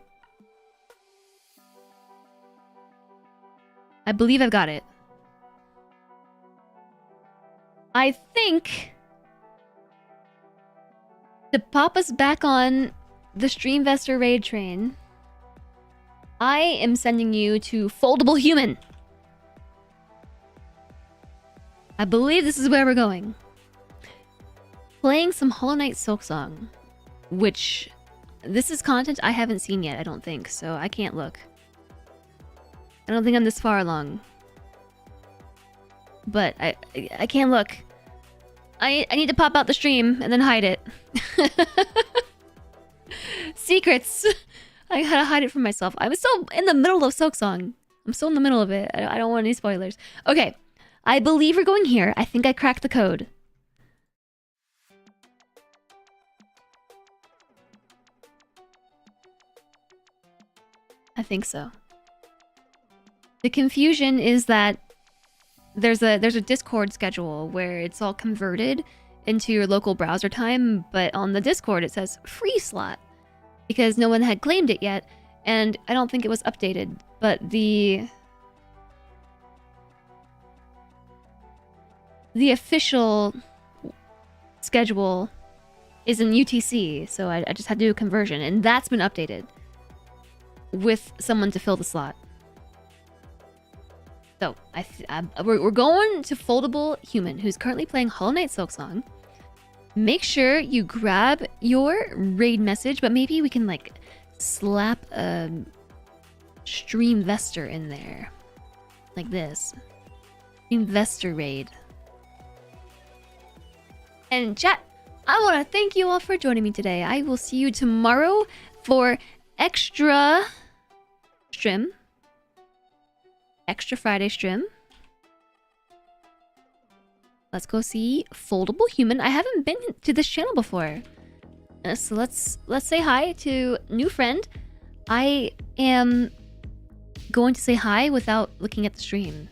I believe I've got it. I think to pop us back on the Streamvestor raid train, I am sending you to Foldable Human. I believe this is where we're going. Playing some Hollow Knight Silksong, which this is content I haven't seen yet, I don't think, so I can't look. I don't think I'm this far along. But I can't look. I need to pop out the stream and then hide it. Secrets! I gotta hide it from myself. I'm still in the middle of Silksong. I'm still in the middle of it. I don't want any spoilers. Okay. I believe we're going here. I think I cracked the code. I think so. The confusion is that there's a Discord schedule where it's all converted into your local browser time, but on the Discord it says free slot because no one had claimed it yet, and I don't think it was updated. But the official schedule is in UTC, so I just had to do a conversion, and that's been updated with someone to fill the slot. So we're going to Foldable Human, who's currently playing Hollow Knight Silksong. Make sure you grab your raid message, but maybe we can like slap a Streamvestor in there, like this. Streamvestor raid. And chat, I want to thank you all for joining me today. I will see you tomorrow for extra stream. Extra Friday stream. Let's go see Foldable Human. I haven't been to this channel before. So let's say hi to new friend. I am going to say hi without looking at the stream.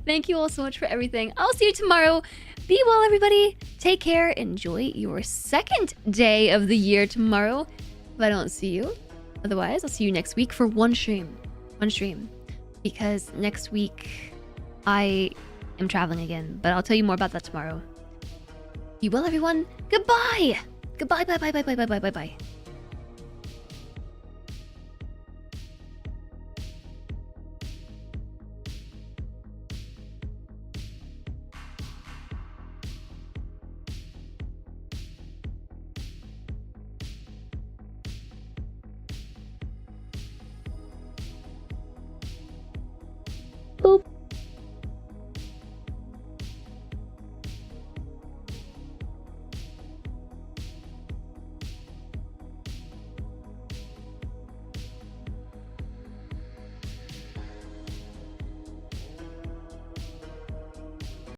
Thank you all so much for everything. I'll see you tomorrow. Be well, everybody. Take care. Enjoy your second day of the year tomorrow. If I don't see you. Otherwise, I'll see you next week for one stream. Because next week I am traveling again. But I'll tell you more about that tomorrow. Be well, everyone. Goodbye. Goodbye. Bye.